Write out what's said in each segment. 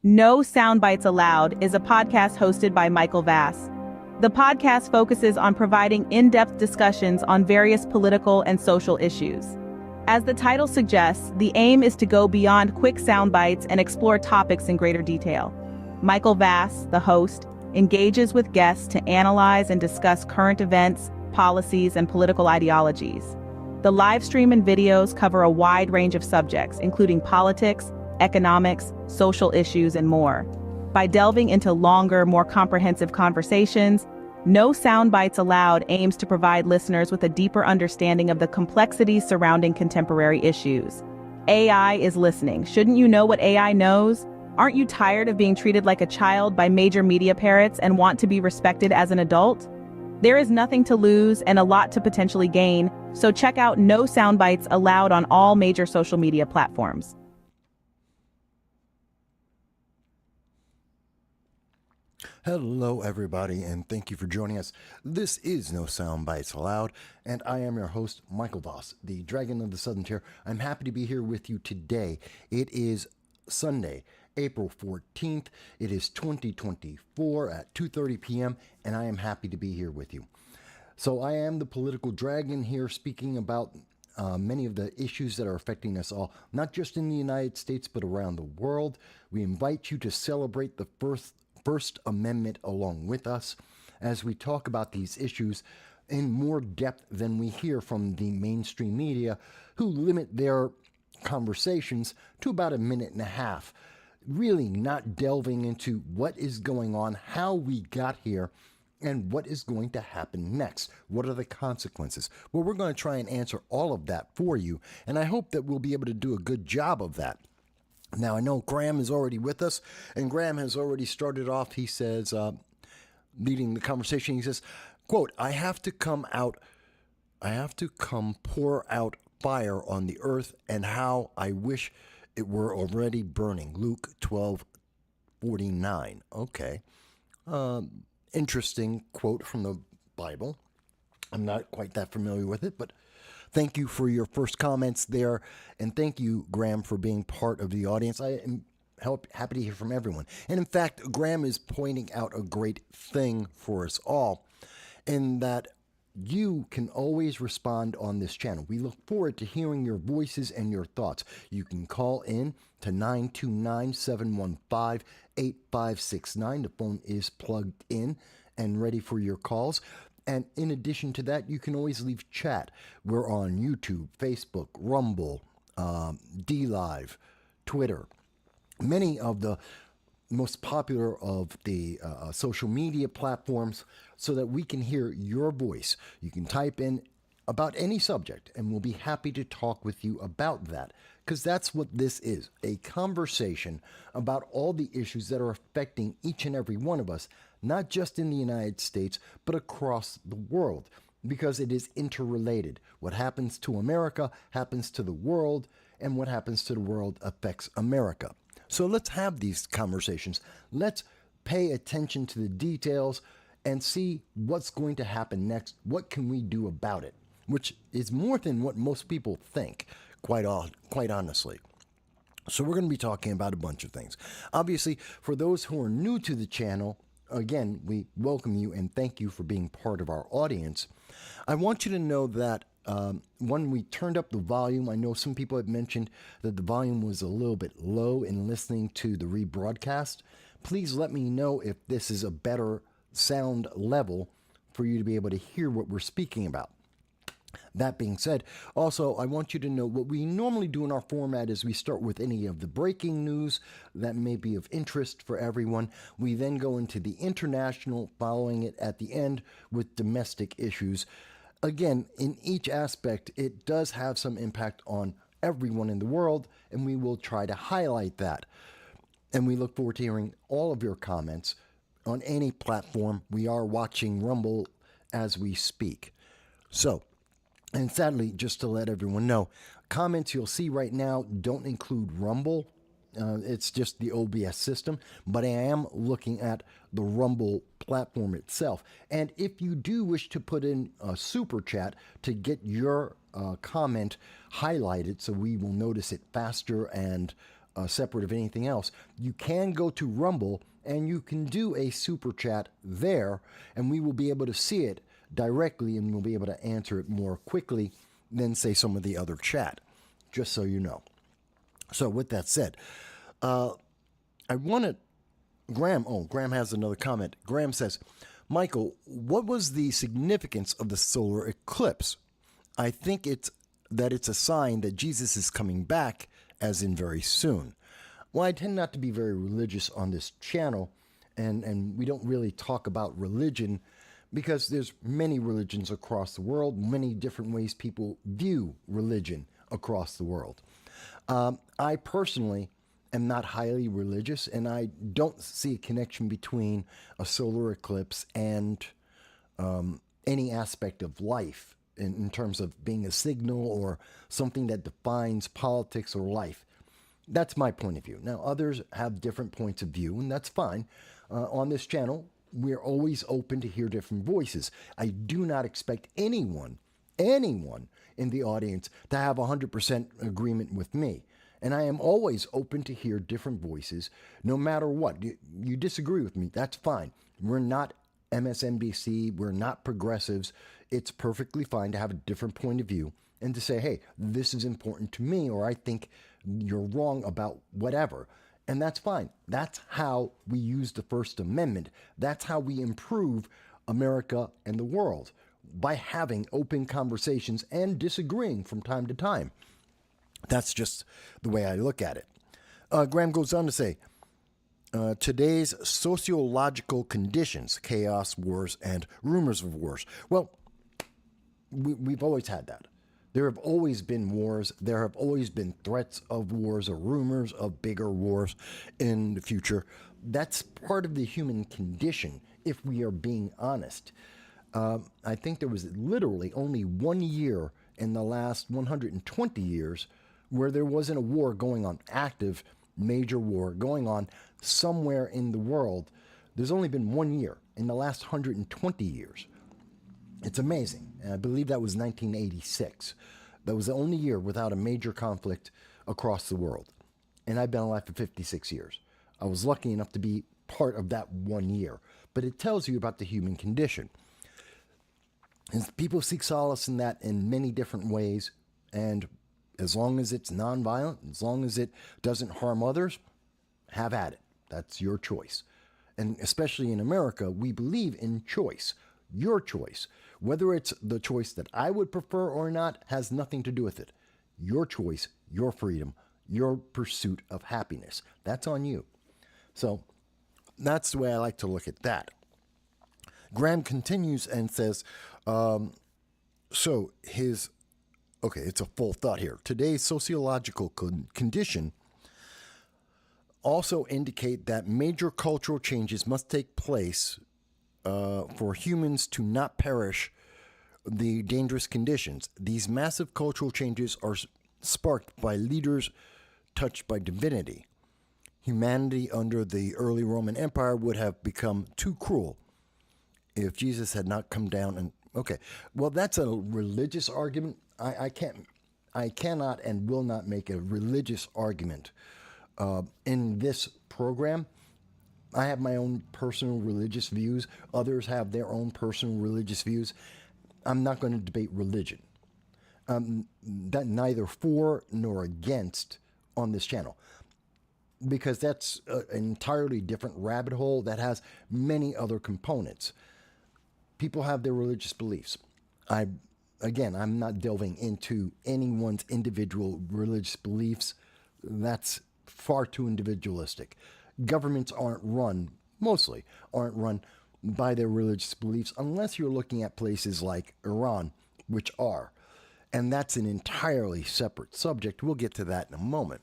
No Soundbites Allowed is a podcast hosted by Michael Vass. The podcast focuses on providing in-depth discussions on various political and social issues. As the title suggests, the aim is to go beyond quick sound bites and explore topics in greater detail. Michael Vass, the host, engages with guests to analyze and discuss current events, policies, and political ideologies. The live stream and videos cover a wide range of subjects, including politics, economics, social issues, and more. By delving into longer, more comprehensive conversations, No Soundbites Allowed aims to provide listeners with a deeper understanding of the complexities surrounding contemporary issues. AI is listening. Shouldn't you know what AI knows? Aren't you tired of being treated like a child by major media parrots and want to be respected as an adult? There is nothing to lose and a lot to potentially gain, so check out No Soundbites Allowed on all major social media platforms. Hello, everybody, and thank you for joining us. This is No Soundbites Allowed, and I am your host, Michael Voss, the Dragon of the Southern Tier. I'm happy to be here with you today. It is Sunday, April 14th. It is 2024 at 2:30 p.m., and I am happy to be here with you. So I am the political dragon here speaking about many of the issues that are affecting us all, not just in the United States, but around the world. We invite you to celebrate the First Amendment along with us as we talk about these issues in more depth than we hear from the mainstream media, who limit their conversations to about a minute and a half, really not delving into what is going on, how we got here, and what is going to happen next. What are the consequences? Well, we're going to try and answer all of that for you, and I hope that we'll be able to do a good job of that. Now, I know Graham is already with us, and Graham has already started off. He says, leading the conversation, he says, quote, I have to come pour out fire on the earth, and how I wish it were already burning. Luke 12:49. Okay. Interesting quote from the Bible. I'm not quite that familiar with it, but thank you for your first comments there, and thank you, Graham, for being part of the audience. I am happy to hear from everyone. And in fact, Graham is pointing out a great thing for us all, in that you can always respond on this channel. We look forward to hearing your voices and your thoughts. You can call in to 929-715-8569. The phone is plugged in and ready for your calls. And in addition to that, you can always leave chat. We're on YouTube, Facebook, Rumble, DLive, Twitter. Many of the most popular of the social media platforms, so that we can hear your voice. You can type in about any subject, and we'll be happy to talk with you about that, because that's what this is, a conversation about all the issues that are affecting each and every one of us, not just in the United States, but across the world, because it is interrelated. What happens to America happens to the world, and what happens to the world affects America. So let's have these conversations. Let's pay attention to the details and see what's going to happen next. What can we do about it? Which is more than what most people think, quite honestly. So we're going to be talking about a bunch of things. Obviously, for those who are new to the channel, again, we welcome you and thank you for being part of our audience. I want you to know that when we turned up the volume, I know some people have mentioned that the volume was a little bit low in listening to the rebroadcast. Please let me know if this is a better sound level for you to be able to hear what we're speaking about. That being said, also, I want you to know what we normally do in our format is we start with any of the breaking news that may be of interest for everyone. We then go into the international, following it at the end with domestic issues. Again, in each aspect, it does have some impact on everyone in the world, and we will try to highlight that. And we look forward to hearing all of your comments on any platform. We are watching Rumble as we speak. So, and sadly, just to let everyone know, comments you'll see right now don't include Rumble. It's just the OBS system, but I am looking at the Rumble platform itself. And if you do wish to put in a super chat to get your comment highlighted so we will notice it faster and separate of anything else, you can go to Rumble and you can do a super chat there, and we will be able to see it directly, and we'll be able to answer it more quickly than, say, some of the other chat, just so you know. So with that said, I wanted Graham has another comment. Graham says, Michael, what was the significance of the solar eclipse? I think it's a sign that Jesus is coming back, as in very soon. Well, I tend not to be very religious on this channel, and we don't really talk about religion because there's many religions across the world, many different ways people view religion across the world. I personally am not highly religious, and I don't see a connection between a solar eclipse and any aspect of life in terms of being a signal or something that defines politics or life. That's my point of view. Now, others have different points of view, and that's fine. On this channel, we're always open to hear different voices. I do not expect anyone in the audience to have 100% agreement with me. And I am always open to hear different voices, no matter what. You disagree with me, that's fine. We're not MSNBC, we're not progressives. It's perfectly fine to have a different point of view and to say, hey, this is important to me, or I think you're wrong about whatever. And that's fine. That's how we use the First Amendment. That's how we improve America and the world, by having open conversations and disagreeing from time to time. That's just the way I look at it. Graham goes on to say, today's sociological conditions, chaos, wars, and rumors of wars. Well, we've always had that. There have always been wars. There have always been threats of wars or rumors of bigger wars in the future. That's part of the human condition, if we are being honest. I think there was literally only 1 year in the last 120 years where there wasn't a war going on, active major war going on somewhere in the world. There's only been 1 year in the last 120 years. It's amazing. And I believe that was 1986. That was the only year without a major conflict across the world. And I've been alive for 56 years. I was lucky enough to be part of that 1 year. But it tells you about the human condition. And people seek solace in that in many different ways. And as long as it's nonviolent, as long as it doesn't harm others, have at it. That's your choice. And especially in America, we believe in choice. Your choice. Whether it's the choice that I would prefer or not has nothing to do with it. Your choice, your freedom, your pursuit of happiness. That's on you. So that's the way I like to look at that. Graham continues and says, it's a full thought here. Today's sociological condition also indicate that major cultural changes must take place for humans to not perish the dangerous conditions. These massive cultural changes are sparked by leaders touched by divinity. Humanity under the early Roman Empire would have become too cruel if Jesus had not come down and... Okay, well, that's a religious argument. I cannot and will not make a religious argument in this program. I have my own personal religious views. Others have their own personal religious views. I'm not going to debate religion. That neither for nor against on this channel, because that's an entirely different rabbit hole that has many other components. People have their religious beliefs. I'm not delving into anyone's individual religious beliefs. That's far too individualistic. Governments mostly aren't run by their religious beliefs, unless you're looking at places like Iran, which are. And that's an entirely separate subject. We'll get to that in a moment.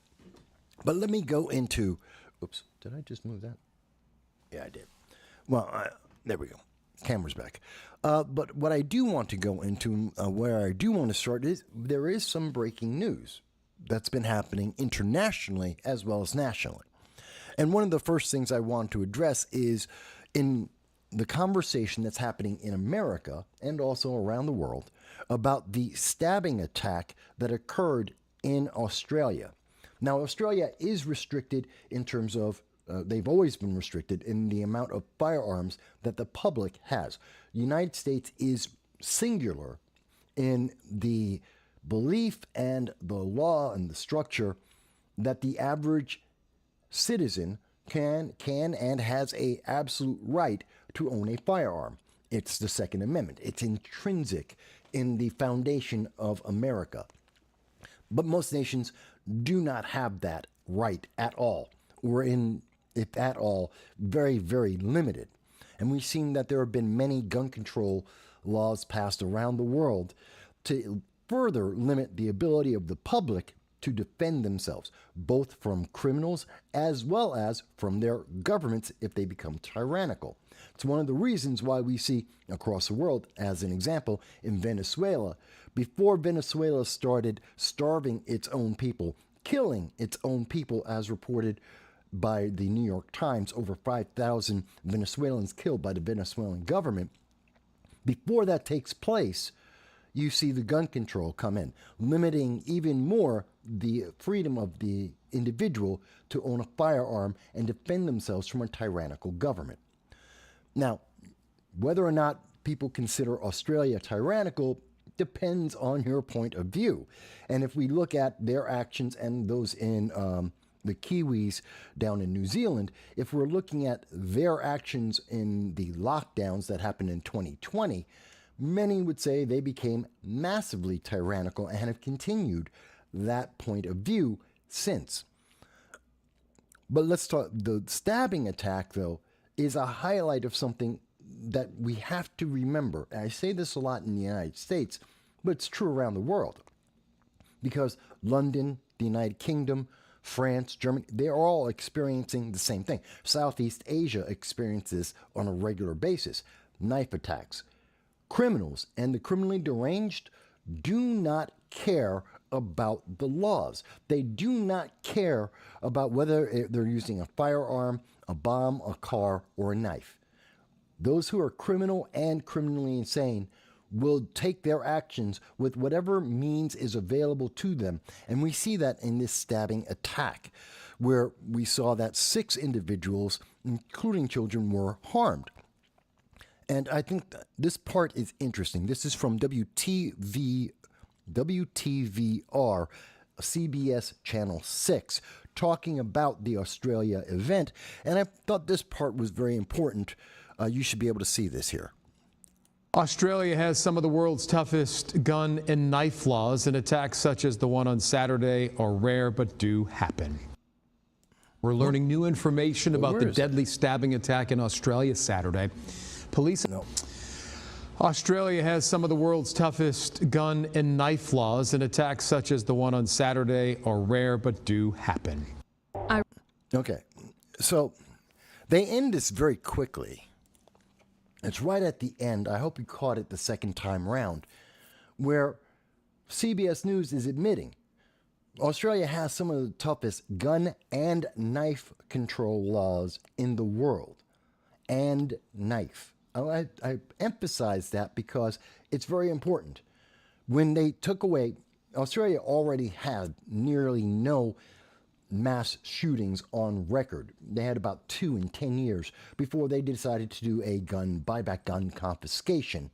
But let me go into... Oops, did I just move that? Yeah, I did. Well, there we go. Camera's back. But what I do want to go into, where I do want to start, is there is some breaking news that's been happening internationally as well as nationally. And one of the first things I want to address is in the conversation that's happening in America and also around the world about the stabbing attack that occurred in Australia. Now, Australia is restricted in terms of, they've always been restricted in the amount of firearms that the public has. The United States is singular in the belief and the law and the structure that the average citizen can and has a absolute right to own a firearm. It's the Second Amendment. It's intrinsic in the foundation of America. But most nations do not have that right at all, or if at all, very, very limited. And we've seen that there have been many gun control laws passed around the world to further limit the ability of the public to defend themselves, both from criminals as well as from their governments if they become tyrannical. It's one of the reasons why we see across the world, as an example, in Venezuela, before Venezuela started starving its own people, killing its own people, as reported by the New York Times, over 5,000 Venezuelans killed by the Venezuelan government. Before that takes place, you see the gun control come in, limiting even more the freedom of the individual to own a firearm and defend themselves from a tyrannical government. Now, whether or not people consider Australia tyrannical depends on your point of view. And if we look at their actions and those in the Kiwis down in New Zealand, if we're looking at their actions in the lockdowns that happened in 2020, many would say they became massively tyrannical and have continued that point of view since. But let's talk, the stabbing attack, though, is a highlight of something that we have to remember. And I say this a lot in the United States, but it's true around the world. Because London, the United Kingdom, France, Germany, they're all experiencing the same thing. Southeast Asia experiences on a regular basis knife attacks. Criminals and the criminally deranged do not care about the laws. They do not care about whether they're using a firearm, a bomb, a car, or a knife. Those who are criminal and criminally insane will take their actions with whatever means is available to them. And we see that in this stabbing attack, where we saw that 6 individuals, including children, were harmed. And I think this part is interesting. This is from WTVR, CBS Channel 6, talking about the Australia event. And I thought this part was very important. You should be able to see this here. Australia has some of the world's toughest gun and knife laws, and attacks such as the one on Saturday are rare but do happen. We're learning new information about the deadly stabbing attack in Australia Saturday. Police. Australia has some of the world's toughest gun and knife laws, and attacks such as the one on Saturday are rare but do happen. Okay, so they end this very quickly. It's right at the end. I hope you caught it the second time round, where CBS News is admitting Australia has some of the toughest gun and knife control laws in the world. And knife. I emphasize that because it's very important. When they took away, Australia already had nearly no mass shootings on record. They had about 2 in 10 years before they decided to do a gun buyback, gun confiscation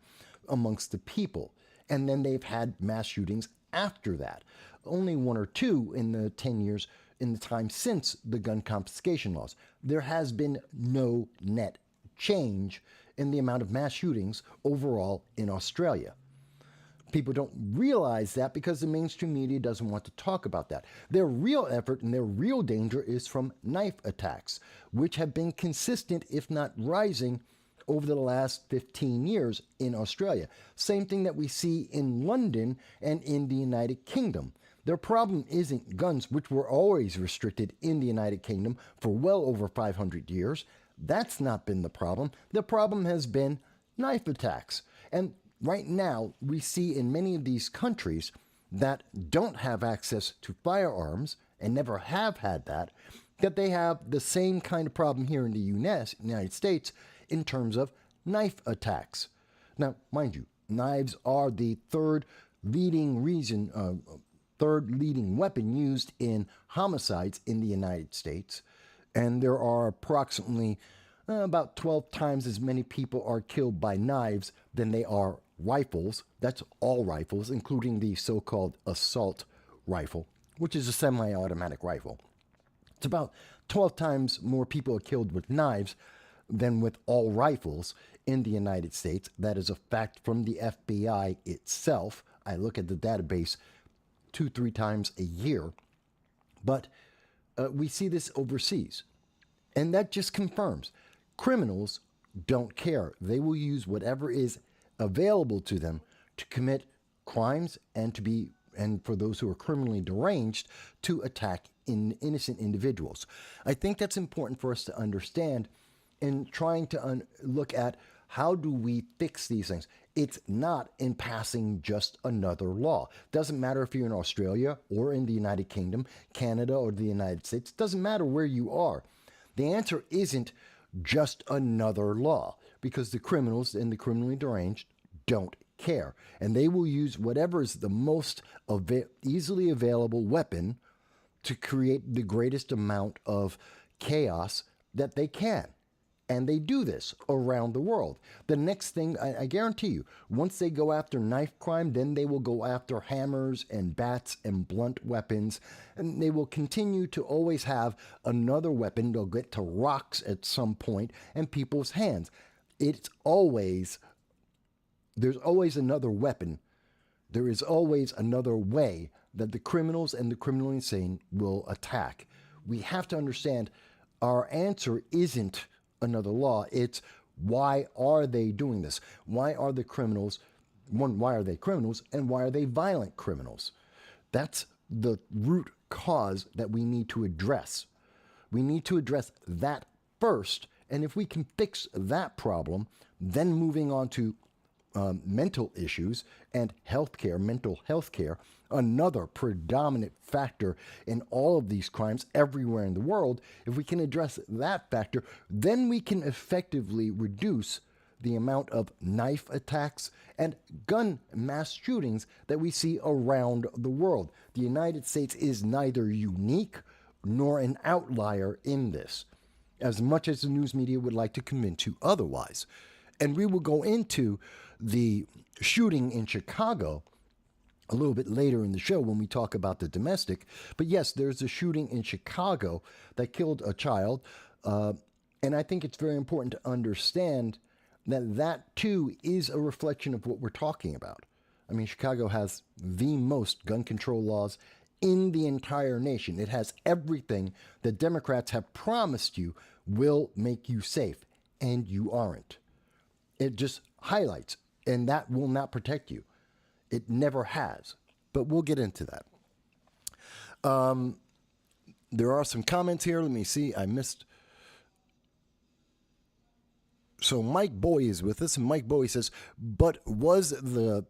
amongst the people. And then they've had mass shootings after that. Only 1 or 2 in the 10 years in the time since the gun confiscation laws. There has been no net change in the amount of mass shootings overall in Australia. People don't realize that because the mainstream media doesn't want to talk about that. Their real effort and their real danger is from knife attacks, which have been consistent, if not rising, over the last 15 years in Australia. Same thing that we see in London and in the United Kingdom. Their problem isn't guns, which were always restricted in the United Kingdom for well over 500 years. That's not been the problem. The problem has been knife attacks. And right now, we see in many of these countries that don't have access to firearms and never have had that they have the same kind of problem here in the United States in terms of knife attacks. Now, mind you, knives are the third leading reason, third leading weapon used in homicides in the United States. And there are approximately about 12 times as many people are killed by knives than they are rifles. That's all rifles, including the so-called assault rifle, which is a semi-automatic rifle. It's about 12 times more people are killed with knives than with all rifles in the United States. That is a fact from the FBI itself. I look at the database 2-3 times a year. But we see this overseas. And that just confirms criminals don't care. They will use whatever is available to them to commit crimes and for those who are criminally deranged to attack innocent individuals. I think that's important for us to understand in trying to look at how do we fix these things. It's not in passing just another law. Doesn't matter if you're in Australia or in the United Kingdom, Canada, or the United States. Doesn't matter where you are. The answer isn't just another law, because the criminals and the criminally deranged don't care. And they will use whatever is the most easily available weapon to create the greatest amount of chaos that they can. And they do this around the world. The next thing, I guarantee you, once they go after knife crime, then they will go after hammers and bats and blunt weapons. And they will continue to always have another weapon. They'll get to rocks at some point and people's hands. There's always another weapon. There is always another way that the criminals and the criminally insane will attack. We have to understand our answer isn't another law. It's why are they doing this? Why are the criminals, why are they criminals, and why are they violent criminals? That's the root cause that we need to address. We need to address that first, and if we can fix that problem, then moving on to mental issues and healthcare, mental health care, another predominant factor in all of these crimes everywhere in the world. If we can address that factor, then we can effectively reduce the amount of knife attacks and gun mass shootings that we see around the world. The United States is neither unique nor an outlier in this, as much as the news media would like to convince you otherwise. And we will go into the shooting in Chicago a little bit later in the show when we talk about the domestic. But yes, there's a shooting in Chicago that killed a child. And I think it's very important to understand that that too is a reflection of what we're talking about. I mean, Chicago has the most gun control laws in the entire nation. It has everything that Democrats have promised you will make you safe, and you aren't. It just highlights, and that will not protect you. It never has, but we'll get into that. There are some comments here. Let me see. I missed. So Mike Boy is with us, and Mike Boy says, but was the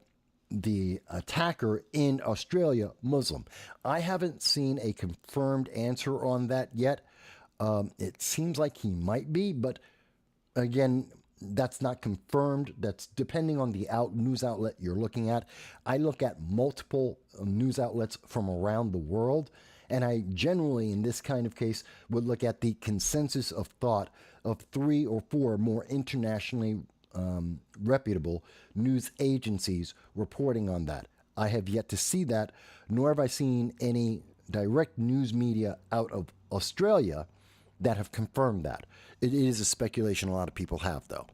attacker in Australia Muslim? I haven't seen a confirmed answer on that yet. It seems like he might be, but again, that's not confirmed. That's depending on the news outlet you're looking at. I look at multiple news outlets from around the world, and I generally, in this kind of case, would look at the consensus of thought of 3 or 4 more internationally reputable news agencies reporting on that. I have yet to see that, nor have I seen any direct news media out of Australia that have confirmed that. It is a speculation a lot of people have, though.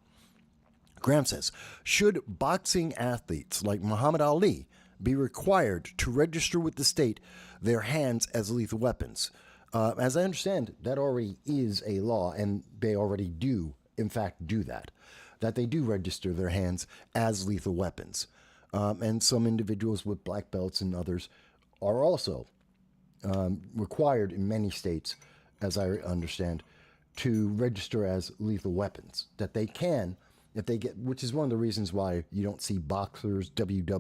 Graham says, should boxing athletes like Muhammad Ali be required to register with the state their hands as lethal weapons? As I understand, that already is a law, and they already do, in fact, do that they do register their hands as lethal weapons. And some individuals with black belts and others are also required in many states, as I understand, to register as lethal weapons, that they can, if they get, which is one of the reasons why you don't see boxers, MMA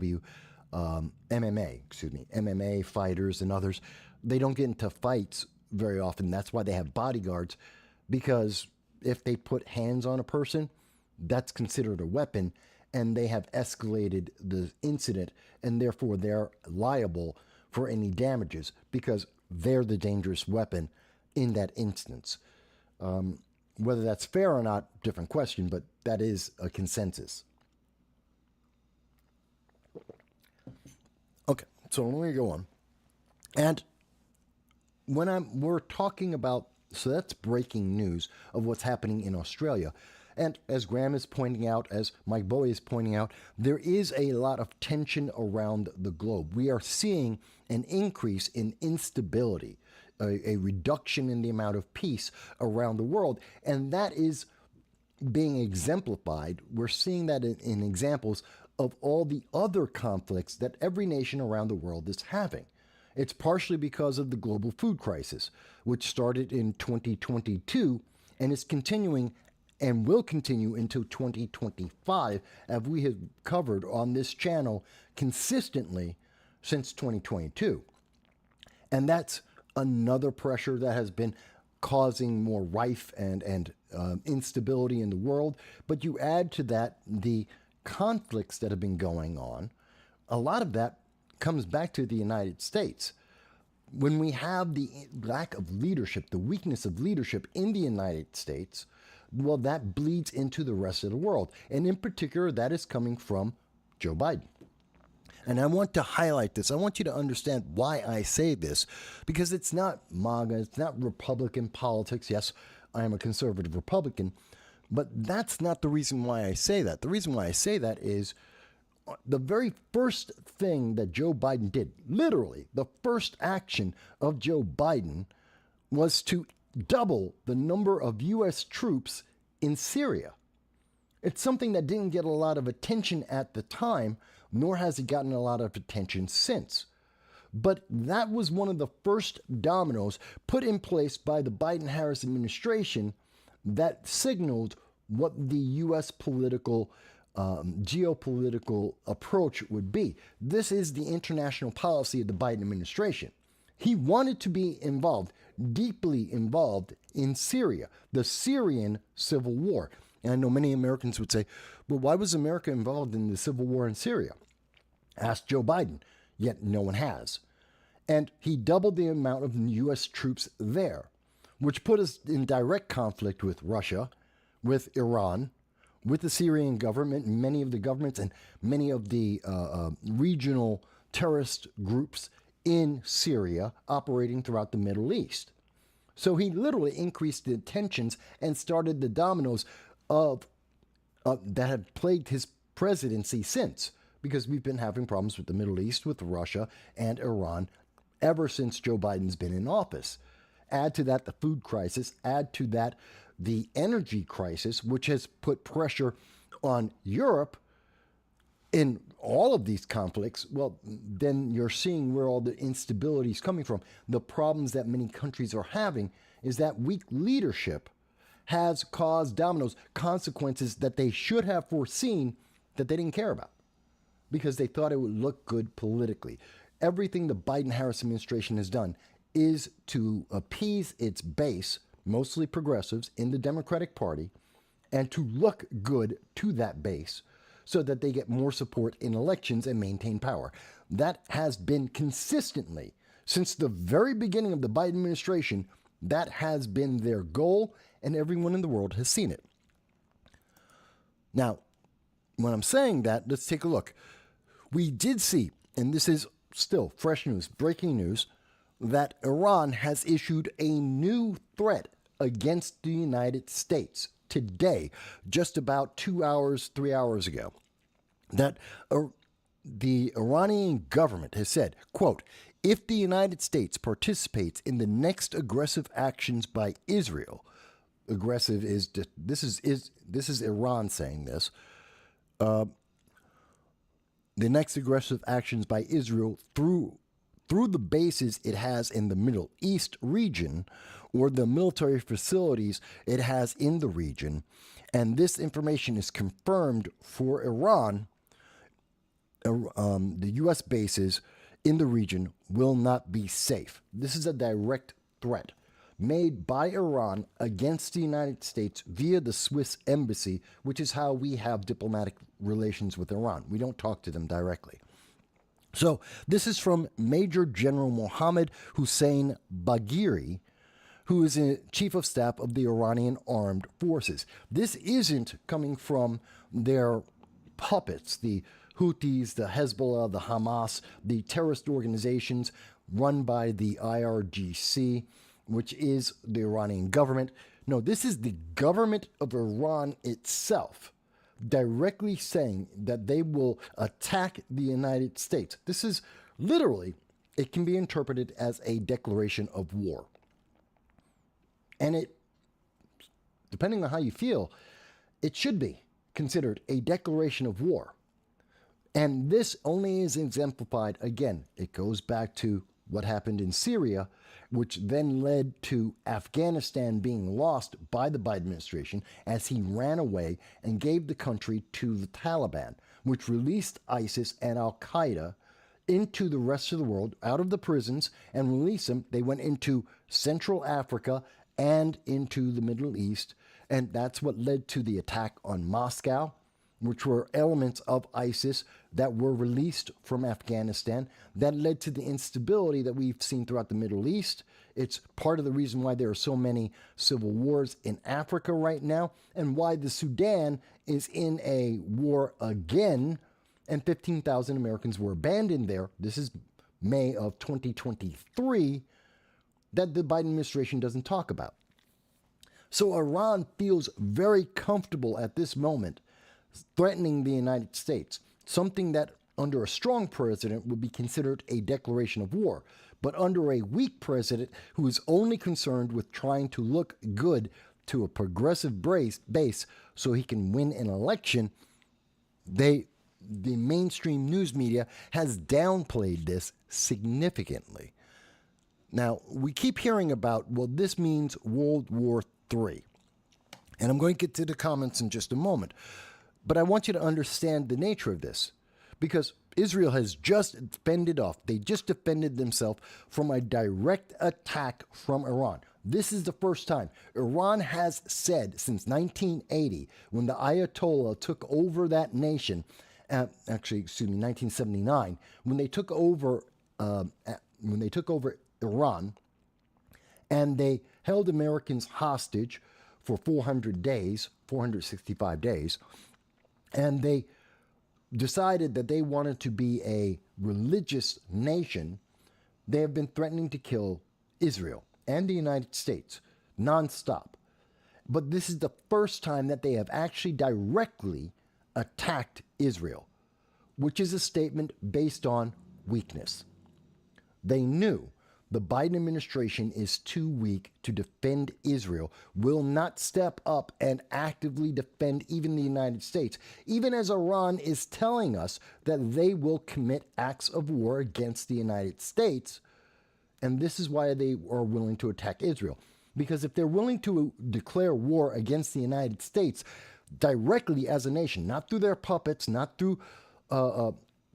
fighters and others, they don't get into fights very often. That's why they have bodyguards, because if they put hands on a person, that's considered a weapon, and they have escalated the incident, and therefore they're liable for any damages because they're the dangerous weapon in that instance. Whether that's fair or not, different question, but that is a consensus. Okay, so let me go on. And when we're talking about, so that's breaking news of what's happening in Australia. And as Graham is pointing out, as Mike Bowie is pointing out, there is a lot of tension around the globe. We are seeing an increase in instability, a reduction in the amount of peace around the world. And that is being exemplified. We're seeing that in examples of all the other conflicts that every nation around the world is having. It's partially because of the global food crisis, which started in 2022 and is continuing and will continue until 2025, as we have covered on this channel consistently since 2022. And that's another pressure that has been causing more rife and instability in the world. But you add to that the conflicts that have been going on. A lot of that comes back to the United States. When we have the lack of leadership, the weakness of leadership in the United States, well, that bleeds into the rest of the world. And in particular, that is coming from Joe Biden. And I want to highlight this. I want you to understand why I say this, because it's not MAGA, it's not Republican politics. Yes, I am a conservative Republican, but that's not the reason why I say that. The reason why I say that is the very first thing that Joe Biden did, literally the first action of Joe Biden, was to double the number of U.S. troops in Syria. It's something that didn't get a lot of attention at the time, nor has it gotten a lot of attention since. But that was one of the first dominoes put in place by the Biden-Harris administration that signaled what the U.S. political, geopolitical approach would be. This is the international policy of the Biden administration. He wanted to be involved, deeply involved in Syria, the Syrian civil war. And I know many Americans would say, well, why was America involved in the civil war in Syria? Ask Joe Biden, yet no one has. And he doubled the amount of U.S. troops there, which put us in direct conflict with Russia, with Iran, with the Syrian government, many of the governments and many of the regional terrorist groups in Syria operating throughout the Middle East. So he literally increased the tensions and started the dominoes of that have plagued his presidency since, because we've been having problems with the Middle East, with Russia and Iran ever since Joe Biden's been in office. Add to that the food crisis, add to that the energy crisis, which has put pressure on Europe in all of these conflicts. Well, then you're seeing where all the instability is coming from. The problems that many countries are having is that weak leadership has caused dominoes, consequences that they should have foreseen that they didn't care about because they thought it would look good politically. Everything the Biden-Harris administration has done is to appease its base, mostly progressives in the Democratic Party, and to look good to that base so that they get more support in elections and maintain power. That has been consistently, since the very beginning of the Biden administration, that has been their goal, and everyone in the world has seen it. Now, when I'm saying that, let's take a look. We did see, and this is still fresh news, breaking news, that Iran has issued a new threat against the United States today, just about 2 hours, 3 hours ago, that the Iranian government has said, quote, if the United States participates in the next aggressive actions by Israel, aggressive is this is Iran saying this, the next aggressive actions by Israel through the bases it has in the Middle East region or the military facilities it has in the region, and this information is confirmed for Iran, the U.S. bases in the region will not be safe. This is a direct threat made by Iran against the United States via the Swiss embassy, which is how we have diplomatic relations with Iran. We don't talk to them directly. So this is from Major General Mohammed Hussein Bagheri, who is a chief of staff of the Iranian armed forces. This isn't coming from their puppets, the Houthis, the Hezbollah, the Hamas, the terrorist organizations run by the IRGC, which is the Iranian government. No, this is the government of Iran itself directly saying that they will attack the United States. This is literally, it can be interpreted as a declaration of war. And it, depending on how you feel, it should be considered a declaration of war. And this only is exemplified, again, it goes back to what happened in Syria, which then led to Afghanistan being lost by the Biden administration as he ran away and gave the country to the Taliban, which released ISIS and Al-Qaeda into the rest of the world, out of the prisons, and released them. They went into Central Africa and into the Middle East, and that's what led to the attack on Moscow, which were elements of ISIS that were released from Afghanistan. That led to the instability that we've seen throughout the Middle East. It's part of the reason why there are so many civil wars in Africa right now, and why the Sudan is in a war again, and 15,000 Americans were abandoned there. This is May of 2023, that the Biden administration doesn't talk about. So Iran feels very comfortable at this moment threatening the United States, something that under a strong president would be considered a declaration of war. But under a weak president who is only concerned with trying to look good to a progressive base so he can win an election, the mainstream news media has downplayed this significantly. Now, we keep hearing about, well, this means World War III. And I'm going to get to the comments in just a moment. But I want you to understand the nature of this, because Israel has just fended off. They just defended themselves from a direct attack from Iran. This is the first time. Iran has said since 1980, when the Ayatollah took over that nation, 1979, when they took over Iran, and they held Americans hostage for 465 days, and they decided that they wanted to be a religious nation. They have been threatening to kill Israel and the United States nonstop. But this is the first time that they have actually directly attacked Israel, which is a statement based on weakness. They knew the Biden administration is too weak to defend Israel, will not step up and actively defend even the United States, even as Iran is telling us that they will commit acts of war against the United States. And this is why they are willing to attack Israel. Because if they're willing to declare war against the United States directly as a nation, not through their puppets, not through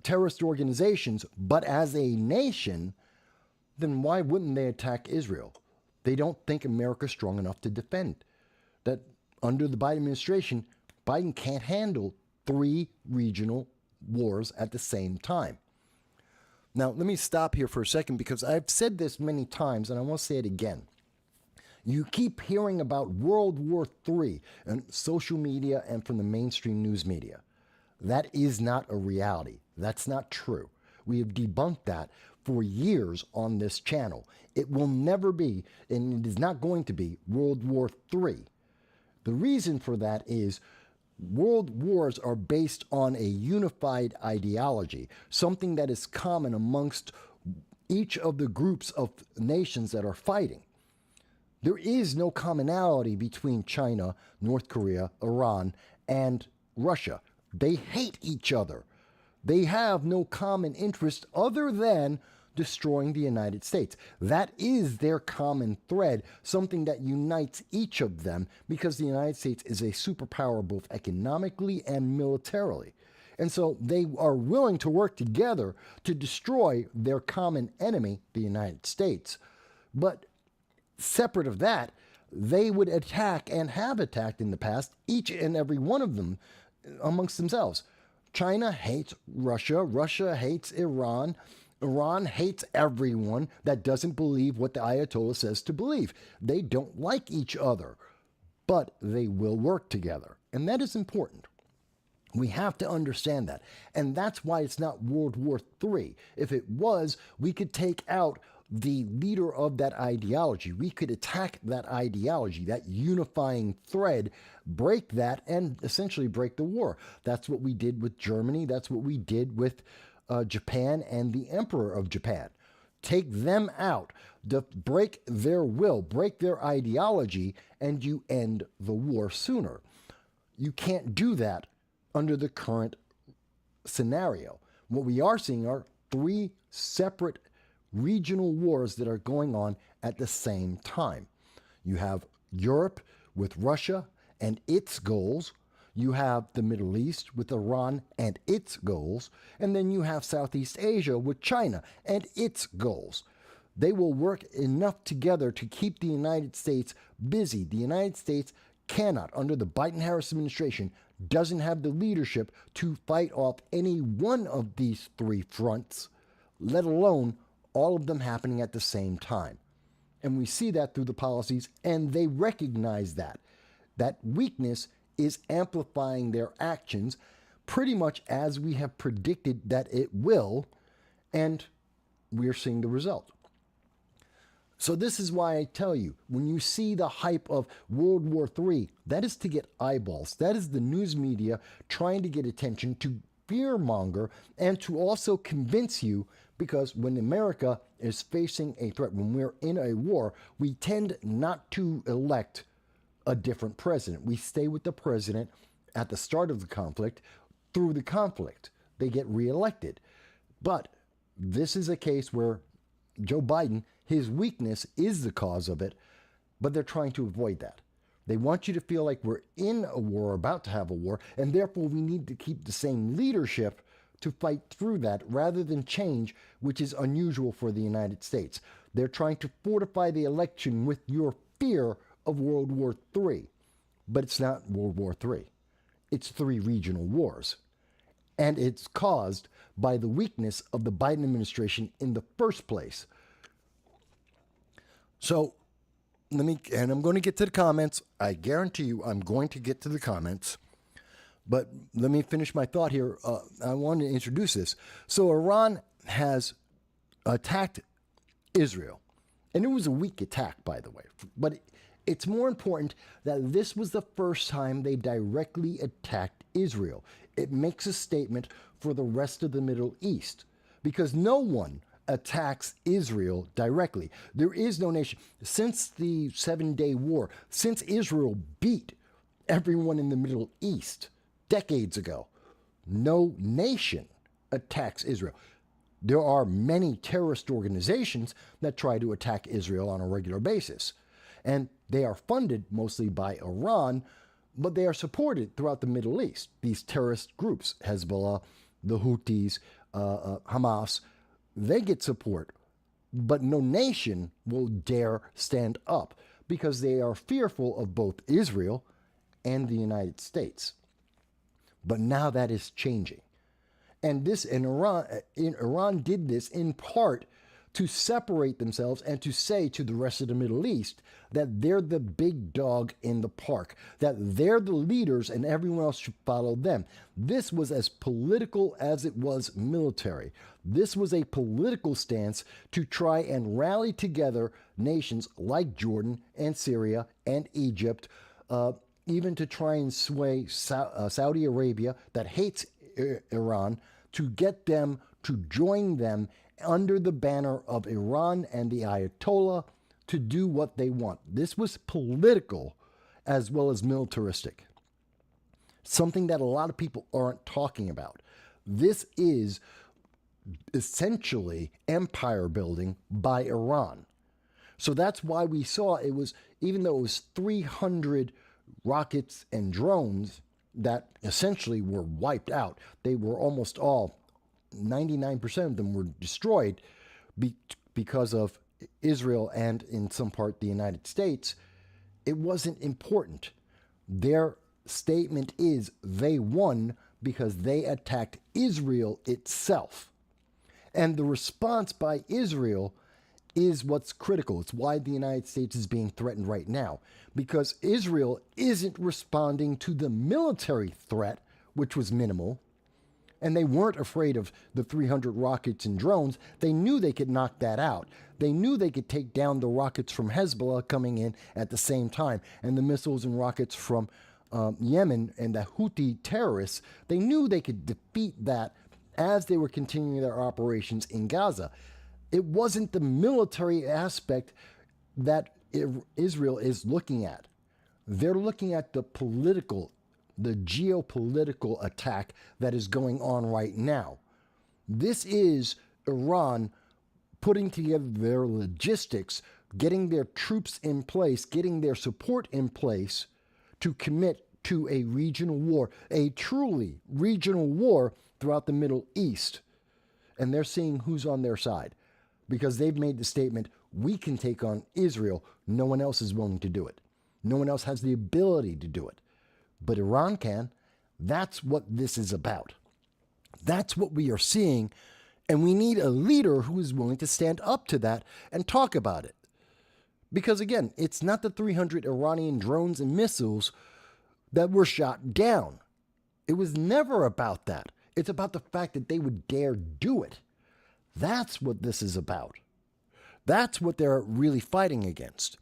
terrorist organizations, but as a nation, then why wouldn't they attack Israel? They don't think America's strong enough to defend. That under the Biden administration, Biden can't handle 3 regional wars at the same time. Now, let me stop here for a second, because I've said this many times, and I want to say it again. You keep hearing about World War III on social media and from the mainstream news media. That is not a reality. That's not true. We have debunked that for years on this channel. It will never be, and it is not going to be, World War III. The reason for that is world wars are based on a unified ideology, something that is common amongst each of the groups of nations that are fighting. There is no commonality between China, North Korea, Iran, and Russia. They hate each other. They have no common interest other than destroying the United States. That is their common thread, something that unites each of them, because the United States is a superpower both economically and militarily. And so they are willing to work together to destroy their common enemy, the United States. But separate of that, they would attack and have attacked in the past, each and every one of them amongst themselves. China hates Russia. Russia hates Iran. Iran hates everyone that doesn't believe what the Ayatollah says to believe. They don't like each other, but they will work together. And that is important. We have to understand that. And that's why it's not World War III. If it was, we could take out the leader of that ideology. We could attack that ideology, that unifying thread, break that, and essentially break the war. That's what we did with Germany. That's what we did with Japan and the Emperor of Japan. Take them out, break their will, break their ideology, and you end the war sooner. You can't do that under the current scenario. What we are seeing are 3 separate regional wars that are going on at the same time. You have Europe with Russia and its goals. You have the Middle East with Iran and its goals. And then you have Southeast Asia with China and its goals. They will work enough together to keep the United States busy. The United States cannot, under the Biden-Harris administration, doesn't have the leadership to fight off any one of these 3 fronts, let alone all of them happening at the same time. And we see that through the policies, and they recognize that. That weakness is amplifying their actions pretty much as we have predicted that it will, and we're seeing the result. So this is why I tell you, when you see the hype of World War III, that is to get eyeballs. That is the news media trying to get attention, to fearmonger, and to also convince you, because when America is facing a threat, when we're in a war, we tend not to elect a different president. We stay with the president at the start of the conflict, through the conflict. They get reelected. But this is a case where Joe Biden, his weakness is the cause of it, but they're trying to avoid that. They want you to feel like we're in a war, about to have a war, and therefore we need to keep the same leadership to fight through that rather than change, which is unusual for the United States. They're trying to fortify the election with your fear of World War III. But it's not World War III. It's 3 regional wars. And it's caused by the weakness of the Biden administration in the first place. So, and I'm going to get to the comments. I guarantee you I'm going to get to the comments. But let me finish my thought here. I want to introduce this. So Iran has attacked Israel. And it was a weak attack, by the way. But it's more important that this was the first time they directly attacked Israel. It makes a statement for the rest of the Middle East, because no one attacks Israel directly. There is no nation. Since the 7-Day War, since Israel beat everyone in the Middle East decades ago, no nation attacks Israel. There are many terrorist organizations that try to attack Israel on a regular basis. And they are funded mostly by Iran, but they are supported throughout the Middle East. These terrorist groups, Hezbollah, the Houthis, Hamas, they get support. But no nation will dare stand up because they are fearful of both Israel and the United States. But now that is changing. And Iran did this in part to separate themselves and to say to the rest of the Middle East that they're the big dog in the park, that they're the leaders and everyone else should follow them. This was as political as it was military. This was a political stance to try and rally together nations like Jordan and Syria and Egypt, even to try and sway Saudi Arabia, that hates Iran, to get them to join them under the banner of Iran and the Ayatollah to do what they want. This was political as well as militaristic. Something that a lot of people aren't talking about. This is essentially empire building by Iran. So that's why we saw it was, even though it was 300 rockets and drones that essentially were wiped out, they were almost all, 99% of them were destroyed because of Israel and in some part the United States. It wasn't important. Their statement is they won because they attacked Israel itself. And the response by Israel is what's critical. It's why the United States is being threatened right now, because Israel isn't responding to the military threat, which was minimal. And they weren't afraid of the 300 rockets and drones. They knew they could knock that out. They knew they could take down the rockets from Hezbollah coming in at the same time, and the missiles and rockets from Yemen and the Houthi terrorists. They knew they could defeat that as they were continuing their operations in Gaza. It wasn't the military aspect that Israel is looking at. They're looking at the political, the geopolitical attack that is going on right now. This is Iran putting together their logistics, getting their troops in place, getting their support in place to commit to a regional war, a truly regional war throughout the Middle East. And they're seeing who's on their side, because they've made the statement, we can take on Israel. No one else is willing to do it. No one else has the ability to do it. But Iran can. That's what this is about. That's what we are seeing. And we need a leader who is willing to stand up to that and talk about it. Because again, it's not the 300 Iranian drones and missiles that were shot down. It was never about that. It's about the fact that they would dare do it. That's what this is about. That's what they're really fighting against.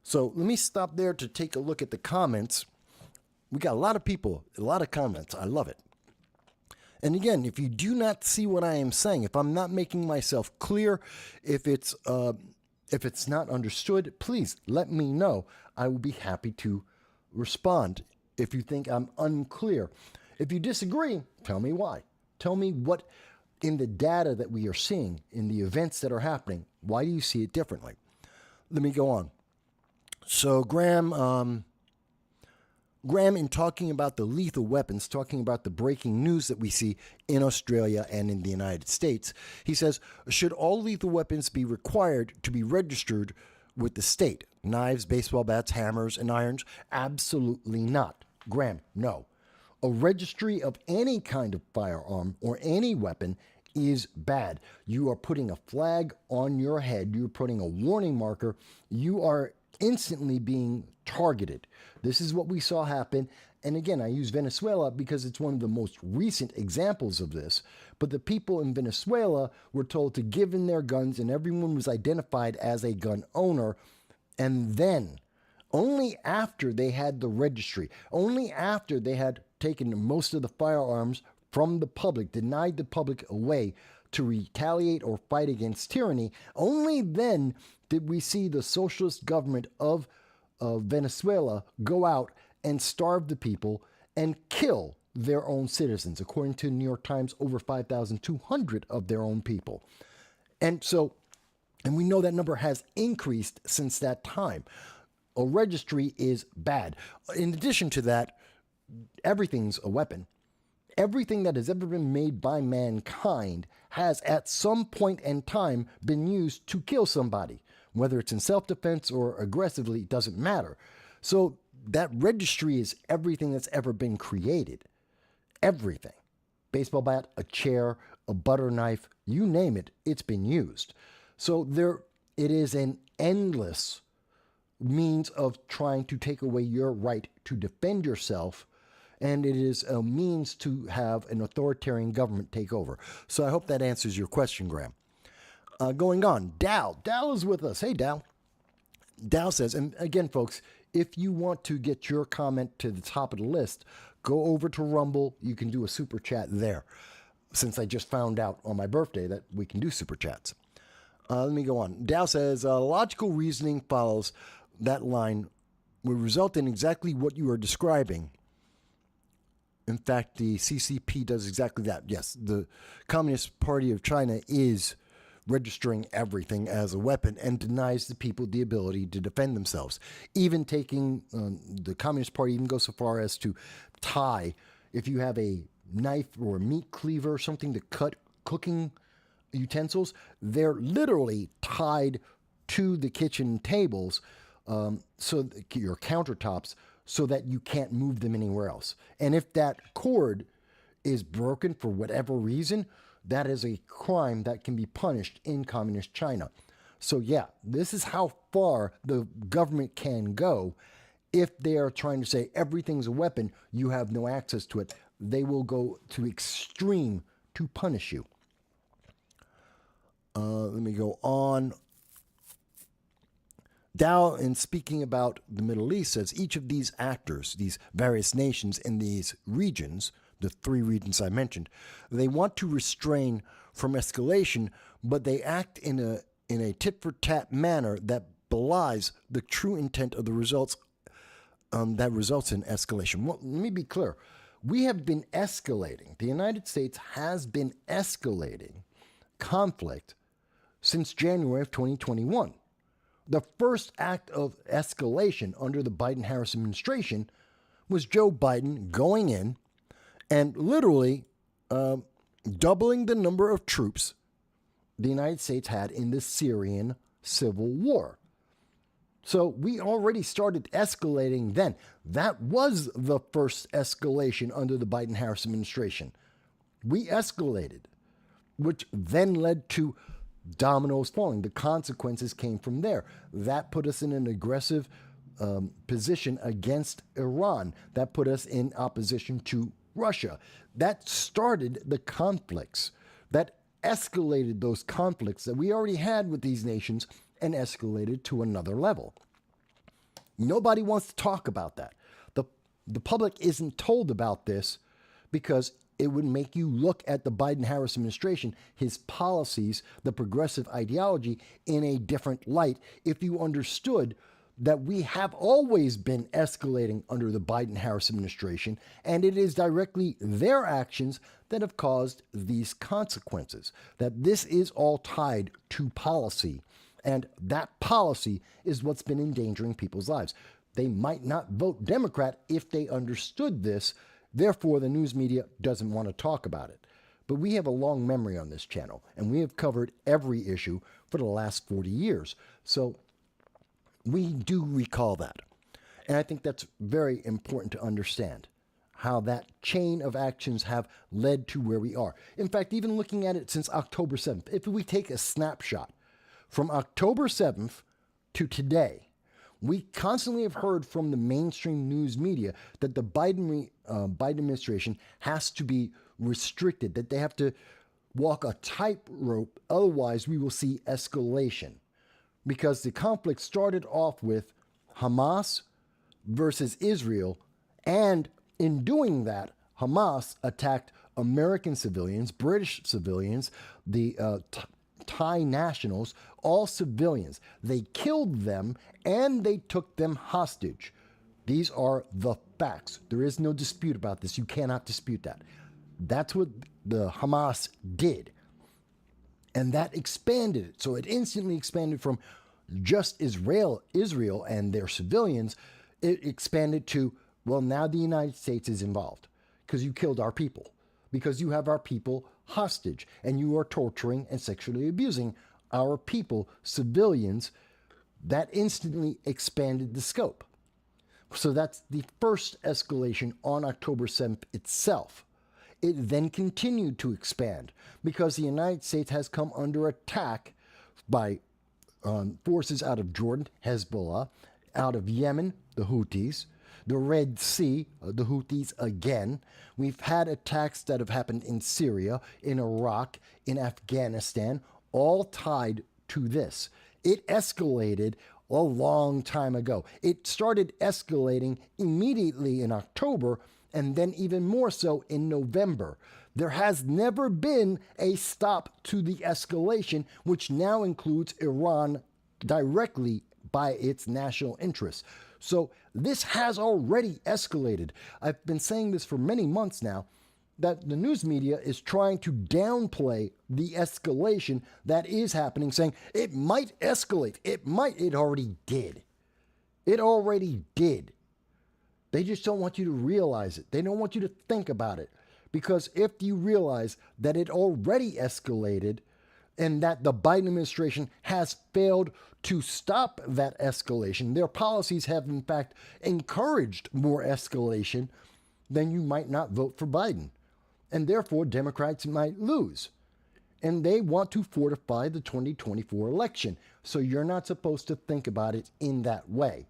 So let me stop there to take a look at the comments. We got a lot of people, a lot of comments. I love it. And again, if you do not see what I am saying, if I'm not making myself clear, if it's not understood, please let me know. I will be happy to respond if you think I'm unclear. If you disagree, tell me why. Tell me what in the data that we are seeing, in the events that are happening, why do you see it differently? Let me go on. So Graham, in talking about the lethal weapons, talking about the breaking news that we see in Australia and in the United States, he says, should all lethal weapons be required to be registered with the state? Knives, baseball bats, hammers, and irons? Absolutely not. Graham, no. A registry of any kind of firearm or any weapon is bad. You are putting a flag on your head. You're putting a warning marker. You are instantly being targeted. This is what we saw happen. And again, I use Venezuela because it's one of the most recent examples of this. But the people in Venezuela were told to give in their guns, and everyone was identified as a gun owner. And then, only after they had the registry, only after they had taken most of the firearms from the public, denied the public a way to retaliate or fight against tyranny, only then did we see the socialist government of Venezuela go out and starve the people and kill their own citizens. According to the New York Times, over 5,200 of their own people. And we know that number has increased since that time. A registry is bad. In addition to that, everything's a weapon. Everything that has ever been made by mankind has at some point in time been used to kill somebody. Whether it's in self-defense or aggressively, it doesn't matter. So that registry is everything that's ever been created. Everything. Baseball bat, a chair, a butter knife, you name it, it's been used. So it is an endless means of trying to take away your right to defend yourself, and it is a means to have an authoritarian government take over. So I hope that answers your question, Graham. Going on, Dal is with us. Hey, Dal. Dal says, and again, folks, if you want to get your comment to the top of the list, go over to Rumble. You can do a super chat there, since I just found out on my birthday that we can do super chats. Let me go on. Dal says, logical reasoning follows that line will result in exactly what you are describing. In fact, the CCP does exactly that. Yes, the Communist Party of China is registering everything as a weapon and denies the people the ability to defend themselves. Even taking the Communist Party even goes so far as to tie, if you have a knife or a meat cleaver, something to cut cooking utensils, they're literally tied to the kitchen tables, so your countertops, so that you can't move them anywhere else. And if that cord is broken for whatever reason, that is a crime that can be punished in communist China. So yeah, this is how far the government can go. If they are trying to say everything's a weapon, you have no access to it, they will go to extreme to punish you. Let me go on. Dow, in speaking about the Middle East, says each of these actors, these various nations in these regions, the three regions I mentioned, they want to restrain from escalation, but they act in a tit-for-tat manner that belies the true intent of the results that results in escalation. Well, let me be clear. We have been escalating. The United States has been escalating conflict since January of 2021. The first act of escalation under the Biden-Harris administration was Joe Biden going in and literally doubling the number of troops the United States had in the Syrian civil war. So we already started escalating then. That was the first escalation under the Biden-Harris administration. We escalated, which then led to dominoes falling. The consequences came from there. That put us in an aggressive position against Iran. That put us in opposition to Russia. That started the conflicts. That escalated those conflicts that we already had with these nations and escalated to another level. Nobody wants to talk about that. The public isn't told about this because it would make you look at the Biden-Harris administration, his policies, the progressive ideology in a different light if you understood that we have always been escalating under the Biden-Harris administration, and it is directly their actions that have caused these consequences, that this is all tied to policy, and that policy is what's been endangering people's lives. They might not vote Democrat if they understood this. Therefore, the news media doesn't want to talk about it. But we have a long memory on this channel, and we have covered every issue for the last 40 years. So we do recall that. And I think that's very important to understand, how that chain of actions have led to where we are. In fact, even looking at it since October 7th, if we take a snapshot from October 7th to today, we constantly have heard from the mainstream news media that the Biden administration has to be restricted, that they have to walk a tightrope, otherwise we will see escalation. Because the conflict started off with Hamas versus Israel, and in doing that, Hamas attacked American civilians, British civilians, the Thai nationals, all civilians. They killed them and they took them hostage. These are the facts. There is no dispute about this. You cannot dispute that. That's what the Hamas did. And that expanded it. So it instantly expanded from just Israel and their civilians. It expanded to, well, now the United States is involved because you killed our people, because you have our people hostage and you are torturing and sexually abusing our people, civilians. That instantly expanded the scope. So that's the first escalation on October 7th itself. It then continued to expand because the United States has come under attack by forces out of Jordan, Hezbollah, out of Yemen, the Houthis, the Red Sea, the Houthis again. We've had attacks that have happened in Syria, in Iraq, in Afghanistan, all tied to this. It escalated a long time ago. It started escalating immediately in October, and then even more so in November. There has never been a stop to the escalation, which now includes Iran directly by its national interests. So this has already escalated. I've been saying this for many months now, that the news media is trying to downplay the escalation that is happening, saying it might escalate. It already did. It already did. They just don't want you to realize it. They don't want you to think about it. Because if you realize that it already escalated and that the Biden administration has failed to stop that escalation, their policies have in fact encouraged more escalation, then you might not vote for Biden. and therefore Democrats might lose. And they want to fortify the 2024 election. So you're not supposed to think about it in that way.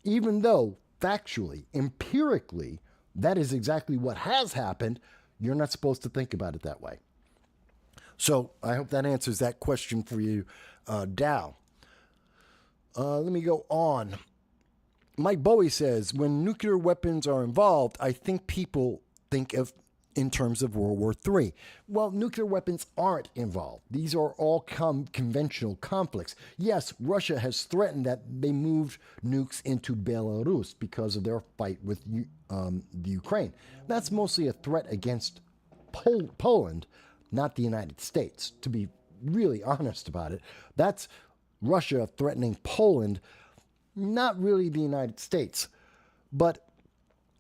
Even though, factually, empirically, that is exactly what has happened, you're not supposed to think about it that way. So I hope that answers that question for you, Dow. Let me go on. Mike Bowie says, when nuclear weapons are involved, I think people think of in terms of World War III. Well, nuclear weapons aren't involved. These are all conventional conflicts. Yes, Russia has threatened that they moved nukes into Belarus because of their fight with the Ukraine. That's mostly a threat against Poland, not the United States. To be really honest about it, that's Russia threatening Poland, not really the United States. But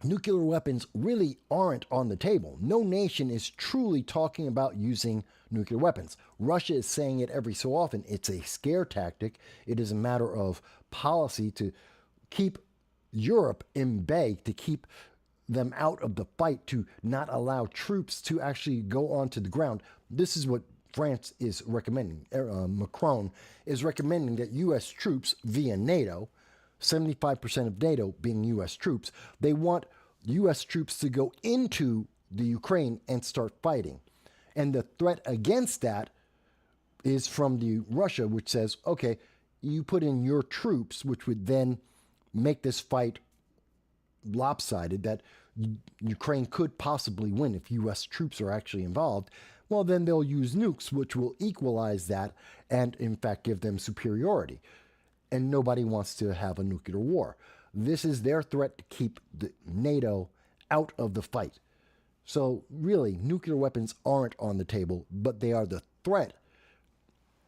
nuclear weapons really aren't on the table. No nation is truly talking about using nuclear weapons. Russia is saying it every so often. It's a scare tactic. It is a matter of policy to keep Europe in bay, to keep them out of the fight, to not allow troops to actually go onto the ground. This is what France is recommending. Macron is recommending that U.S. troops via NATO, 75% of NATO being U.S. troops, they want U.S. troops to go into the Ukraine and start fighting. And the threat against that is from the Russia, which says, okay, you put in your troops, which would then make this fight lopsided, that Ukraine could possibly win if U.S. troops are actually involved. Well, then they'll use nukes, which will equalize that and, in fact, give them superiority. And nobody wants to have a nuclear war. This is their threat to keep NATO out of the fight. So really, nuclear weapons aren't on the table, but they are the threat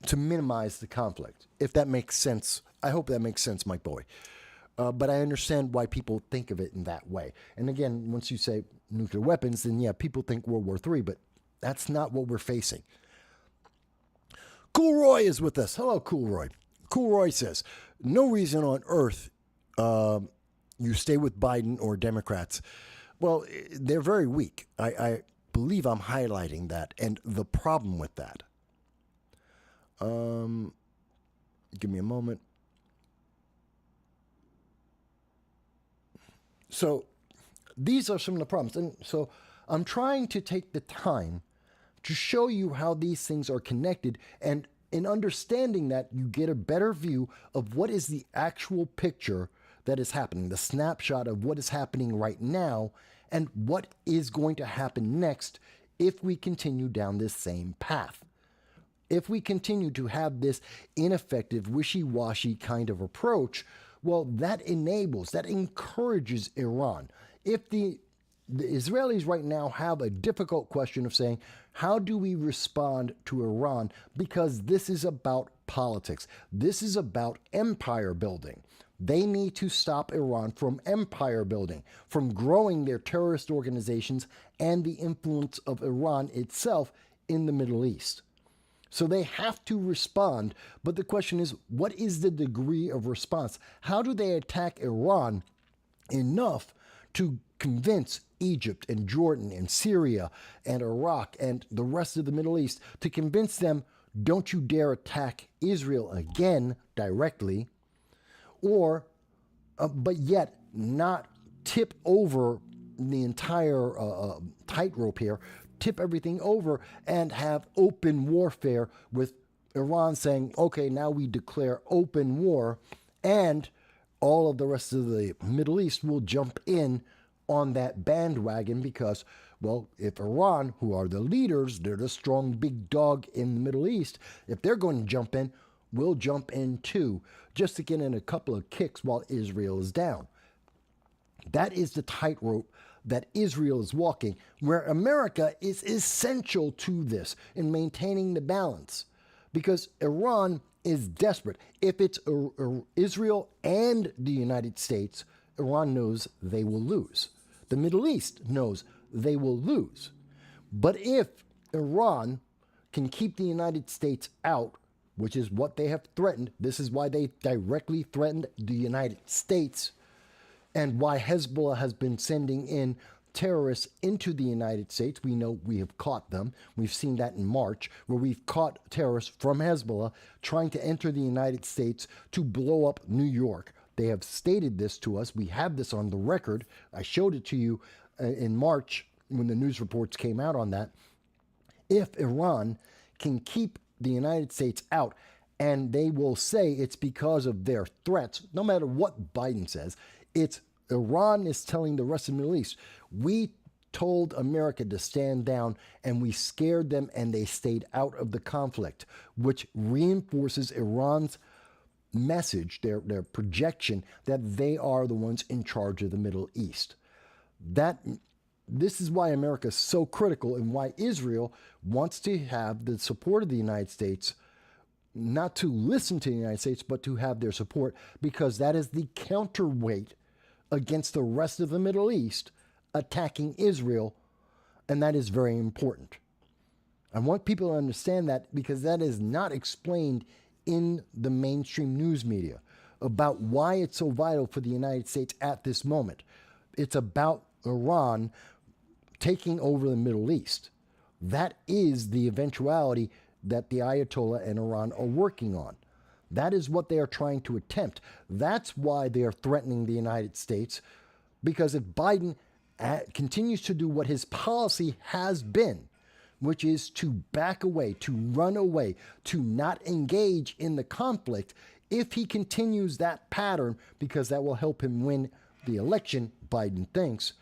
to minimize the conflict. If that makes sense, I hope that makes sense, Mike Bowie. But I understand why people think of it in that way. And again, once you say nuclear weapons, then yeah, people think World War III, but that's not what we're facing. Cool Roy is with us. Hello, Cool Roy. Cool Roy says, no reason on earth you stay with Biden or Democrats. Well, they're very weak. I believe I'm highlighting that and the problem with that. Give me a moment. So these are some of the problems. And so I'm trying to take the time to show you how these things are connected, and in understanding that, you get a better view of what is the actual picture that is happening, the snapshot of what is happening right now, and what is going to happen next if we continue down this same path. If we continue to have this ineffective, wishy-washy kind of approach, well, that encourages Iran. If the Israelis right now have a difficult question of saying, how do we respond to Iran? Because this is about politics. This is about empire building. They need to stop Iran from empire building, from growing their terrorist organizations and the influence of Iran itself in the Middle East. So they have to respond. But the question is, what is the degree of response? How do they attack Iran enough to convince Egypt and Jordan and Syria and Iraq and the rest of the Middle East, to convince them, don't you dare attack Israel again directly, or but yet not tip over the entire tightrope here, tip everything over and have open warfare with Iran saying, okay, now we declare open war, and all of the rest of the Middle East will jump in on that bandwagon because, well, if Iran, who are the leaders, they're the strong big dog in the Middle East, if they're going to jump in, we'll jump in too, just to get in a couple of kicks while Israel is down. That is the tightrope that Israel is walking, where America is essential to this in maintaining the balance, because Iran is desperate. If it's Israel and the United States, Iran knows they will lose. The Middle East knows they will lose. But if Iran can keep the United States out, which is what they have threatened, this is why they directly threatened the United States, and why Hezbollah has been sending in terrorists into the United States. We know we have caught them. We've seen that in March, where we've caught terrorists from Hezbollah trying to enter the United States to blow up New York. They have stated this to us. We have this on the record. I showed it to you in March when the news reports came out on that. If Iran can keep the United States out, and they will say it's because of their threats, no matter what Biden says, it's Iran is telling the rest of the Middle East, we told America to stand down and we scared them and they stayed out of the conflict, which reinforces Iran's message, their projection that they are the ones in charge of the Middle East. This is why America is so critical and why Israel wants to have the support of the United States, not to listen to the United States, but to have their support, because that is the counterweight against the rest of the Middle East attacking Israel, and that is very important. I want people to understand that, because that is not explained in the mainstream news media about why it's so vital for the United States at this moment. It's about Iran taking over the Middle East. That is the eventuality that the Ayatollah and Iran are working on. That is what they are trying to attempt. That's why they are threatening the United States, because if Biden continues to do what his policy has been, which is to back away, to run away, to not engage in the conflict, if he continues that pattern, because that will help him win the election, Biden thinks,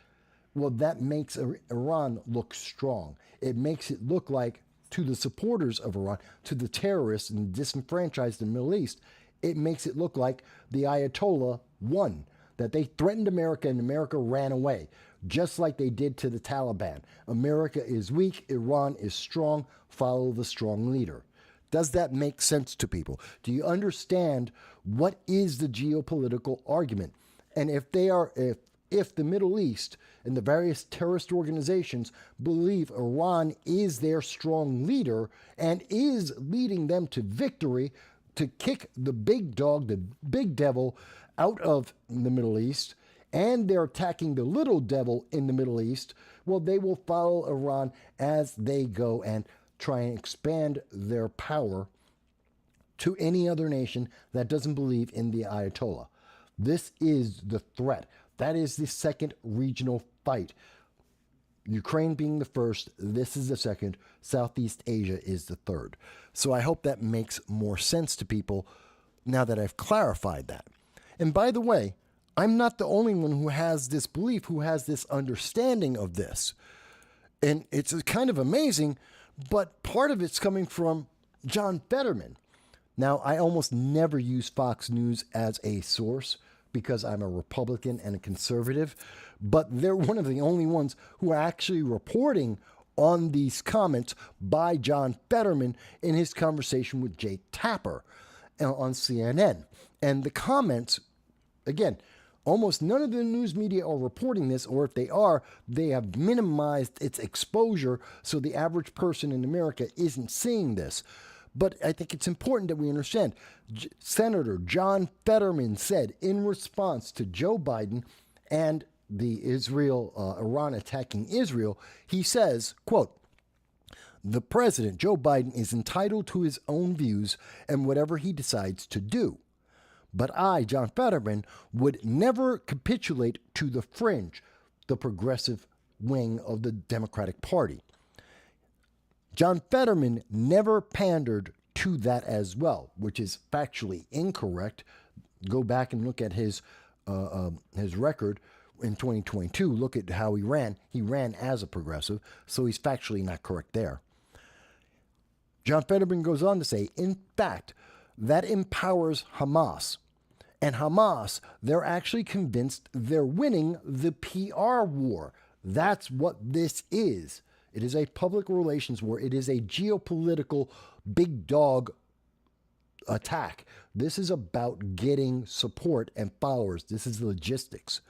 well, that makes Iran look strong. It makes it look like, to the supporters of Iran, to the terrorists and disenfranchised in the Middle East, it makes it look like the Ayatollah won, that they threatened America and America ran away, just like they did to the Taliban. America is weak, Iran is strong, follow the strong leader. Does that make sense to people? Do you understand what is the geopolitical argument? And if the Middle East and the various terrorist organizations believe Iran is their strong leader and is leading them to victory, to kick the big dog, the big devil out of the Middle East, and they're attacking the little devil in the Middle East, well, they will follow Iran as they go and try and expand their power to any other nation that doesn't believe in the Ayatollah. This is the threat. That is the second regional fight. Ukraine being the first, this is the second, Southeast Asia is the third. So I hope that makes more sense to people now that I've clarified that. And by the way, I'm not the only one who has this belief, who has this understanding of this. And it's kind of amazing, but part of it's coming from John Fetterman. Now, I almost never use Fox News as a source because I'm a Republican and a conservative, but they're one of the only ones who are actually reporting on these comments by John Fetterman in his conversation with Jake Tapper on CNN. And the comments, again, almost none of the news media are reporting this, or if they are, they have minimized its exposure so the average person in America isn't seeing this. But I think it's important that we understand. Senator John Fetterman said in response to Joe Biden and the Iran attacking Israel, he says, quote, "The president, Joe Biden, is entitled to his own views and whatever he decides to do. But I, John Fetterman, would never capitulate to the fringe, the progressive wing of the Democratic Party." John Fetterman never pandered to that as well, which is factually incorrect. Go back and look at his record in 2022. Look at how he ran. He ran as a progressive, so he's factually not correct there. John Fetterman goes on to say, in fact, that empowers Hamas. And Hamas, they're actually convinced they're winning the PR war. That's what this is. It is a public relations war. It is a geopolitical big dog attack. This is about getting support and followers. This is logistics.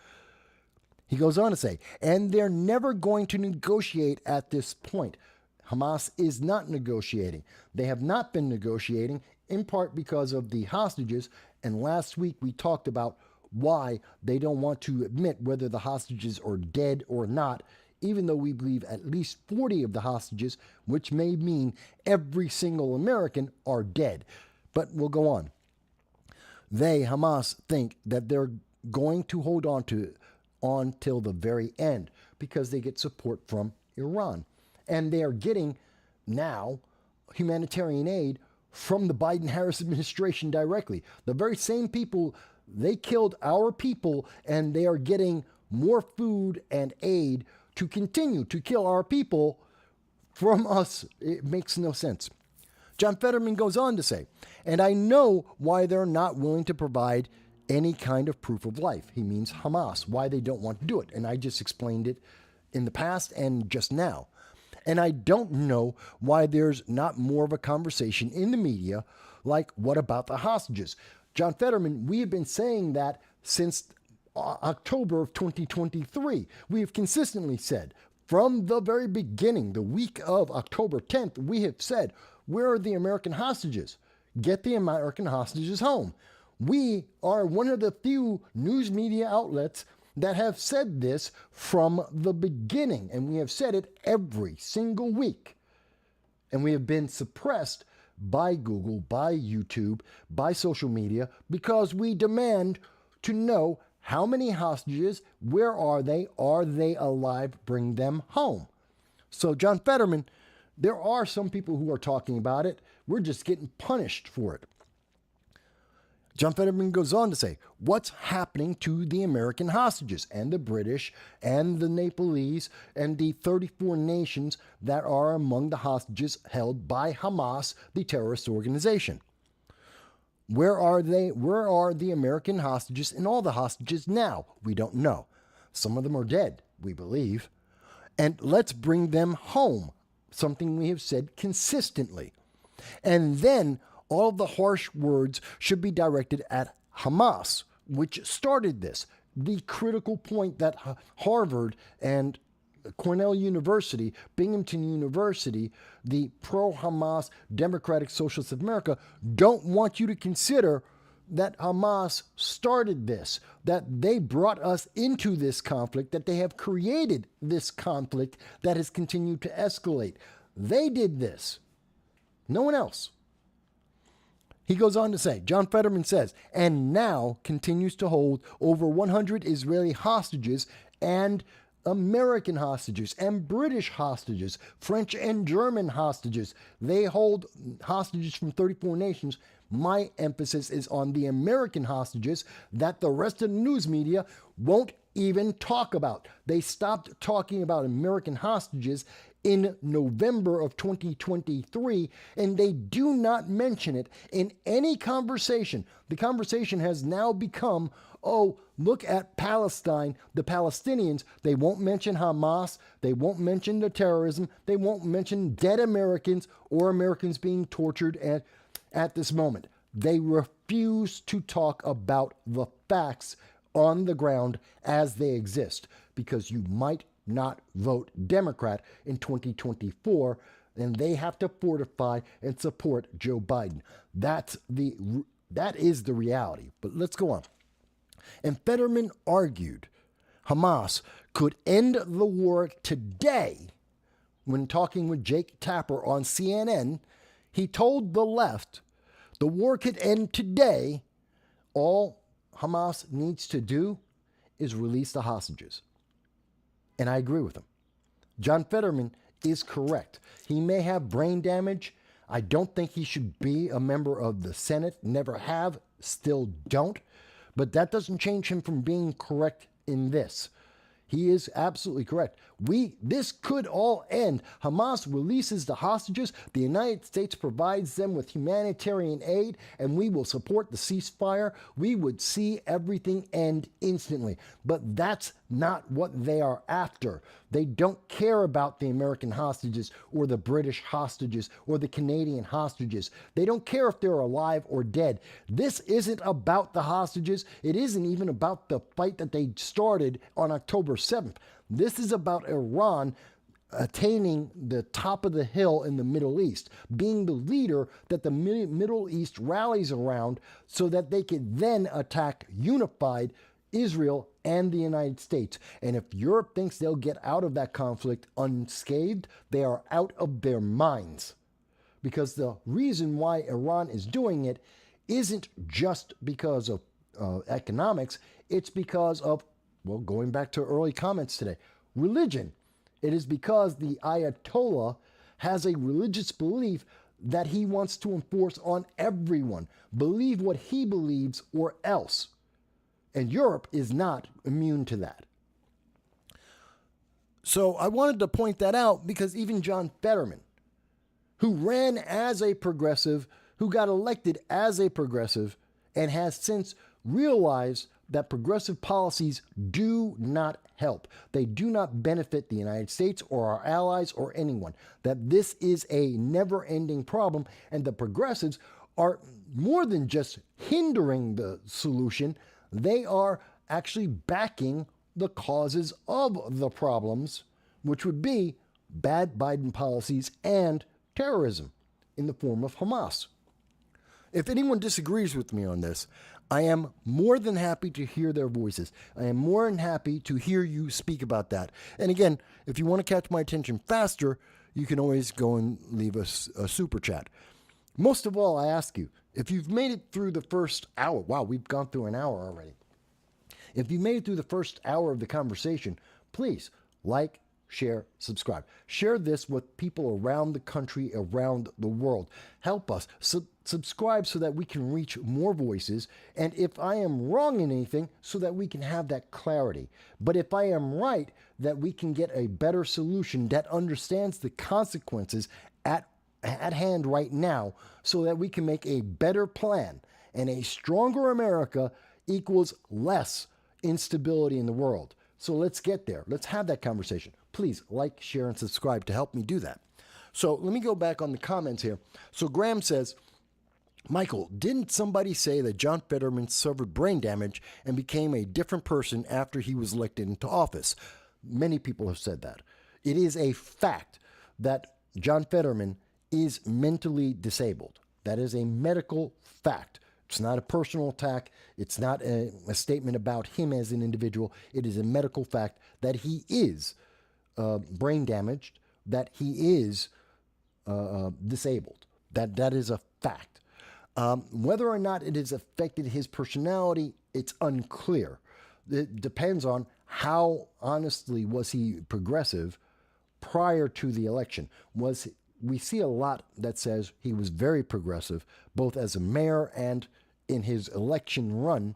He goes on to say, and they're never going to negotiate at this point. Hamas is not negotiating. They have not been negotiating, in part because of the hostages. And last week we talked about why they don't want to admit whether the hostages are dead or not, even though we believe at least 40 of the hostages, which may mean every single American, are dead. But we'll go on. They, Hamas, think that they're going to hold on till the very end because they get support from Iran. And they are getting now humanitarian aid from the Biden-Harris administration directly. The very same people, they killed our people, and they are getting more food and aid to continue to kill our people from us. It makes no sense. John Fetterman goes on to say, and I know why they're not willing to provide any kind of proof of life. He means Hamas, why they don't want to do it. And I just explained it in the past and just now. And I don't know why there's not more of a conversation in the media like, what about the hostages? John Fetterman, we have been saying that since October of 2023. We have consistently said from the very beginning, the week of October 10th, we have said, where are the American hostages? Get the American hostages home. We are one of the few news media outlets that have said this from the beginning, and we have said it every single week. And we have been suppressed by Google, by YouTube, by social media, because we demand to know how many hostages, where are they alive, bring them home. So John Fetterman, there are some people who are talking about it. We're just getting punished for it. John Fetterman goes on to say, what's happening to the American hostages and the British and the Nepalese and the 34 nations that are among the hostages held by Hamas, the terrorist organization? Where are they? Where are the American hostages and all the hostages now? We don't know. Some of them are dead, we believe. And let's bring them home, something we have said consistently. And then all the harsh words should be directed at Hamas, which started this. The critical point that Harvard and Cornell University, Binghamton University, the pro-Hamas Democratic Socialists of America don't want you to consider that Hamas started this, that they brought us into this conflict, that they have created this conflict that has continued to escalate. They did this. No one else. He goes on to say, John Fetterman says, and now continues to hold over 100 Israeli hostages and American hostages and British hostages, French and German hostages. They hold hostages from 34 nations. My emphasis is on the American hostages that the rest of the news media won't even talk about. They stopped talking about American hostages in November of 2023, and they do not mention it in any conversation. The conversation has now become, oh, look at Palestine, the Palestinians. They won't mention Hamas. They won't mention the terrorism. They won't mention dead Americans or Americans being tortured at this moment. They refuse to talk about the facts on the ground as they exist, because you might not vote Democrat in 2024, and they have to fortify and support Joe Biden. That is the reality. But let's go on. And Fetterman argued Hamas could end the war today. When talking with Jake Tapper on CNN, he told the left the war could end today. All Hamas needs to do is release the hostages. And I agree with him. John Fetterman is correct. He may have brain damage. I don't think he should be a member of the Senate. Never have, still don't. But that doesn't change him from being correct in this. He is absolutely correct. This could all end. Hamas releases the hostages. The United States provides them with humanitarian aid, and we will support the ceasefire. We would see everything end instantly. But that's not what they are after. They don't care about the American hostages or the British hostages or the Canadian hostages. They don't care if they're alive or dead. This isn't about the hostages. It isn't even about the fight that they started on October 7th. This is about Iran attaining the top of the hill in the Middle East, being the leader that the Middle East rallies around so that they can then attack unified Israel and the United States. And if Europe thinks they'll get out of that conflict unscathed, they are out of their minds. Because the reason why Iran is doing it isn't just because of economics, it's because of, well, going back to early comments today, religion. It is because the Ayatollah has a religious belief that he wants to enforce on everyone. Believe what he believes or else. And Europe is not immune to that. So I wanted to point that out because even John Fetterman, who ran as a progressive, who got elected as a progressive, and has since realized that progressive policies do not help. They do not benefit the United States or our allies or anyone. That this is a never-ending problem, and the progressives are more than just hindering the solution. They are actually backing the causes of the problems, which would be bad Biden policies and terrorism in the form of Hamas. If anyone disagrees with me on this, I am more than happy to hear their voices. I am more than happy to hear you speak about that. And again, if you want to catch my attention faster, you can always go and leave us a super chat. Most of all, I ask you, if you've made it through the first hour, wow, we've gone through an hour already. If you made it through the first hour of the conversation, please like, share, subscribe. Share this with people around the country, around the world. Help us. Subscribe so that we can reach more voices. And if I am wrong in anything, so that we can have that clarity. But if I am right, that we can get a better solution that understands the consequences at hand right now, so that we can make a better plan. And a stronger America equals less instability in the world. So let's get there. Let's have that conversation. Please like, share, and subscribe to help me do that. So let me go back on the comments here. So Graham says, Michael, didn't somebody say that John Fetterman suffered brain damage and became a different person after he was elected into office? Many people have said that. It is a fact that John Fetterman is mentally disabled. That is a medical fact. It's not a personal attack. It's not a statement about him as an individual. It is a medical fact that he is brain damaged, that he is disabled. That is a fact. Whether or not it has affected his personality, it's unclear. It depends on how honestly was he progressive prior to the election. We see a lot that says he was very progressive, both as a mayor and in his election run.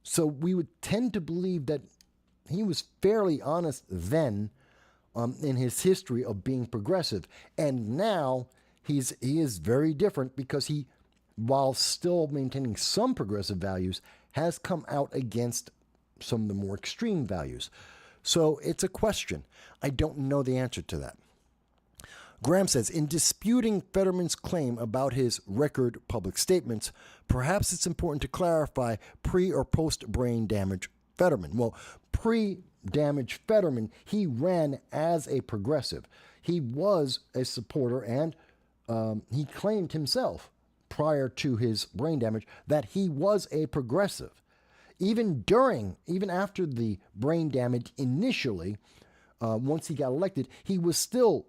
So we would tend to believe that he was fairly honest then in his history of being progressive. And now he is very different because he, while still maintaining some progressive values, has come out against some of the more extreme values. So it's a question. I don't know the answer to that. Graham says, in disputing Fetterman's claim about his record public statements, perhaps it's important to clarify pre or post brain damage Fetterman. Well, pre-damage Fetterman, he ran as a progressive. He was a supporter, and he claimed himself prior to his brain damage that he was a progressive. Even after the brain damage initially, once he got elected, he was still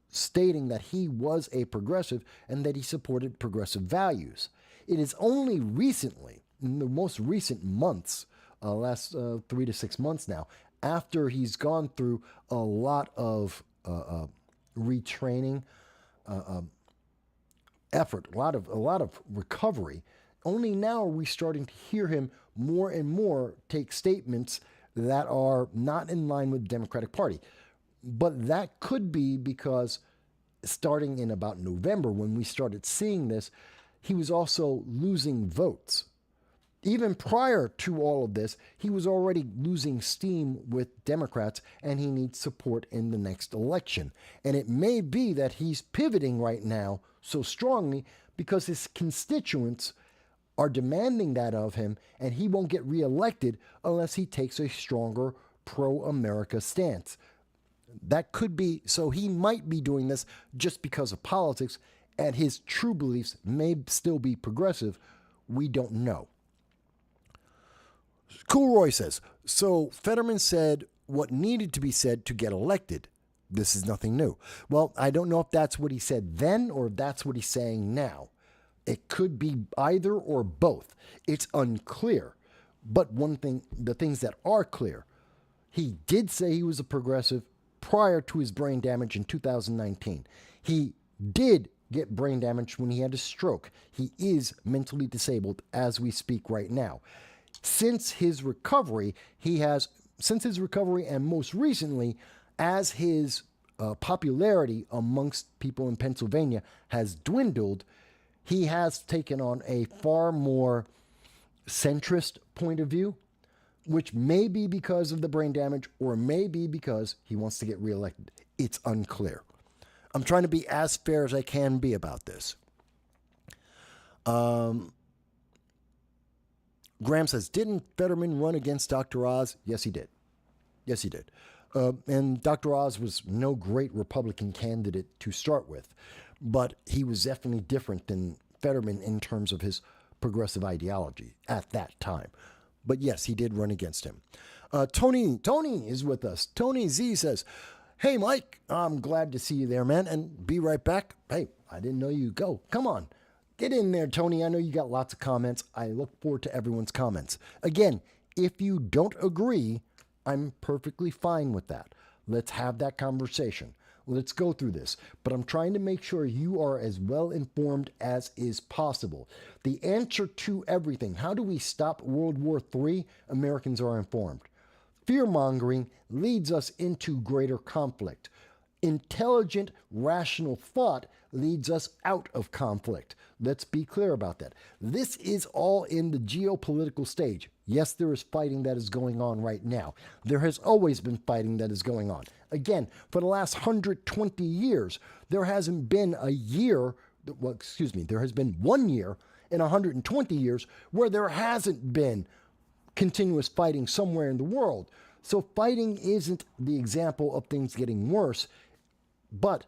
stating that he was a progressive and that he supported progressive values. It is only recently, in the most recent months, last 3 to 6 months now, after he's gone through a lot of retraining effort, a lot of recovery, only now are we starting to hear him more and more take statements that are not in line with the Democratic Party. But that could be because starting in about November, when we started seeing this, he was also losing votes. Even prior to all of this, he was already losing steam with Democrats, and he needs support in the next election. And it may be that he's pivoting right now so strongly because his constituents are demanding that of him, and he won't get reelected unless he takes a stronger pro-America stance. That could be, so he might be doing this just because of politics, and his true beliefs may still be progressive. We don't know. Cool Roy says, so Fetterman said what needed to be said to get elected. This is nothing new. Well, I don't know if that's what he said then or if that's what he's saying now. It could be either or both. It's unclear. But one thing, the things that are clear, he did say he was a progressive prior to his brain damage in 2019. He did get brain damage when he had a stroke. He is mentally disabled as we speak right now. Since his recovery, and most recently, as his popularity amongst people in Pennsylvania has dwindled, he has taken on a far more centrist point of view, which may be because of the brain damage or may be because he wants to get reelected. It's unclear. I'm trying to be as fair as I can be about this. Graham says, didn't Fetterman run against Dr. Oz? Yes, he did. Yes, he did. And Dr. Oz was no great Republican candidate to start with, but he was definitely different than Fetterman in terms of his progressive ideology at that time. But yes, he did run against him. Tony is with us. Tony Z says, hey, Mike, I'm glad to see you there, man, and be right back. Hey, I didn't know you'd go. Come on. Get in there, Tony. I know you got lots of comments. I look forward to everyone's comments. Again, if you don't agree, I'm perfectly fine with that. Let's have that conversation. Let's go through this. But I'm trying to make sure you are as well informed as is possible. The answer to everything, how do we stop World War III? Americans are informed. Fear-mongering leads us into greater conflict. Intelligent, rational thought leads us out of conflict. Let's be clear about that. This is all in the geopolitical stage. Yes, there is fighting that is going on right now. There has always been fighting that is going on. Again, for the last 120 years, there hasn't been a year, there has been 1 year in 120 years where there hasn't been continuous fighting somewhere in the world. So fighting isn't the example of things getting worse. But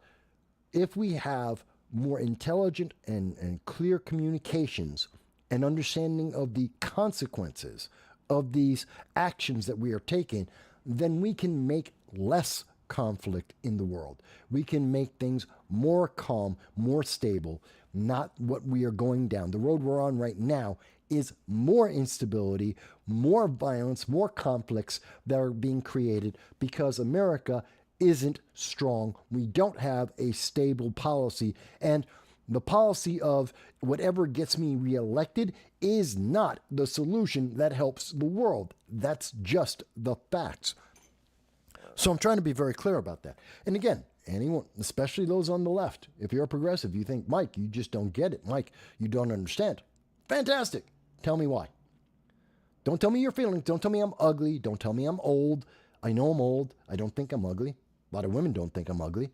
if we have more intelligent and clear communications and understanding of the consequences of these actions that we are taking, then we can make less conflict in the world. We can make things more calm, more stable, not what we are going down. The road we're on right now is more instability, more violence, more conflicts that are being created because America isn't strong. We don't have a stable policy. And the policy of whatever gets me reelected is not the solution that helps the world. That's just the facts. So I'm trying to be very clear about that. And again, anyone, especially those on the left, if you're a progressive, you think, Mike, you just don't get it. Mike, you don't understand. Fantastic. Tell me why. Don't tell me your feelings. Don't tell me I'm ugly. Don't tell me I'm old. I know I'm old. I don't think I'm ugly. A lot of women don't think I'm ugly.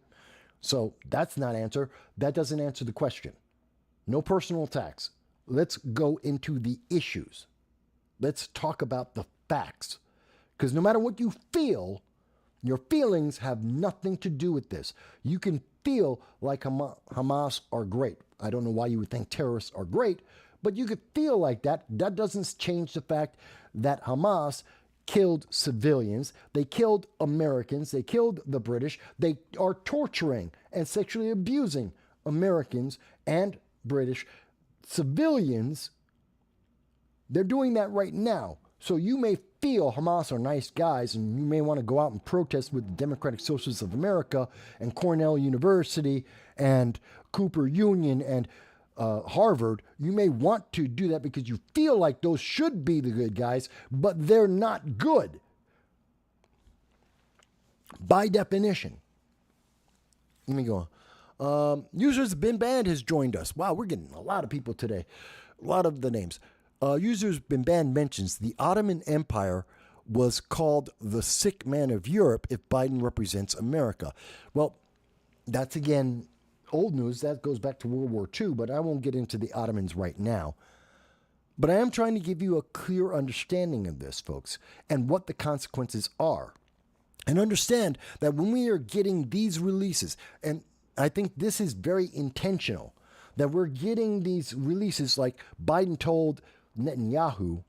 So that's not answer. That doesn't answer the question. No personal attacks. Let's go into the issues. Let's talk about the facts. Because no matter what you feel, your feelings have nothing to do with this. You can feel like Hamas are great. I don't know why you would think terrorists are great, but you could feel like that. That doesn't change the fact that Hamas killed civilians. They killed Americans. They killed the British. They are torturing and sexually abusing Americans and British civilians. They're doing that right now. So you may feel Hamas are nice guys and you may want to go out and protest with the Democratic Socialists of America and Cornell University and Cooper Union and Harvard. You may want to do that because you feel like those should be the good guys, but they're not good by definition. Let me go on. Users Been Banned has joined us. Wow, we're getting a lot of people today. A lot of the names. Users Been Banned mentions the Ottoman Empire was called the sick man of Europe if Biden represents America. Well, that's again old news. That goes back to World War II, but I won't get into the Ottomans right now. But I am trying to give you a clear understanding of this, folks, and what the consequences are. And understand that when we are getting these releases, and I think this is very intentional, that we're getting these releases like Biden told Netanyahu,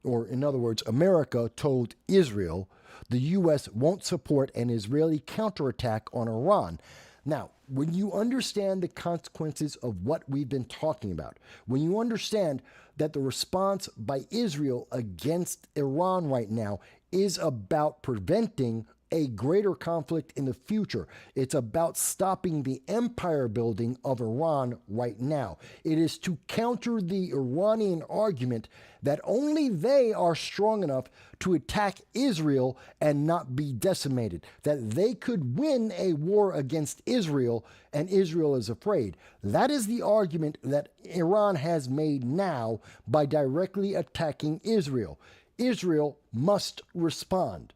or in other words, America told Israel, the U.S. won't support an Israeli counterattack on Iran. Now, when you understand the consequences of what we've been talking about, when you understand that the response by Israel against Iran right now is about preventing a greater conflict in the future. It's about stopping the empire building of Iran right now. It is to counter the Iranian argument that only they are strong enough to attack Israel and not be decimated, that they could win a war against Israel and Israel is afraid. That is the argument that Iran has made now by directly attacking Israel. Israel must respond.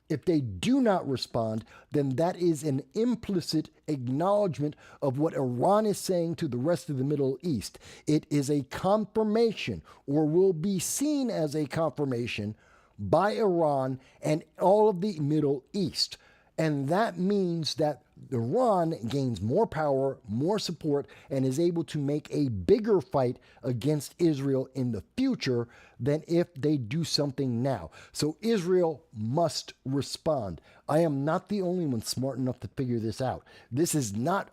If they do not respond, then that is an implicit acknowledgement of what Iran is saying to the rest of the Middle East. It is a confirmation, or will be seen as a confirmation, by Iran and all of the Middle East. And that means that Iran gains more power, more support, and is able to make a bigger fight against Israel in the future than if they do something now. So Israel must respond. I am not the only one smart enough to figure this out. This is not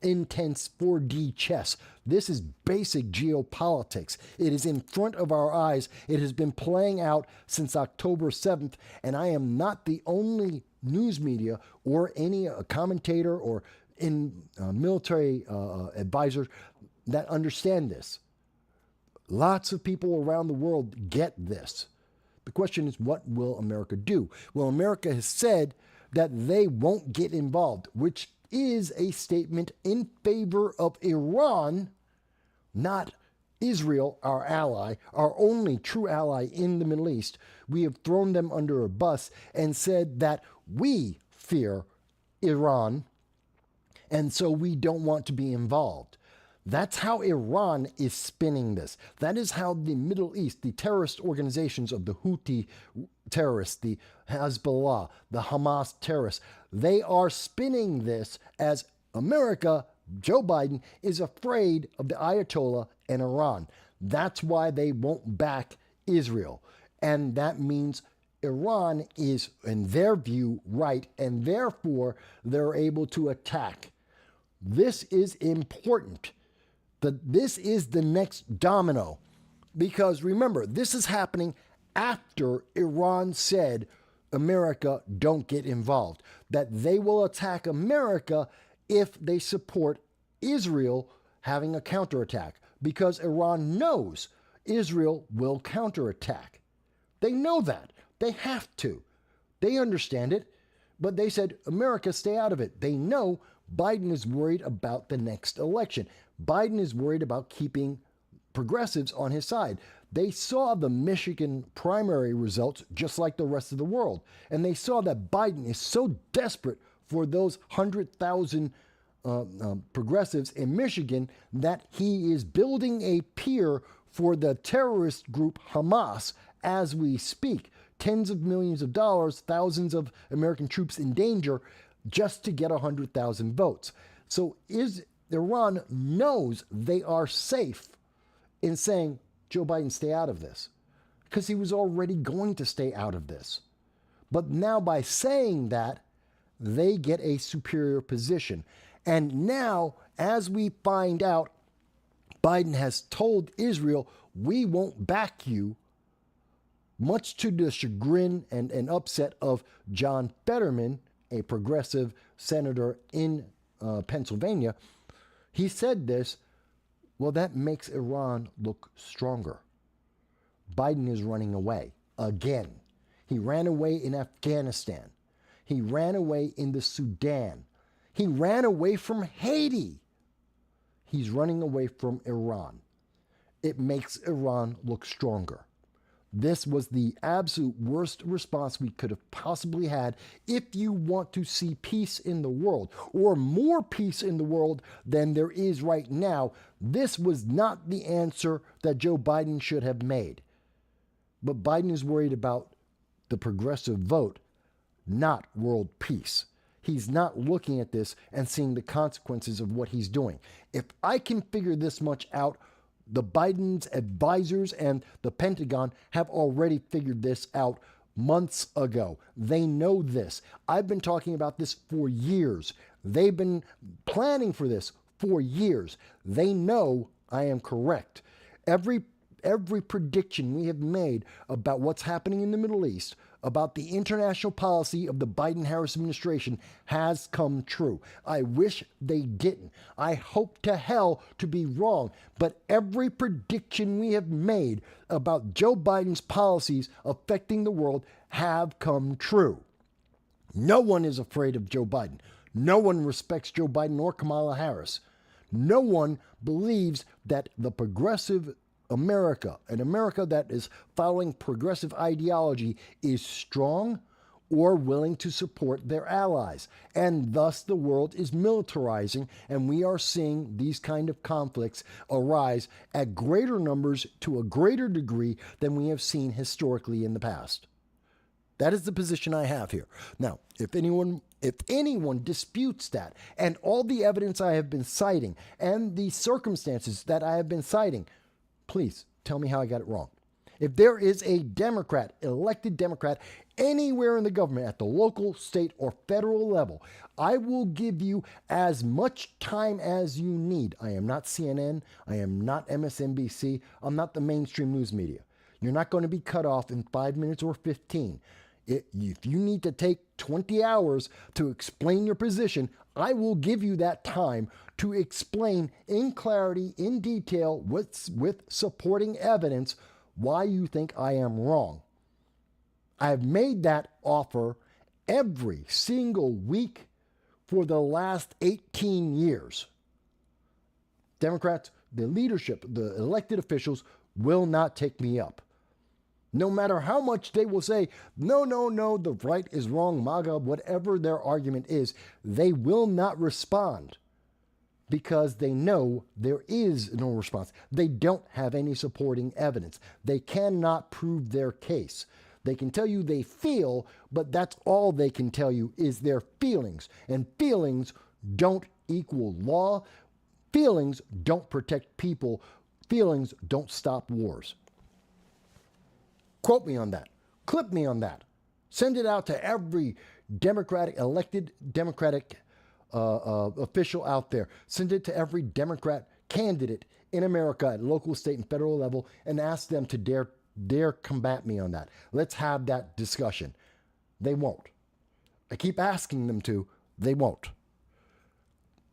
intense 4D chess. This is basic geopolitics. It is in front of our eyes. It has been playing out since October 7th, and I am not the only news media or any commentator or military advisors that understand this. Lots of people around the world get this. The question is, what will America do? Well, America has said that they won't get involved, which is a statement in favor of Iran, not Israel, our ally, our only true ally in the Middle East. We have thrown them under a bus and said that we fear Iran, and so we don't want to be involved. That's how Iran is spinning this. That is how the Middle East, the terrorist organizations of the Houthi terrorists, the Hezbollah, the Hamas terrorists, they are spinning this as America, Joe Biden, is afraid of the Ayatollah and Iran. That's why they won't back Israel. And that means Iran is, in their view, right, and therefore they're able to attack. This is important. This is the next domino, because remember, this is happening after Iran said, America, don't get involved, that they will attack America if they support Israel having a counterattack, because Iran knows Israel will counterattack. They know that. They have to. They understand it, but they said, America, stay out of it. They know Biden is worried about the next election. Biden is worried about keeping progressives on his side. They saw the Michigan primary results just like the rest of the world. And they saw that Biden is so desperate for those 100,000 progressives in Michigan that he is building a pier for the terrorist group Hamas as we speak. Tens of millions of dollars, thousands of American troops in danger just to get 100,000 votes. So Iran knows they are safe in saying, Joe Biden, stay out of this, because he was already going to stay out of this. But now by saying that, they get a superior position. And now, as we find out, Biden has told Israel, we won't back you, much to the chagrin and upset of John Fetterman, a progressive senator in Pennsylvania. He said this, well, that makes Iran look stronger. Biden is running away again. He ran away in Afghanistan. He ran away in the Sudan. He ran away from Haiti. He's running away from Iran. It makes Iran look stronger. This was the absolute worst response we could have possibly had if you want to see peace in the world, or more peace in the world than there is right now. This was not the answer that Joe Biden should have made. But Biden is worried about the progressive vote, not world peace. He's not looking at this and seeing the consequences of what he's doing. If I can figure this much out, the Biden's advisors and the Pentagon have already figured this out months ago. They know this. I've been talking about this for years. They've been planning for this for years. They know I am correct. Every prediction we have made about what's happening in the Middle East, about the international policy of the Biden-Harris administration, has come true. I wish they didn't. I hope to hell to be wrong. But every prediction we have made about Joe Biden's policies affecting the world have come true. No one is afraid of Joe Biden. No one respects Joe Biden or Kamala Harris. No one believes that the progressive America, an America that is following progressive ideology, is strong or willing to support their allies. And thus the world is militarizing, and we are seeing these kind of conflicts arise at greater numbers to a greater degree than we have seen historically in the past. That is the position I have here. Now, if anyone disputes that, and all the evidence I have been citing, and the circumstances that I have been citing, please tell me how I got it wrong. If there is a Democrat, elected Democrat, anywhere in the government at the local, state, or federal level, I will give you as much time as you need. I am not CNN. I am not MSNBC. I'm not the mainstream news media. You're not going to be cut off in 5 minutes or 15. If you need to take 20 hours to explain your position, I will give you that time to explain in clarity, in detail, with supporting evidence, why you think I am wrong. I have made that offer every single week for the last 18 years. Democrats, the leadership, the elected officials will not take me up. No matter how much they will say, no, the right is wrong, MAGA, whatever their argument is, they will not respond because they know there is no response. They don't have any supporting evidence. They cannot prove their case. They can tell you they feel, but that's all they can tell you is their feelings. And feelings don't equal law. Feelings don't protect people. Feelings don't stop wars. Quote me on that. Clip me on that. Send it out to every elected Democratic official out there. Send it to every Democrat candidate in America at local, state, and federal level and ask them to dare combat me on that. Let's have that discussion. They won't. I keep asking them to. They won't.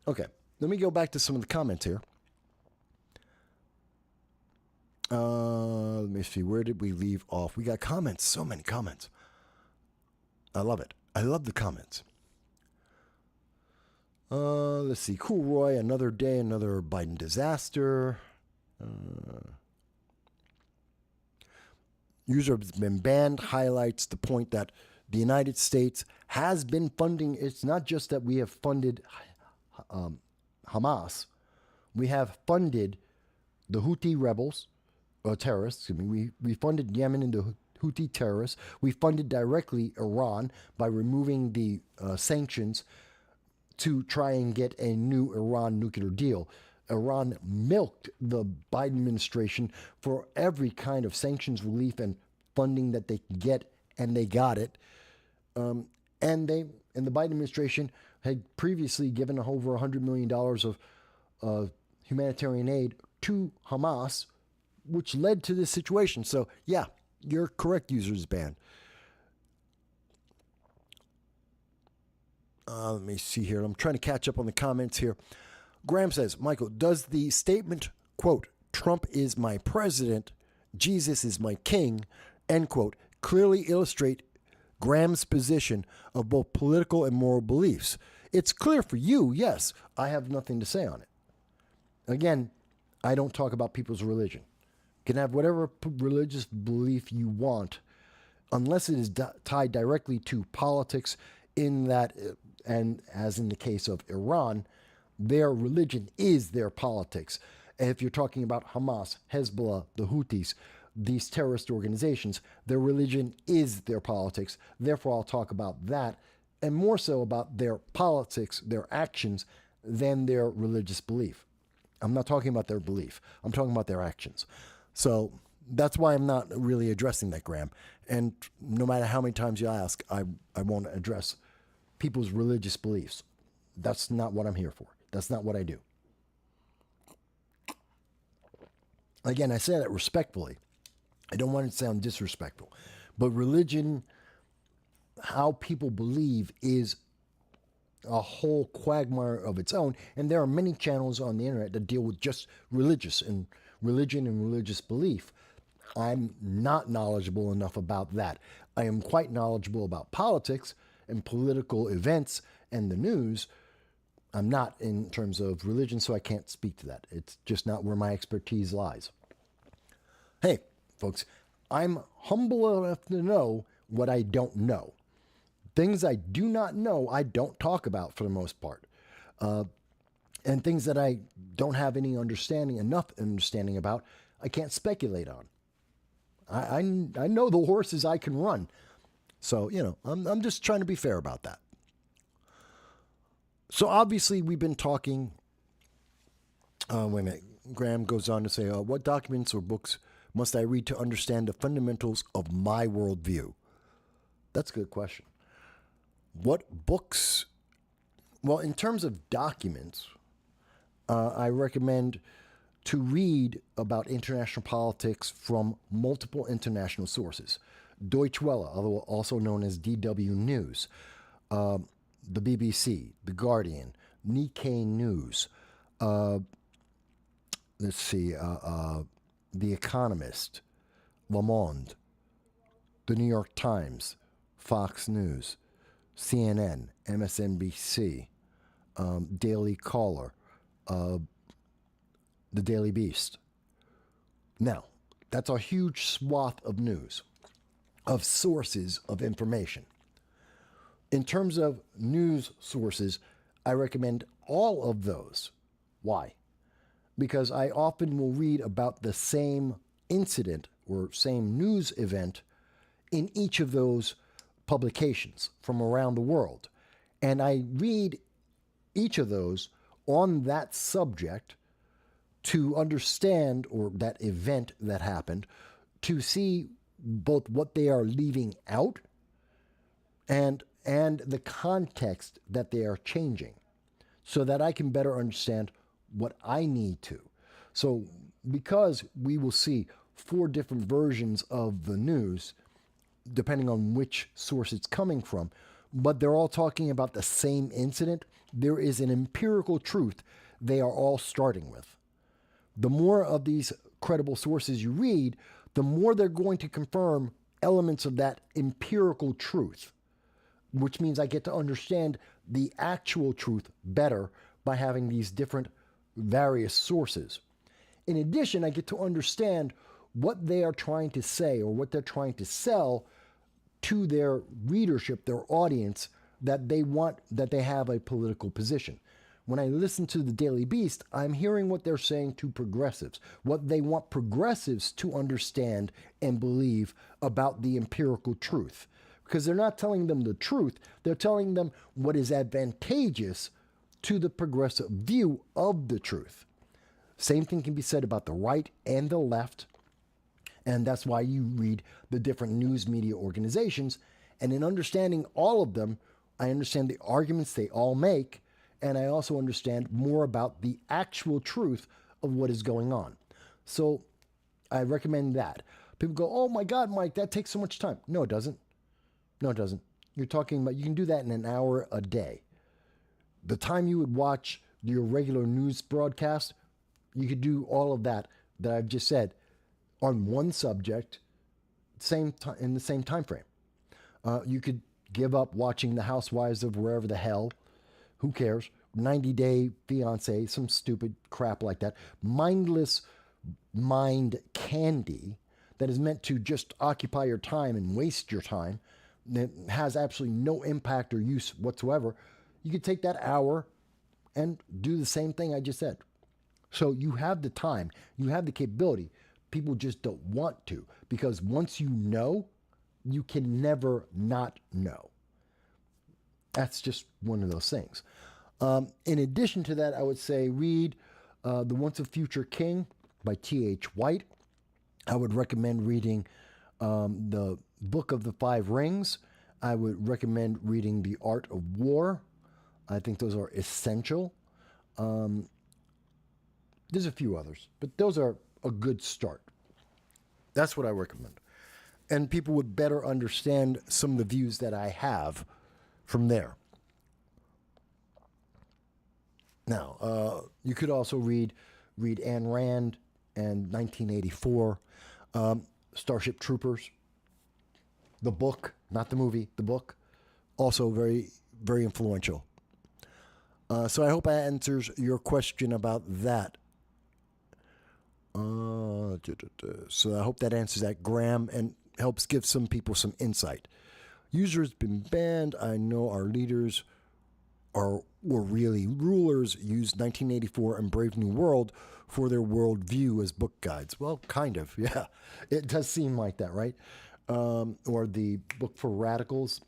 Okay, let me go back to some of the comments here. Let me see. Where did we leave off? We got comments. So many comments. I love it. I love the comments. Let's see. Cool Roy, another day, another Biden disaster. User has been banned highlights the point that the United States has been funding. It's not just that we have funded Hamas. We have funded the Houthi rebels. Terrorists. I mean, we funded Yemen and the Houthi terrorists. We funded directly Iran by removing the sanctions to try and get a new Iran nuclear deal. Iran milked the Biden administration for every kind of sanctions relief and funding that they could get, and they got it. And the Biden administration had previously given over $100 million of humanitarian aid to Hamas, which led to this situation. So, yeah, you're correct, users banned. Let me see here. I'm trying to catch up on the comments here. Graham says, Michael, does the statement, quote, Trump is my president, Jesus is my king, end quote, clearly illustrate Graham's position of both political and moral beliefs? It's clear for you, yes. I have nothing to say on it. Again, I don't talk about people's religion. You can have whatever religious belief you want, unless it is tied directly to politics in that, and as in the case of Iran, their religion is their politics. And if you're talking about Hamas, Hezbollah, the Houthis, these terrorist organizations, their religion is their politics. Therefore, I'll talk about that, and more so about their politics, their actions, than their religious belief. I'm not talking about their belief. I'm talking about their actions. So that's why I'm not really addressing that, Graham. And no matter how many times you ask, I won't address people's religious beliefs. That's not what I'm here for. That's not what I do. Again, I say that respectfully. I don't want it to sound disrespectful. But religion, how people believe, is a whole quagmire of its own. And there are many channels on the internet that deal with just religion and religious belief. I'm not knowledgeable enough about that. I am quite knowledgeable about politics and political events and the news. I'm not in terms of religion, so I can't speak to that. It's just not where my expertise lies. Hey, folks, I'm humble enough to know what I don't know. Things I do not know, I don't talk about for the most part. And things that I don't have any enough understanding about, I can't speculate on. I know the horses I can run. So, I'm just trying to be fair about that. So obviously we've been talking, wait a minute, Graham goes on to say, what documents or books must I read to understand the fundamentals of my worldview? That's a good question. What books? Well, in terms of documents, I recommend to read about international politics from multiple international sources. Deutsche Welle, also known as DW News, the BBC, The Guardian, Nikkei News, The Economist, Le Monde, The New York Times, Fox News, CNN, MSNBC, Daily Caller, The Daily Beast. Now, that's a huge swath of news, of sources of information. In terms of news sources, I recommend all of those. Why? Because I often will read about the same incident or same news event in each of those publications from around the world. And I read each of those on that subject to understand, or that event that happened, to see both what they are leaving out and the context that they are changing, so that I can better understand what I need to. So because we will see 4 different versions of the news, depending on which source it's coming from, but they're all talking about the same incident, there is an empirical truth they are all starting with. The more of these credible sources you read, the more they're going to confirm elements of that empirical truth, which means I get to understand the actual truth better by having these different various sources. In addition, I get to understand what they are trying to say or what they're trying to sell to their readership, their audience, that they want, that they have a political position. When I listen to the Daily Beast, I'm hearing what they're saying to progressives, what they want progressives to understand and believe about the empirical truth. Because they're not telling them the truth, they're telling them what is advantageous to the progressive view of the truth. Same thing can be said about the right and the left, and that's why you read the different news media organizations, and in understanding all of them, I understand the arguments they all make, and I also understand more about the actual truth of what is going on. So I recommend that. People go, oh my God, Mike, that takes so much time. No, it doesn't. No, it doesn't. You're talking about, you can do that in an hour a day. The time you would watch your regular news broadcast, you could do all of that I've just said on one subject, in the same time frame. You could give up watching The Housewives of wherever the hell, who cares, 90 Day Fiancé, some stupid crap like that, mindless mind candy that is meant to just occupy your time and waste your time, that has absolutely no impact or use whatsoever. You could take that hour and do the same thing I just said. So you have the time, you have the capability, people just don't want to, because once you know, you can never not know. That's just one of those things. In addition to that, I would say read The Once a Future King by T.H. White. I would recommend reading the Book of the Five Rings. I would recommend reading The Art of War. I think those are essential. There's a few others, but those are a good start. That's what I recommend. And people would better understand some of the views that I have from there. Now, you could also read Ayn Rand and 1984, Starship Troopers, the book, not the movie, the book, also very, very influential. So I hope that answers your question about that. So I hope that answers that, Graham, and helps give some people some insight. User has been banned. I know our leaders were really rulers, used 1984 and Brave New World for their worldview as book guides. Well, kind of, yeah. It does seem like that, right? Or the book for radicals,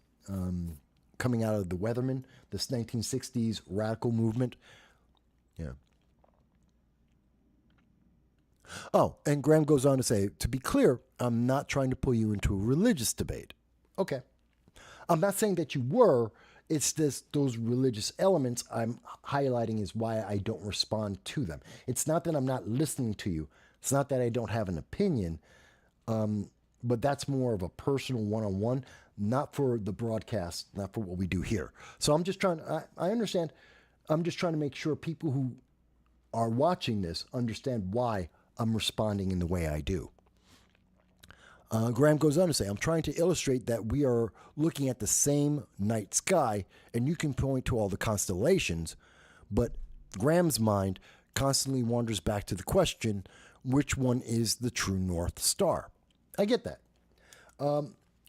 coming out of the Weathermen, this 1960s radical movement. Yeah. Oh, and Graham goes on to say, to be clear, I'm not trying to pull you into a religious debate. Okay. I'm not saying that you were. It's those religious elements I'm highlighting is why I don't respond to them. It's not that I'm not listening to you. It's not that I don't have an opinion, but that's more of a personal one-on-one, not for the broadcast, not for what we do here. So I'm just trying, I understand. I'm just trying to make sure people who are watching this understand why I'm responding in the way I do. Graham goes on to say, I'm trying to illustrate that we are looking at the same night sky, and you can point to all the constellations, but Graham's mind constantly wanders back to the question, which one is the true North Star? I get that.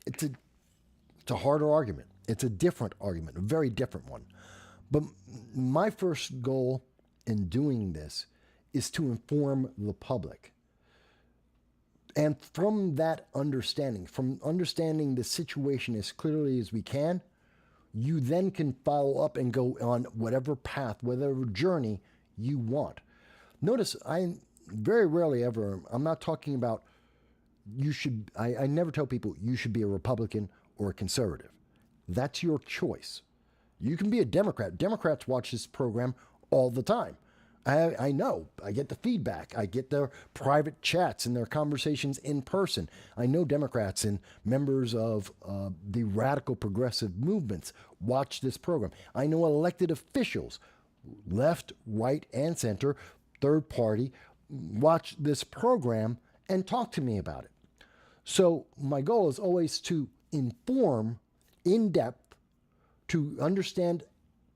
It's a harder argument. It's a different argument, a very different one. But my first goal in doing this is to inform the public. And from that understanding, from understanding the situation as clearly as we can, you then can follow up and go on whatever path, whatever journey you want. Notice I very rarely ever, I'm not talking about I never tell people you should be a Republican or a conservative. That's your choice. You can be a Democrat. Democrats watch this program all the time. I know. I get the feedback. I get their private chats and their conversations in person. I know Democrats and members of the radical progressive movements watch this program. I know elected officials, left, right, and center, third party, watch this program and talk to me about it. So my goal is always to inform in depth, to understand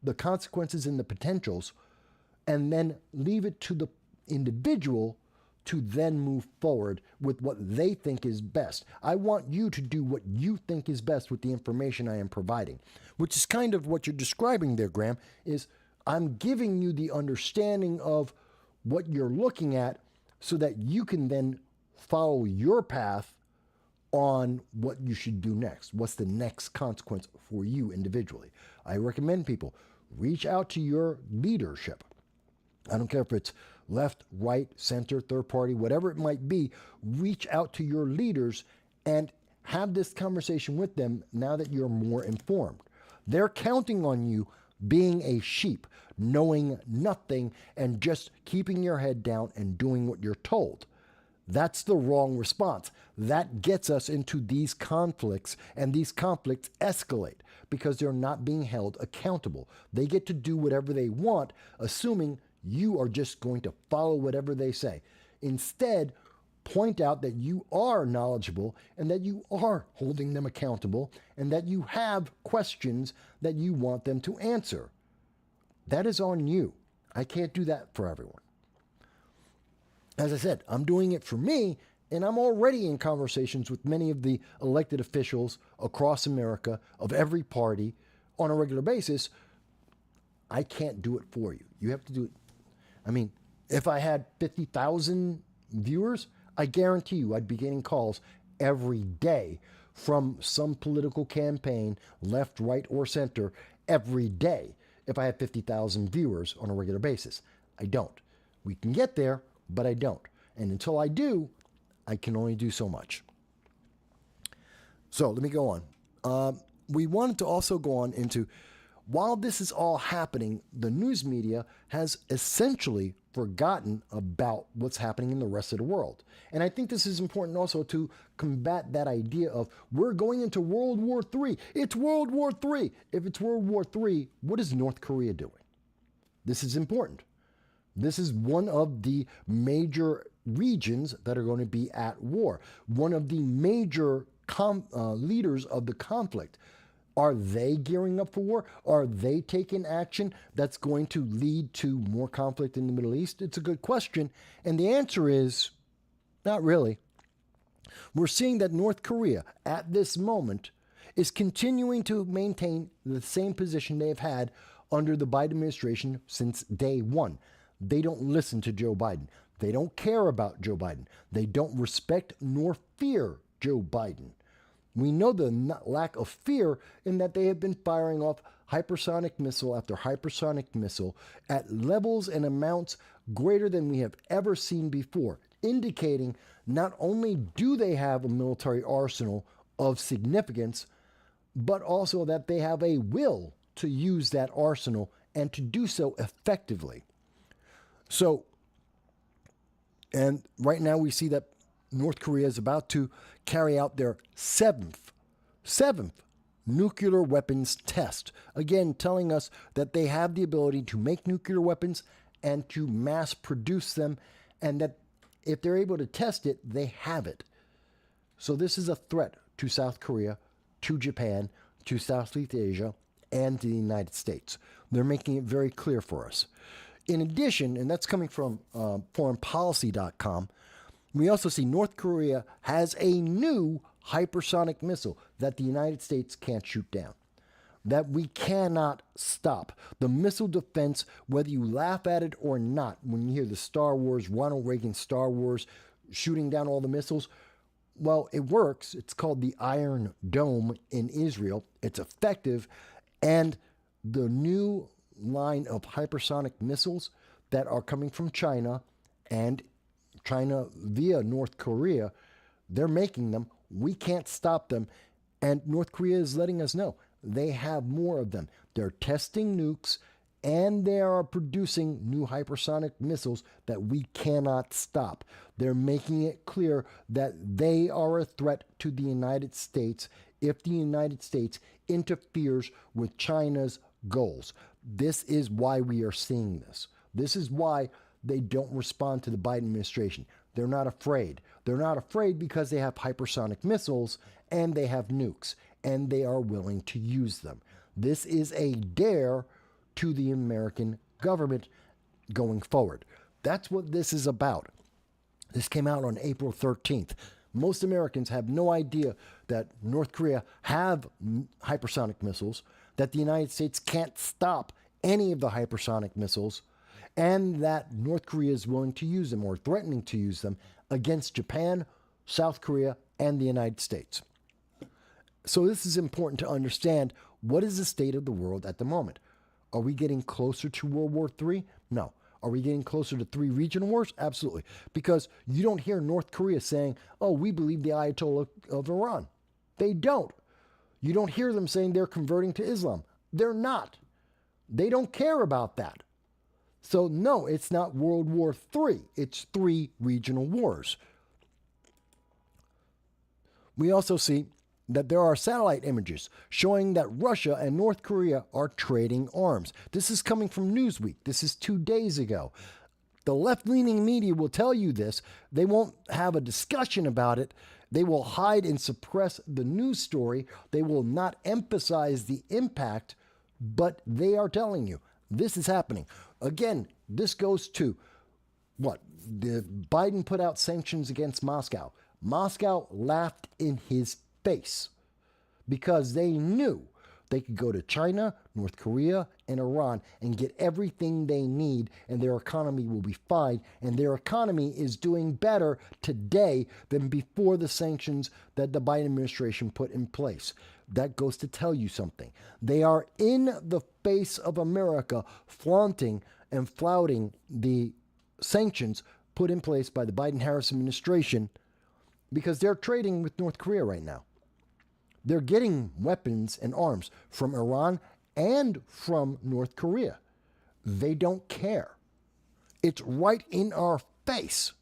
the consequences and the potentials, and then leave it to the individual to then move forward with what they think is best. I want you to do what you think is best with the information I am providing, which is kind of what you're describing there, Graham, is I'm giving you the understanding of what you're looking at so that you can then follow your path on what you should do next. What's the next consequence for you individually? I recommend people reach out to your leadership. I don't care if it's left, right, center, third party, whatever it might be, reach out to your leaders and have this conversation with them now that you're more informed. They're counting on you being a sheep, knowing nothing and just keeping your head down and doing what you're told. That's the wrong response. That gets us into these conflicts, and these conflicts escalate because they're not being held accountable. They get to do whatever they want, assuming you are just going to follow whatever they say. Instead, point out that you are knowledgeable and that you are holding them accountable and that you have questions that you want them to answer. That is on you. I can't do that for everyone. As I said, I'm doing it for me, and I'm already in conversations with many of the elected officials across America of every party on a regular basis. I can't do it for you. You have to do it. I mean, if I had 50,000 viewers, I guarantee you I'd be getting calls every day from some political campaign, left, right, or center, every day if I had 50,000 viewers on a regular basis. I don't. We can get there, but I don't. And until I do, I can only do so much. So let me go on. We wanted to also go on into, while this is all happening, the news media has essentially forgotten about what's happening in the rest of the world. And I think this is important also to combat that idea of we're going into World War III. It's World War III. If it's World War III, what is North Korea doing? This is important. This is one of the major regions that are going to be at war. One of the major leaders of the conflict. Are they gearing up for war? Are they taking action that's going to lead to more conflict in the Middle East? It's a good question. And the answer is not really. We're seeing that North Korea at this moment is continuing to maintain the same position they've had under the Biden administration since day one. They don't listen to Joe Biden. They don't care about Joe Biden. They don't respect nor fear Joe Biden. We know the lack of fear in that they have been firing off hypersonic missile after hypersonic missile at levels and amounts greater than we have ever seen before, indicating not only do they have a military arsenal of significance, but also that they have a will to use that arsenal and to do so effectively. So, and right now we see that North Korea is about to carry out their seventh nuclear weapons test. Again, telling us that they have the ability to make nuclear weapons and to mass produce them, and that if they're able to test it, they have it. So this is a threat to South Korea, to Japan, to Southeast Asia, and to the United States. They're making it very clear for us. In addition, and that's coming from foreignpolicy.com, we also see North Korea has a new hypersonic missile that the United States can't shoot down, that we cannot stop. The missile defense, whether you laugh at it or not, when you hear the Star Wars, Ronald Reagan Star Wars, shooting down all the missiles, well, it works. It's called the Iron Dome in Israel. It's effective. And the new line of hypersonic missiles that are coming from China and China via North Korea, they're making them. We can't stop them. And North Korea is letting us know they have more of them. They're testing nukes and they are producing new hypersonic missiles that we cannot stop. They're making it clear that they are a threat to the United States if the United States interferes with China's goals. This is why we are seeing this. This is why they don't respond to the Biden administration. They're not afraid. They're not afraid because they have hypersonic missiles and they have nukes and they are willing to use them. This is a dare to the American government going forward. That's what this is about. This came out on April 13th. Most Americans have no idea that North Korea have hypersonic missiles, that the United States can't stop any of the hypersonic missiles, and that North Korea is willing to use them or threatening to use them against Japan, South Korea, and the United States. So this is important to understand. What is the state of the world at the moment? Are we getting closer to World War III? No. Are we getting closer to 3 regional wars? Absolutely. Because you don't hear North Korea saying, oh, we believe the Ayatollah of Iran. They don't. You don't hear them saying they're converting to Islam. They're not. They don't care about that. So no, it's not World War III. It's 3 regional wars. We also see that there are satellite images showing that Russia and North Korea are trading arms. This is coming from Newsweek. This is 2 days ago. The left-leaning media will tell you this. They won't have a discussion about it. They will hide and suppress the news story. They will not emphasize the impact, but they are telling you this is happening. Again, this goes to what? Biden put out sanctions against Moscow. Moscow laughed in his face because they knew They could go to China, North Korea, and Iran and get everything they need, and their economy will be fine. And their economy is doing better today than before the sanctions that the Biden administration put in place. That goes to tell you something. They are in the face of America flaunting and flouting the sanctions put in place by the Biden-Harris administration because they're trading with North Korea right now. They're getting weapons and arms from Iran and from North Korea. They don't care. It's right in our face.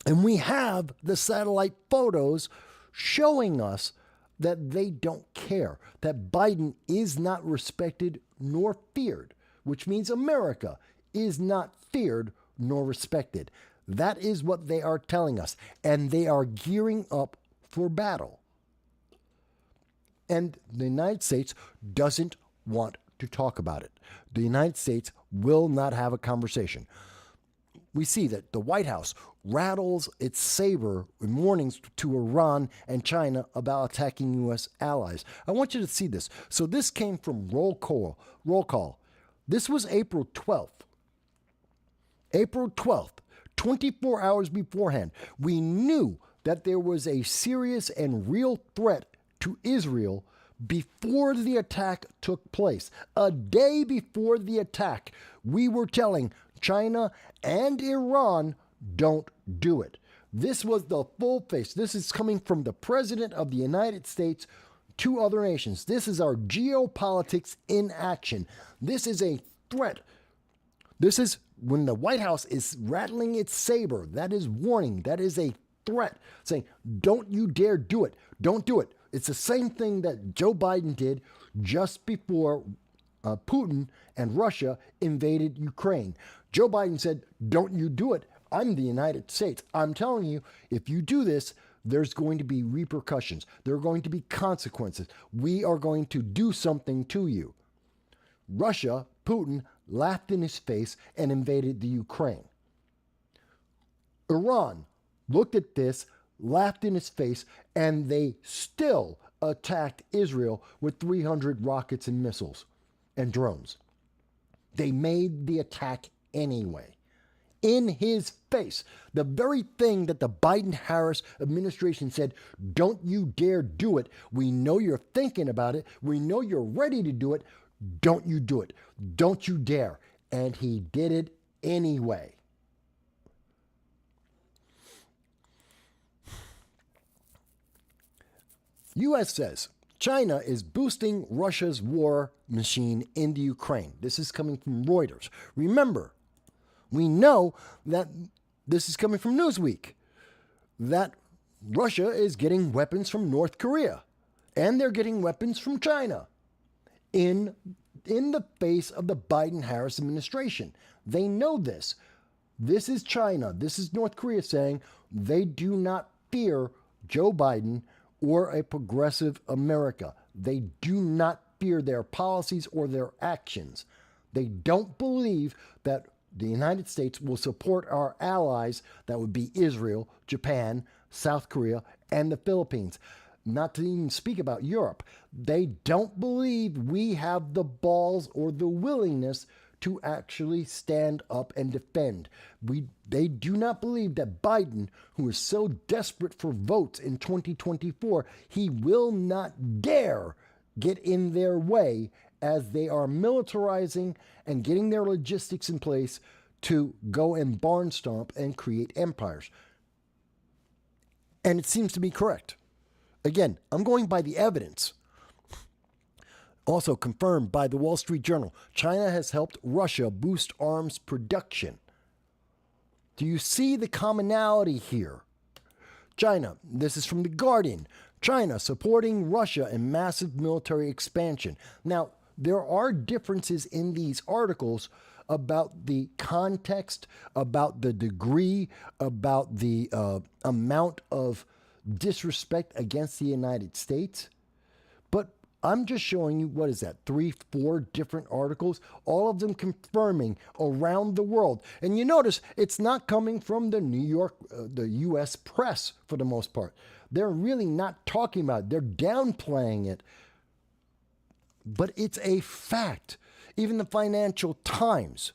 And we have the satellite photos showing us that they don't care, that Biden is not respected nor feared, which means America is not feared nor respected. That is what they are telling us, and they are gearing up for battle. And the United States doesn't want to talk about it. The United States will not have a conversation. We see that the White House rattles its saber in warnings to Iran and China about attacking U.S. allies. I want you to see this. So this came from Roll Call. This was April 12th. April 12th, 24 hours beforehand, we knew that there was a serious and real threat to Israel before the attack took place. A day before the attack, we were telling China and Iran, don't do it. This was the full face. This is coming from the President of the United States to other nations. This is our geopolitics in action. This is a threat. This is when the White House is rattling its saber. That is warning. That is a threat, saying, don't you dare do it. Don't do it. It's the same thing that Joe Biden did just before Putin and Russia invaded Ukraine. Joe Biden said, don't you do it. I'm the United States. I'm telling you, if you do this, there's going to be repercussions. There are going to be consequences. We are going to do something to you. Russia, Putin, laughed in his face and invaded the Ukraine. Iran looked at this, laughed in his face, and they still attacked Israel with 300 rockets and missiles and drones. They made the attack anyway. In his face. The very thing that the Biden-Harris administration said, don't you dare do it. We know you're thinking about it. We know you're ready to do it. Don't you do it. Don't you dare. And he did it anyway. U.S. says China is boosting Russia's war machine in the Ukraine. This is coming from Reuters. Remember, we know that this is coming from Newsweek, that Russia is getting weapons from North Korea, and they're getting weapons from China in the face of the Biden-Harris administration. They know this. This is China. This is North Korea saying they do not fear Joe Biden or a progressive America. They do not fear their policies or their actions. They don't believe that the United States will support our allies, that would be Israel, Japan, South Korea, and the Philippines. Not to even speak about Europe. They don't believe we have the balls or the willingness to actually stand up and defend. They do not believe that Biden, who is so desperate for votes in 2024, he will not dare get in their way as they are militarizing and getting their logistics in place to go and barnstomp and create empires. And it seems to be correct. Again, I'm going by the evidence. Also confirmed by the Wall Street Journal, China has helped Russia boost arms production. Do you see the commonality here? China, this is from The Guardian, China supporting Russia in massive military expansion. Now, there are differences in these articles about the context, about the degree, about the amount of disrespect against the United States. But I'm just showing you, what is that, 3-4 different articles, all of them confirming around the world. And you notice it's not coming from the the U.S. press for the most part. They're really not talking about it. They're downplaying it. but it's a fact. Even the Financial Times.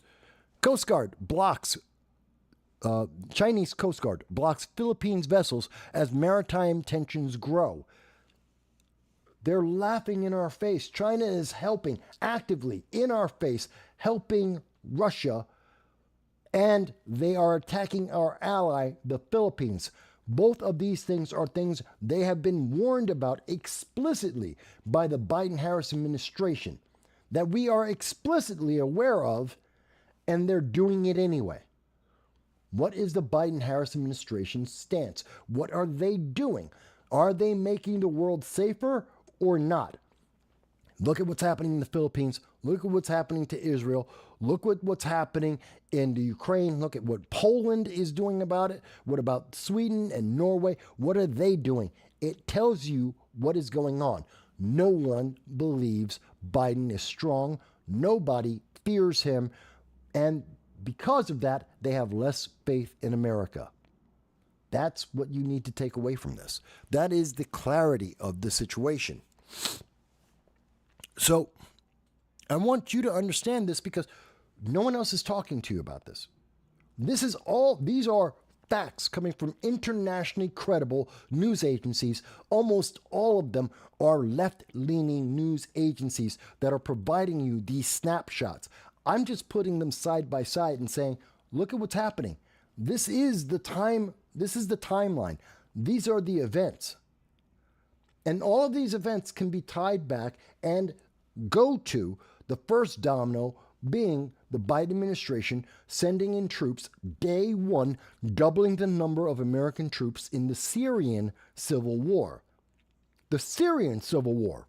Coast Guard blocks, Chinese Coast Guard blocks Philippines vessels as maritime tensions grow. They're laughing in our face. China is helping actively in our face, helping Russia, and they are attacking our ally, the Philippines. Both of these things are things they have been warned about explicitly by the Biden-Harris administration, that we are explicitly aware of, and they're doing it anyway. What is the Biden-Harris administration's stance? What are they doing? Are they making the world safer or not? Look at what's happening in the Philippines. Look at what's happening to Israel. Look at what's happening in the Ukraine. Look at what Poland is doing about it. What about Sweden and Norway? What are they doing? It tells you what is going on. No one believes Biden is strong. Nobody fears him. And because of that, they have less faith in America. That's what you need to take away from this. That is the clarity of the situation. So I want you to understand this because no one else is talking to you about this. These are facts coming from internationally credible news agencies. Almost all of them are left-leaning news agencies that are providing you these snapshots. I'm just putting them side by side and saying, look at what's happening. This is the timeline. These are the events. And all of these events can be tied back and go to the first domino being the Biden administration sending in troops day one, doubling the number of American troops in the Syrian civil war. The Syrian civil war.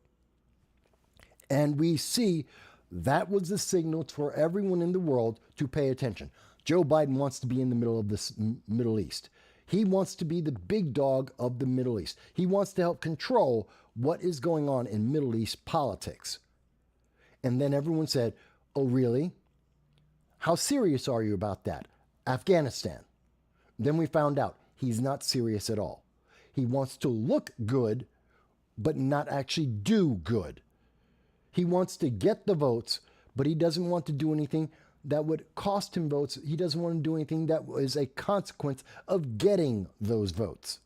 And we see that was the signal for everyone in the world to pay attention. Joe Biden wants to be in the middle of this Middle East. He wants to be the big dog of the Middle East. He wants to help control what is going on in Middle East politics. And then everyone said, oh, really? How serious are you about that? Afghanistan. Then we found out he's not serious at all. He wants to look good, but not actually do good. He wants to get the votes, but he doesn't want to do anything that would cost him votes. He doesn't want to do anything that is a consequence of getting those votes.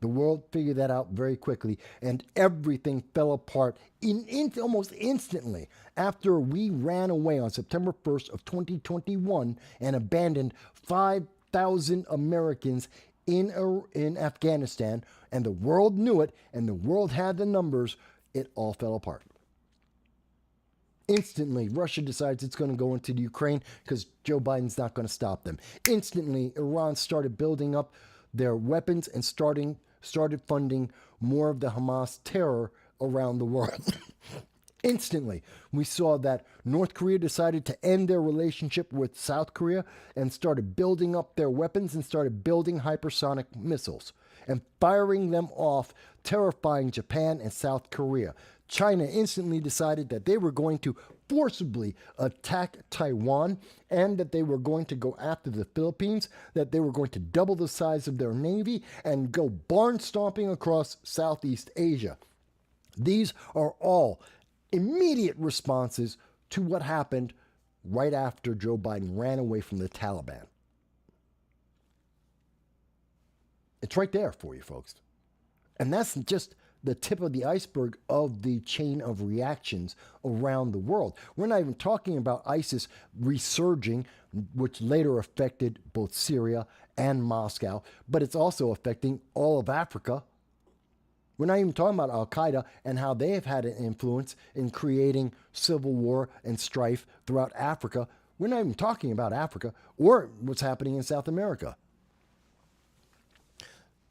The world figured that out very quickly, and everything fell apart almost instantly after we ran away on September 1st of 2021 and abandoned 5,000 Americans in Afghanistan, and the world knew it, and the world had the numbers. It all fell apart. Instantly, Russia decides it's going to go into the Ukraine because Joe Biden's not going to stop them. Instantly, Iran started building up their weapons and started funding more of the Hamas terror around the world. Instantly, we saw that North Korea decided to end their relationship with South Korea and started building up their weapons and started building hypersonic missiles and firing them off, terrifying Japan and South Korea. China instantly decided that they were going to forcibly attack Taiwan and that they were going to go after the Philippines, that they were going to double the size of their navy and go barn stomping across Southeast Asia. These are all immediate responses to what happened right after Joe Biden ran away from the Taliban. It's right there for you, folks. And that's just the tip of the iceberg of the chain of reactions around the world. We're not even talking about ISIS resurging, which later affected both Syria and Moscow, but it's also affecting all of Africa. We're not even talking about Al-Qaeda and how they have had an influence in creating civil war and strife throughout Africa. We're not even talking about Africa or what's happening in South America.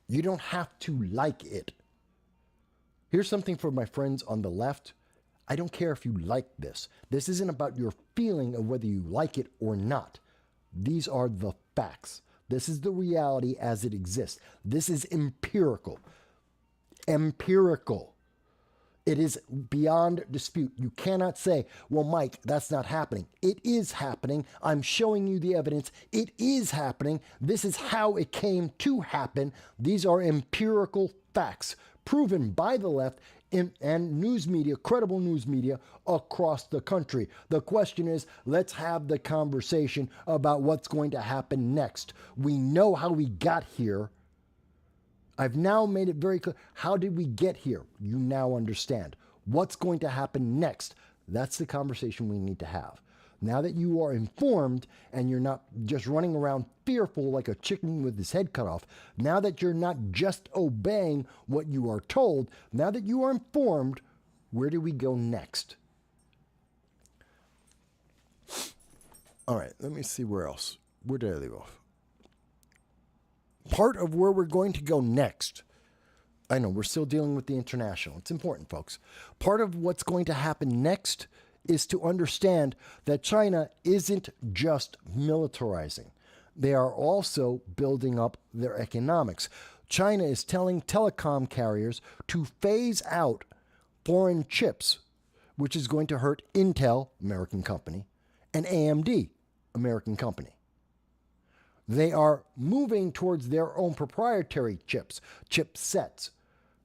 You don't have to like it. Here's something for my friends on the left. I don't care if you like this. This isn't about your feeling of whether you like it or not. These are the facts. This is the reality as it exists. This is empirical. Empirical. It is beyond dispute. You cannot say, well, Mike, that's not happening. It is happening. I'm showing you the evidence. It is happening. This is how it came to happen. These are empirical facts proven by the left and news media, credible news media across the country. The question is, let's have the conversation about what's going to happen next. We know how we got here. I've now made it very clear. How did we get here? You now understand. What's going to happen next? That's the conversation we need to have. Now that you are informed and you're not just running around fearful like a chicken with his head cut off, now that you're not just obeying what you are told, now that you are informed, where do we go next? All right, let me see where else. Where did I leave off? Part of where we're going to go next, I know we're still dealing with the international. It's important, folks. Part of what's going to happen next is to understand that China isn't just militarizing. They are also building up their economics. China is telling telecom carriers to phase out foreign chips, which is going to hurt Intel, American company, and AMD, American company. They are moving towards their own proprietary chipsets.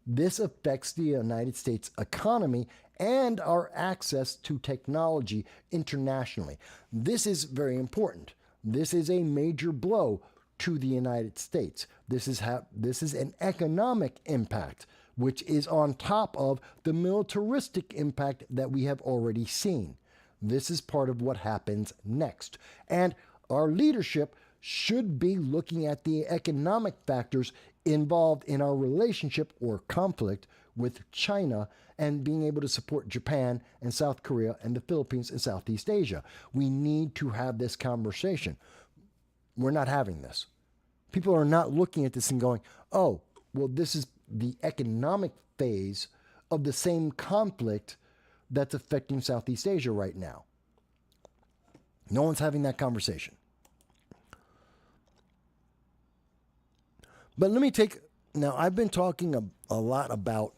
This affects the United States economy and our access to technology internationally. This is very important. This is a major blow to the United States. This is an economic impact, which is on top of the militaristic impact that we have already seen. This is part of what happens next. And our leadership should be looking at the economic factors involved in our relationship or conflict with China and being able to support Japan and South Korea and the Philippines and Southeast Asia. We need to have this conversation. We're not having this. People are not looking at this and going, oh, well, this is the economic phase of the same conflict that's affecting Southeast Asia right now. No one's having that conversation. But let me now I've been talking a lot about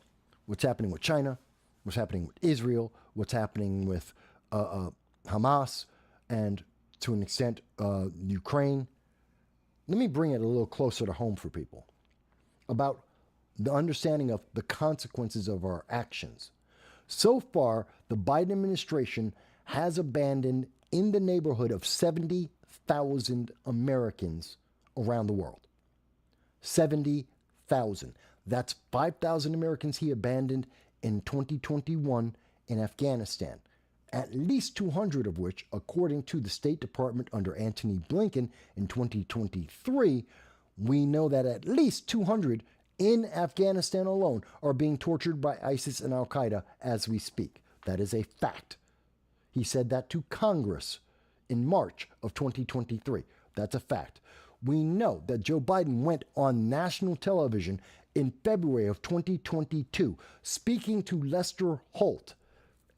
what's happening with China, what's happening with Israel, what's happening with Hamas, and to an extent, Ukraine. Let me bring it a little closer to home for people about the understanding of the consequences of our actions. So far, the Biden administration has abandoned in the neighborhood of 70,000 Americans around the world. 70,000. That's 5,000 Americans he abandoned in 2021 in Afghanistan. At least 200 of which, according to the State Department under Antony Blinken in 2023, we know that at least 200 in Afghanistan alone are being tortured by ISIS and Al-Qaeda as we speak. That is a fact. He said that to Congress in March of 2023. That's a fact. We know that Joe Biden went on national television in February of 2022, speaking to Lester Holt,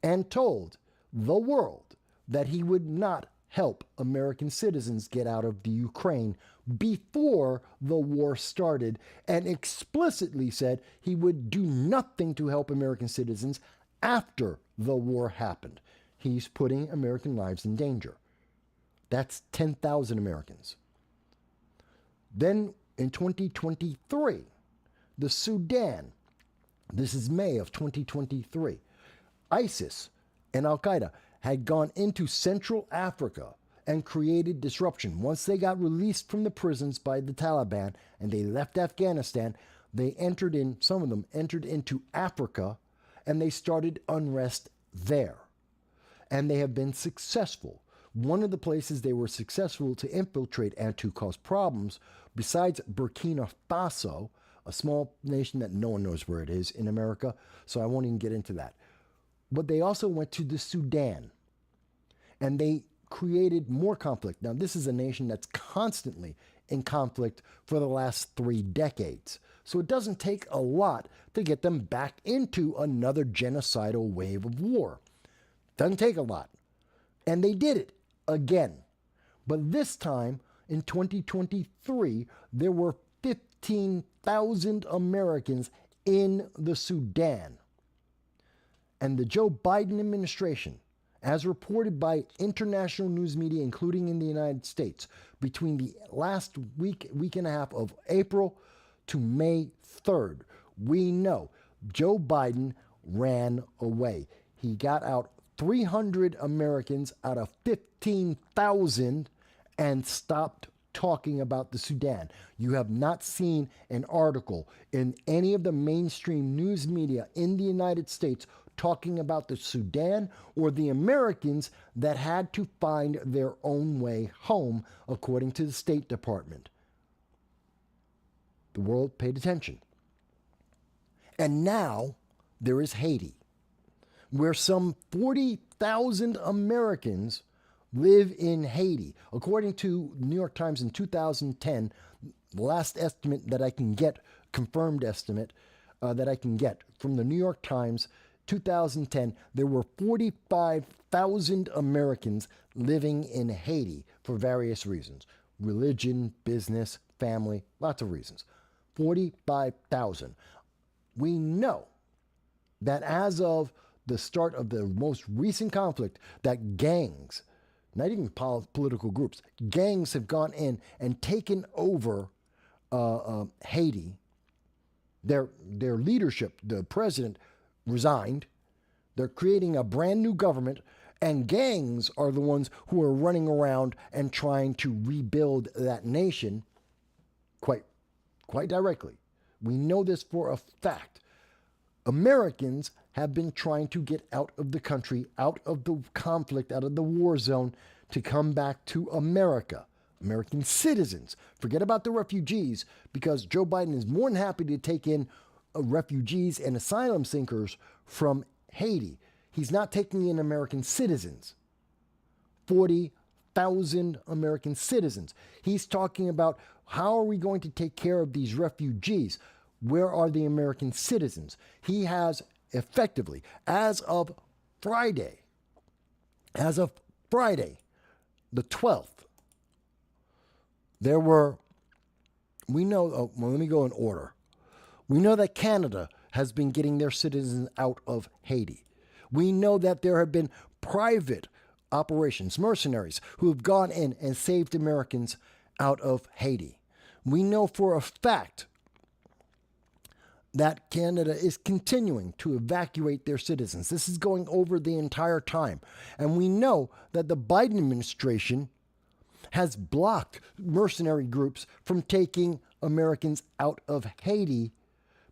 and told the world that he would not help American citizens get out of the Ukraine before the war started, and explicitly said he would do nothing to help American citizens after the war happened. He's putting American lives in danger. That's 10,000 Americans. Then in 2023, the Sudan, this is May of 2023, ISIS and Al-Qaeda had gone into Central Africa and created disruption. Once they got released from the prisons by the Taliban and they left Afghanistan, some of them entered into Africa, and they started unrest there. And they have been successful. One of the places they were successful to infiltrate and to cause problems, besides Burkina Faso, a small nation that no one knows where it is in America, so I won't even get into that. But they also went to the Sudan, and they created more conflict. Now, this is a nation that's constantly in conflict for the last 3 decades. So it doesn't take a lot to get them back into another genocidal wave of war. Doesn't take a lot. And they did it again. But this time, in 2023, there were 15,000 Americans in the Sudan. And the Joe Biden administration, as reported by international news media, including in the United States, between the last week and a half of April to May 3rd, we know Joe Biden ran away. He got out 300 Americans out of 15,000 and stopped talking about the Sudan. You have not seen an article in any of the mainstream news media in the United States talking about the Sudan or the Americans that had to find their own way home, according to the State Department. The world paid attention. And now there is Haiti, where some 40,000 Americans live in Haiti. According to New York Times in 2010, the last estimate that I can get, confirmed estimate that I can get from the New York Times, 2010, there were 45,000 Americans living in Haiti for various reasons. Religion, business, family, lots of reasons. 45,000. We know that as of the start of the most recent conflict, that gangs, not even political groups, gangs have gone in and taken over Haiti. Their leadership, the president, resigned. They're creating a brand new government, and gangs are the ones who are running around and trying to rebuild that nation quite directly. We know this for a fact. Americans have been trying to get out of the country, out of the conflict, out of the war zone, to come back to America. American citizens. Forget about the refugees, because Joe Biden is more than happy to take in refugees and asylum seekers from Haiti. He's not taking in American citizens. 40,000 American citizens. He's talking about, how are we going to take care of these refugees? Where are the American citizens? He has effectively, as of Friday, the 12th, there were, we know, let me go in order. We know that Canada has been getting their citizens out of Haiti. We know that there have been private operations, mercenaries, who have gone in and saved Americans out of Haiti. We know for a fact that Canada is continuing to evacuate their citizens. This is going over the entire time. And we know that the Biden administration has blocked mercenary groups from taking Americans out of Haiti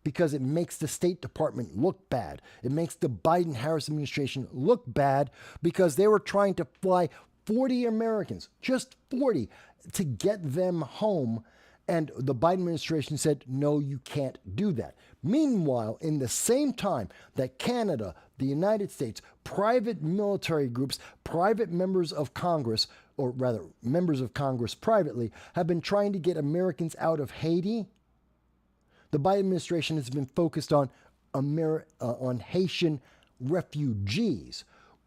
because it makes the State Department look bad. It makes the Biden-Harris administration look bad because they were trying to fly 40 Americans, just 40, to get them home. And the Biden administration said, no, you can't do that. Meanwhile, in the same time that Canada, the United States, private military groups, private members of Congress, or rather members of Congress privately, have been trying to get Americans out of Haiti, the Biden administration has been focused on Haitian refugees,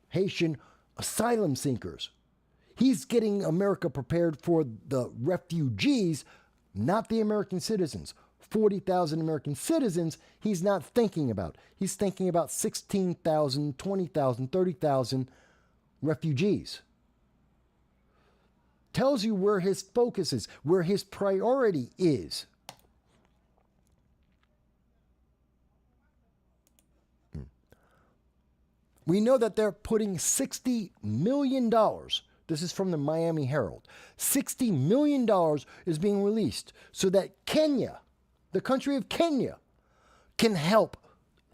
Haitian asylum seekers. He's getting America prepared for the refugees, not the American citizens. 40,000 American citizens he's not thinking about. He's thinking about 16,000, 20,000, 30,000 refugees. Tells you where his focus is, where his priority is. We know that they're putting $60 million. This is from the Miami Herald. $60 million is being released so that Kenya, the country of Kenya, can help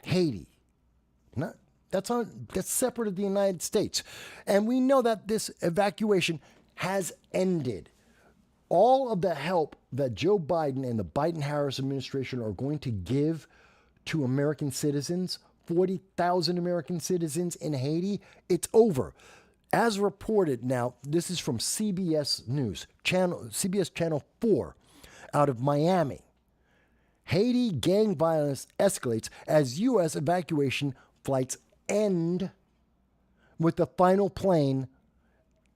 Haiti. That's separate of the United States. And we know that this evacuation has ended. All of the help that Joe Biden and the Biden-Harris administration are going to give to American citizens, 40,000 American citizens in Haiti, it's over. As reported now, this is from CBS News, CBS Channel 4 out of Miami. Haiti gang violence escalates as U.S. evacuation flights end, with the final plane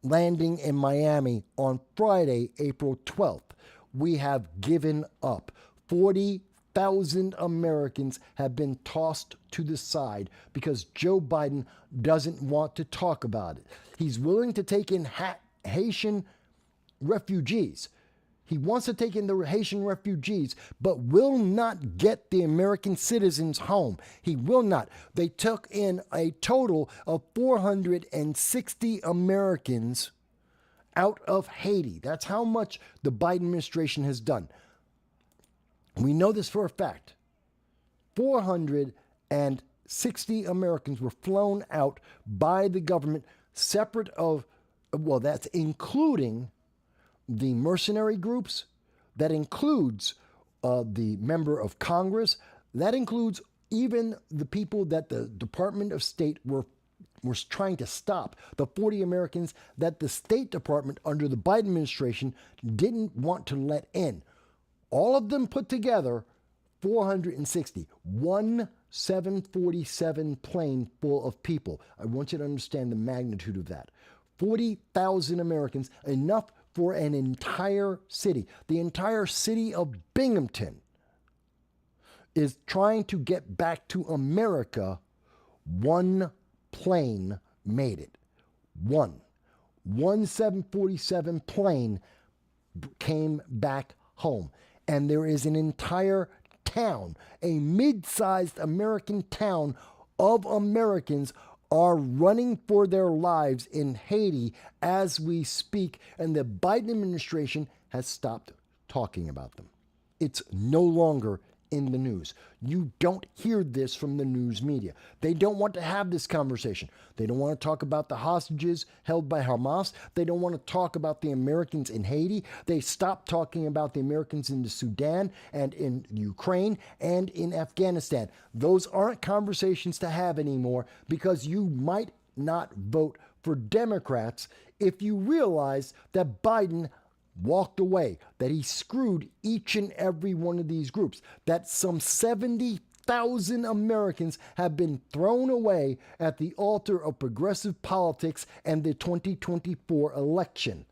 landing in Miami on Friday, April 12th. We have given up. 40,000 Americans have been tossed to the side because Joe Biden doesn't want to talk about it. He's willing to take in Haitian refugees. He wants to take in the Haitian refugees, but will not get the American citizens home. He will not. They took in a total of 460 Americans out of Haiti. That's how much the Biden administration has done. We know this for a fact. 460 Americans were flown out by the government, separate of, well, that's including the mercenary groups, that includes the member of Congress, that includes even the people that the Department of State was trying to stop, the 40 Americans that the State Department under the Biden administration didn't want to let in. All of them put together, 460. One 747 plane full of people. I want you to understand the magnitude of that. 40,000 Americans, enough for an entire city. The entire city of Binghamton is trying to get back to America. One plane made it. One 747 plane came back home. And there is an entire town, a mid-sized American town of Americans are running for their lives in Haiti as we speak, and the Biden administration has stopped talking about them. It's no longer in the news. You don't hear this from the news media. They don't want to have this conversation. They don't want to talk about the hostages held by Hamas. They don't want to talk about the Americans in Haiti. They stopped talking about the Americans in the Sudan and in Ukraine and in Afghanistan. Those aren't conversations to have anymore, because you might not vote for Democrats if you realize that Biden walked away, that he screwed each and every one of these groups, that some 70,000 Americans have been thrown away at the altar of progressive politics and the 2024 election.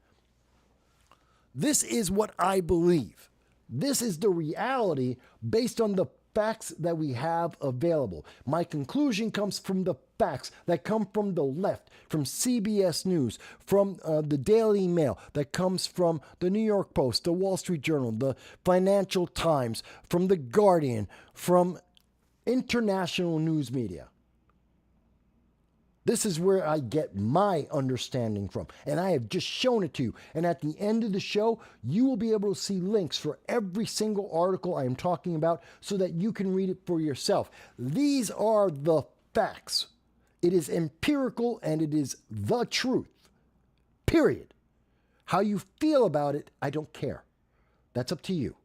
This is what I believe. This is the reality based on the facts that we have available. My conclusion comes from the facts that come from the left, from CBS News, from the Daily Mail, that comes from the New York Post, the Wall Street Journal, the Financial Times, from the Guardian, from international news media. This is where I get my understanding from, and I have just shown it to you. And at the end of the show, you will be able to see links for every single article I am talking about so that you can read it for yourself. These are the facts. It is empirical and it is the truth. Period. How you feel about it, I don't care. That's up to you.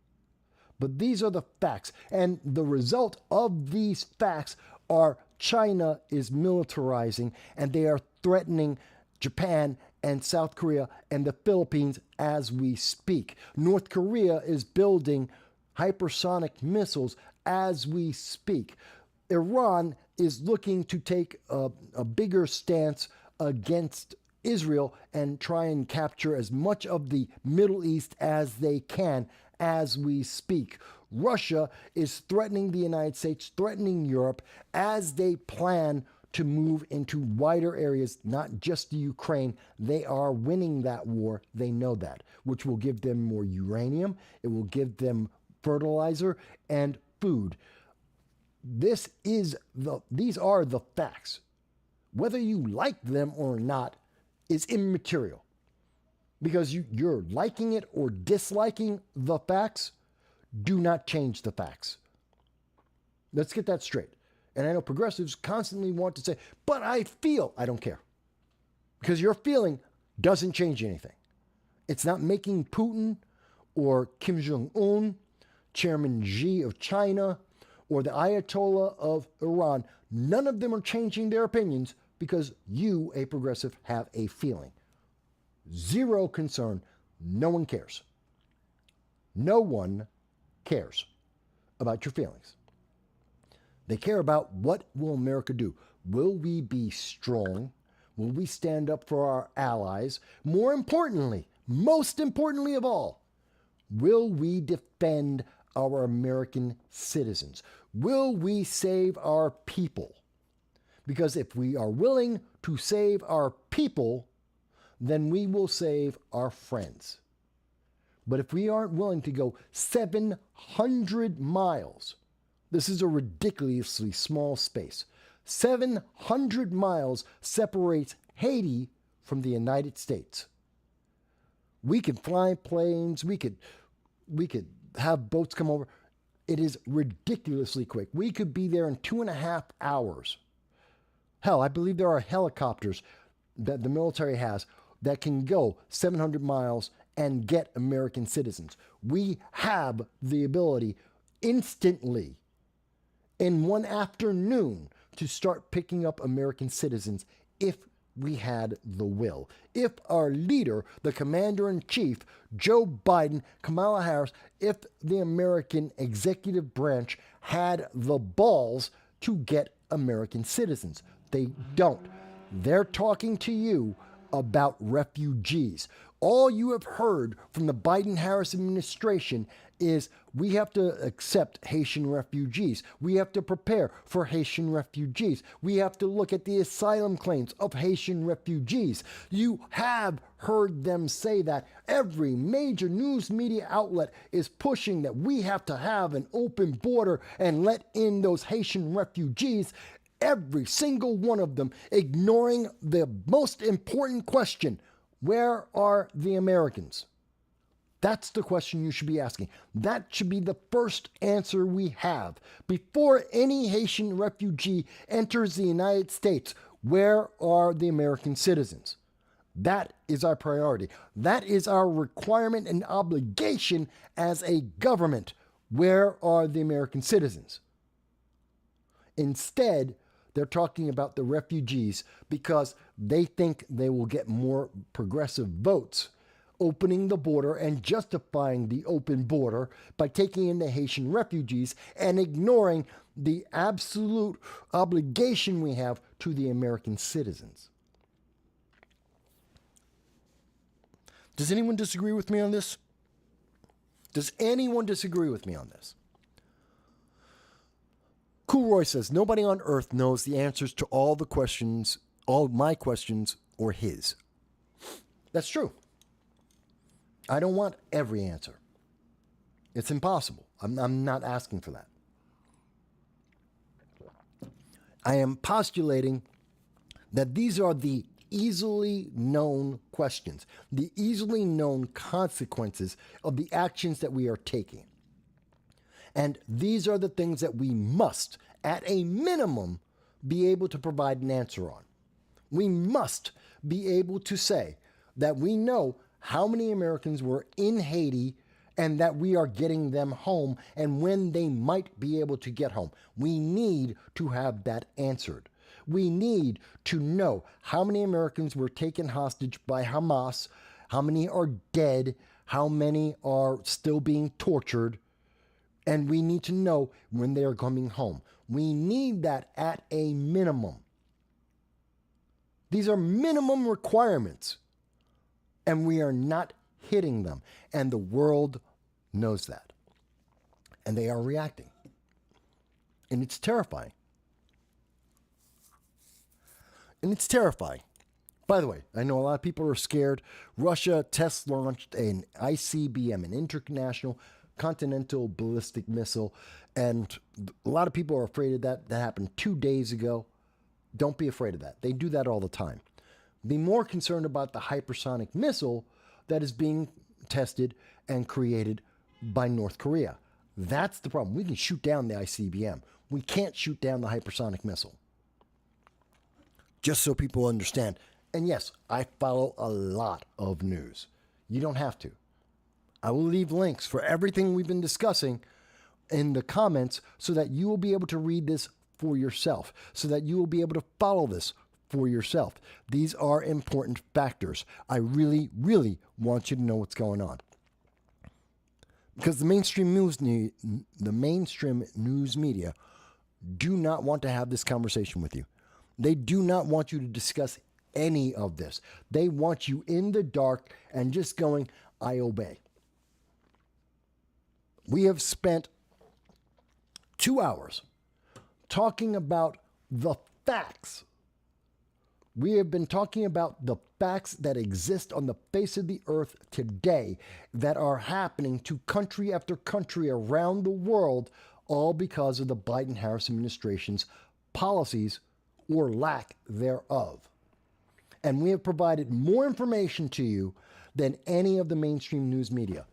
But these are the facts. And the result of these facts are China is militarizing, and they are threatening Japan and South Korea and the Philippines as we speak. North Korea is building hypersonic missiles as we speak. Iran is looking to take a bigger stance against Israel and try and capture as much of the Middle East as they can as we speak. Russia is threatening the United States, threatening Europe as they plan to move into wider areas, not just the Ukraine. They are winning that war. They know that, which will give them more uranium. It will give them fertilizer and food. These are the facts. Whether you like them or not is immaterial, because you're liking it or disliking the facts do not change the facts. Let's get that straight. And I know progressives constantly want to say, but I feel. I don't care. Because your feeling doesn't change anything. It's not making Putin or Kim Jong-un, Chairman Xi of China, or the Ayatollah of Iran. None of them are changing their opinions because you, a progressive, have a feeling. Zero concern. No one cares. No one cares about your feelings. They care about what will America do. Will we be strong? Will we stand up for our allies? More importantly, most importantly of all, will we defend our American citizens? Will we save our people? Because if we are willing to save our people, then we will save our friends. But if we aren't willing to go 700 miles, this is a ridiculously small space. 700 miles separates Haiti from the United States. We could fly planes, we could have boats come over. It is ridiculously quick. We could be there in 2.5 hours. Hell, I believe there are helicopters that the military has that can go 700 miles and get American citizens. We have the ability instantly in one afternoon to start picking up American citizens if we had the will. If our leader, the commander-in-chief, Joe Biden, Kamala Harris, if the American executive branch had the balls to get American citizens. They don't. They're talking to you about refugees. All you have heard from the Biden-Harris administration is we have to accept Haitian refugees. We have to prepare for Haitian refugees. We have to look at the asylum claims of Haitian refugees. You have heard them say that. Every major news media outlet is pushing that we have to have an open border and let in those Haitian refugees. Every single one of them ignoring the most important question: where are the Americans? That's the question you should be asking. That should be the first answer we have. Before any Haitian refugee enters the United States, where are the American citizens? That is our priority. That is our requirement and obligation as a government. Where are the American citizens? Instead, they're talking about the refugees because they think they will get more progressive votes opening the border and justifying the open border by taking in the Haitian refugees and ignoring the absolute obligation we have to the American citizens. Does anyone disagree with me on this? Does anyone disagree with me on this? Cool Roy says, nobody on earth knows the answers to all the questions, all my questions, or his. That's true. I don't want every answer. It's impossible. I'm not asking for that. I am postulating that these are the easily known questions, the easily known consequences of the actions that we are taking. And these are the things that we must, at a minimum, be able to provide an answer on. We must be able to say that we know how many Americans were in Haiti and that we are getting them home and when they might be able to get home. We need to have that answered. We need to know how many Americans were taken hostage by Hamas, how many are dead, how many are still being tortured, and we need to know when they are coming home. We need that at a minimum. These are minimum requirements, and we are not hitting them. And the world knows that. And they are reacting. And it's terrifying. And it's terrifying. By the way, I know a lot of people are scared. Russia test launched an ICBM, an international continental ballistic missile, and a lot of people are afraid of that. That happened 2 days ago. Don't be afraid of that. They do that all the time. Be more concerned about the hypersonic missile that is being tested and created by North Korea. That's the problem. We can shoot down the ICBM. We can't shoot down the hypersonic missile. Just so people understand. And yes, I follow a lot of news. You don't have to. I will leave links for everything we've been discussing in the comments so that you will be able to read this for yourself, so that you will be able to follow this for yourself. These are important factors. I really, really want you to know what's going on. Because the mainstream news media do not want to have this conversation with you. They do not want you to discuss any of this. They want you in the dark and just going, I obey. We have spent 2 hours talking about the facts We have been talking about the facts that exist on the face of the earth today that are happening to country after country around the world, all because of the Biden-Harris administration's policies or lack thereof. And we have provided more information to you than any of the mainstream news media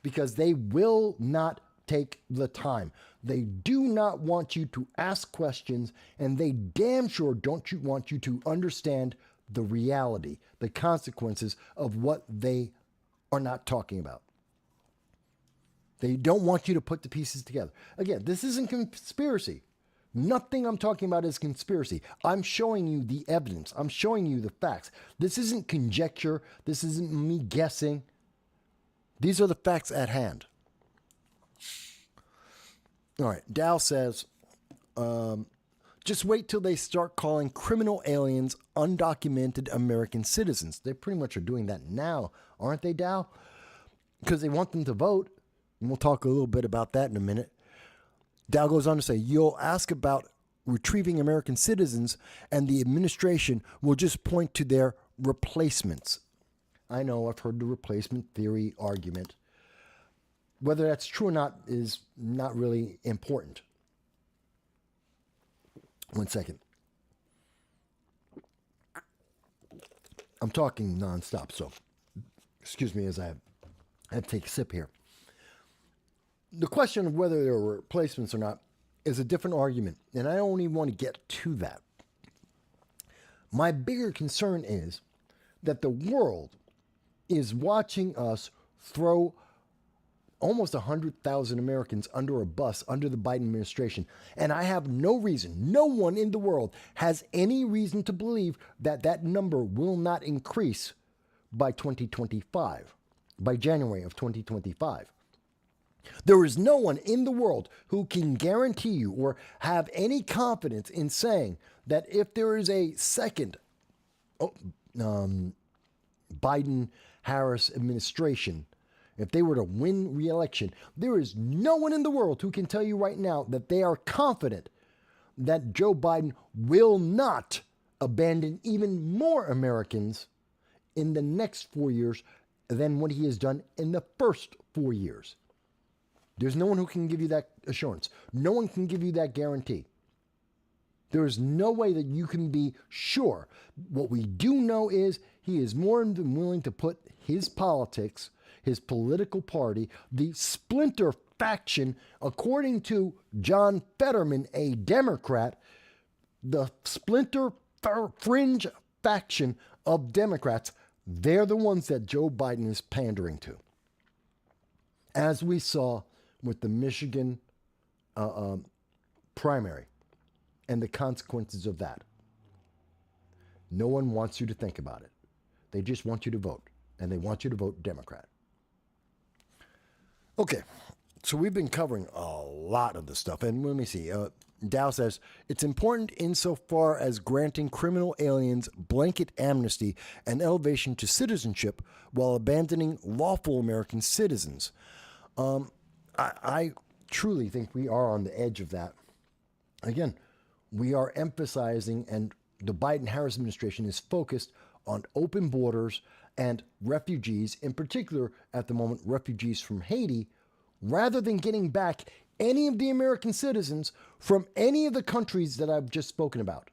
because they will not take the time. They do not want you to ask questions, and they damn sure don't want you to understand the reality, the consequences of what they are not talking about. They don't want you to put the pieces together. Again, this isn't conspiracy. Nothing I'm talking about is conspiracy. I'm showing you the evidence. I'm showing you the facts. This isn't conjecture. This isn't me guessing. These are the facts at hand. All right, Dow says, just wait till they start calling criminal aliens undocumented American citizens. They pretty much are doing that now, aren't they, Dow? Because they want them to vote. And we'll talk a little bit about that in a minute. Dow goes on to say, you'll ask about retrieving American citizens, and the administration will just point to their replacements. I know, I've heard the replacement theory argument. Whether that's true or not is not really important. One second. I'm talking nonstop, so excuse me as I have to take a sip here. The question of whether there are replacements or not is a different argument, and I don't even want to get to that. My bigger concern is that the world is watching us throw almost 100,000 Americans under a bus under the Biden administration. And I have no reason, no one in the world has any reason to believe that that number will not increase by 2025, by January of 2025. There is no one in the world who can guarantee you or have any confidence in saying that if there is a second Biden-Harris administration, if they were to win re-election, there is no one in the world who can tell you right now that they are confident that Joe Biden will not abandon even more Americans in the next 4 years than what he has done in the first 4 years. There's no one who can give you that assurance. No one can give you that guarantee. There is no way that you can be sure. What we do know is he is more than willing to put his politics, his political party, the splinter faction, according to John Fetterman, a Democrat, the splinter fringe faction of Democrats, they're the ones that Joe Biden is pandering to. As we saw with the Michigan primary and the consequences of that. No one wants you to think about it. They just want you to vote, and they want you to vote Democrat. Okay, so we've been covering a lot of this stuff, and let me see. Dow says, it's important insofar as granting criminal aliens blanket amnesty and elevation to citizenship while abandoning lawful American citizens. I truly think we are on the edge of that. Again, we are emphasizing, and the Biden-Harris administration is focused on open borders and refugees, in particular, at the moment, refugees from Haiti, rather than getting back any of the American citizens from any of the countries that I've just spoken about.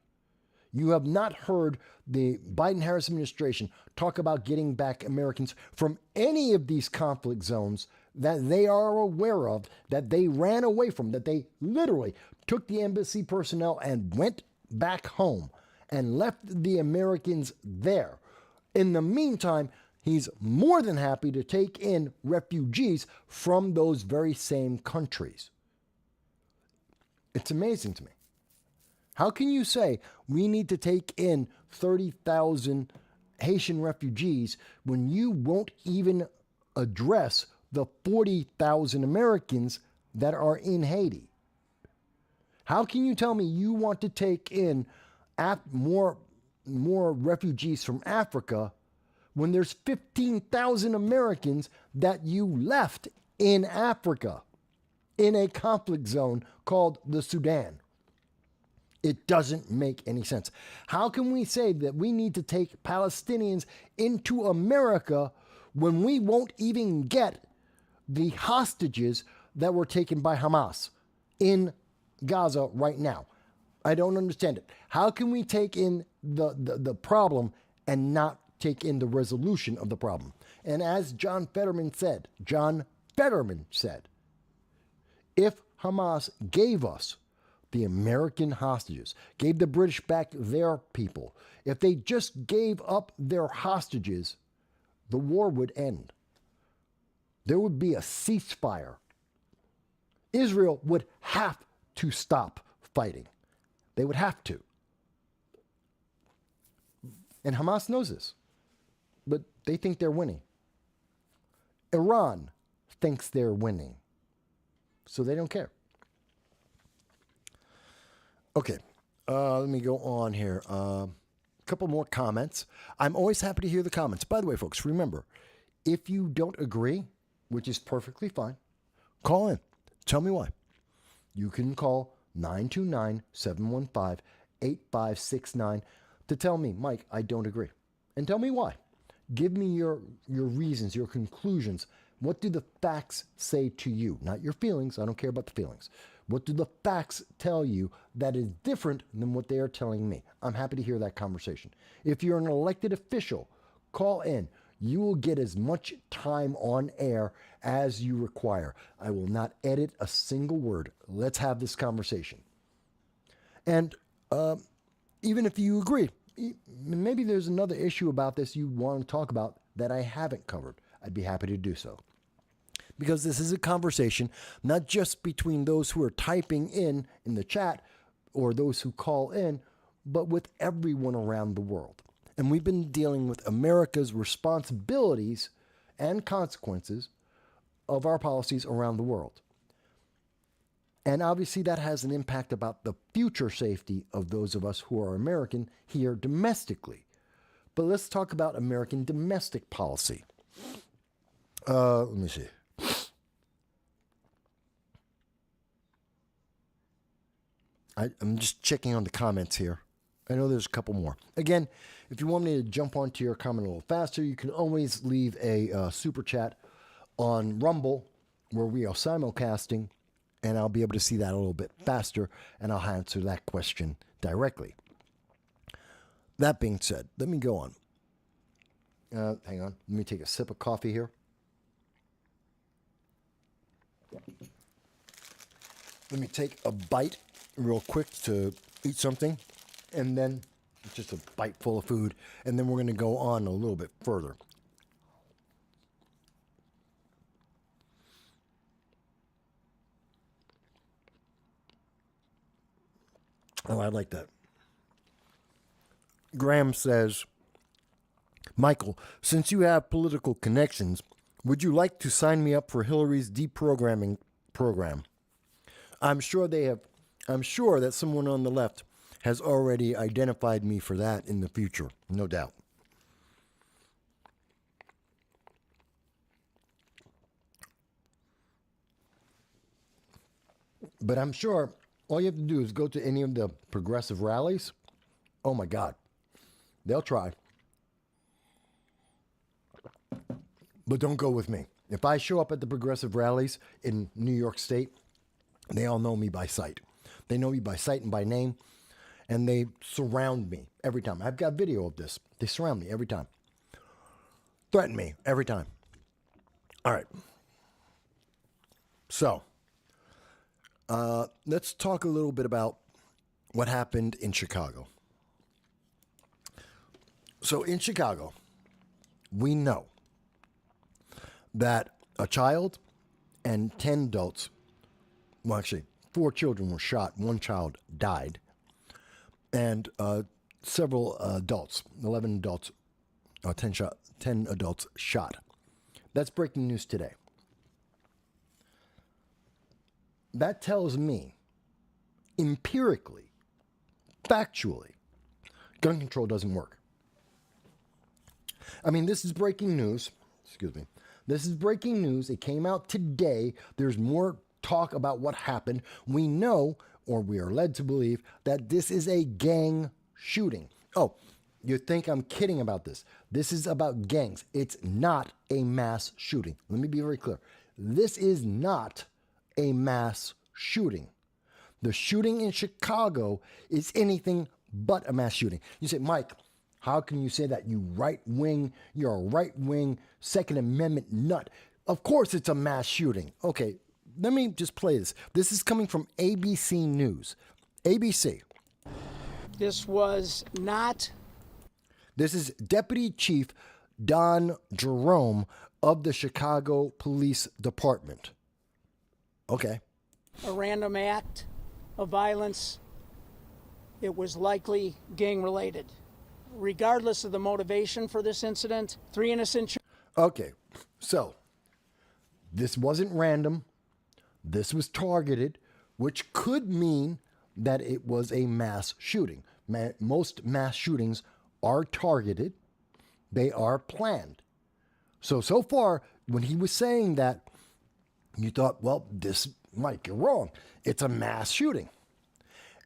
You have not heard the Biden-Harris administration talk about getting back Americans from any of these conflict zones that they are aware of, that they ran away from, that they literally took the embassy personnel and went back home and left the Americans there. In the meantime, he's more than happy to take in refugees from those very same countries. It's amazing to me. How can you say we need to take in 30,000 Haitian refugees when you won't even address the 40,000 Americans that are in Haiti? How can you tell me you want to take in more refugees from Africa when there's 15,000 Americans that you left in Africa in a conflict zone called the Sudan? It doesn't make any sense. How can we say that we need to take Palestinians into America when we won't even get the hostages that were taken by Hamas in Gaza right now? I don't understand it. How can we take in the problem and not take in the resolution of the problem? And as John Fetterman said, if Hamas gave us the American hostages, gave the British back their people, if they just gave up their hostages, the war would end. There would be a ceasefire. Israel would have to stop fighting. They would have to. And Hamas knows this, but they think they're winning. Iran thinks they're winning, so they don't care. Okay, let me go on here. A couple more comments. I'm always happy to hear the comments. By the way, folks, remember, if you don't agree, which is perfectly fine, call in. Tell me why. You can call 929-715-8569 to tell me, Mike, I don't agree. And tell me why. Give me your reasons, your conclusions. What do the facts say to you? Not your feelings. I don't care about the feelings. What do the facts tell you that is different than what they are telling me? I'm happy to hear that conversation. If you're an elected official, call in. You will get as much time on air as you require. I will not edit a single word. Let's have this conversation. And even if you agree, maybe there's another issue about this you want to talk about that I haven't covered. I'd be happy to do so. Because this is a conversation not just between those who are typing in the chat or those who call in, but with everyone around the world. And we've been dealing with America's responsibilities and consequences of our policies around the world. And obviously that has an impact about the future safety of those of us who are American here domestically. But let's talk about American domestic policy. Let me see. I'm just checking on the comments here. I know there's a couple more. Again, if you want me to jump onto your comment a little faster, you can always leave a super chat on Rumble, where we are simulcasting, and I'll be able to see that a little bit faster, and I'll answer that question directly. That being said, let me go on. Hang on. Let me take a sip of coffee here. Let me take a bite real quick to eat something, and then just a bite full of food, and then we're going to go on a little bit further. Oh, I like that. Graham says, Michael, since you have political connections, would you like to sign me up for Hillary's deprogramming program? I'm sure that someone on the left has already identified me for that in the future, no doubt. But I'm sure all you have to do is go to any of the progressive rallies. Oh my God, they'll try. But don't go with me. If I show up at the progressive rallies in New York State, they all know me by sight. They know me by sight and by name, and they surround me every time. I've got video of this. They surround me every time. Threaten me every time. All right. So, let's talk a little bit about what happened in Chicago. So in Chicago, we know that a child and 10 adults, well, actually, 4 children were shot. 1 child died. And several adults, 11 adults, 10 adults shot. That's breaking news today. That tells me, empirically, factually, gun control doesn't work. I mean, this is breaking news. Excuse me. This is breaking news. It came out today. There's more talk about what happened. We know or we are led to believe, that this is a gang shooting. Oh, you think I'm kidding about this. This is about gangs. It's not a mass shooting. Let me be very clear. This is not a mass shooting. The shooting in Chicago is anything but a mass shooting. You say, Mike, how can you say that? You're a right-wing Second Amendment nut. Of course it's a mass shooting. Okay, let me just play this. This is coming from ABC News. ABC. This was not. This is Deputy Chief Don Jerome of the Chicago Police Department. Okay. A random act of violence. It was likely gang-related. Regardless of the motivation for this incident, 3 innocent. Okay, so this wasn't random. This was targeted, which could mean that it was a mass shooting. Most mass shootings are targeted. They are planned. So far, when he was saying that, you thought, well, Mike, you're wrong. It's a mass shooting.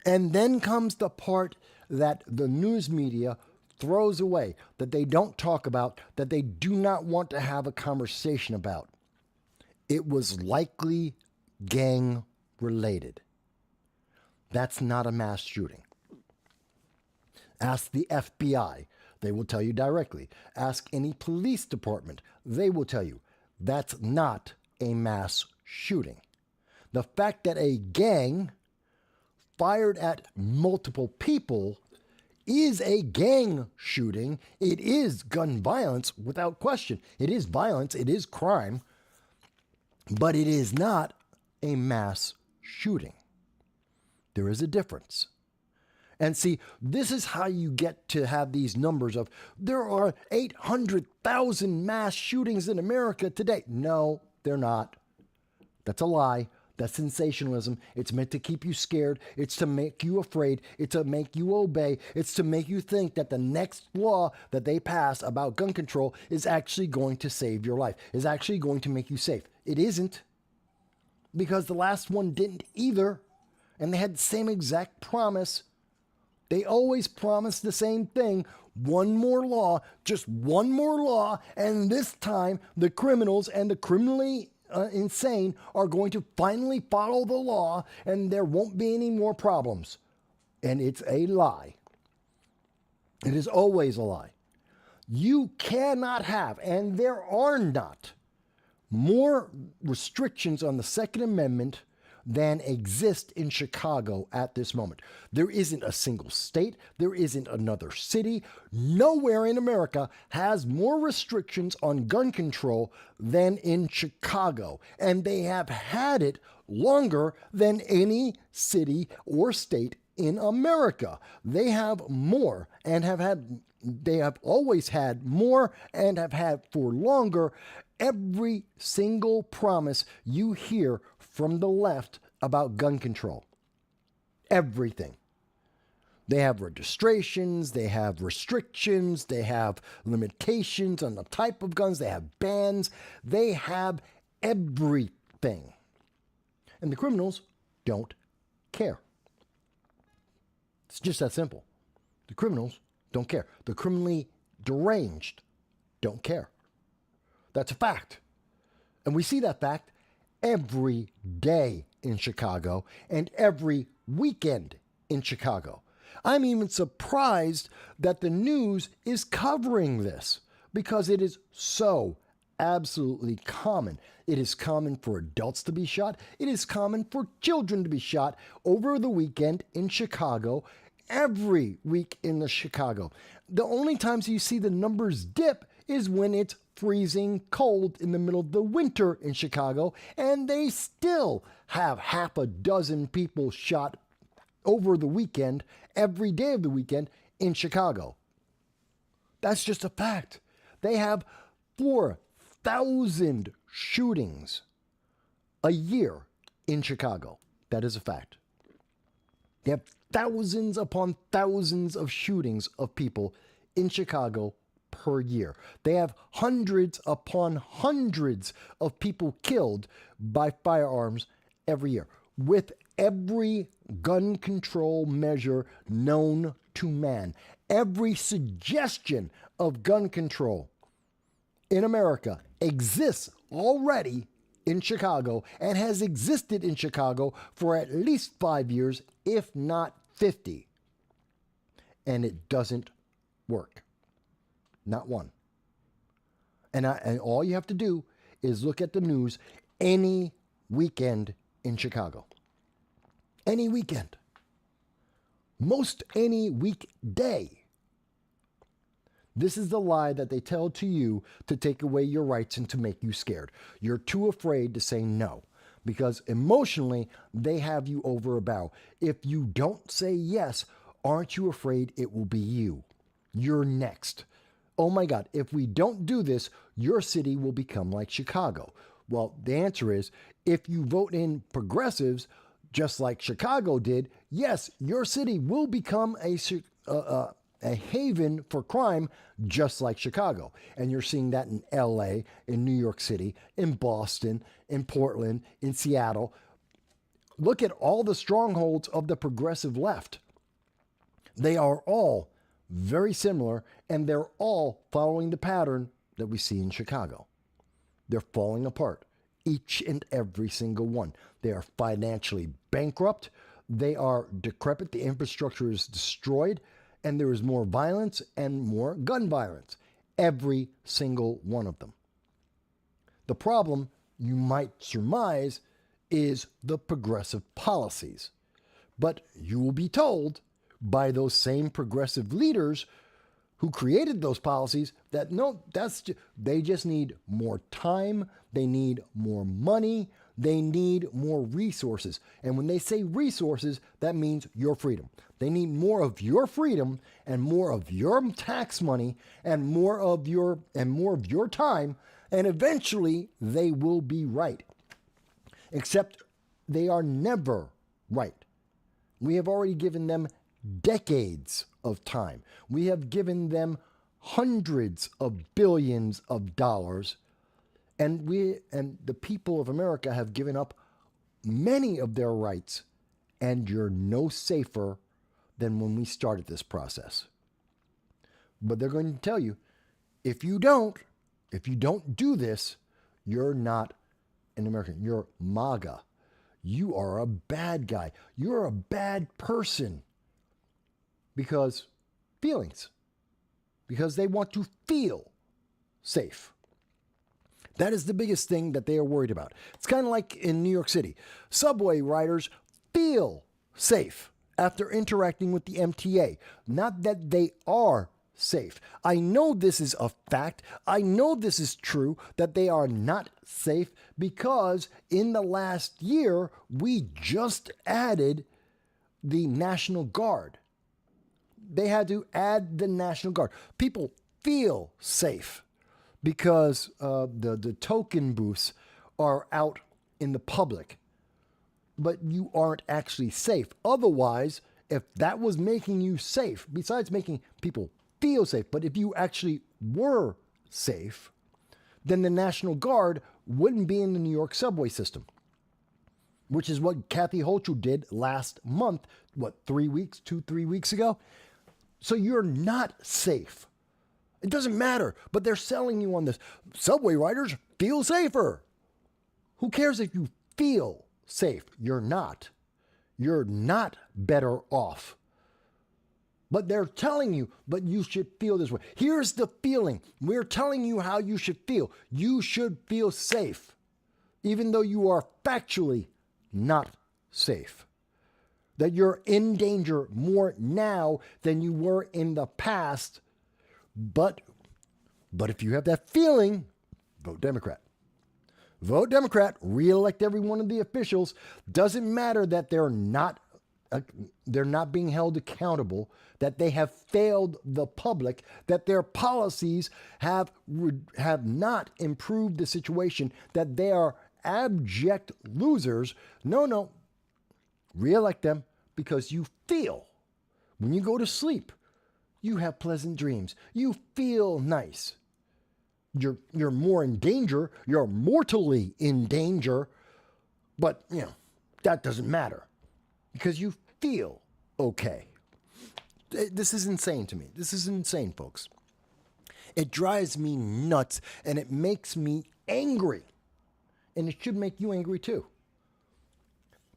And then comes the part that the news media throws away, that they don't talk about, that they do not want to have a conversation about. It was likely gang related. That's not a mass shooting. Ask the FBI. They will tell you directly. Ask any police department. They will tell you that's not a mass shooting. The fact that a gang fired at multiple people is a gang shooting. It is gun violence without question. It is violence. It is crime. But it is not a mass shooting. There is a difference. And see, this is how you get to have these numbers of there are 800,000 mass shootings in America today. No, they're not. That's a lie. That's sensationalism. It's meant to keep you scared. It's to make you afraid. It's to make you obey. It's to make you think that the next law that they pass about gun control is actually going to save your life, is actually going to make you safe. It isn't, because the last one didn't either, and they had the same exact promise. They always promise the same thing. One more law, just one more law, and this time the criminals and the criminally insane are going to finally follow the law, and there won't be any more problems. And it's a lie. It is always a lie. You cannot have, and there are not, more restrictions on the Second Amendment than exist in Chicago at this moment. There isn't a single state. There isn't another city. Nowhere in America has more restrictions on gun control than in Chicago. And they have had it longer than any city or state in America. They have more and they have always had more and have had for longer. Every single promise you hear from the left about gun control. Everything. They have registrations, they have restrictions, they have limitations on the type of guns, they have bans, they have everything. And the criminals don't care. It's just that simple. The criminals don't care. The criminally deranged don't care. That's a fact. And we see that fact every day in Chicago and every weekend in Chicago. I'm even surprised that the news is covering this because it is so absolutely common. It is common for adults to be shot. It is common for children to be shot over the weekend in Chicago, every week in Chicago. The only times you see the numbers dip is when it's freezing cold in the middle of the winter in Chicago, and they still have half a dozen people shot over the weekend, every day of the weekend in Chicago. That's just a fact. They have 4,000 shootings a year in Chicago. That is a fact. They have thousands upon thousands of shootings of people in Chicago per year. They have hundreds upon hundreds of people killed by firearms every year, with every gun control measure known to man. Every suggestion of gun control in America exists already in Chicago and has existed in Chicago for at least 5 years, if not 50. And it doesn't work. Not one. And all you have to do is look at the news any weekend in Chicago. Any weekend. Most any weekday. This is the lie that they tell to you to take away your rights and to make you scared. You're too afraid to say no because emotionally they have you over a barrel. If you don't say yes, aren't you afraid it will be you? You're next. Oh my God, if we don't do this, your city will become like Chicago. Well, the answer is if you vote in progressives, just like Chicago did, yes, your city will become a haven for crime, just like Chicago. And you're seeing that in LA, in New York City, in Boston, in Portland, in Seattle. Look at all the strongholds of the progressive left. They are all very similar, and they're all following the pattern that we see in Chicago. They're falling apart, each and every single one. They are financially bankrupt. They are decrepit. The infrastructure is destroyed. And there is more violence and more gun violence. Every single one of them. The problem, you might surmise, is the progressive policies. But you will be told by those same progressive leaders who created those policies that no, they just need more time, they need more money, they need more resources. And when they say resources, that means your freedom. They need more of your freedom and more of your tax money and more of your time, and eventually they will be right. Except they are never right. We have already given them decades of time. We have given them hundreds of billions of dollars, and the people of America have given up many of their rights, and you're no safer than when we started this process. But they're going to tell you, if you don't do this, you're not an American. You're MAGA. You are a bad guy. You're a bad person. Because they want to feel safe. That is the biggest thing that they are worried about. It's kind of like in New York City. Subway riders feel safe after interacting with the MTA. Not that they are safe. I know this is a fact. I know this is true, that they are not safe because in the last year, we just added the National Guard. They had to add the National Guard. People feel safe because the token booths are out in the public, but you aren't actually safe. Otherwise, if that was making you safe, besides making people feel safe, but if you actually were safe, then the National Guard wouldn't be in the New York subway system, which is what Kathy Hochul did last month, 3 weeks ago? So you're not safe. It doesn't matter, but they're selling you on this. Subway riders feel safer. Who cares if you feel safe? You're not. You're not better off. But they're telling you, but you should feel this way. Here's the feeling. We're telling you how you should feel. You should feel safe, even though you are factually not safe. That you're in danger more now than you were in the past. But if you have that feeling, vote Democrat. Vote Democrat, re-elect every one of the officials. Doesn't matter that they're not being held accountable, that they have failed the public, that their policies have not improved the situation, that they are abject losers. No. Re-elect them because you feel, when you go to sleep, you have pleasant dreams. You feel nice. You're more in danger. You're mortally in danger. But, that doesn't matter. because you feel okay. This is insane to me. This is insane, folks. It drives me nuts, and it makes me angry. And it should make you angry too.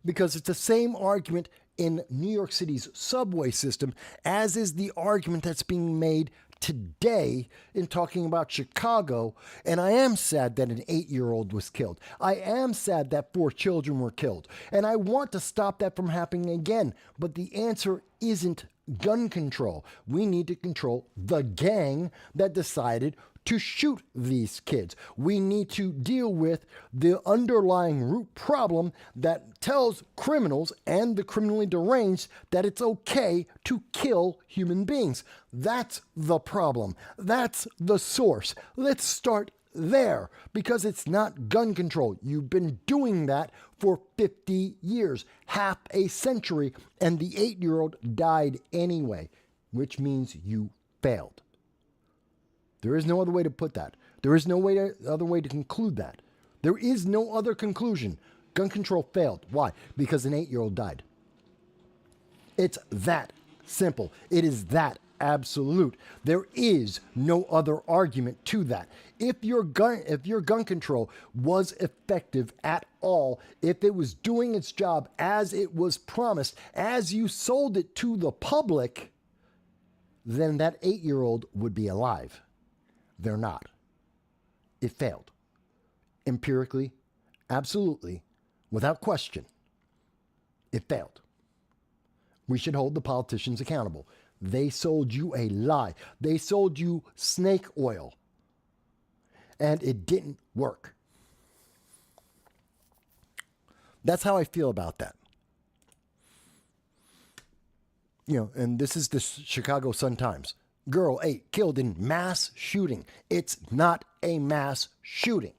Because it's the same argument in New York City's subway system as is the argument that's being made today in talking about Chicago. And I am sad that an 8-year-old was killed. I am sad that 4 children were killed. And I want to stop that from happening again. But the answer isn't gun control. We need to control the gang that decided to shoot these kids. We need to deal with the underlying root problem that tells criminals and the criminally deranged that it's okay to kill human beings. That's the problem. That's the source. Let's start there, because it's not gun control. You've been doing that for 50 years, half a century, and the 8-year-old died anyway, which means you failed. There is no other way to put that. There is no other way to conclude that. There is no other conclusion. Gun control failed. Why? Because an 8-year-old died. It's that simple. It is that absolute. There is no other argument to that. If your gun control was effective at all, if it was doing its job as it was promised, as you sold it to the public, then that 8-year-old would be alive. They're not. It failed. Empirically, absolutely, without question, it failed. We should hold the politicians accountable. They sold you a lie. They sold you snake oil. And it didn't work. That's how I feel about that. And this is the Chicago Sun-Times. Girl 8 killed in mass shooting. It's not a mass shooting.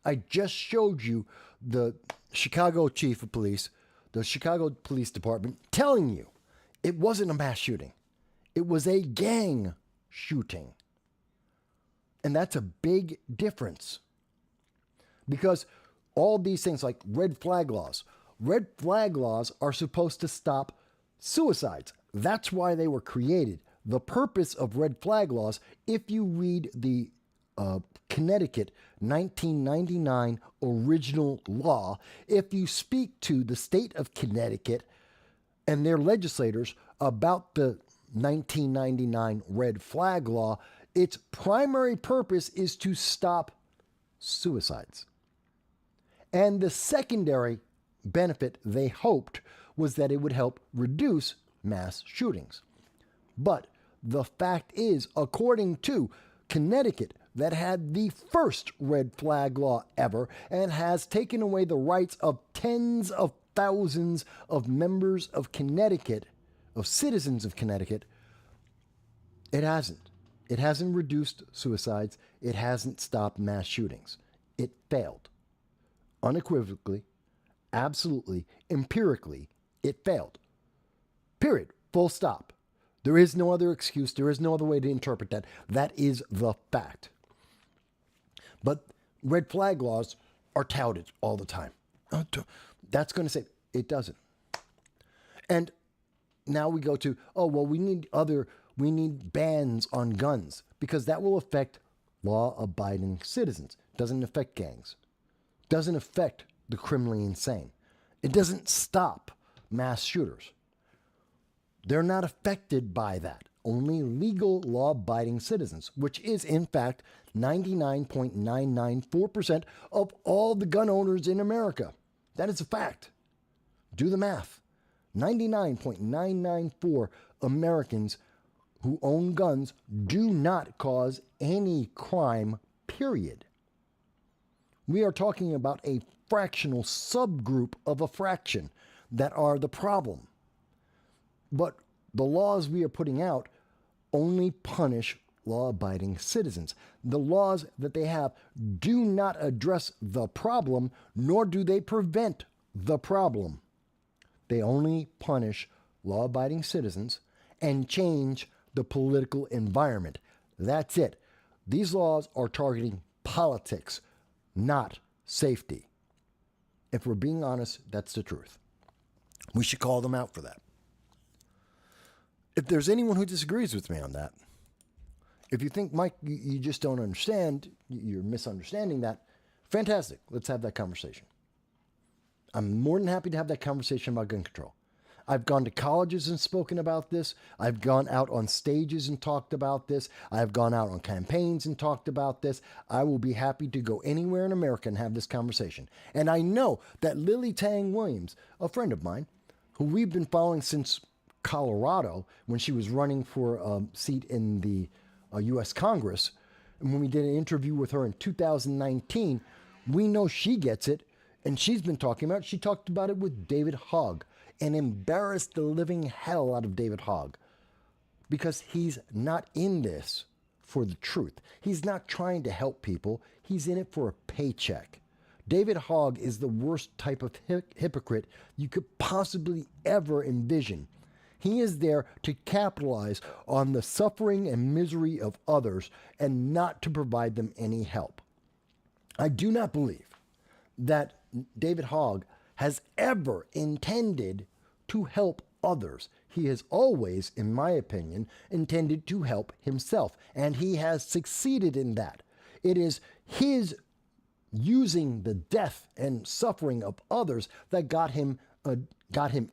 I just showed you the Chicago chief of police, the Chicago Police Department, telling you it wasn't a mass shooting. It was a gang shooting. And that's a big difference. Because all these things like red flag laws are supposed to stop suicides. That's why they were created. The purpose of red flag laws, if you read the Connecticut 1999 original law, if you speak to the state of Connecticut and their legislators about the 1999 red flag law, its primary purpose is to stop suicides. And the secondary benefit they hoped was that it would help reduce mass shootings. But the fact is, according to Connecticut, that had the first red flag law ever and has taken away the rights of tens of thousands of members of Connecticut, of citizens of Connecticut, it hasn't. It hasn't reduced suicides. It hasn't stopped mass shootings. It failed. Unequivocally, absolutely, empirically, it failed. Period. Full stop. There is no other excuse. There is no other way to interpret that. That is the fact. But red flag laws are touted all the time. That's going to say it doesn't. And now we go to, we need bans on guns because that will affect law-abiding citizens. Doesn't affect gangs. Doesn't affect the criminally insane. It doesn't stop mass shooters. They're not affected by that. Only legal, law-abiding citizens, which is, in fact, 99.994% of all the gun owners in America. That is a fact. Do the math. 99.994 Americans who own guns do not cause any crime, period. We are talking about a fractional subgroup of a fraction that are the problem. But the laws we are putting out only punish law-abiding citizens. The laws that they have do not address the problem, nor do they prevent the problem. They only punish law-abiding citizens and change the political environment. That's it. These laws are targeting politics, not safety. If we're being honest, that's the truth. We should call them out for that. If there's anyone who disagrees with me on that, if you think, Mike, you just don't understand, you're misunderstanding that, fantastic. Let's have that conversation. I'm more than happy to have that conversation about gun control. I've gone to colleges and spoken about this. I've gone out on stages and talked about this. I've gone out on campaigns and talked about this. I will be happy to go anywhere in America and have this conversation. And I know that Lily Tang Williams, a friend of mine, who we've been following since Colorado when she was running for a seat in the U.S. Congress, and when we did an interview with her in 2019, we know she gets it, and she's been talking about it. She talked about it with David Hogg and embarrassed the living hell out of David Hogg because he's not in this for the truth. He's not trying to help people. He's in it for a paycheck. David Hogg is the worst type of hypocrite you could possibly ever envision. He is there to capitalize on the suffering and misery of others and not to provide them any help. I do not believe that David Hogg has ever intended to help others. He has always, in my opinion, intended to help himself, and he has succeeded in that. It is his using the death and suffering of others that got him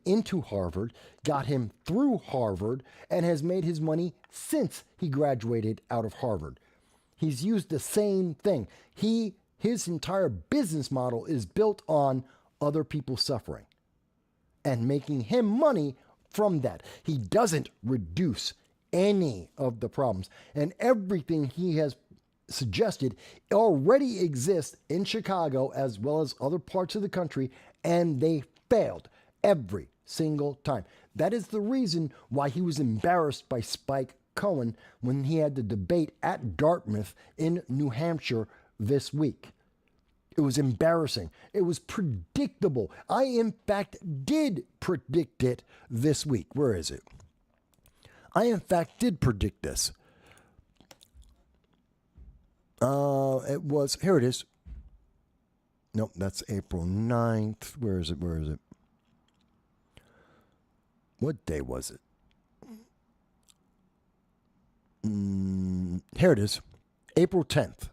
into Harvard, got him through Harvard, and has made his money since he graduated out of Harvard. He's used the same thing. His entire business model is built on other people suffering and making him money from that. He doesn't reduce any of the problems, and everything he has suggested already exists in Chicago as well as other parts of the country, and they failed every single time. That is the reason why he was embarrassed by Spike Cohen when he had the debate at Dartmouth in New Hampshire this week. It was embarrassing. It was predictable. I, in fact, did predict it this week. Where is it? I, in fact, did predict this. It was, here it is. Nope, that's April 9th. Where is it? What day was it? Here it is. April 10th.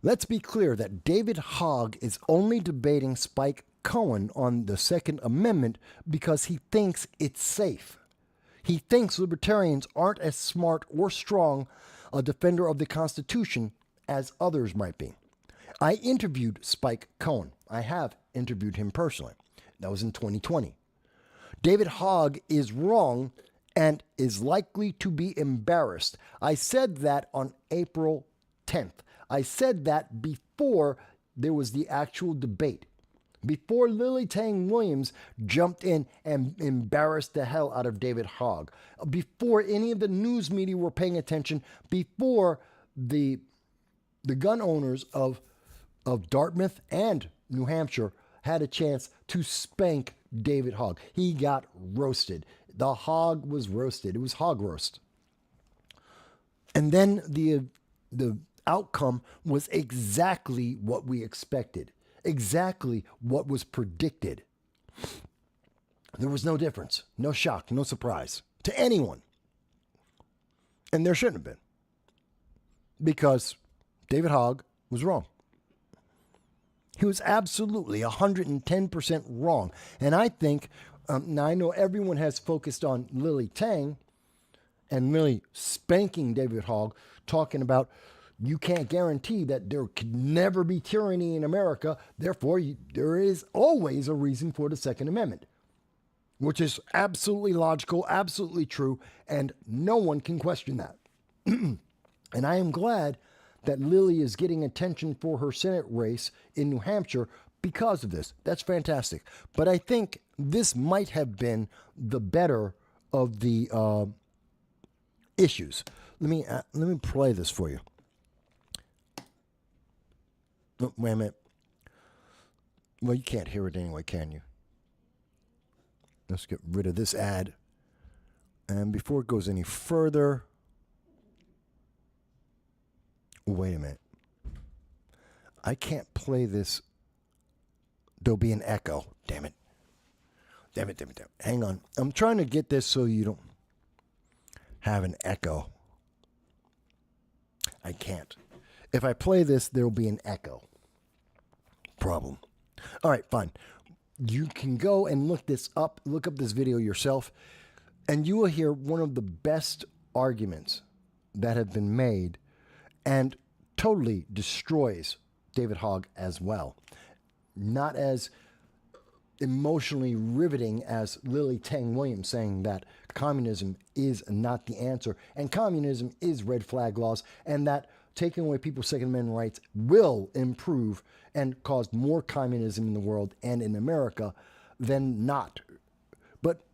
Let's be clear that David Hogg is only debating Spike Cohen on the Second Amendment because he thinks it's safe. He thinks libertarians aren't as smart or strong a defender of the Constitution as others might be. I interviewed Spike Cohen. I have interviewed him personally. That was in 2020. David Hogg is wrong and is likely to be embarrassed. I said that on April 10th. I said that before there was the actual debate, before Lily Tang Williams jumped in and embarrassed the hell out of David Hogg, before any of the news media were paying attention, before the gun owners of Dartmouth and New Hampshire had a chance to spank David Hogg. He got roasted. The hog was roasted. It was hog roast. And then the outcome was exactly what we expected, exactly what was predicted. There was no difference, no shock, no surprise to anyone. And there shouldn't have been, because David Hogg was wrong. He was absolutely 110% wrong. And I think, now I know everyone has focused on Lily Tang and really spanking David Hogg, talking about you can't guarantee that there could never be tyranny in America. Therefore, there is always a reason for the Second Amendment, which is absolutely logical, absolutely true, and no one can question that. And I am glad that Lily is getting attention for her Senate race in New Hampshire because of this. That's fantastic. But I think this might have been the better of the issues. Let me play this for you. Oh, wait a minute. Well, you can't hear it anyway, can you? Let's get rid of this ad. And before it goes any further, wait a minute. I can't play this There'll be an echo. Damn it. Damn it. Hang on. I'm trying to get this so you don't have an echo. I can't. If I play this, there'll be an echo. Problem. All right, fine. You can go and look up this video yourself, and you will hear one of the best arguments that have been made and totally destroys David Hogg as well. Not as emotionally riveting as Lily Tang Williams saying that communism is not the answer and communism is red flag laws and that taking away people's Second Amendment rights will improve and cause more communism in the world and in America than not. But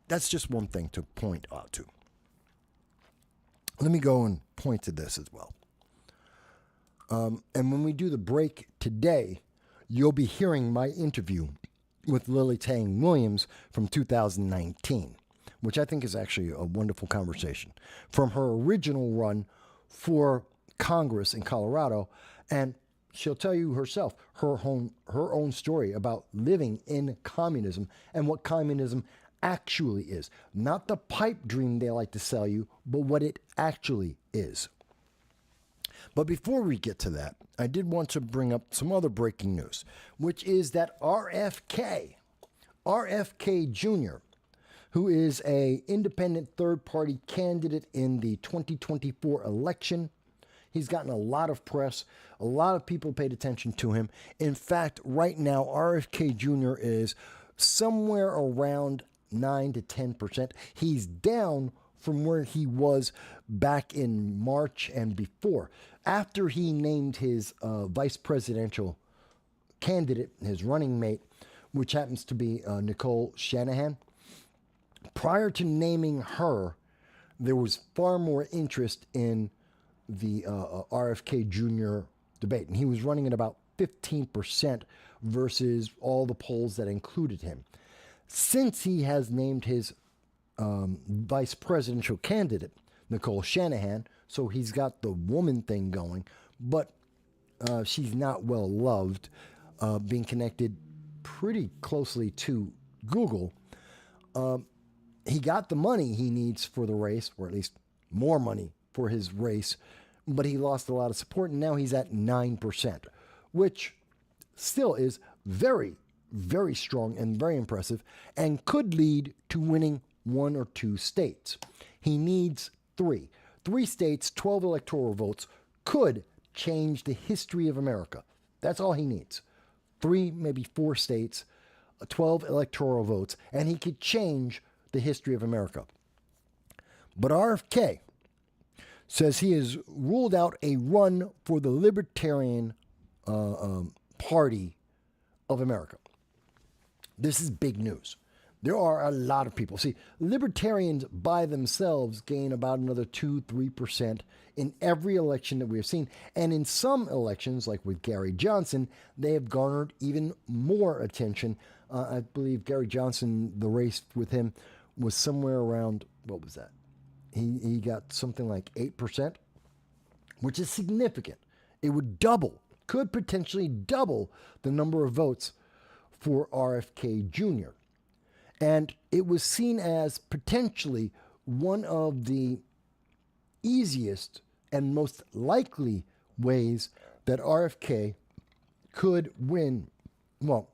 that's just one thing to point out to. Let me go and point to this as well. And when we do the break today, you'll be hearing my interview with Lily Tang Williams from 2019, which I think is actually a wonderful conversation from her original run for Congress in Colorado. And she'll tell you herself her own story about living in communism and what communism actually is. Not the pipe dream they like to sell you, but what it actually is. But before we get to that, I did want to bring up some other breaking news, which is that RFK Jr., who is an independent third-party candidate in the 2024 election, he's gotten a lot of press. A lot of people paid attention to him. In fact, right now, RFK Jr. is somewhere around 9 to 10%. He's down from where he was back in March and before. After he named his vice presidential candidate, his running mate, which happens to be Nicole Shanahan, prior to naming her, there was far more interest in the RFK Jr. debate. And he was running at about 15% versus all the polls that included him. Since he has named his vice presidential candidate, Nicole Shanahan, so he's got the woman thing going, but she's not well loved, being connected pretty closely to Google. He got the money he needs for the race, or at least more money for his race, but he lost a lot of support, and now he's at 9%, which still is very, very strong and very impressive, and could lead to winning 1 or 2 states. He needs 3. 3 states, 12 electoral votes, could change the history of America. That's all he needs. 3, maybe 4 states, 12 electoral votes, and he could change the history of America. But RFK says he has ruled out a run for the Libertarian Party of America. This is big news. There are a lot of people. See, libertarians by themselves gain about another 2-3% in every election that we have seen. And in some elections, like with Gary Johnson, they have garnered even more attention. I believe Gary Johnson, the race with him was somewhere around, what was that? He got something like 8%, which is significant. It would double, could potentially double the number of votes for RFK Jr. And it was seen as potentially one of the easiest and most likely ways that RFK could win, well,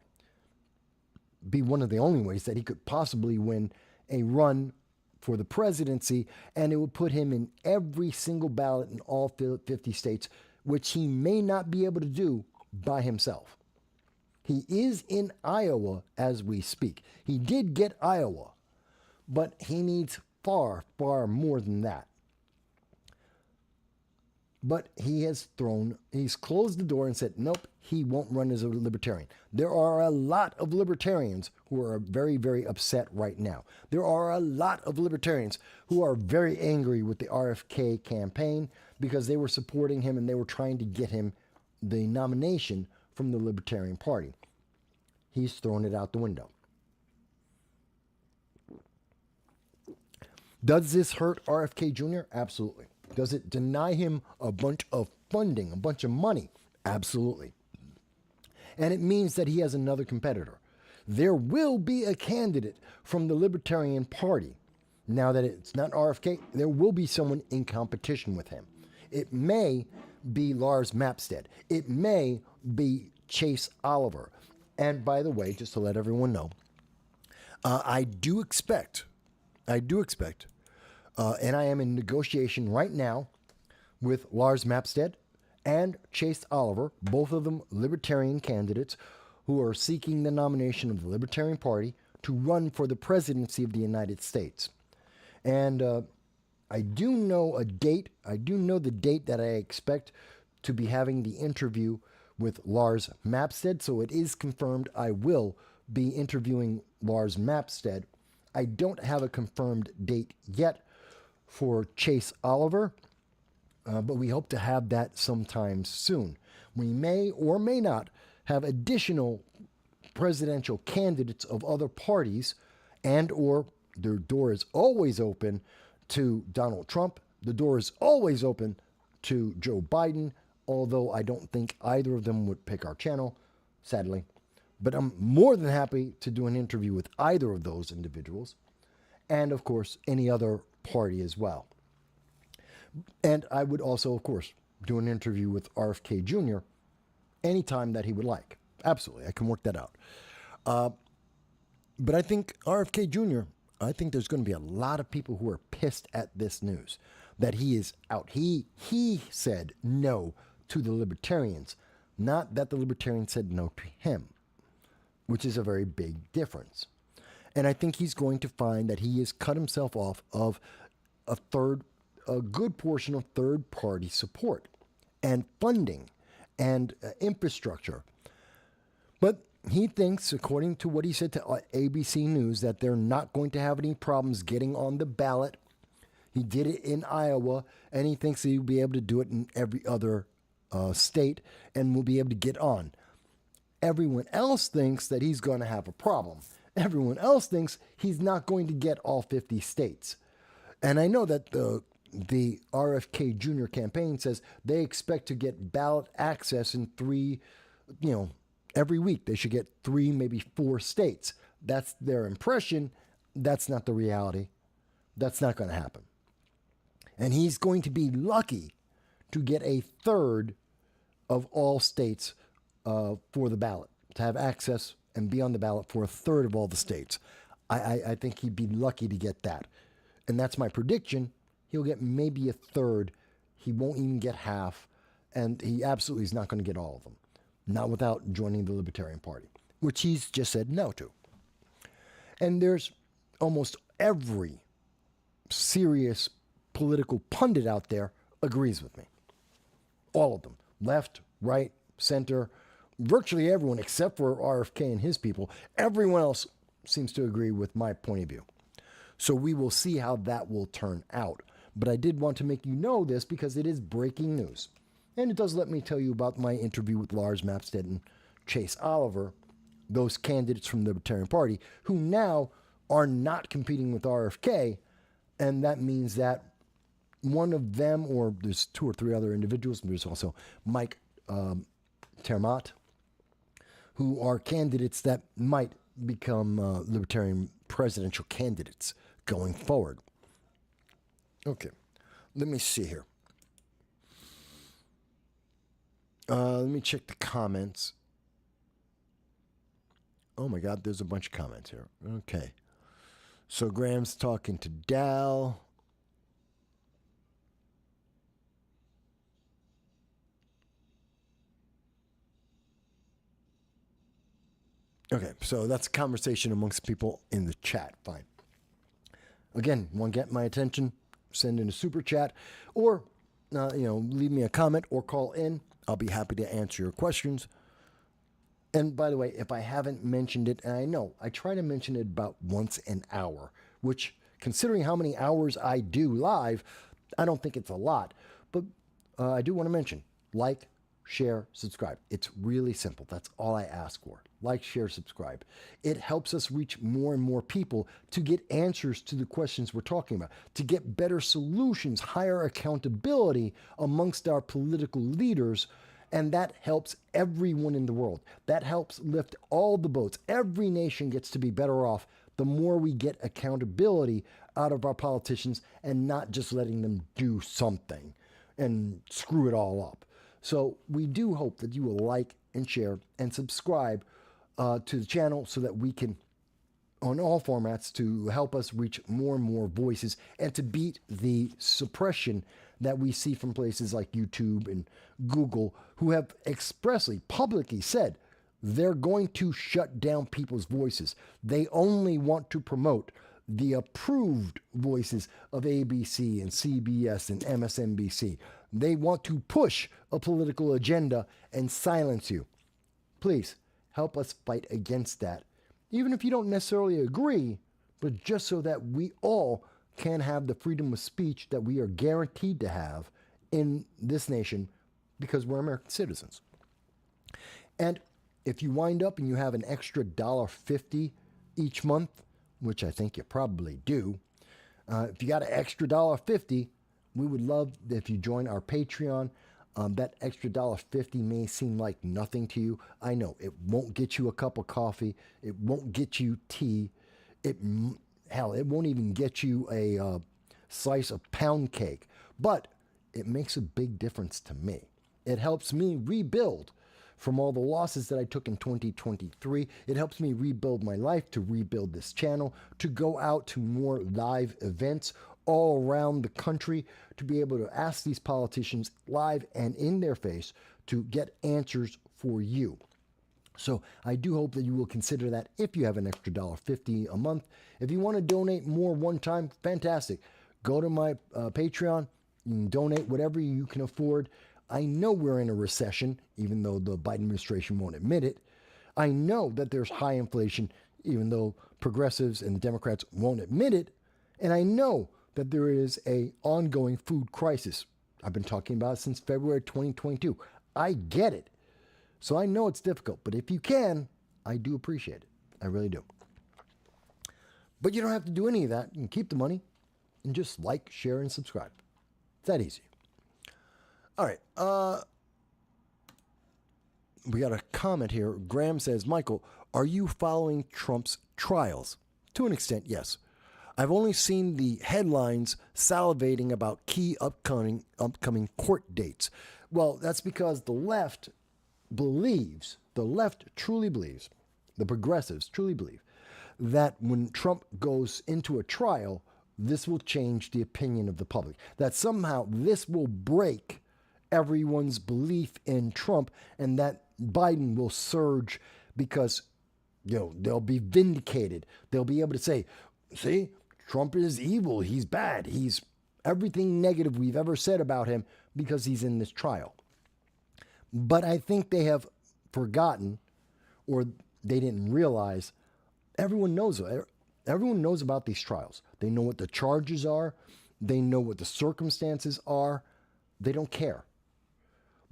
be one of the only ways that he could possibly win a run for the presidency, and it would put him in every single ballot in all 50 states, which he may not be able to do by himself. He is in Iowa as we speak. He did get Iowa, but he needs far, far more than that. But he's closed the door and said, nope, he won't run as a libertarian. There are a lot of libertarians who are very, very upset right now. There are a lot of libertarians who are very angry with the RFK campaign because they were supporting him and they were trying to get him the nomination from the Libertarian Party. He's thrown it out the window. Does this hurt RFK Jr.? Absolutely. Does it deny him a bunch of funding, a bunch of money? Absolutely. And it means that he has another competitor. There will be a candidate from the Libertarian Party. Now that it's not RFK, there will be someone in competition with him. It may be Lars Mapstead. It may be Chase Oliver. And by the way, just to let everyone know, I do expect, and I am in negotiation right now with Lars Mapstead and Chase Oliver, both of them Libertarian candidates who are seeking the nomination of the Libertarian Party to run for the presidency of the United States. And I do know a date. I do know the date that I expect to be having the interview with Lars Mapstead. So it is confirmed I will be interviewing Lars Mapstead. I don't have a confirmed date yet for Chase Oliver, but we hope to have that sometime soon. We may or may not have additional presidential candidates of other parties, and or their door is always open to Donald Trump. The door is always open to Joe Biden, although I don't think either of them would pick our channel, sadly. But I'm more than happy to do an interview with either of those individuals, and of course, any other party as well. And I would also, of course, do an interview with RFK Jr. anytime that he would like. Absolutely, I can work that out. But I think RFK Jr., I think there's going to be a lot of people who are pissed at this news, that he is out. He said no to the Libertarians, not that the Libertarians said no to him, which is a very big difference. And I think he's going to find that he has cut himself off of a good portion of third-party support and funding and infrastructure. But he thinks, according to what he said to ABC News, that they're not going to have any problems getting on the ballot. He did it in Iowa, and he thinks he'll be able to do it in every other state and will be able to get on. Everyone else thinks that he's going to have a problem. Everyone else thinks he's not going to get all 50 states. And I know that the RFK Jr. campaign says they expect to get ballot access in every week. They should get 3, maybe 4 states. That's their impression. That's not the reality. That's not going to happen. And he's going to be lucky to get a third of all states for the ballot, to have access and be on the ballot for a third of all the states. I think he'd be lucky to get that. And that's my prediction. He'll get maybe a third. He won't even get half. And he absolutely is not going to get all of them. Not without joining the Libertarian Party, which he's just said no to. And there's almost every serious political pundit out there agrees with me. All of them. Left, right, center, virtually everyone except for RFK and his people. Everyone else seems to agree with my point of view. So we will see how that will turn out. But I did want to make you know this because it is breaking news. And it does let me tell you about my interview with Lars Mapstead and Chase Oliver, those candidates from the Libertarian Party, who now are not competing with RFK. And that means that one of them, or there's 2 or 3 other individuals, and there's also Mike Termott, who are candidates that might become Libertarian presidential candidates going forward. Okay, let me see here. Let me check the comments. Oh my God, there's a bunch of comments here. Okay. So Graham's talking to Dal. Okay, so that's a conversation amongst people in the chat. Fine. Again, want to get my attention? Send in a super chat, or leave me a comment or call in. I'll be happy to answer your questions. And by the way, if I haven't mentioned it, and I know I try to mention it about once an hour, which, considering how many hours I do live, I don't think it's a lot. But I do want to mention, like, share, subscribe. It's really simple. That's all I ask for. Like, share, subscribe. It helps us reach more and more people to get answers to the questions we're talking about, to get better solutions, higher accountability amongst our political leaders, And that helps everyone in the world. That helps lift all the boats. Every nation gets to be better off the more we get accountability out of our politicians and not just letting them do something and screw it all up. So we do hope that you will like and share and subscribe to the channel so that we can, on all formats, to help us reach more and more voices and to beat the suppression that we see from places like YouTube and Google, who have expressly, publicly said they're going to shut down people's voices. They only want to promote the approved voices of ABC and CBS and MSNBC. They want to push a political agenda and silence you. Please help us fight against that, even if you don't necessarily agree, but just so that we all can have the freedom of speech that we are guaranteed to have in this nation because we're American citizens. And if you wind up and you have an extra $1.50 each month, which I think you probably do, if you got an extra $1.50, we would love if you join our Patreon. That extra $1.50 may seem like nothing to you. I know it won't get you a cup of coffee. It won't get you tea. Hell, it won't even get you a slice of pound cake. But it makes a big difference to me. It helps me rebuild from all the losses that I took in 2023. It helps me rebuild my life, to rebuild this channel, to go out to more live events all around the country, to be able to ask these politicians live and in their face to get answers for you. So I do hope that you will consider that if you have an extra $1.50 a month. If you want to donate more one time, fantastic. Go to my Patreon. You can donate whatever you can afford. I know we're in a recession, even though the Biden administration won't admit it. I know that there's high inflation, even though progressives and Democrats won't admit it. And I know that there is an ongoing food crisis. I've been talking about it since February 2022. I get it. So I know it's difficult, but if you can, I do appreciate it. I really do. But you don't have to do any of that. You can keep the money and just like, share, and subscribe. It's that easy. All right. We got a comment here. Graham says, Michael, are you following Trump's trials? To an extent, yes. I've only seen the headlines salivating about key upcoming court dates. Well, that's because the left truly believes, the progressives truly believe, that when Trump goes into a trial, this will change the opinion of the public. That somehow this will break everyone's belief in Trump, and that Biden will surge because, they'll be vindicated. They'll be able to say, see, Trump is evil. He's bad. He's everything negative we've ever said about him because he's in this trial. But I think they have forgotten, or they didn't realize, everyone knows about these trials. They know what the charges are. They know what the circumstances are. They don't care.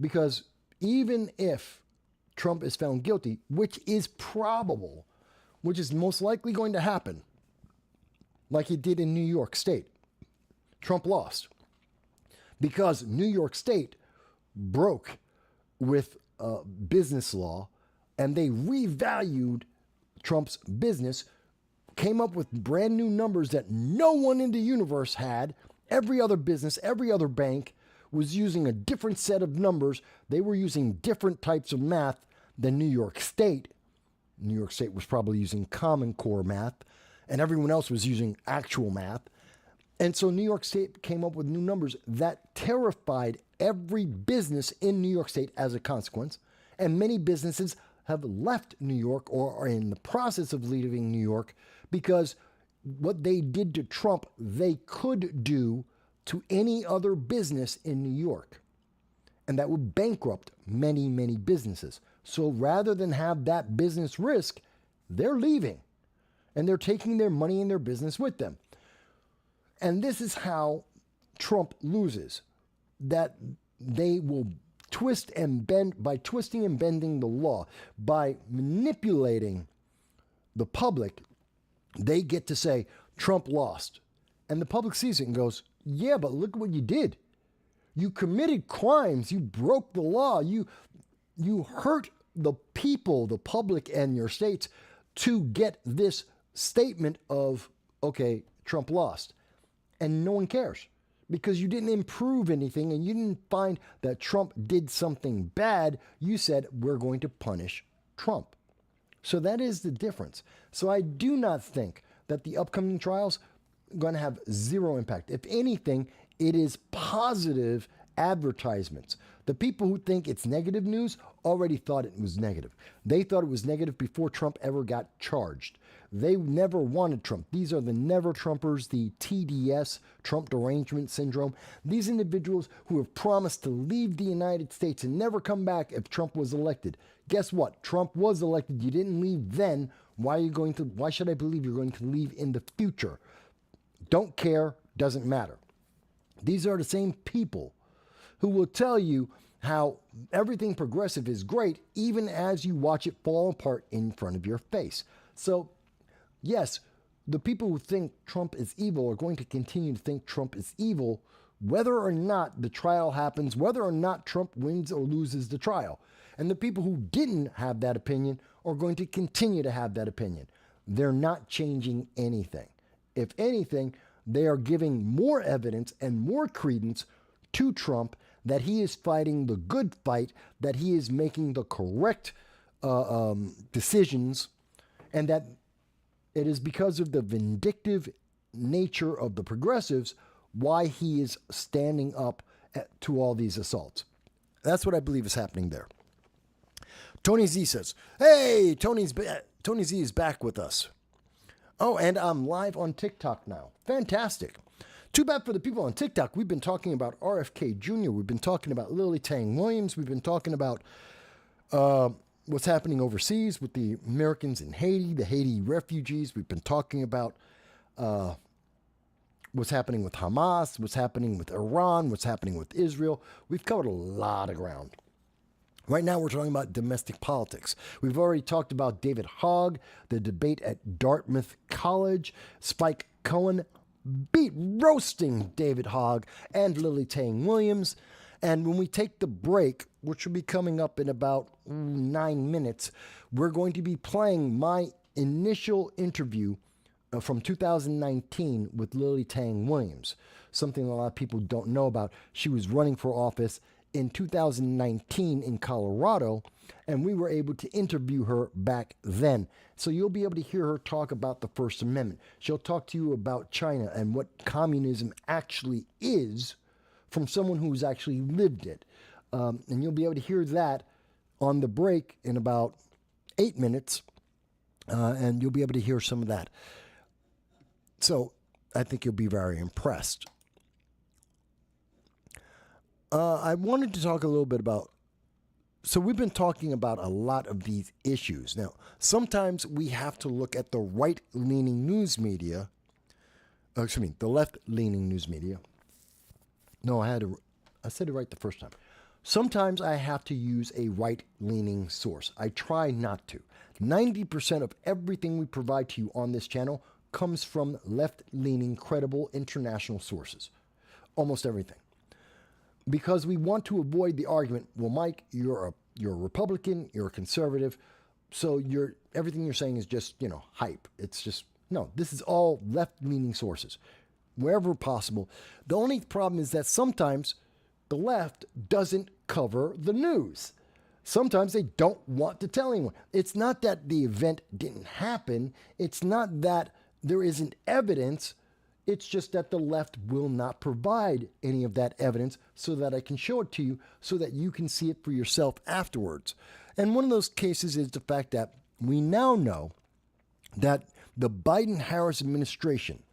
Because even if Trump is found guilty, which is probable, which is most likely going to happen, like it did in New York State, Trump lost because New York State broke with business law, and they revalued Trump's business, came up with brand new numbers that no one in the universe had. Every other business, every other bank was using a different set of numbers. They were using different types of math than New York State. New York State was probably using Common Core math, and everyone else was using actual math. And so New York State came up with new numbers that terrified every business in New York State as a consequence. And many businesses have left New York or are in the process of leaving New York because what they did to Trump, they could do to any other business in New York. And that would bankrupt many, many businesses. So rather than have that business risk, they're leaving. And they're taking their money and their business with them. And this is how Trump loses. That they will twist and bend, by twisting and bending the law, by manipulating the public, they get to say, Trump lost. And the public sees it and goes, yeah, but look what you did. You committed crimes. You broke the law. you hurt the people, the public, and your states to get this statement of, okay, Trump lost. And no one cares because you didn't improve anything and you didn't find that Trump did something bad. You said, we're going to punish Trump. So that is the difference. So I do not think that the upcoming trials are going to have zero impact. If anything, it is positive advertisements. The people who think it's negative news already thought it was negative. They thought it was negative before Trump ever got charged. They never wanted Trump. These are the never Trumpers, the TDS, Trump derangement syndrome. These individuals who have promised to leave the United States and never come back if Trump was elected. Guess what? Trump was elected. You didn't leave then. Why should I believe you're going to leave in the future? Don't care, doesn't matter. These are the same people who will tell you how everything progressive is great, even as you watch it fall apart in front of your face. So, yes, the people who think Trump is evil are going to continue to think Trump is evil, whether or not the trial happens, whether or not Trump wins or loses the trial. And the people who didn't have that opinion are going to continue to have that opinion. They're not changing anything. If anything, they are giving more evidence and more credence to Trump that he is fighting the good fight, that he is making the correct decisions, and that it is because of the vindictive nature of the progressives why he is standing up to all these assaults. That's what I believe is happening there. Tony Z says, hey, Tony Z is back with us. Oh, and I'm live on TikTok now. Fantastic. Too bad for the people on TikTok. We've been talking about RFK Jr. We've been talking about Lily Tang Williams. We've been talking about what's happening overseas with the Americans in Haiti, the Haiti refugees. We've been talking about what's happening with Hamas, what's happening with Iran, what's happening with Israel. We've covered a lot of ground. Right now, we're talking about domestic politics. We've already talked about David Hogg, the debate at Dartmouth College, Spike Cohen roasting David Hogg and Lily Tang Williams. And when we take the break, which will be coming up in about 9 minutes, we're going to be playing my initial interview from 2019 with Lily Tang Williams, something a lot of people don't know about. She was running for office in 2019 in Colorado, and we were able to interview her back then. So you'll be able to hear her talk about the First Amendment. She'll talk to you about China and what communism actually is from someone who's actually lived it. And you'll be able to hear that on the break in about 8 minutes, and you'll be able to hear some of that. So I think you'll be very impressed. I wanted to talk a little bit about, so we've been talking about a lot of these issues. Now, sometimes we have to look at the right-leaning news media, the left-leaning news media. No, I said it right the first time. Sometimes I have to use a right-leaning source. I try not to. 90% of everything we provide to you on this channel comes from left-leaning, credible international sources. Almost everything. Because we want to avoid the argument, well, Mike, you're a Republican, you're a conservative, so everything you're saying is just, hype. It's just, no, this is all left-leaning sources, wherever possible. The only problem is that sometimes the left doesn't cover the news. Sometimes they don't want to tell anyone. It's not that the event didn't happen. It's not that there isn't evidence. It's just that the left will not provide any of that evidence so that I can show it to you so that you can see it for yourself afterwards. And one of those cases is the fact that we now know that the Biden-Harris administration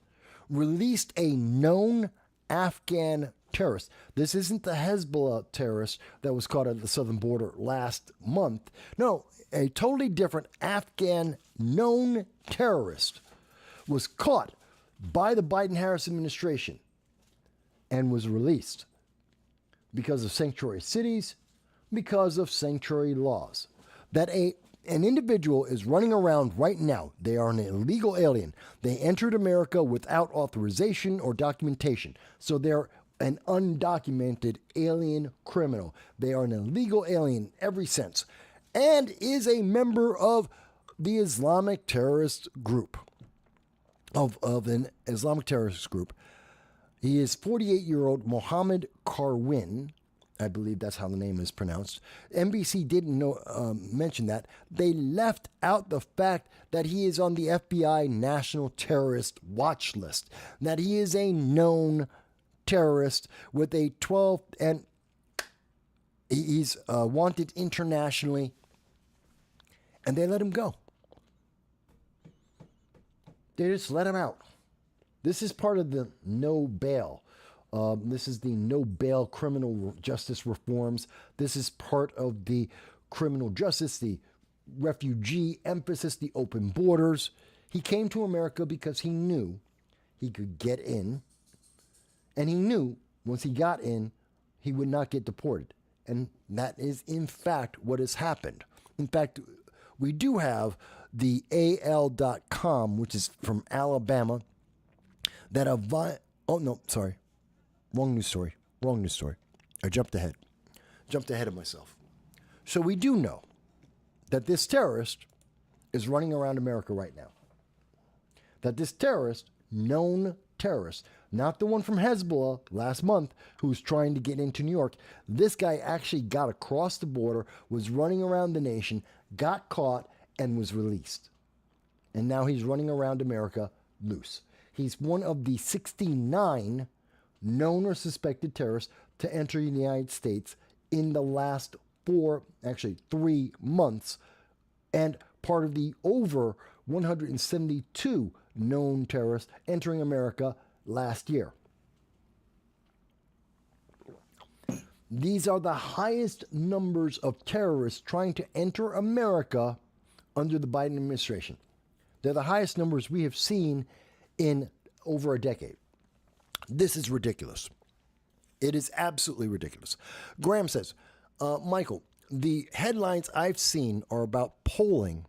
released a known Afghan terrorist. This isn't the Hezbollah terrorist that was caught at the southern border last month. No, a totally different Afghan known terrorist was caught by the Biden-Harris administration and was released because of sanctuary cities, because of sanctuary laws. That an individual is running around right now. They are an illegal alien. They entered America without authorization or documentation. So they're an undocumented alien criminal. They are an illegal alien in every sense and is a member of the Islamic terrorist group, of an Islamic terrorist group. He is 48-year-old Mohammed Karwin. I believe that's how the name is pronounced. NBC didn't mention that. They left out the fact that he is on the FBI National Terrorist Watch List, that he is a known terrorist with a 12, and he's wanted internationally, and they let him go. They just let him out. This is part of the no bail. This is the no bail criminal justice reforms. This is part of the criminal justice, the refugee emphasis, the open borders. He came to America because he knew he could get in, and he knew once he got in, he would not get deported. And that is, in fact, what has happened. In fact, we do have the AL.com, which is from Alabama, that Wrong news story. I jumped ahead of myself. So we do know that this terrorist is running around America right now. That this terrorist, known terrorist, not the one from Hezbollah last month who's trying to get into New York, this guy actually got across the border, was running around the nation, got caught, and was released. And now he's running around America loose. He's one of the 69 known or suspected terrorists to enter the United States in the last 3 months, and part of the over 172 known terrorists entering America last year. These are the highest numbers of terrorists trying to enter America under the Biden administration. They're the highest numbers we have seen in over a decade. This is ridiculous. It is absolutely ridiculous. Graham says, Michael, the headlines I've seen are about polling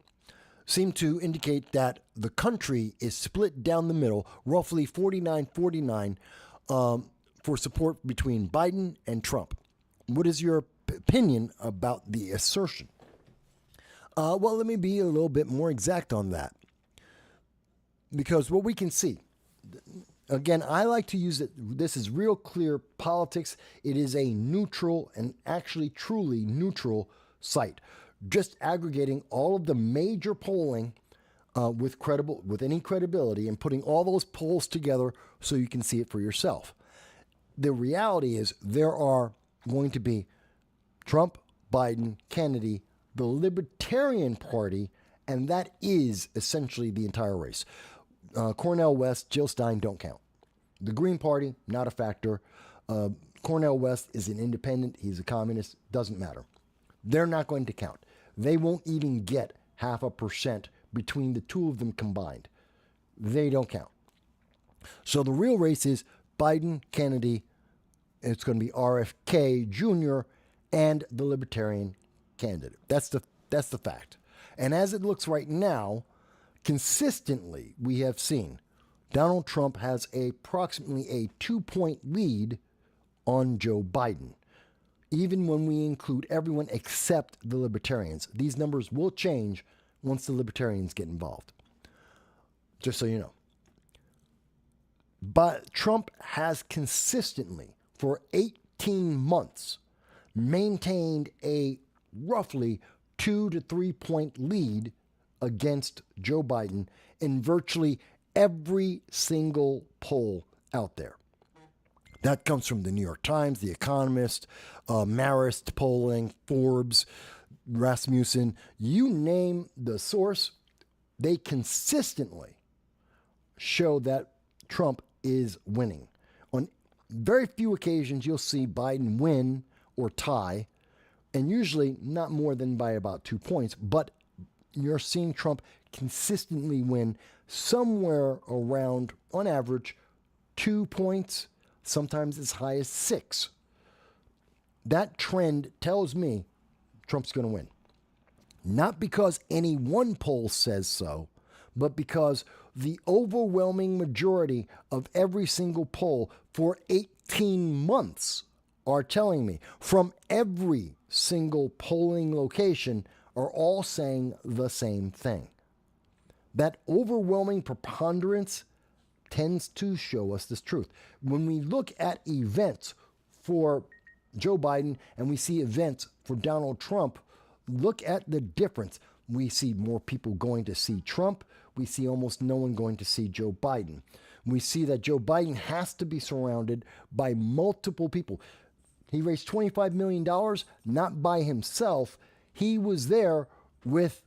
seem to indicate that the country is split down the middle, roughly 49-49, for support between Biden and Trump. What is your opinion about the assertion? Well, let me be a little bit more exact on that. Because what we can see, again, I like to use it. This is real clear politics. It is a neutral and actually truly neutral site. Just aggregating all of the major polling with any credibility and putting all those polls together so you can see it for yourself. The reality is there are going to be Trump, Biden, Kennedy, the Libertarian Party, and that is essentially the entire race. Cornel West, Jill Stein don't count. The Green Party, not a factor. Cornel West is an independent. He's a communist. Doesn't matter. They're not going to count. They won't even get 0.5% between the two of them combined. They don't count. So the real race is Biden, Kennedy, it's going to be RFK Jr., and the Libertarian candidate. That's the fact. And as it looks right now, consistently, we have seen Donald Trump has approximately a 2-point lead on Joe Biden, even when we include everyone except the Libertarians. These numbers will change once the Libertarians get involved, just so you know. But Trump has consistently, for 18 months, maintained a roughly 2 to 3 point lead against Joe Biden in virtually every single poll out there. That comes from the New York Times, The Economist, Marist polling, Forbes, Rasmussen. You name the source, they consistently show that Trump is winning. On very few occasions, you'll see Biden win or tie, and usually not more than by about 2 points, but you're seeing Trump consistently win somewhere around, on average, 2 points, sometimes as high as 6. That trend tells me Trump's going to win. Not because any one poll says so, but because the overwhelming majority of every single poll for 18 months are telling me from every single polling location are all saying the same thing. That overwhelming preponderance tends to show us this truth. When we look at events for Joe Biden and we see events for Donald Trump, look at the difference. We see more people going to see Trump. We see almost no one going to see Joe Biden. We see that Joe Biden has to be surrounded by multiple people. He raised $25 million, not by himself. He was there with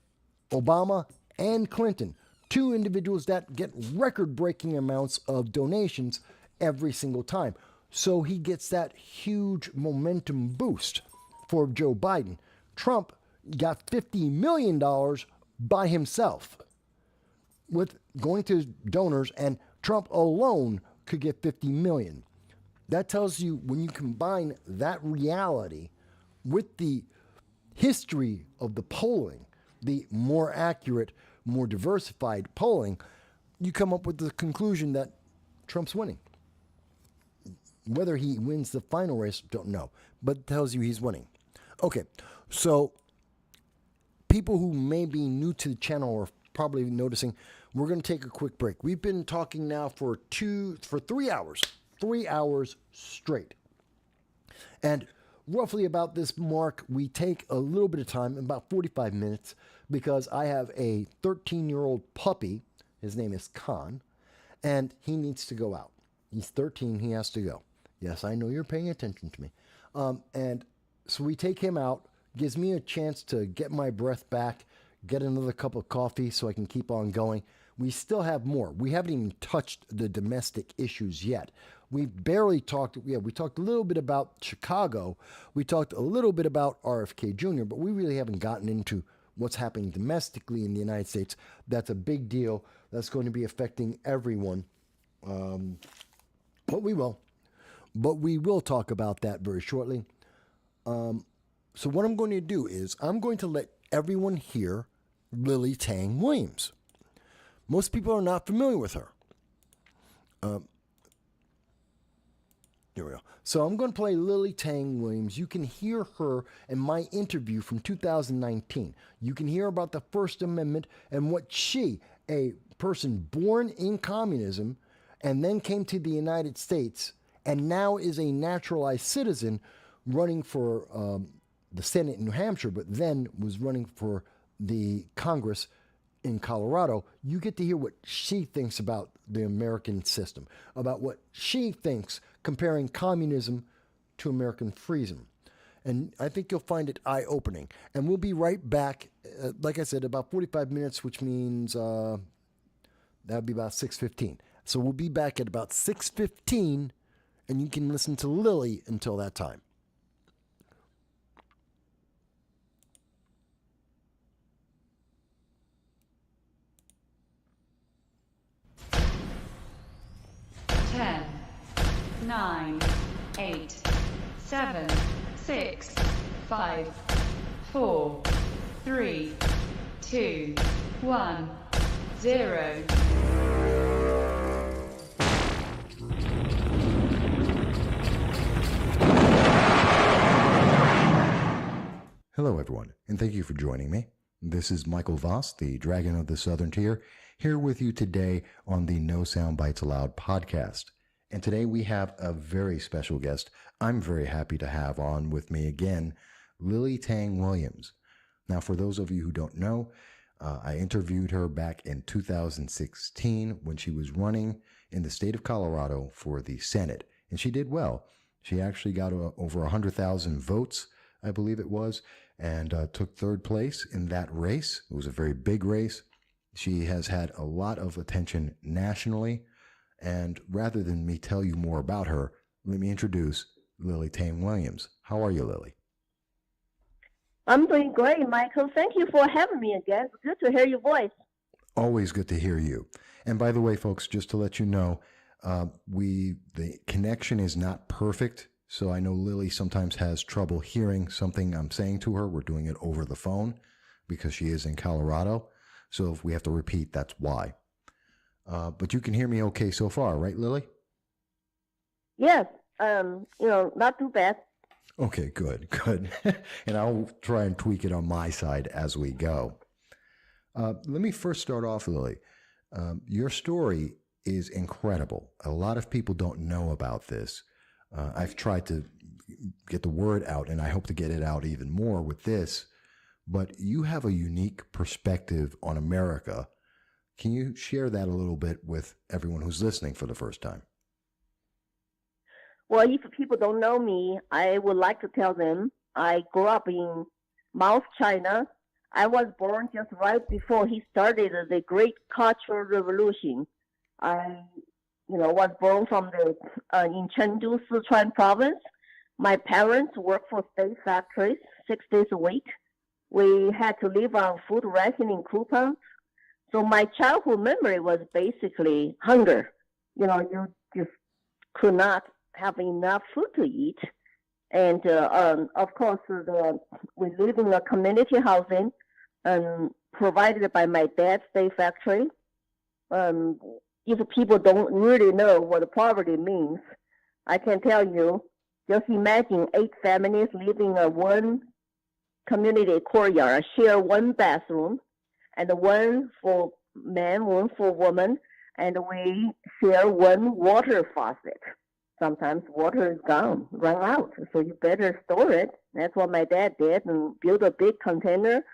Obama and Clinton, two individuals that get record-breaking amounts of donations every single time. So he gets that huge momentum boost for Joe Biden. Trump got $50 million by himself with going to donors, and Trump alone could get $50 million. That tells you when you combine that reality with the history of the polling, the more accurate, more diversified polling, you come up with the conclusion that Trump's winning. Whether he wins the final race, don't know, but it tells you he's winning. Okay, so people who may be new to the channel are probably noticing we're going to take a quick break. We've been talking now for 3 hours straight. And roughly about this mark, we take a little bit of time, about 45 minutes, because I have a 13-year-old puppy. His name is Khan, and he needs to go out. He's 13. He has to go. Yes, I know you're paying attention to me. And so we take him out, gives me a chance to get my breath back, get another cup of coffee so I can keep on going. We still have more. We haven't even touched the domestic issues yet. We barely talked. Yeah, we talked a little bit about Chicago. We talked a little bit about RFK Jr., but we really haven't gotten into what's happening domestically in the United States. That's a big deal. That's going to be affecting everyone. But we will. But we will talk about that very shortly. So what I'm going to do is I'm going to let everyone hear Lily Tang Williams. Most people are not familiar with her. Here we go. So I'm going to play Lily Tang Williams. You can hear her in my interview from 2019. You can hear about the First Amendment and what she, a person born in communism and then came to the United States and now is a naturalized citizen running for the Senate in New Hampshire, but then was running for the Congress in Colorado. You get to hear what she thinks about the American system, about what she thinks comparing communism to American freedom. And I think you'll find it eye-opening. And we'll be right back, like I said, about 45 minutes, which means that would be about 6:15. So we'll be back at about 6:15, and you can listen to Lily until that time. Ten, 9, 8, 7, 6, 5, 4, 3, 2, 1, 0. Hello, everyone, and thank you for joining me. This is Michael Voss, the Dragon of the Southern Tier, here with you today on the No Soundbites Allowed podcast. And today we have a very special guest I'm very happy to have on with me again, Lily Tang Williams. Now, for those of you who don't know, I interviewed her back in 2016 when she was running in the state of Colorado for the Senate, and she did well. She actually got over 100,000 votes, I believe it was, and took third place in that race. It was a very big race. She has had a lot of attention nationally, and rather than me tell you more about her, let me introduce Lily Tang Williams. How are you, Lily? I'm doing great, Michael. Thank you for having me again. It's good to hear your voice. Always good to hear you. And by the way, folks, just to let you know, the connection is not perfect. So I know Lily sometimes has trouble hearing something I'm saying to her. We're doing it over the phone because she is in Colorado. So if we have to repeat, that's why. But you can hear me okay so far, right, Lily? Yes, not too bad. Okay, good, good. And I'll try and tweak it on my side as we go. Let me first start off, Lily. Your story is incredible. A lot of people don't know about this. I've tried to get the word out, and I hope to get it out even more with this. But you have a unique perspective on America. Can you share that a little bit with everyone who's listening for the first time? Well, if people don't know me, I would like to tell them I grew up in South China. I was born just right before he started the Great Cultural Revolution. I, was born from in Chengdu, Sichuan province. My parents worked for state factories 6 days a week. We had to live on food rationing coupons. So my childhood memory was basically hunger. You just could not have enough food to eat. And of course, we live in a community housing provided by my dad's state factory. If people don't really know what poverty means, I can tell you, just imagine 8 families living in one community courtyard, share one bathroom, and one for men, one for women, and we share one water faucet. Sometimes water is gone, run out, so you better store it. That's what my dad did, and built a big container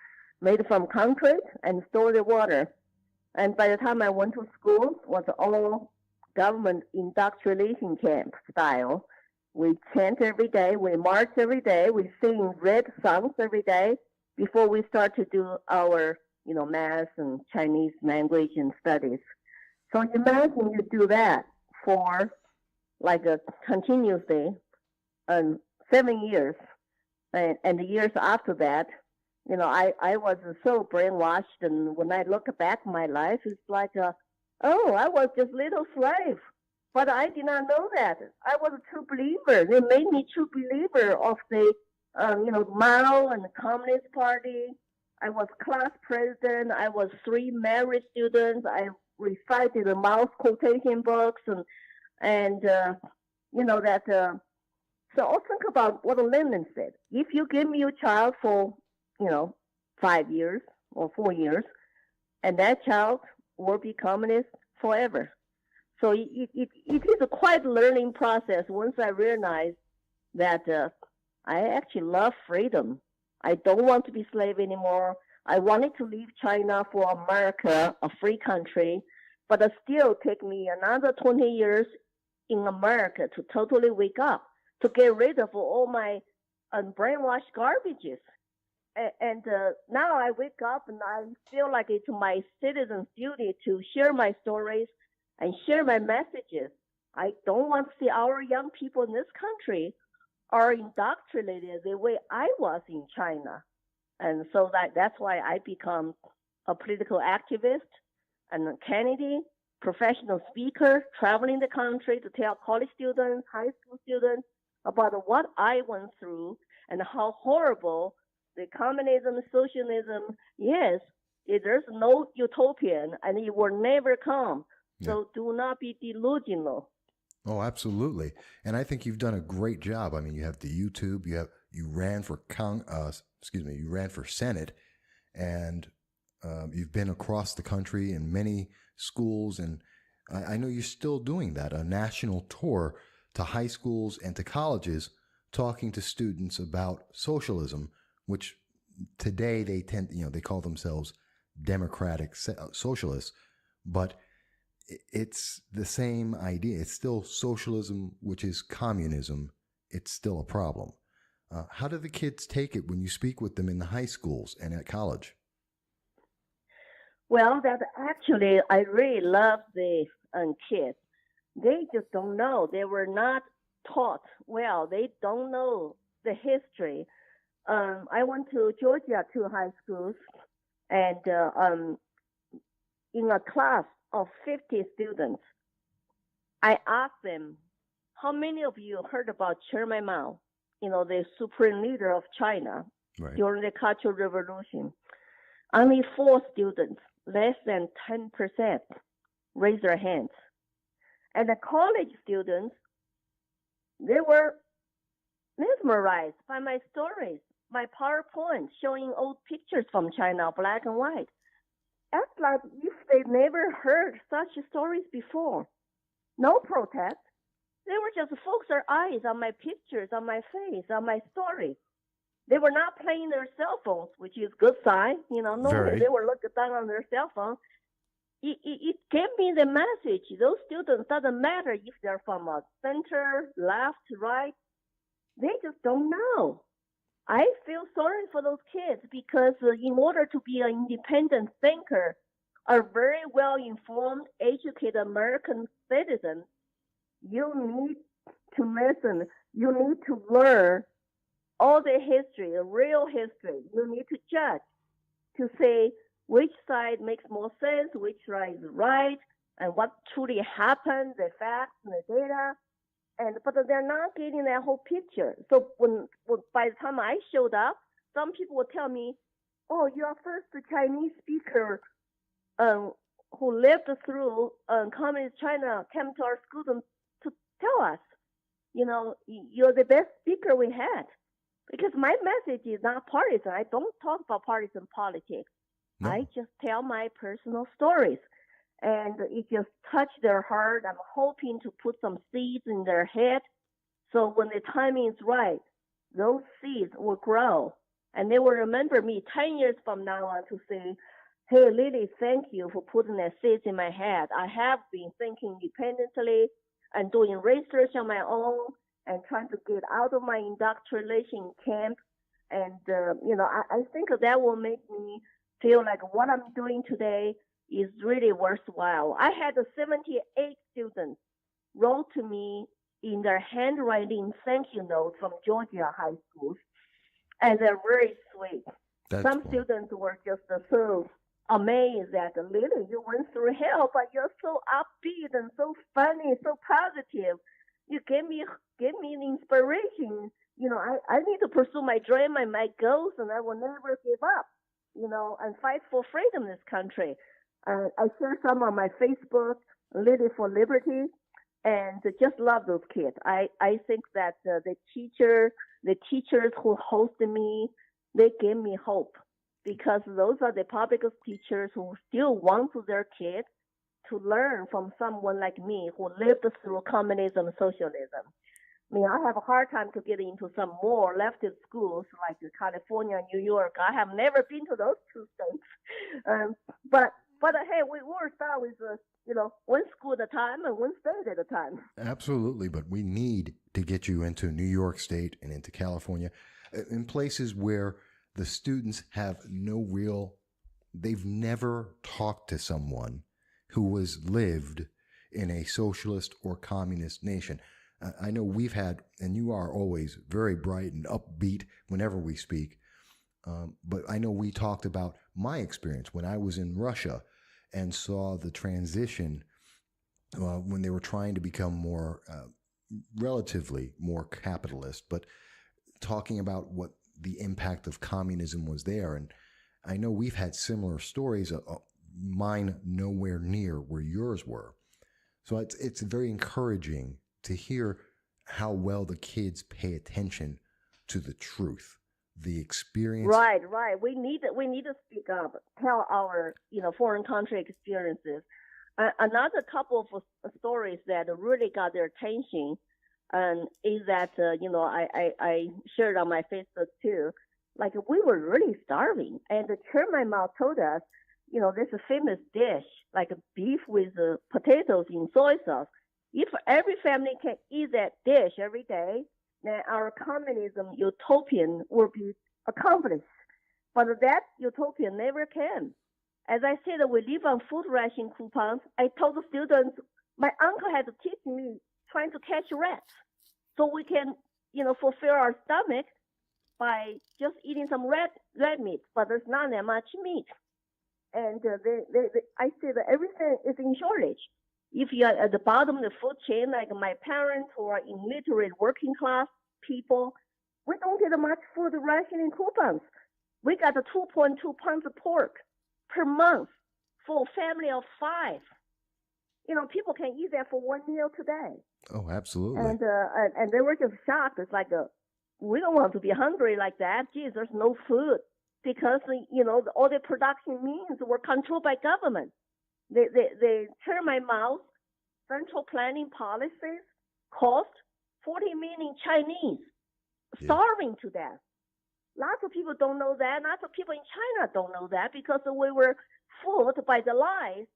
made from concrete and store the water. And by the time I went to school, it was all government indoctrination camp style. We chant every day, we march every day, we sing red songs every day before we start to do our, math and Chinese language and studies. So imagine you do that for like a continuously 7 years. And the years after that, I was so brainwashed. And when I look back my life, it's like, I was just little slave. But I did not know that. I was a true believer. They made me true believer of the, Mao and the Communist Party. I was class president. I was 3 married students. I recited the Mao's quotation books and so I'll think about what Lenin said. If you give me your child for, 5 years or 4 years, and that child will be communist forever. So it is a quite learning process once I realized that I actually love freedom. I don't want to be slave anymore. I wanted to leave China for America, a free country, but it still take me another 20 years in America to totally wake up, to get rid of all my brainwashed garbages. And now I wake up and I feel like it's my citizen's duty to share my stories and share my messages. I don't want to see our young people in this country are indoctrinated the way I was in China. And so that's why I become a political activist and a candidate, professional speaker, traveling the country to tell college students, high school students about what I went through and how horrible the communism, socialism is. There's no utopian and it will never come. So do not be delusional. Oh, absolutely. And I think you've done a great job. I mean, you have the YouTube, you ran for you ran for Senate, and you've been across the country in many schools, and I know you're still doing that, a national tour to high schools and to colleges, talking to students about socialism, which today they they call themselves democratic socialists, but it's the same idea. It's still socialism, which is communism. It's still a problem. How do the kids take it when you speak with them in the high schools and at college? Well, that actually, I really love the kids. They just don't know. They were not taught well. They don't know the history. I went to Georgia 2 high schools, and in a class of 50 students, I asked them, how many of you heard about Chairman Mao, the supreme leader of China during the Cultural Revolution? Only 4 students, less than 10%, raised their hands. And the college students, they were mesmerized by my stories, my PowerPoint showing old pictures from China, black and white. Act like if they never heard such stories before. No protest. They were just focused their eyes on my pictures, on my face, on my story. They were not playing their cell phones, which is good sign. You know, no, Very. they were looking down on their cell phone. It gave me the message. Those students, doesn't matter if they're from a center, left, right, they just don't know. I feel sorry for those kids because in order to be an independent thinker, a very well-informed, educated American citizen, you need to listen. You need to learn all the history, the real history. You need to judge, to say which side makes more sense, which side is right, and what truly happened, the facts and the data. But they're not getting that whole picture. So when by the time I showed up, some people would tell me, "Oh, you're first Chinese speaker who lived through communist China came to our school to tell us, you know, you're the best speaker we had." Because my message is not partisan. I don't talk about partisan politics. No. I just tell my personal stories. And it just touched their heart. I'm hoping to put some seeds in their head. So when the timing is right, those seeds will grow. And they will remember me 10 years from now on to say, "Hey, Lily, thank you for putting that seeds in my head. I have been thinking independently and doing research on my own and trying to get out of my indoctrination camp." And, I think that will make me feel like what I'm doing today is really worthwhile. I had 78 students wrote to me in their handwriting thank you notes from Georgia high schools, and they're very sweet. Some students were just so amazed that, "Lily, you went through hell, but you're so upbeat and so funny, so positive. You gave me an inspiration. You know, I need to pursue my dream and my goals, and I will never give up, and fight for freedom in this country." I share some on my Facebook, Lily for Liberty, and just love those kids. I think that the teachers who hosted me, they gave me hope, because those are the public teachers who still want their kids to learn from someone like me who lived through communism and socialism. I mean, I have a hard time to get into some more leftist schools like California and New York. I have never been to those two states. But hey, we will start with, one school at a time and one state at a time. Absolutely, but we need to get you into New York State and into California, in places where the students have they've never talked to someone who has lived in a socialist or communist nation. I know we've had, and you are always very bright and upbeat whenever we speak, but I know we talked about my experience when I was in Russia and saw the transition when they were trying to become more, relatively more capitalist, but talking about what the impact of communism was there. And I know we've had similar stories, mine nowhere near where yours were. So it's very encouraging to hear how well the kids pay attention to the truth, the experience. Right. We need to speak up, tell our foreign country experiences. Another couple of stories that really got their attention is that I shared on my Facebook too. Like, we were really starving, and the Chairman Mao told us, there's a famous dish like beef with potatoes in soy sauce. If every family can eat that dish every day, then our communism utopian will be accomplished. But that utopia never came. As I said, we live on food ration coupons. I told the students, my uncle had to teach me trying to catch rats so we can, fulfill our stomach by just eating some red meat, but there's not that much meat. And I say that everything is in shortage. If you're at the bottom of the food chain, like my parents who are illiterate working class people, we don't get much food rationing coupons. We got 2.2 pounds of pork per month for a family of 5. people can eat that for one meal today. Oh, absolutely. And they were just shocked. It's like, we don't want to be hungry like that. Geez, there's no food because, all the production means were controlled by government. They termite mouse central planning policies cost 40 million Chinese starving to death. Lots of people don't know that. Lots of people in China don't know that because we were fooled by the lies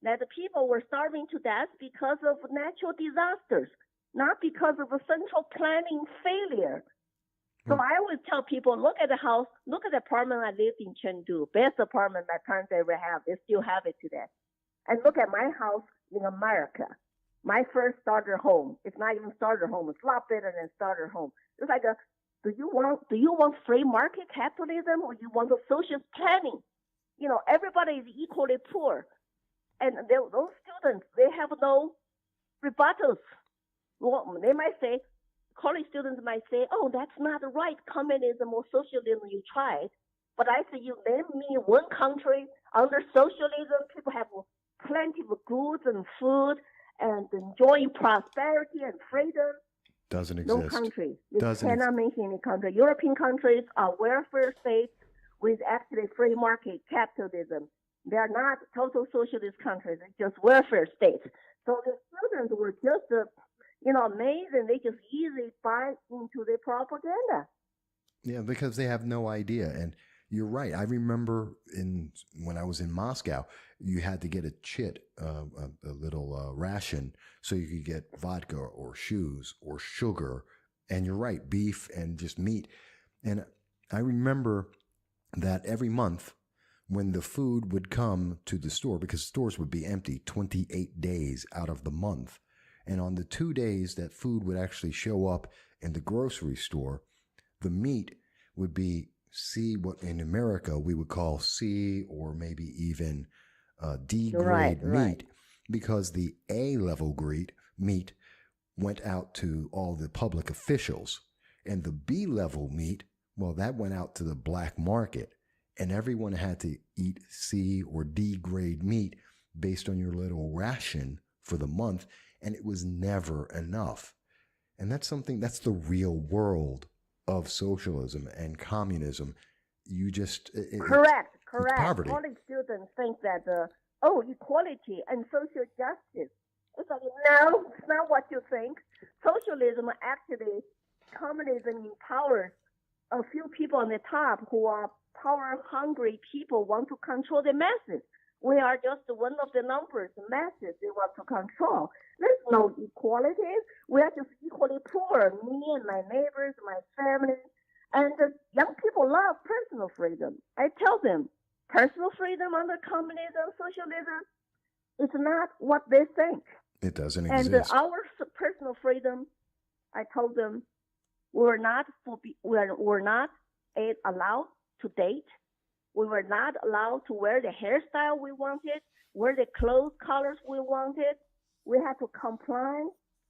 that the people were starving to death because of natural disasters, not because of a central planning failure. So I always tell people, look at the house, look at the apartment I lived in Chengdu, best apartment my parents ever have. They still have it today. And look at my house in America, my first starter home. It's not even starter home. It's a lot better than starter home. It's like do you want free market capitalism or you want a socialist planning? Everybody is equally poor. And those students, they have no rebuttals. Well, they might say, college students might say, oh, that's not right, communism or socialism you tried. But I say, you name me one country under socialism, people have plenty of goods and food and enjoying prosperity and freedom. Doesn't exist. No country. You cannot mention any country. European countries are welfare states with actually free market capitalism. They are not total socialist countries. They're just welfare states. So the students were just, amazed, and they just easily buy into the propaganda. Yeah, because they have no idea. And you're right. I remember when I was in Moscow, you had to get a chit, a little ration, so you could get vodka or shoes or sugar. And you're right, beef and just meat. And I remember that every month when the food would come to the store, because stores would be empty 28 days out of the month. And on the 2 days that food would actually show up in the grocery store, the meat would be what in America we would call C or maybe even D grade meat, because the A level grade meat went out to all the public officials, and the B level meat, well, that went out to the black market, and everyone had to eat C or D grade meat based on your little ration for the month, and it was never enough. And that's the real world of socialism and communism. You just correct. Poverty. College students think that equality and social justice. It's like, no, it's not what you think. Socialism actually, communism empowers a few people on the top who are power-hungry people want to control the masses. We are just one of the numbers, the masses they want to control. There's no equality. We are just equally poor, me and my neighbors, my family. And young people love personal freedom. I tell them, personal freedom under communism, socialism, it's not what they think. It doesn't exist. And our personal freedom, I told them, we're not allowed to date. We were not allowed to wear the hairstyle we wanted, wear the clothes colors we wanted. We had to comply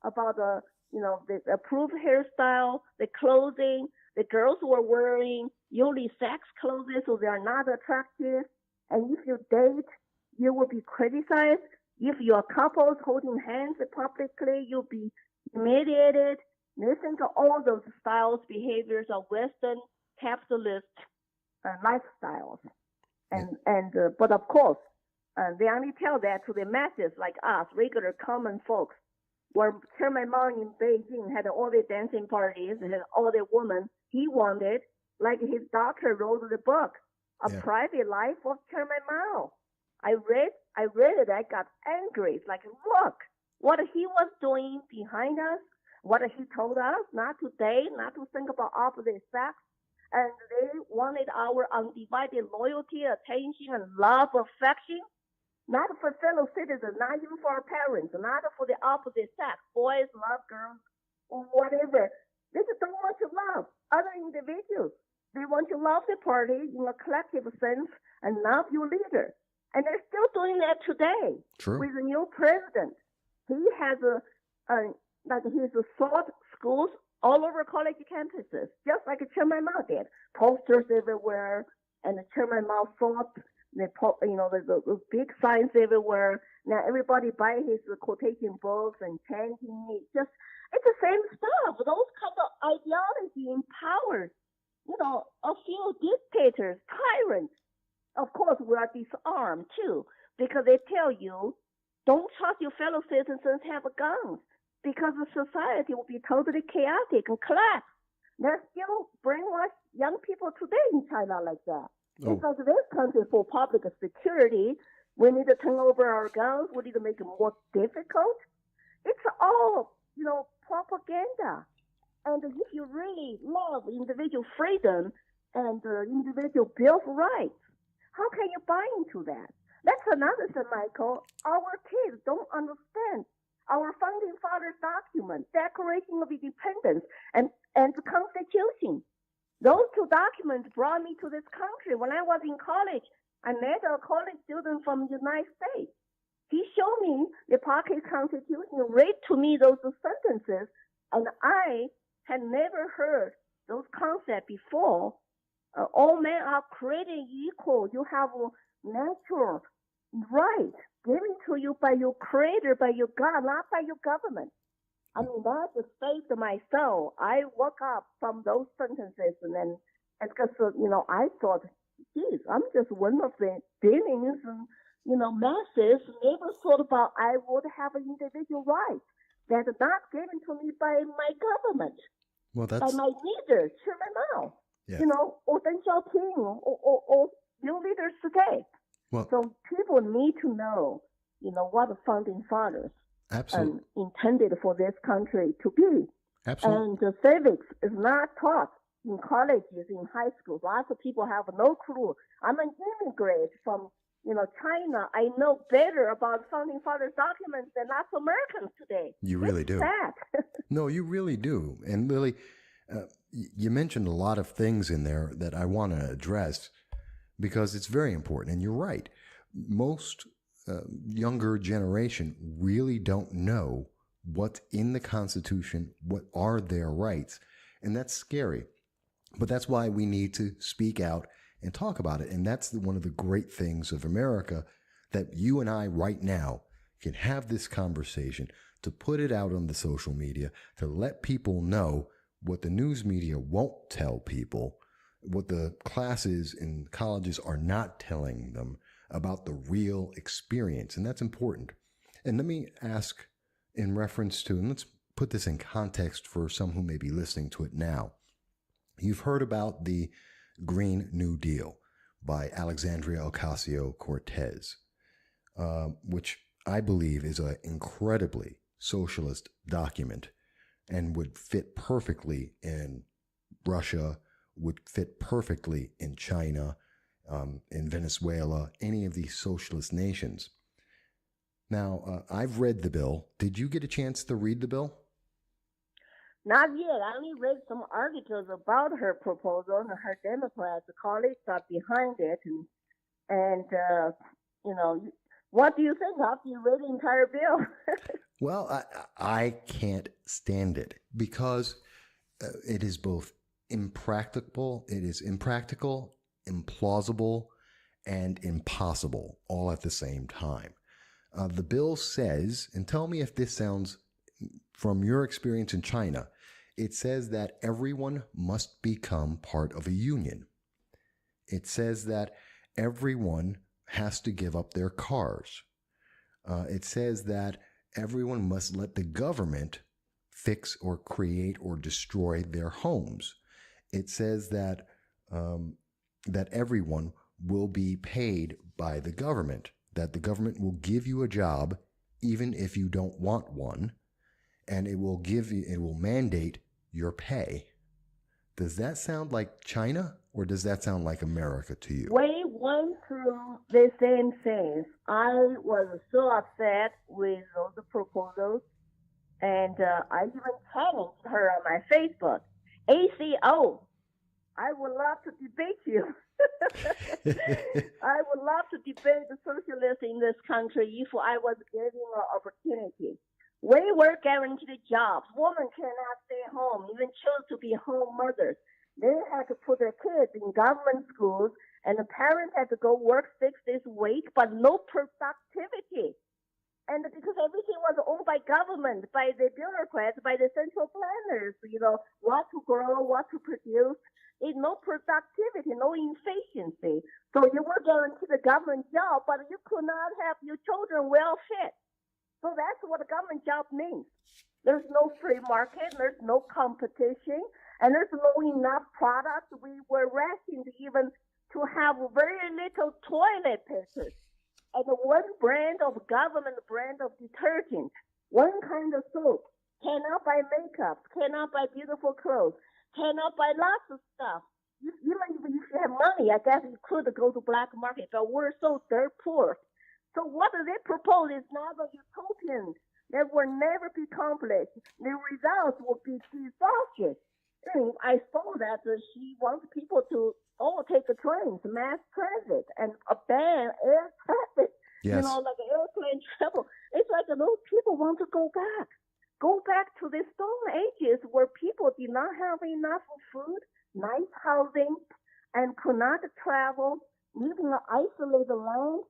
about the approved hairstyle, the clothing. The girls were wearing unisex clothes, so they are not attractive. And if you date, you will be criticized. If you are couples holding hands publicly, you'll be humiliated. Listen to all those styles, behaviors of Western capitalist lifestyles. But of course, they only tell that to the masses like us, regular common folks. Where Chairman Mao in Beijing had all the dancing parties, and all the women he wanted, like his daughter wrote the book, A Private Life of Chairman Mao. I read it, I got angry. It's like, look, what he was doing behind us, what he told us, not to date, not to think about opposite sex. And they wanted our undivided loyalty, attention, and love, affection, not for fellow citizens, not even for our parents, not for the opposite sex, boys love girls, or whatever. They just don't want to love other individuals. They want to love the party in a collective sense and love your leader. And they're still doing that today. True. With the new president. He has his thought schools all over college campuses, just like Chairman Mao did. Posters everywhere, and Chairman Mao thought The big signs everywhere. Now everybody buy his quotation books and chanting. It's the same stuff. Those kind of ideology empowers, a few dictators, tyrants. Of course, we are disarmed too, because they tell you, don't trust your fellow citizens have guns, because the society will be totally chaotic and collapse. They're still brainwash young people today in China like that. Oh. It's like this country for public security. We need to turn over our guns. We need to make it more difficult. It's all, propaganda. And if you really love individual freedom and individual bill of rights, how can you buy into that? That's another thing, Michael. Our kids don't understand our founding fathers' document, Declaration of Independence, and the Constitution. Those two documents brought me to this country. When I was in college, I met a college student from the United States. He showed me the pocket Constitution, read to me those sentences, and I had never heard those concepts before. All men are created equal. You have a natural right given to you by your creator, by your God, not by your government. I mean, that just saved my soul. I woke up from those sentences and because, I thought, geez, I'm just one of the billions and, masses. Never thought about I would have an individual right that is not given to me by my government, Well, by that's my leaders, Chairman Mao, yeah. or Deng Xiaoping, or new leaders today. Well, So people need to know, what the founding fathers absolutely, intended for this country to be. absolutely. And the civics is not taught in colleges, in high schools. Lots of people have no clue. I'm an immigrant from, China. I know better about founding fathers' documents than lots of Americans today. You really do. Sad. No, you really do. And Lily, you mentioned a lot of things in there that I want to address because it's very important. And you're right. Most younger generation really don't know what's in the Constitution, what are their rights. And that's scary. But that's why we need to speak out and talk about it. And that's one of the great things of America, that you and I right now can have this conversation, to put it out on the social media, to let people know what the news media won't tell people, what the classes in colleges are not telling them about the real experience. And that's important. And let me ask in reference to, and let's put this in context for some who may be listening to it now. You've heard about the Green New Deal by Alexandria Ocasio-Cortez, which I believe is an incredibly socialist document and would fit perfectly in Russia, would fit perfectly in China, in Venezuela, any of these socialist nations. Now, I've read the bill. Did you get a chance to read the bill? Not yet. I only read some articles about her proposal, and her Democrats, colleagues are behind it. And what do you think after you read the entire bill? Well, I can't stand it because it is both impractical, implausible, and impossible all at the same time. The bill says, and tell me if this sounds, from your experience in China, it says that everyone must become part of a union. It says that everyone has to give up their cars. It says that everyone must let the government fix or create or destroy their homes. It says that that everyone will be paid by the government, that the government will give you a job even if you don't want one, and it will mandate your pay. Does that sound like China, or does that sound like America to you? We went through the same things. I was so upset with those proposals, and I even challenged her on my Facebook. ACO, I would love to debate you. I would love to debate the socialists in this country if I was given an opportunity. We were guaranteed jobs. Women cannot stay home, even choose to be home mothers. They had to put their kids in government schools And the parents had to go work 6 days a week, but no productivity. And because everything was owned by government, by the bureaucrats, by the central planners, what to grow, what to produce. No productivity, no efficiency. So you were guaranteed a government job, but you could not have your children well fed. So that's what a government job means. There's no free market, there's no competition, and there's no enough products. We were rationed even to have very little toilet paper. And one brand of government brand of detergent, one kind of soap, cannot buy makeup, cannot buy beautiful clothes, cannot buy lots of stuff. Even if you have money, I guess you could go to black market, but we're so dirt poor. So what they propose is not a utopian that will never be accomplished. The results will be disastrous. And I saw that she wants people to take the trains, mass transit, and ban air traffic. Yes. Like airplane travel. It's like those people want to go back. Go back to the Stone Ages where people did not have enough food, nice housing, and could not travel, living in an isolated land.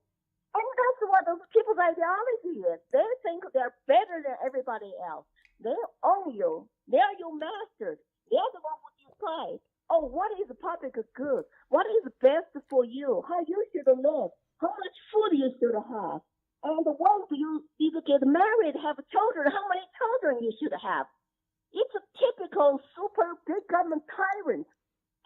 And that's what those people's ideology is. They think they're better than everybody else. They own you. They are your masters. They're the one who decide, what is the public good? What is best for you? How you should live? How much food you should have? And once you get married, have children, how many children you should have? It's a typical super big government tyrant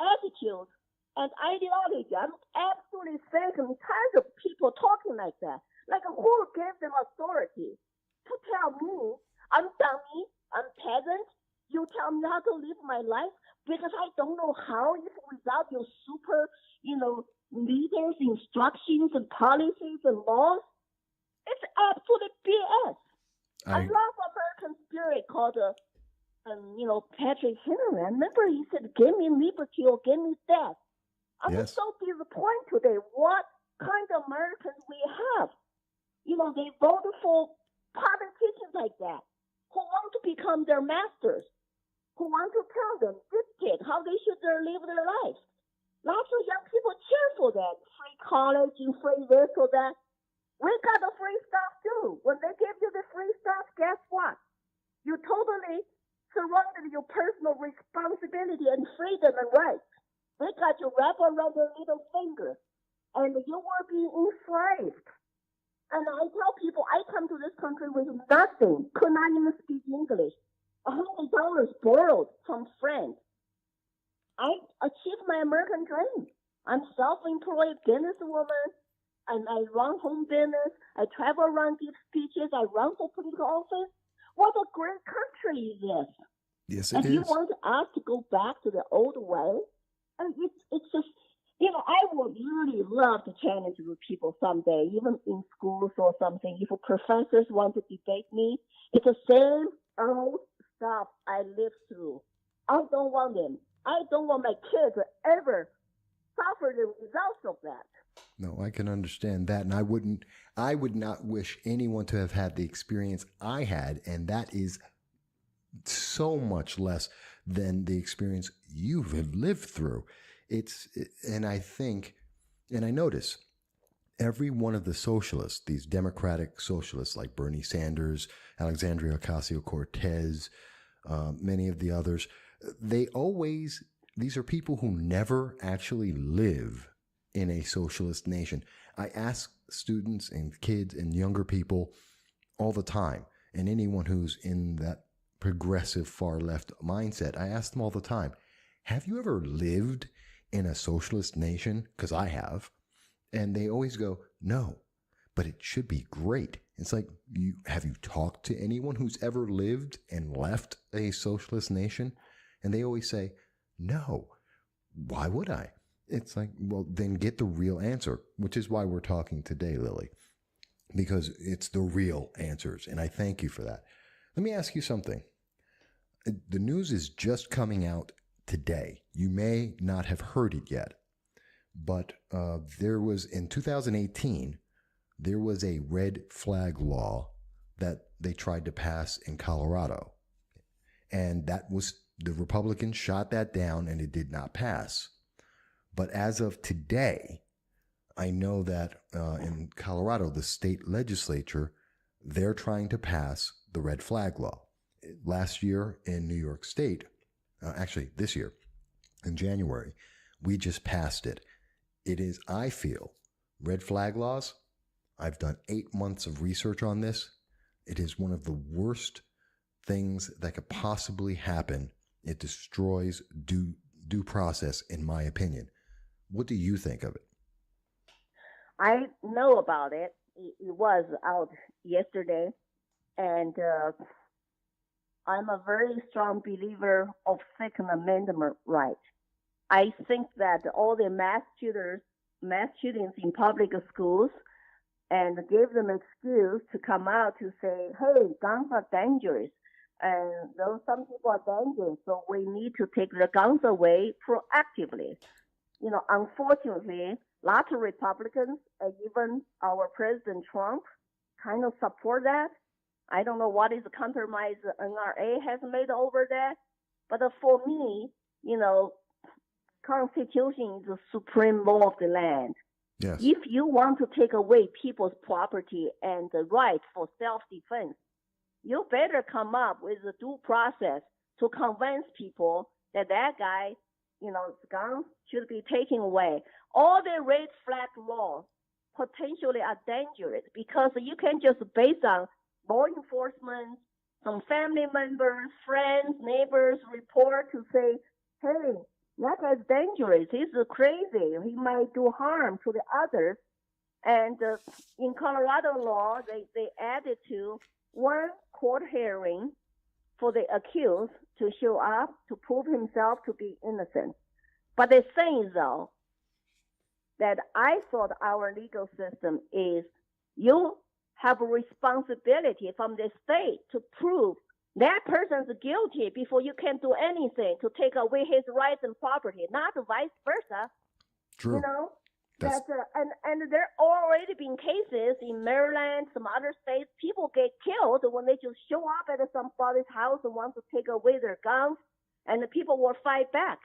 attitude and ideology. I'm absolutely sick and tired of people talking like that. Like, who gave them authority to tell me I'm dummy, I'm peasant? You tell me how to live my life because I don't know how if without your super, leaders, instructions and policies and laws. It's absolute BS. I love American spirit called, Patrick Henry. I remember he said, give me liberty or give me death. I'm so disappointed today. What kind of Americans we have? They voted for politicians like that who want to become their masters, who want to tell them, dictate how they should live their lives. Lots of young people cheer for that. Free college and free this or that. We got the free stuff too. When they give you the free stuff, guess what? You totally surrounded your personal responsibility and freedom and rights. They got you wrapped around their little finger. And you were being enslaved. And I tell people, I come to this country with nothing. Could not even speak English. $100 borrowed from friends. I achieved my American dream. I'm self-employed businesswoman, and I run home business. I travel around, give speeches. I run for political office. What a great country is this! Yes, it is. And you want us to go back to the old way? And it's just, I would really love to challenge with people someday, even in schools or something. If professors want to debate me, it's the same old stuff I lived through. I don't want them. I don't want my kids to ever suffer the results of that. No, I can understand that. And I would not wish anyone to have had the experience I had. And that is so much less than the experience you have lived through. And I notice every one of the socialists, these democratic socialists like Bernie Sanders, Alexandria Ocasio-Cortez, many of the others, these are people who never actually live in a socialist nation. I ask students and kids and younger people all the time, and anyone who's in that progressive far left mindset, I ask them all the time, have you ever lived in a socialist nation? Because I have. And they always go, no, but it should be great. It's like, have you talked to anyone who's ever lived and left a socialist nation? And they always say, no. Why would I? It's like, well, then get the real answer, which is why we're talking today, Lily, because it's the real answers. And I thank you for that. Let me ask you something. The news is just coming out today. You may not have heard it yet, but there was, in 2018, there was a red flag law that they tried to pass in Colorado. And that was, the Republicans shot that down and it did not pass. But as of today, I know that in Colorado, the state legislature, they're trying to pass the red flag law. Last year in New York State, actually this year in January, we just passed it. It is, I feel, red flag laws. I've done 8 months of research on this. It is one of the worst things that could possibly happen. It destroys due process, in my opinion. What do you think of it? I know about it. It was out yesterday, and I'm a very strong believer of Second Amendment right. I think that all the mass shootings in public schools, and gave them an excuse to come out to say, hey, guns are dangerous, and some people are dangerous, so we need to take the guns away proactively. Unfortunately, lots of Republicans and even our President Trump kind of support that. I don't know what is the compromise the NRA has made over that, but for me, Constitution is the supreme law of the land. Yes. If you want to take away people's property and the right for self-defense, you better come up with a due process to convince people that guy, guns should be taken away. All the red flag laws potentially are dangerous because you can just based on law enforcement, some family members, friends, neighbors report to say, hey, that guy's dangerous. He's crazy. He might do harm to the others. And in Colorado law, they added to one court hearing for the accused to show up to prove himself to be innocent. But the thing is, though, that I thought our legal system is you have a responsibility from the state to prove that person's guilty before you can do anything to take away his rights and property, not vice versa. True. And there already been cases in Maryland, some other states, people get killed when they just show up at somebody's house and want to take away their guns, and the people will fight back,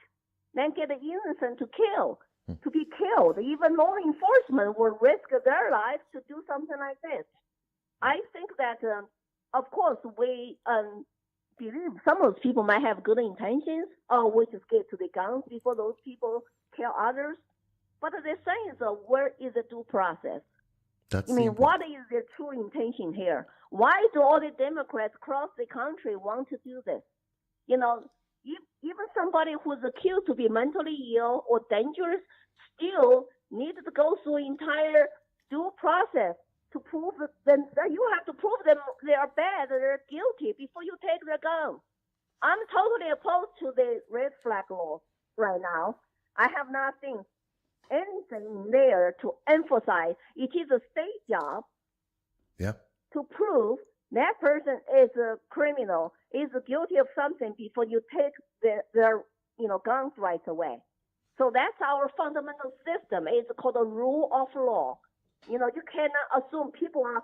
then get the innocent to be killed. Even law enforcement will risk their lives to do something like this. I think that, of course, we believe some of those people might have good intentions. We just get to the guns before those people kill others. But the thing is, where is the due process? What is their true intention here? Why do all the Democrats across the country want to do this? Even somebody who's accused to be mentally ill or dangerous still needs to go through entire due process to prove them. You have to prove them they are bad, they're guilty before you take their gun. I'm totally opposed to the red flag law right now. I have not seen anything there to emphasize it is a state job to prove that person is a criminal, is guilty of something before you take their guns right away. So that's our fundamental system. It's called a rule of law. You cannot assume people are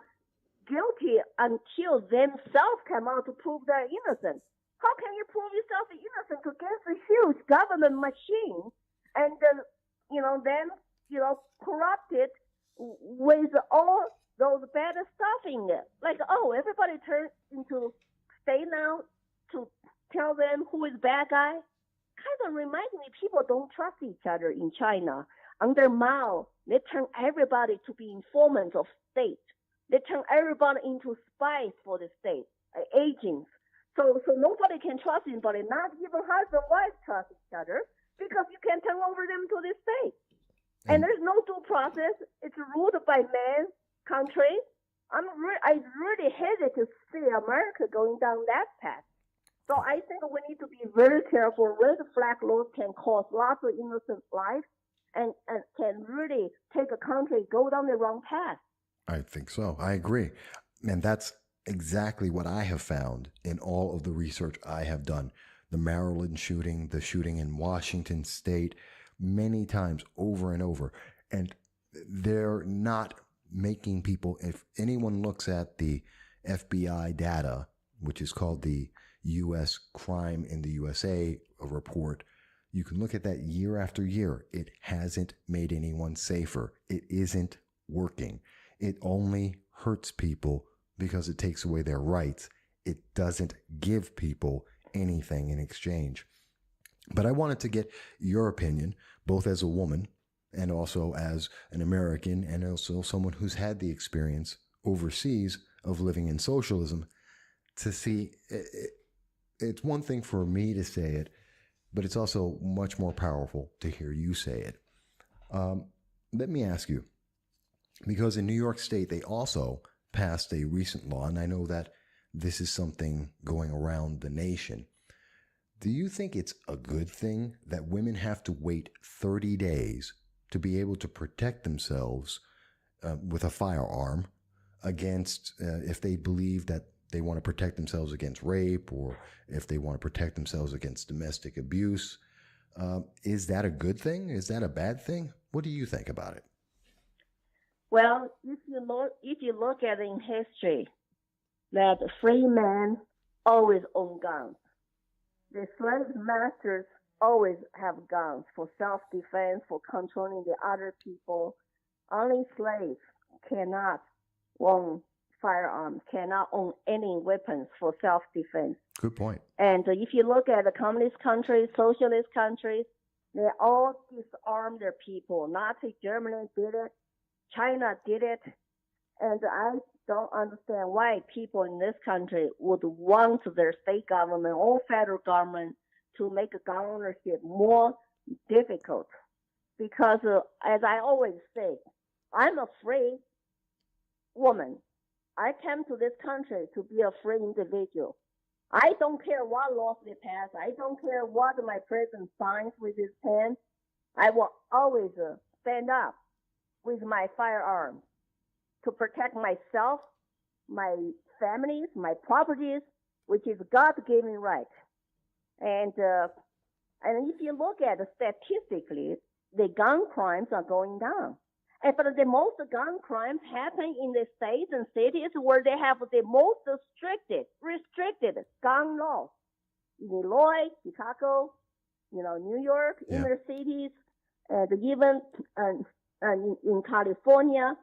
guilty until themselves come out to prove they're innocent. How can you prove yourself innocent against a huge government machine and then corrupted with all those bad stuff in it? Like, everybody turns into state now to tell them who is bad guy. Kind of reminds me people don't trust each other in China. Under Mao, they turn everybody to be informants of state. They turn everybody into spies for the state, agents. So nobody can trust anybody, not even husband and wife trust each other, because you can turn over them to the state. And there's no due process. It's ruled by man, country. I really hesitate to see America going down that path. So I think we need to be very careful. Red flag laws can cause lots of innocent lives and can really take a country go down the wrong path. I think so. I agree. And that's exactly what I have found in all of the research I have done. The Maryland shooting, the shooting in Washington State, many times over and over. And they're not making people, if anyone looks at the FBI data, which is called the U.S. Crime in the USA report, You can look at that year after year. It hasn't made anyone safer. It isn't working. It only hurts people because it takes away their rights. It doesn't give people anything in exchange. But I wanted to get your opinion, both as a woman and also as an American and also someone who's had the experience overseas of living in socialism, to see it's one thing for me to say it, but it's also much more powerful to hear you say it. Let me ask you, because in New York State, they also passed a recent law, and I know that this is something going around the nation. Do you think it's a good thing that women have to wait 30 days to be able to protect themselves with a firearm against, if they believe that they want to protect themselves against rape, or if they want to protect themselves against domestic abuse? Is that a good thing? Is that a bad thing? What do you think about it? Well, if you look at it in history, that free men always own guns. The slave masters always have guns for self-defense, for controlling the other people. Only slaves cannot own firearms, cannot own any weapons for self-defense. Good point. And if you look at the communist countries, socialist countries, they all disarm their people. Nazi Germany did it. China did it. And I don't understand why people in this country would want their state government or federal government to make gun ownership more difficult. Because as I always say, I'm a free woman. I came to this country to be a free individual. I don't care what laws they pass. I don't care what my president signs with his pen. I will always stand up with my firearm to protect myself, my families, my properties, which is God-given right. And if you look at it statistically, the gun crimes are going down. But the most gun crimes happen in the states and cities where they have the most restricted gun laws. Illinois, Chicago, New York, inner cities, and even in California,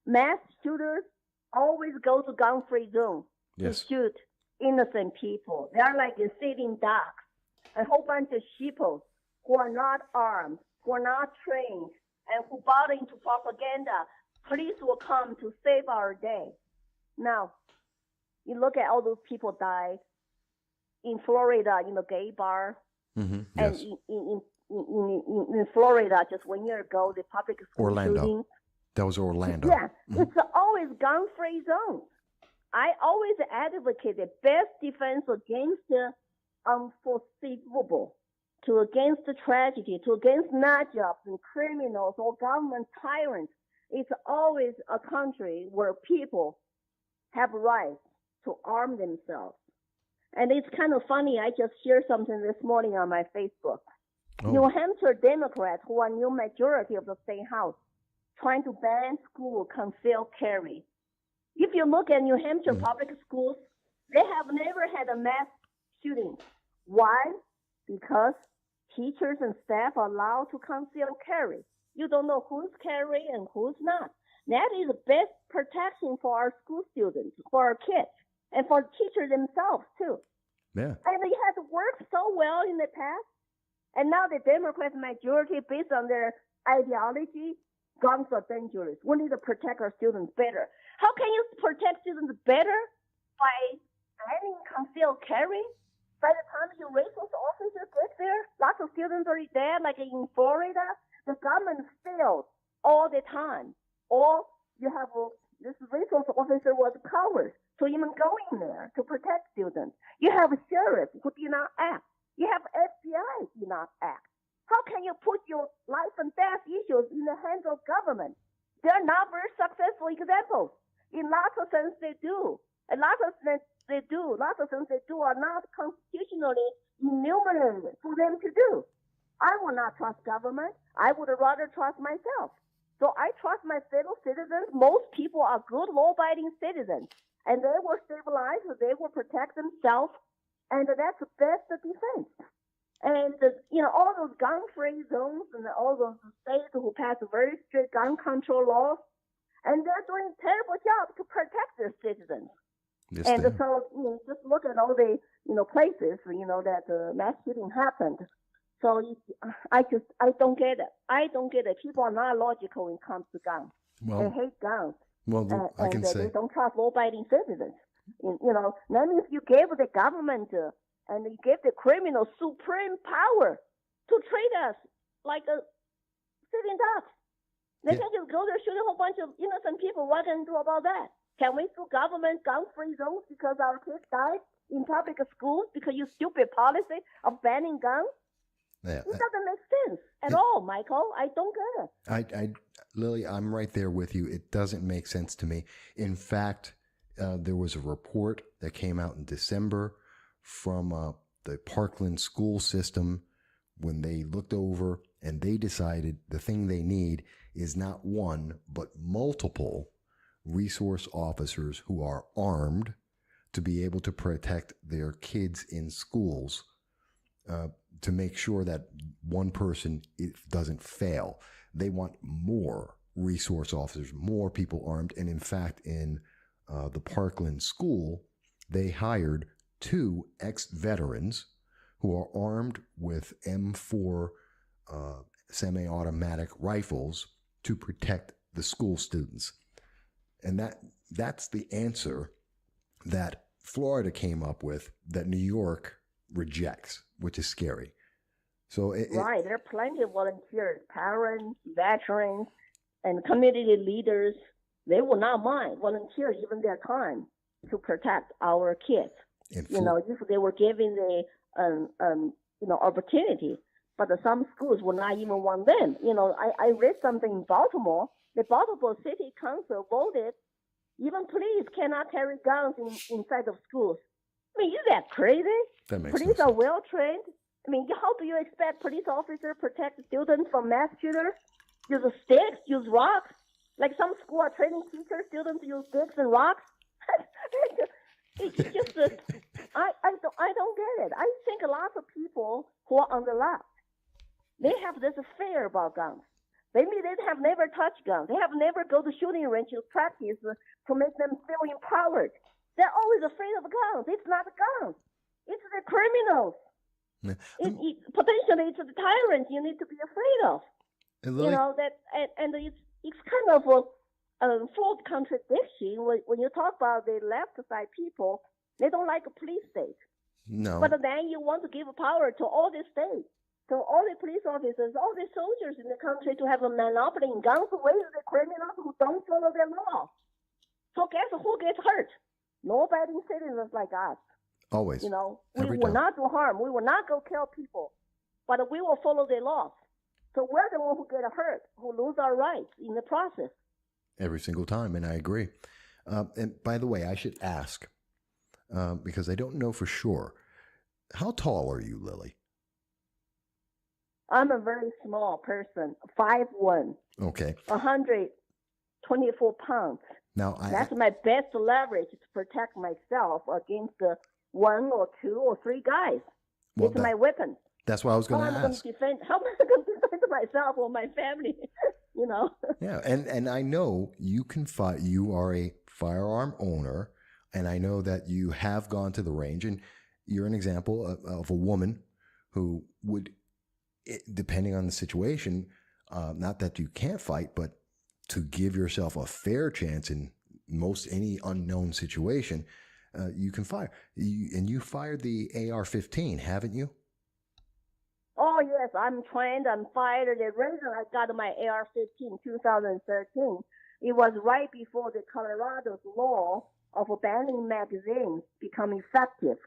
mass shooters always go to gun-free zone to shoot innocent people. They're like sitting ducks, a whole bunch of sheeples who are not armed, who are not trained, and who bought into propaganda. Police will come to save our day. Now, you look at all those people died in Florida, in the gay bar, and in Florida just 1 year ago, the public school Orlando. shooting. That was Orlando. Yeah, it's always gun-free zones. I always advocate the best defense against the unforeseeable, against the tragedy, against nut jobs and criminals or government tyrants. It's always a country where people have rights to arm themselves. And it's kind of funny. I just shared something this morning on my Facebook. New Hampshire Democrats, who are new majority of the state house, trying to ban school concealed carry. If you look at New Hampshire public schools, they have never had a mass shooting. Why? Because teachers and staff are allowed to conceal carry. You don't know who's carrying and who's not. That is the best protection for our school students, for our kids, and for teachers themselves, too. Yeah. And it has worked so well in the past. And now the Democrat majority, based on their ideology, guns are dangerous. We need to protect our students better. How can you protect students better? By banning concealed carry? By the time your resource officer gets there, lots of students are dead, like in Florida. The government fails all the time. Or you have this resource officer was covered to even go in there to protect students. You have sheriffs who do not act. You have FBI do not act. How can you put your life and death issues in the hands of government? They're not very successful examples. In lots of sense, they do. A lot of things they do. Lots of things they do are not constitutionally enumerated for them to do. I will not trust government. I would rather trust myself. So I trust my fellow citizens. Most people are good, law-abiding citizens, and they will stabilize. They will protect themselves, and that's the best defense. And all those gun-free zones and all those states who pass very strict gun control laws, and they're doing a terrible job to protect their citizens. Yes, and they are. so, just look at all the places that mass shooting happened. So I don't get it. I don't get it. People are not logical when it comes to guns. They hate guns. Well, I can say they don't trust law-abiding citizens. That means you gave the government and you gave the criminals supreme power to treat us like a sitting ducks. They can just go there, shoot a whole bunch of innocent people. What can you do about that? Can we sue government gun-free zones because our kids died in public schools because your stupid policy of banning guns? Yeah, it doesn't make sense at all, Michael. I don't get it. Lily, I'm right there with you. It doesn't make sense to me. In fact, there was a report that came out in December from the Parkland school system when they looked over and they decided the thing they need is not one, but multiple resource officers who are armed to be able to protect their kids in schools, to make sure that one person doesn't fail. They want more resource officers, more people armed. And in fact, in the Parkland school, they hired 2 ex-veterans who are armed with M4 semi-automatic rifles to protect the school students. And that's the answer that Florida came up with that New York rejects, which is scary. So right, there are plenty of volunteers, parents, veterans, and community leaders. They will not mind volunteer even their time to protect our kids. If they were given the opportunity, but some schools will not even want them. I read something in Baltimore. The Baltimore City Council voted even police cannot carry guns inside of schools. I mean, is that crazy? That makes police sense. are well trained. I mean, how do you expect police officers protect students from mass shooters? Use sticks, use rocks. Like some school are training teachers, students use sticks and rocks. It's just I don't get it. I think a lot of people who are on the left, they have this fear about guns. They have never touched guns. They have never go to shooting range to practice to make them feel empowered. They're always afraid of guns. It's not the guns. It's the criminals. Yeah. Potentially, it's the tyrants you need to be afraid of. And it's kind of a false contradiction when you talk about the left side people. They don't like a police state. No. But then you want to give power to all the states, to all the police officers, all the soldiers in the country to have a monopoly in guns with the criminals who don't follow the law. So guess who gets hurt? Law-abiding citizens like us. Always. We Every will time. not do harm. We will not go kill people. But we will follow the laws. So we're the one who get hurt, who lose our rights in the process. Every single time, and I agree. And by the way, I should ask, because I don't know for sure, how tall are you, Lily? I'm a very small person, 5'1". Okay. 124 pounds. Now, that's my best leverage to protect myself against 1 or 2 or 3 guys. It's my weapon. That's what I was going to ask. How am I going to defend myself or my family? Yeah, and I know you can fight. You are a firearm owner, and I know that you have gone to the range, and you're an example of a woman who would, depending on the situation, not that you can't fight, but to give yourself a fair chance in most any unknown situation, you can fire. And you fired the AR-15, haven't you? Oh, yes, I'm trained. I'm fired. The reason I got my AR-15 in 2013, it was right before the Colorado's law of banning magazines become effective.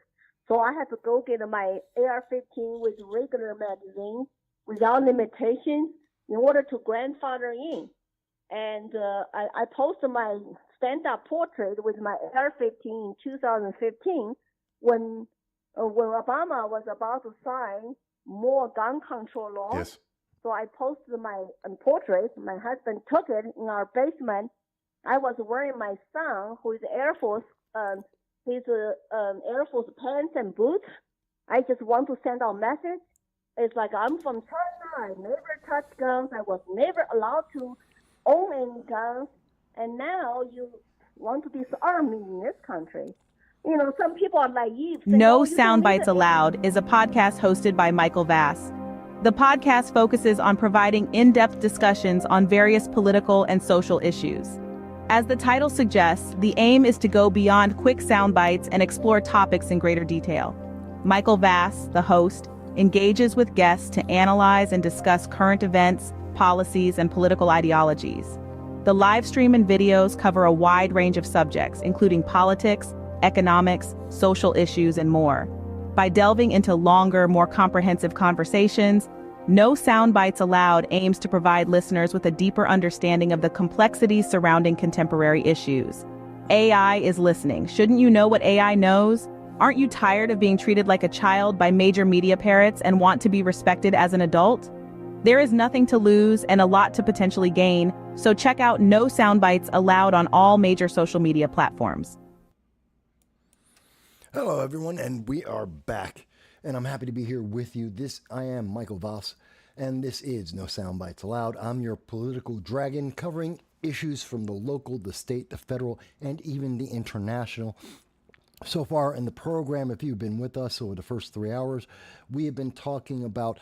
So I had to go get my AR-15 with regular magazines without limitations in order to grandfather in. And I posted my stand-up portrait with my AR-15 in 2015 when Obama was about to sign more gun control laws. Yes. So I posted my portrait. My husband took it in our basement. I was wearing my son, who is Air Force, his Air Force pants and boots. I just want to send out a message. It's like I'm from China. I never touched guns. I was never allowed to own any guns. And now you want to disarm me in this country. You know, some people are naive. No Soundbites Allowed is a podcast hosted by Michael Vass. The podcast focuses on providing in-depth discussions on various political and social issues. As the title suggests, the aim is to go beyond quick sound bites and explore topics in greater detail. Michael Vass, the host, engages with guests to analyze and discuss current events, policies, and political ideologies. The live stream and videos cover a wide range of subjects, including politics, economics, social issues, and more. By delving into longer, more comprehensive conversations, No Soundbites Allowed aims to provide listeners with a deeper understanding of the complexities surrounding contemporary issues. AI is listening. Shouldn't you know what AI knows? Aren't you tired of being treated like a child by major media parrots and want to be respected as an adult? There is nothing to lose and a lot to potentially gain, so check out No Soundbites Allowed on all major social media platforms. Hello, everyone, and we are back, and I'm happy to be here with you. I am Michael Voss, and this is No Soundbites Allowed. I'm your political dragon, covering issues from the local, the state, the federal, and even the international. So far in the program, if you've been with us over the first 3 hours, we have been talking about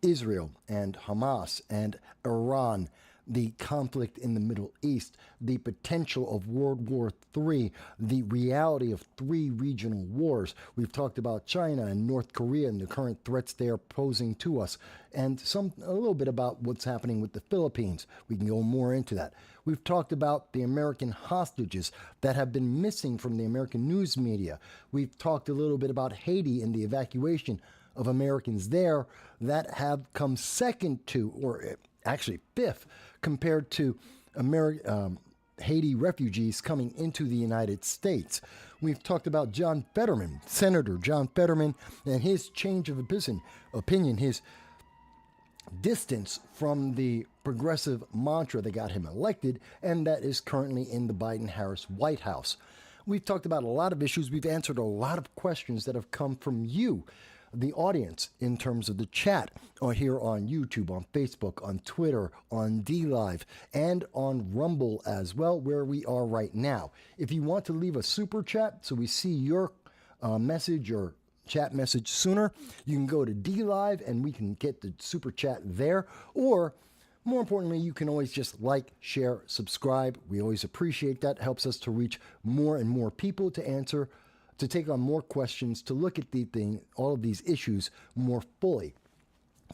Israel and Hamas and Iran, the conflict in the Middle East, the potential of World War III, the reality of 3 regional wars. We've talked about China and North Korea and the current threats they are posing to us, and a little bit about what's happening with the Philippines. We can go more into that. We've talked about the American hostages that have been missing from the American news media. We've talked a little bit about Haiti and the evacuation of Americans there that have come second to, or actually fifth, compared to Haiti refugees coming into the United States. We've talked about John Fetterman, Senator John Fetterman, and his change of opinion, his distance from the progressive mantra that got him elected, and that is currently in the Biden-Harris White House. We've talked about a lot of issues. We've answered a lot of questions that have come from you, the audience, in terms of the chat here on YouTube, on Facebook, on Twitter, on DLive, and on Rumble as well, where we are right now. If you want to leave a super chat so we see your message or chat message sooner, you can go to DLive and we can get the super chat there. Or more importantly, you can always just like, share, subscribe. We always appreciate that. It helps us to reach more and more people, to answer, to take on more questions, to look at all of these issues more fully.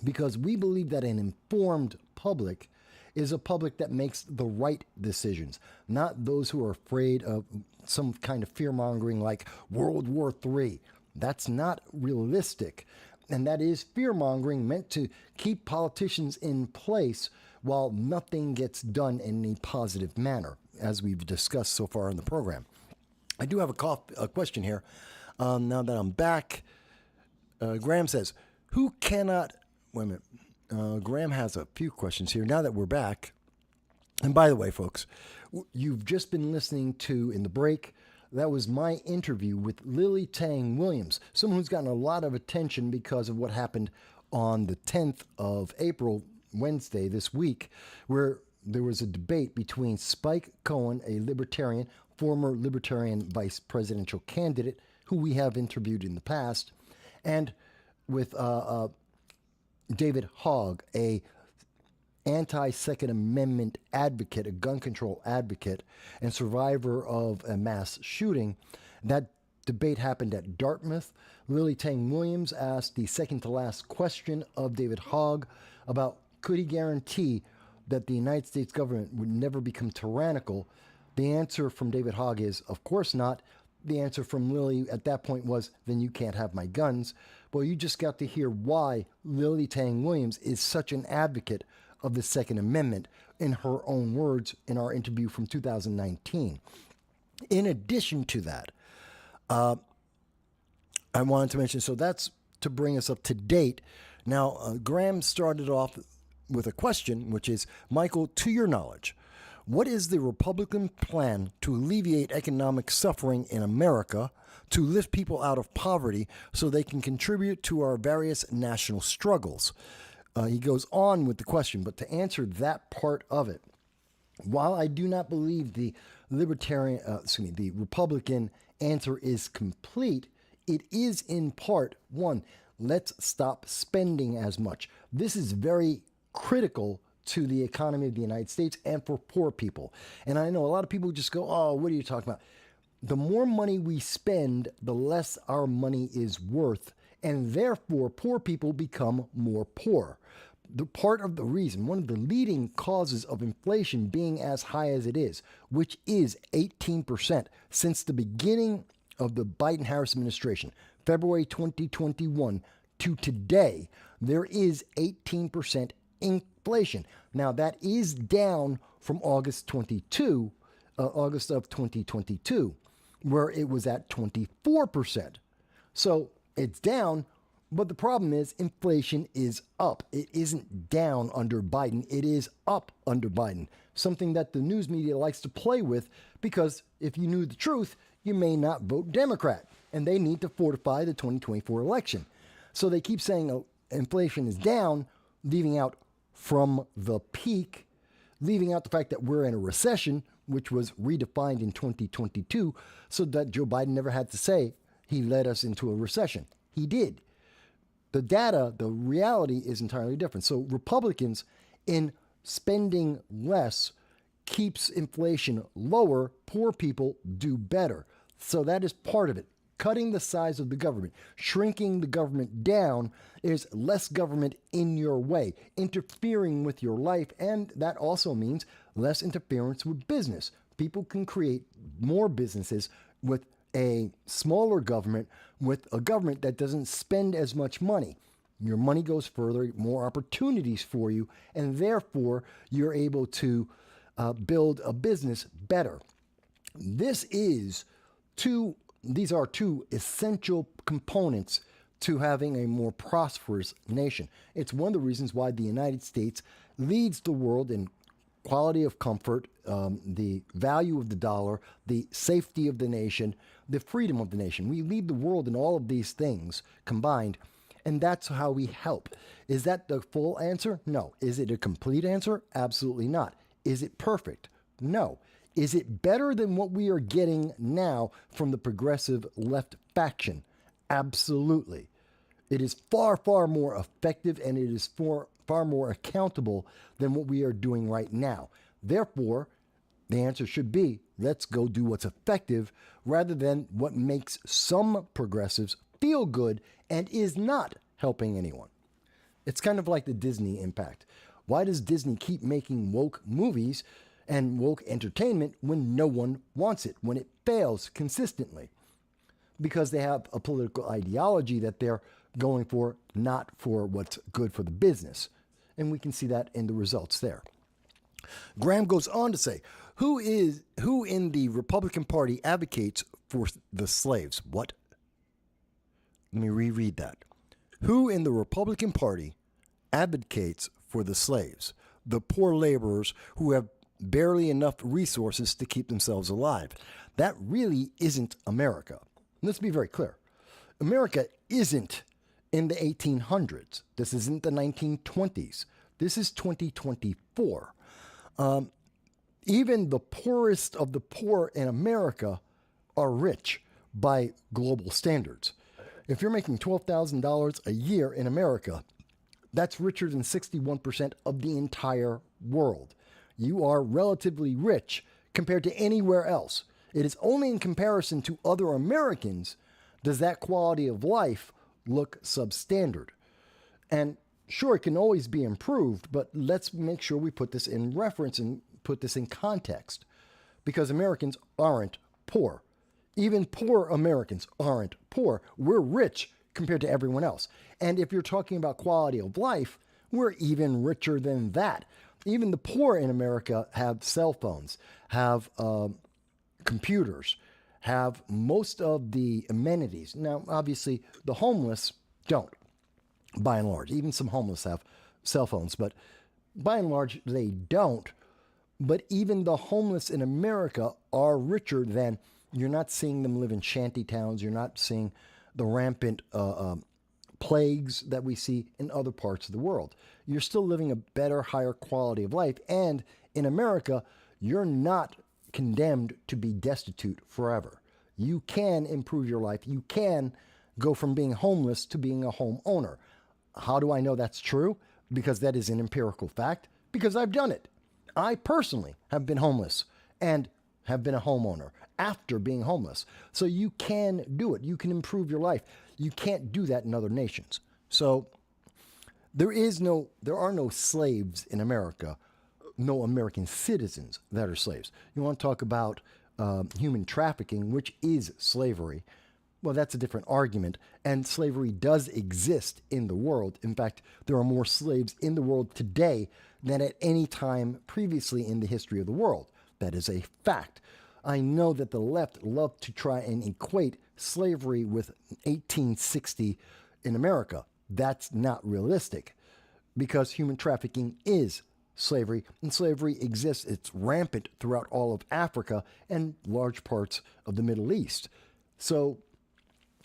Because we believe that an informed public is a public that makes the right decisions, not those who are afraid of some kind of fear-mongering like World War III. That's not realistic. And that is fear-mongering meant to keep politicians in place while nothing gets done in a positive manner, as we've discussed so far in the program. I do have a question here. Now that I'm back, Graham says, who cannot... Wait a minute. Graham has a few questions here. Now that we're back, and by the way, folks, you've just been listening to, in the break, that was my interview with Lily Tang Williams, someone who's gotten a lot of attention because of what happened on the 10th of April, Wednesday, this week, where there was a debate between Spike Cohen, a libertarian, former libertarian vice presidential candidate, who we have interviewed in the past, and with David Hogg, a anti-Second Amendment advocate, a gun control advocate, and survivor of a mass shooting. That debate happened at Dartmouth. Lily Tang Williams asked the second-to-last question of David Hogg about could he guarantee that the United States government would never become tyrannical. The answer from David Hogg is, of course not. The answer from Lily at that point was, then you can't have my guns. Well, you just got to hear why Lily Tang Williams is such an advocate of the Second Amendment, in her own words, in our interview from 2019. In addition to that, I wanted to mention, so that's to bring us up to date. Now, Graham started off with a question, which is, Michael, to your knowledge, What is the Republican plan to alleviate economic suffering in America, to lift people out of poverty so they can contribute to our various national struggles? He goes on with the question, but to answer that part of it, while I do not believe the the Republican answer is complete, it is in part, one, let's stop spending as much. This is very critical to the economy of the United States and for poor people. And I know a lot of people just go, oh, what are you talking about? The more money we spend, the less our money is worth, and therefore poor people become more poor. The part of the reason, one of the leading causes of inflation being as high as it is, which is 18% since the beginning of the Biden-Harris administration, February 2021 to today, there is 18% inflation. Now that is down from August of 2022, where it was at 24%. So it's down. But the problem is inflation is up. It isn't down under Biden. It is up under Biden, something that the news media likes to play with because if you knew the truth, you may not vote Democrat, and they need to fortify the 2024 election. So they keep saying inflation is down, leaving out from the peak, leaving out the fact that we're in a recession, which was redefined in 2022, so that Joe Biden never had to say he led us into a recession. He did. The data, the reality is entirely different. So Republicans, in spending less, keeps inflation lower. Poor people do better. So that is part of it. Cutting the size of the government, shrinking the government down is less government in your way, interfering with your life. And that also means less interference with business. People can create more businesses with a smaller government, with a government that doesn't spend as much money. Your money goes further, more opportunities for you, and therefore you're able to build a business better. These are two essential components to having a more prosperous nation. It's one of the reasons why the United States leads the world in quality of comfort, the value of the dollar, the safety of the nation, the freedom of the nation. We lead the world in all of these things combined, and that's how we help. Is that the full answer? No. Is it a complete answer? Absolutely not. Is it perfect? No. Is it better than what we are getting now from the progressive left faction? Absolutely. It is far, far more effective, and it is far more accountable than what we are doing right now. Therefore, the answer should be, let's go do what's effective rather than what makes some progressives feel good and is not helping anyone. It's kind of like the Disney impact. Why does Disney keep making woke movies and woke entertainment when no one wants it, when it fails consistently? Because they have a political ideology that they're going for, not for what's good for the business. And we can see that in the results there. Graham goes on to say, who in the Republican Party advocates for the slaves? What? Let me reread that. Who in the Republican Party advocates for the slaves, the poor laborers who have barely enough resources to keep themselves alive? That really isn't America. Let's be very clear. America isn't in the 1800s. This isn't the 1920s. This is 2024. Even the poorest of the poor in America are rich by global standards. If you're making $12,000 a year in America, that's richer than 61% of the entire world. You are relatively rich compared to anywhere else. It is only in comparison to other Americans does that quality of life look substandard. And sure, it can always be improved, but let's make sure we put this in reference and put this in context, because Americans aren't poor. Even poor Americans aren't poor. We're rich compared to everyone else. And if you're talking about quality of life, we're even richer than that. Even the poor in America have cell phones, have computers, have most of the amenities. Now, obviously, the homeless don't, by and large. Even some homeless have cell phones, but by and large, they don't. But even the homeless in America are richer than, you're not seeing them live in shanty towns. You're not seeing the rampant plagues that we see in other parts of the world. You're still living a better, higher quality of life. And in America, you're not condemned to be destitute forever. You can improve your life. You can go from being homeless to being a homeowner. How do I know that's true? Because that is an empirical fact, because I've done it. I personally have been homeless and have been a homeowner after being homeless. So you can do it. You can improve your life. You can't do that in other nations. So there are no slaves in America, no American citizens that are slaves. You want to talk about human trafficking, which is slavery. Well, that's a different argument. And slavery does exist in the world. In fact, there are more slaves in the world today than at any time previously in the history of the world. That is a fact. I know that the left love to try and equate slavery with 1860 in America. That's not realistic, because human trafficking is slavery, and slavery exists. It's rampant throughout all of Africa and large parts of the Middle East. So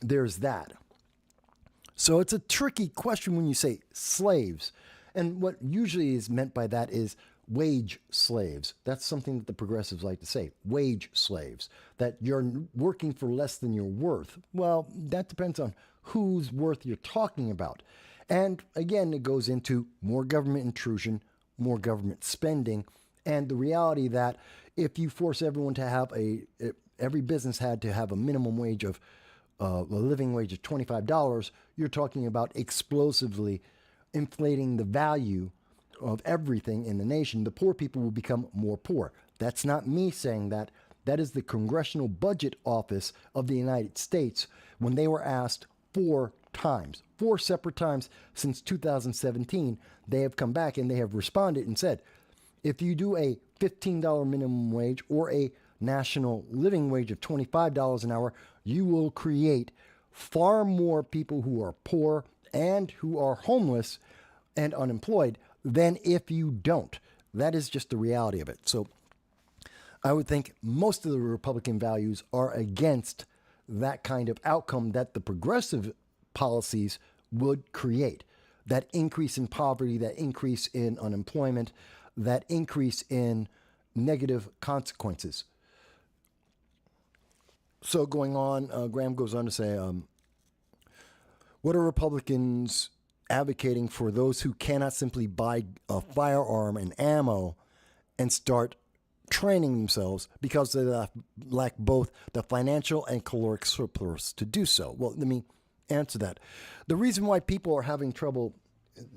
there's that. So it's a tricky question when you say slaves. And what usually is meant by that is wage slaves. That's something that the progressives like to say, wage slaves, that you're working for less than you're worth. Well, that depends on whose worth you're talking about. And again, it goes into more government intrusion, more government spending, and the reality that if you force everyone to have every business had to have a minimum wage of a living wage of $25, you're talking about explosively inflating the value of everything in the nation. The poor people will become more poor. That's not me saying that. That is the Congressional Budget Office of the United States when they were asked 4 separate times since 2017. They have come back and they have responded and said, if you do a $15 minimum wage or a national living wage of $25 an hour, you will create far more people who are poor and who are homeless and unemployed than if you don't. That is just the reality of it. So I would think most of the Republican values are against that kind of outcome that the progressive policies would create. That increase in poverty, that increase in unemployment, that increase in negative consequences. So going on, Graham goes on to say, what are Republicans advocating for those who cannot simply buy a firearm and ammo and start training themselves because they lack both the financial and caloric surplus to do so? Well, let me answer that. The reason why people are having trouble,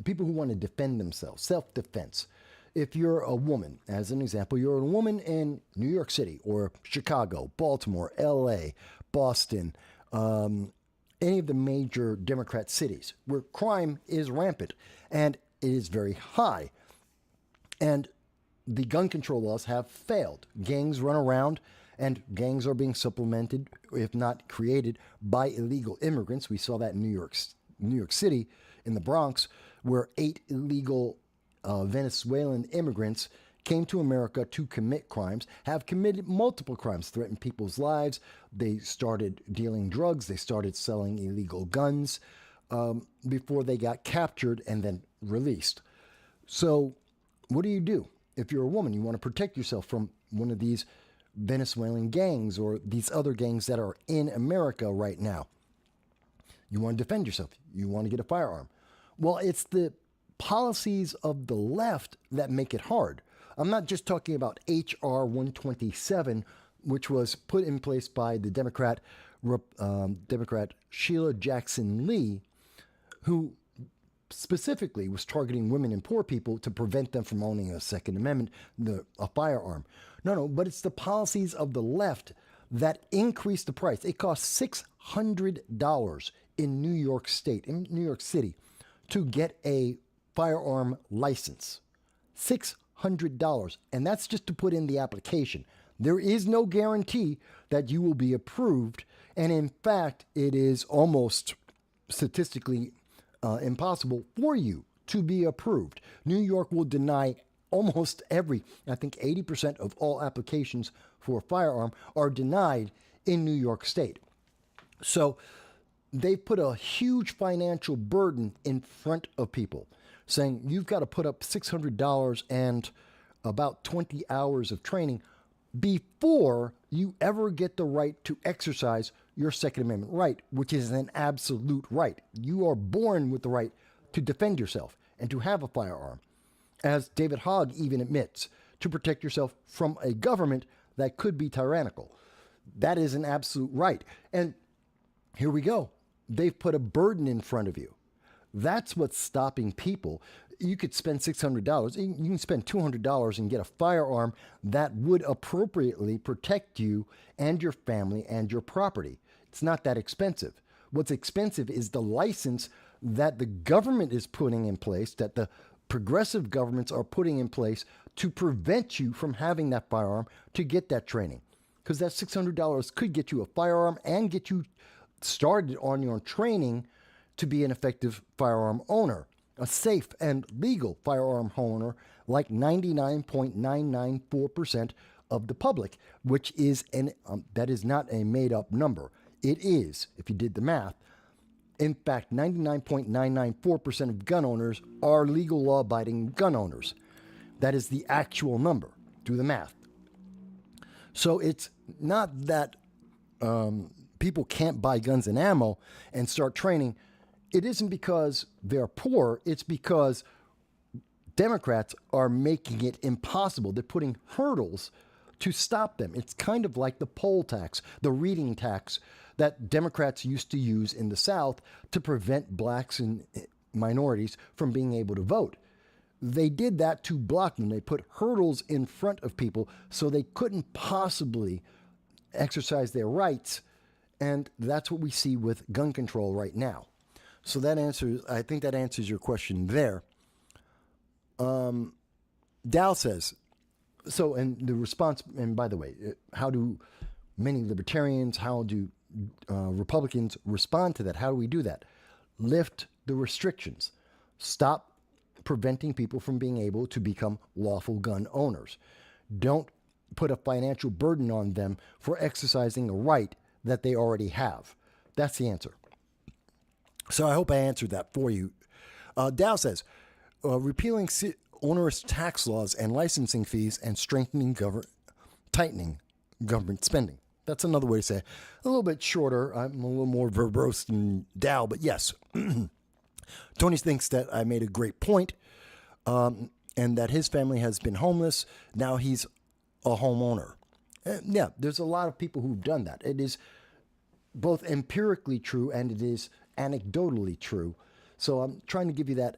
people who want to defend themselves, self-defense, if you're a woman, as an example, you're a woman in New York City or Chicago, Baltimore, LA, Boston, any of the major Democrat cities where crime is rampant and it is very high. And the gun control laws have failed. Gangs run around and gangs are being supplemented, if not created, by illegal immigrants. We saw that in New York City, in the Bronx, where 8 illegal Venezuelan immigrants came to America to commit crimes, have committed multiple crimes, threatened people's lives. They started dealing drugs. They started selling illegal guns before they got captured and then released. So what do you do? If you're a woman, you want to protect yourself from one of these Venezuelan gangs or these other gangs that are in America right now. You want to defend yourself. You want to get a firearm. Well, it's the policies of the left that make it hard. I'm not just talking about H.R. 127, which was put in place by the Democrat Sheila Jackson Lee, who specifically was targeting women and poor people to prevent them from owning a Second Amendment, a firearm. No, but it's the policies of the left that increase the price. It costs $600 in New York City, to get a firearm license. $600. And that's just to put in the application. There is no guarantee that you will be approved. And in fact, it is almost statistically impossible for you to be approved. New York will deny almost I think 80% of all applications for a firearm are denied in New York State. So they put a huge financial burden in front of people, saying you've got to put up $600 and about 20 hours of training before you ever get the right to exercise your Second Amendment right, which is an absolute right. You are born with the right to defend yourself and to have a firearm, as David Hogg even admits, to protect yourself from a government that could be tyrannical. That is an absolute right. And here we go. They've put a burden in front of you. That's what's stopping people. You could spend $600. You can spend $200 and get a firearm that would appropriately protect you and your family and your property. It's not that expensive. What's expensive is the license that the government is putting in place, that the progressive governments are putting in place to prevent you from having that firearm to get that training. Because that $600 could get you a firearm and get you started on your training to be an effective firearm owner, a safe and legal firearm owner like 99.994% of the public, which is that is not a made-up number. It is, if you did the math. In fact, 99.994% of gun owners are legal law-abiding gun owners. That is the actual number. Do the math. So it's not that people can't buy guns and ammo and start training. It isn't because they're poor. It's because Democrats are making it impossible. They're putting hurdles to stop them. It's kind of like the poll tax, the reading tax that Democrats used to use in the South to prevent blacks and minorities from being able to vote. They did that to block them. They put hurdles in front of people so they couldn't possibly exercise their rights. And that's what we see with gun control right now. So I think that answers your question there. Dal says, and the response, and by the way, how do many libertarians, how do Republicans respond to that? How do we do that? Lift the restrictions. Stop preventing people from being able to become lawful gun owners. Don't put a financial burden on them for exercising a right that they already have. That's the answer. So I hope I answered that for you. Dow says, repealing onerous tax laws and licensing fees and tightening government spending. That's another way to say it. A little bit shorter. I'm a little more verbose than Dow, but yes. Tony thinks that I made a great point, and that his family has been homeless. Now he's a homeowner. Yeah, there's a lot of people who've done that. It is both empirically true and it is anecdotally true. So I'm trying to give you that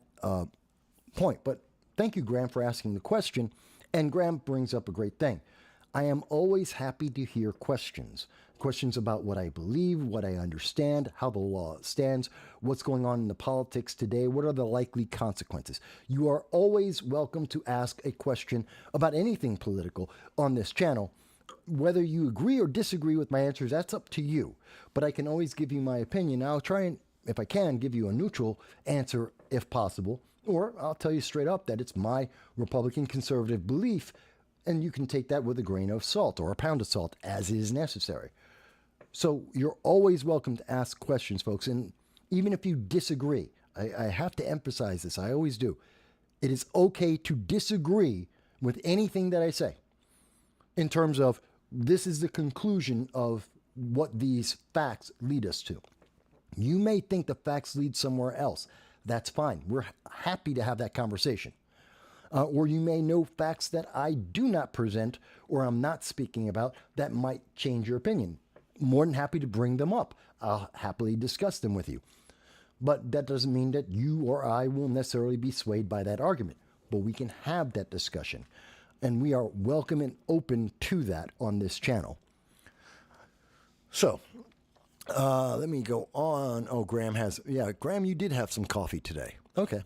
point. But thank you, Graham, for asking the question. And Graham brings up a great thing. I am always happy to hear questions about what I believe, what I understand, how the law stands, what's going on in the politics today, what are the likely consequences. You are always welcome to ask a question about anything political on this channel. Whether you agree or disagree with my answers, that's up to you. But I can always give you my opinion. I'll try and, if I can, give you a neutral answer if possible. Or I'll tell you straight up that it's my Republican conservative belief, and you can take that with a grain of salt or a pound of salt as is necessary. So you're always welcome to ask questions, folks. And even if you disagree, I have to emphasize this. I always do. It is okay to disagree with anything that I say in terms of this is the conclusion of what these facts lead us to. You may think the facts lead somewhere else. That's fine. We're happy to have that conversation. Or you may know facts that I do not present or I'm not speaking about that might change your opinion. More than happy to bring them up. I'll happily discuss them with you. But that doesn't mean that you or I will necessarily be swayed by that argument. But we can have that discussion. And we are welcome and open to that on this channel. So, let me go on. Oh, Graham, you did have some coffee today. Okay.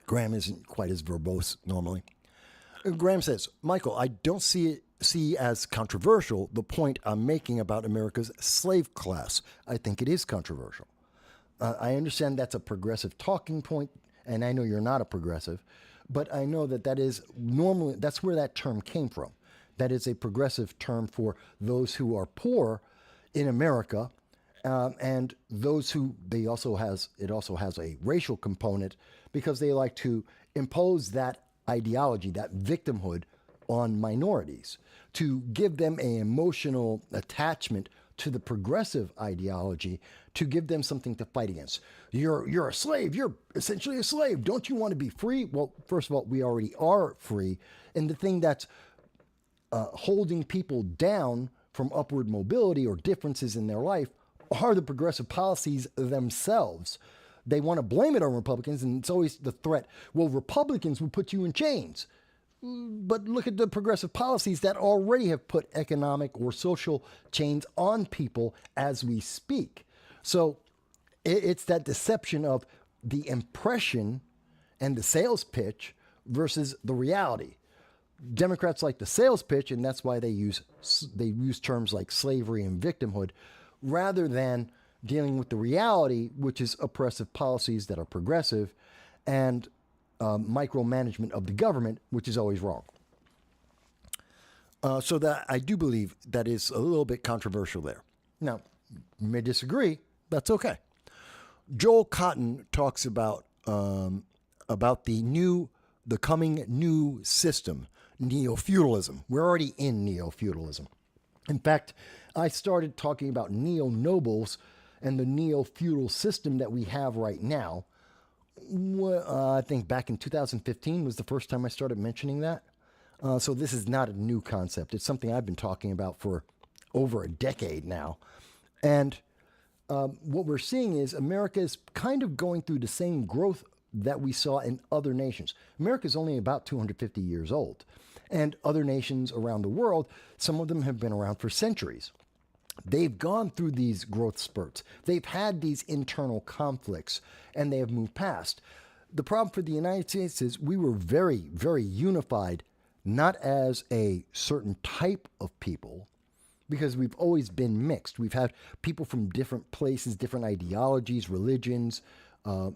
Graham isn't quite as verbose normally. Graham says, Michael, I don't see as controversial the point I'm making about America's slave class. I think it is controversial. I understand that's a progressive talking point, and I know you're not a progressive, but I know that is normally, that's where that term came from. That is a progressive term for those who are poor in America, and those who it also has a racial component because they like to impose that ideology, that victimhood on minorities, to give them an emotional attachment to the progressive ideology, to give them something to fight against. You're a slave. You're essentially a slave. Don't you want to be free? Well, first of all, we already are free. And the thing that's holding people down from upward mobility or differences in their life are the progressive policies themselves. They want to blame it on Republicans, and it's always the threat. Well, Republicans will put you in chains. But look at the progressive policies that already have put economic or social chains on people as we speak. So it's that deception of the impression and the sales pitch versus the reality. Democrats like the sales pitch, and that's why they use terms like slavery and victimhood rather than dealing with the reality, which is oppressive policies that are progressive and micromanagement of the government, which is always wrong. So that I do believe that is a little bit controversial there. Now, you may disagree. That's okay. Joel Cotton talks about the coming new system, neo-feudalism. We're already in neo-feudalism. In fact, I started talking about neo-nobles and the neo-feudal system that we have right now. I think back in 2015 was the first time I started mentioning that. So this is not a new concept. It's something I've been talking about for over a decade now. And what we're seeing is America is kind of going through the same growth that we saw in other nations. America is only about 250 years old. And other nations around the world, some of them have been around for centuries. They've gone through these growth spurts. They've had these internal conflicts, and they have moved past. The problem for the United States is we were very, very unified, not as a certain type of people, because we've always been mixed. We've had people from different places, different ideologies, religions,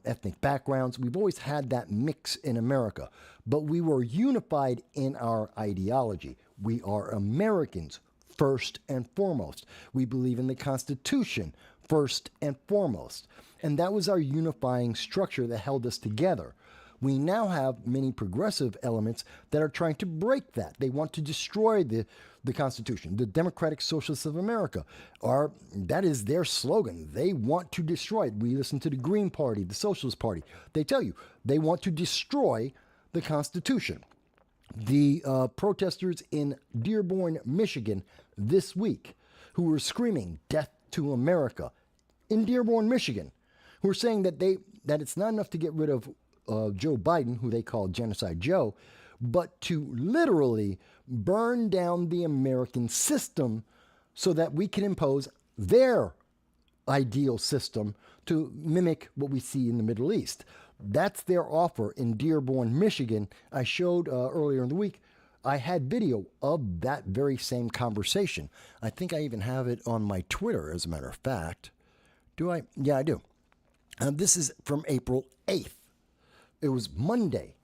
ethnic backgrounds. We've always had that mix in America, but we were unified in our ideology. We are Americans first and foremost. We believe in the Constitution first and foremost. And that was our unifying structure that held us together. We now have many progressive elements that are trying to break that. They want to destroy the Constitution. The Democratic Socialists of America that is their slogan. They want to destroy it. We listen to the Green Party, the Socialist Party. They tell you they want to destroy the Constitution. The protesters in Dearborn, Michigan this week who were screaming death to America in Dearborn, Michigan, who are saying that it's not enough to get rid of Joe Biden, who they call Genocide Joe, but to literally burn down the American system so that we can impose their ideal system to mimic what we see in the Middle East. That's their offer in Dearborn, Michigan. I showed earlier in the week, I had video of that very same conversation. I think I even have it on my Twitter, as a matter of fact. Do I? Yeah, I do. This is from April 8th. It was Monday.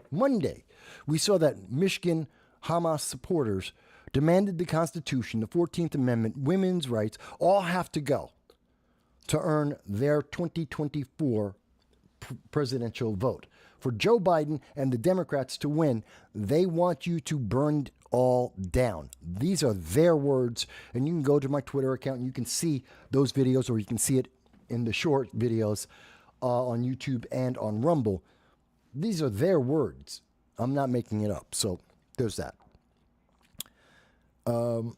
We saw that Michigan Hamas supporters demanded the Constitution, the 14th Amendment, women's rights, all have to go to earn their 2024 presidential vote. For Joe Biden and the Democrats to win, they want you to burn it all down. These are their words, and you can go to my Twitter account and you can see those videos, or you can see it in the short videos on YouTube and on Rumble. These are their words. I'm not making it up. So there's that. So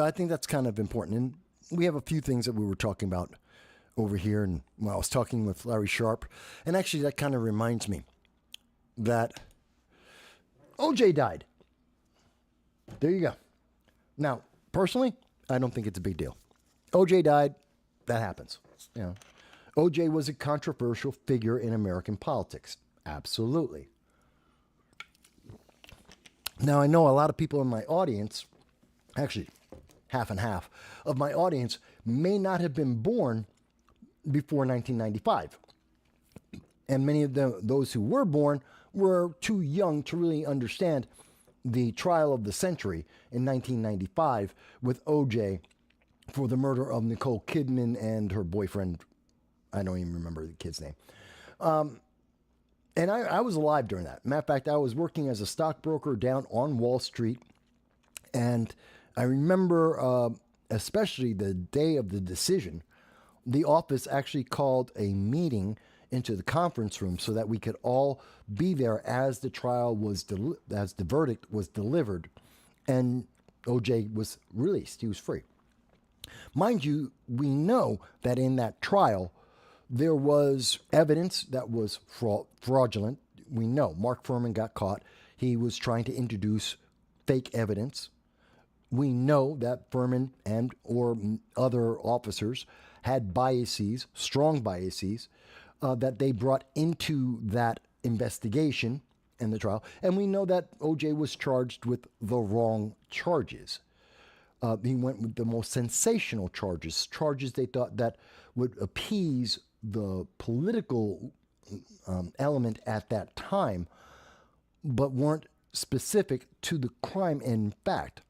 I think that's kind of important. And we have a few things that we were talking about over here. And when I was talking with Larry Sharp, and actually that kind of reminds me that OJ died. There you go. Now, personally, I don't think it's a big deal. OJ died. That happens. You know, OJ was a controversial figure in American politics. Absolutely. Now, I know a lot of people in my audience, actually half and half of my audience, may not have been born before 1995. And many of those who were born were too young to really understand the trial of the century in 1995 with O.J. for the murder of Nicole Kidman and her boyfriend. I don't even remember the kid's name. And I was alive during that. Matter of fact, I was working as a stockbroker down on Wall Street. And I remember, especially the day of the decision, the office actually called a meeting into the conference room so that we could all be there as the trial was, as the verdict was delivered, and OJ was released. He was free. Mind you, we know that in that trial, there was evidence that was fraudulent. We know Mark Fuhrman got caught. He was trying to introduce fake evidence. We know that Fuhrman and or other officers had biases, strong biases, that they brought into that investigation and the trial. And we know that OJ was charged with the wrong charges. He went with the most sensational charges they thought that would appease the political element at that time, but weren't specific to the crime in fact.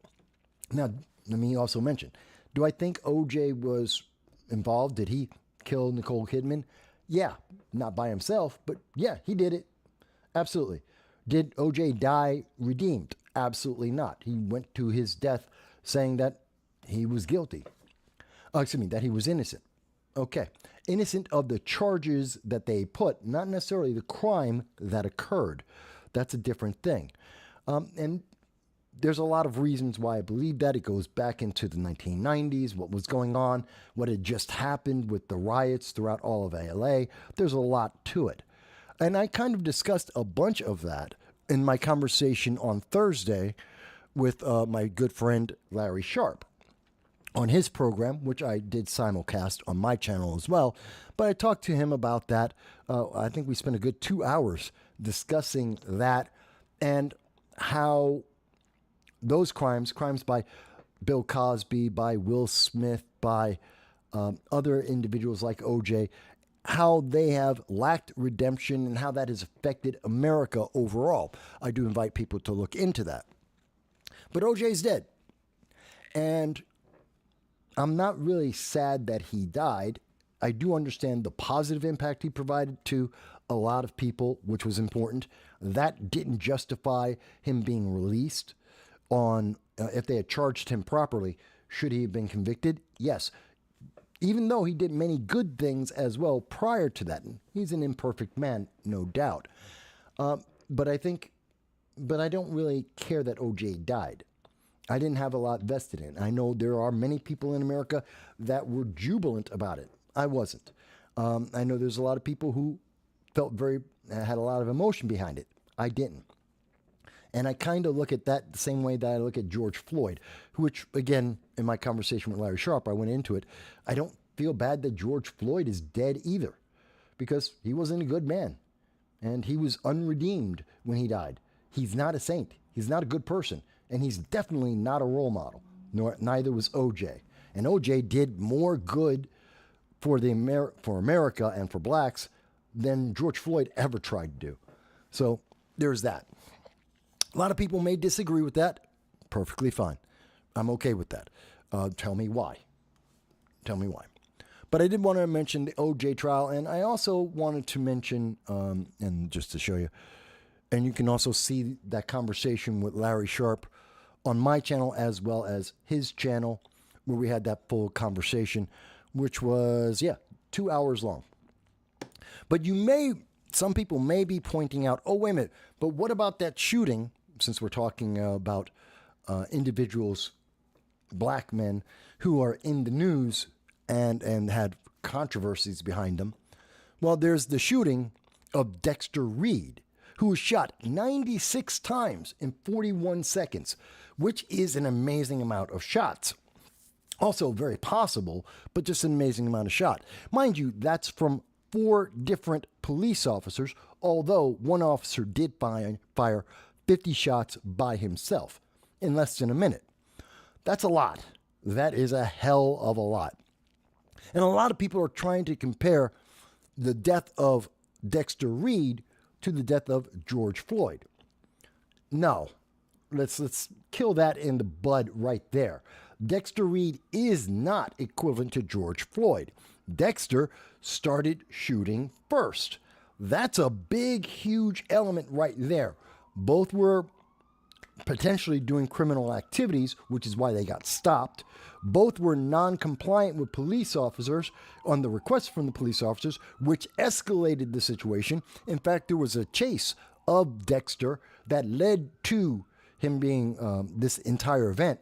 Now, let me also mention, do I think OJ was involved? Did he kill Nicole Kidman? Yeah, not by himself, but yeah, he did it. Absolutely. Did OJ die redeemed? Absolutely not. He went to his death saying that he was guilty. That he was innocent. Okay. Innocent of the charges that they put, not necessarily the crime that occurred. That's a different thing. And there's a lot of reasons why I believe that. It goes back into the 1990s, what was going on, what had just happened with the riots throughout all of LA. There's a lot to it. And I kind of discussed a bunch of that in my conversation on Thursday with my good friend Larry Sharp on his program, which I did simulcast on my channel as well. But I talked to him about that. I think we spent a good 2 hours discussing that and how those crimes by Bill Cosby, by Will Smith, by other individuals like OJ, how they have lacked redemption and how that has affected America overall. I do invite people to look into that. But OJ's dead. And I'm not really sad that he died. I do understand the positive impact he provided to a lot of people, which was important. That didn't justify him being released on, if they had charged him properly, should he have been convicted? Yes. Even though he did many good things as well prior to that. He's an imperfect man, no doubt. But I don't really care that OJ died. I didn't have a lot vested in it. I know there are many people in America that were jubilant about it. I wasn't. I know there's a lot of people who felt had a lot of emotion behind it. I didn't. And I kind of look at that the same way that I look at George Floyd, which, again, in my conversation with Larry Sharp, I went into it. I don't feel bad that George Floyd is dead either, because he wasn't a good man. And he was unredeemed when he died. He's not a saint. He's not a good person. And he's definitely not a role model. Neither was OJ. And OJ did more good for America and for blacks than George Floyd ever tried to do. So there's that. A lot of people may disagree with that. Perfectly fine. I'm okay with that. Tell me why. But I did want to mention the OJ trial, and I also wanted to mention, and just to show you, and you can also see that conversation with Larry Sharp on my channel as well as his channel, where we had that full conversation, which was, 2 hours long. But some people may be pointing out, oh, wait a minute, but what about that shooting, since we're talking about individuals, black men, who are in the news and had controversies behind them? Well, there's the shooting of Dexter Reed, who was shot 96 times in 41 seconds, which is an amazing amount of shots. Also very possible, but just an amazing amount of shot. Mind you, that's from 4 different police officers, although one officer did fire 50 shots by himself in less than a minute. That's a lot. That is a hell of a lot. And a lot of people are trying to compare the death of Dexter Reed to the death of George Floyd. No, let's kill that in the bud right there. Dexter Reed is not equivalent to George Floyd. Dexter started shooting first. That's a big, huge element right there. Both were potentially doing criminal activities, which is why they got stopped. Both were non-compliant with police officers on the request from the police officers, which escalated the situation. In fact, there was a chase of Dexter that led to him being this entire event.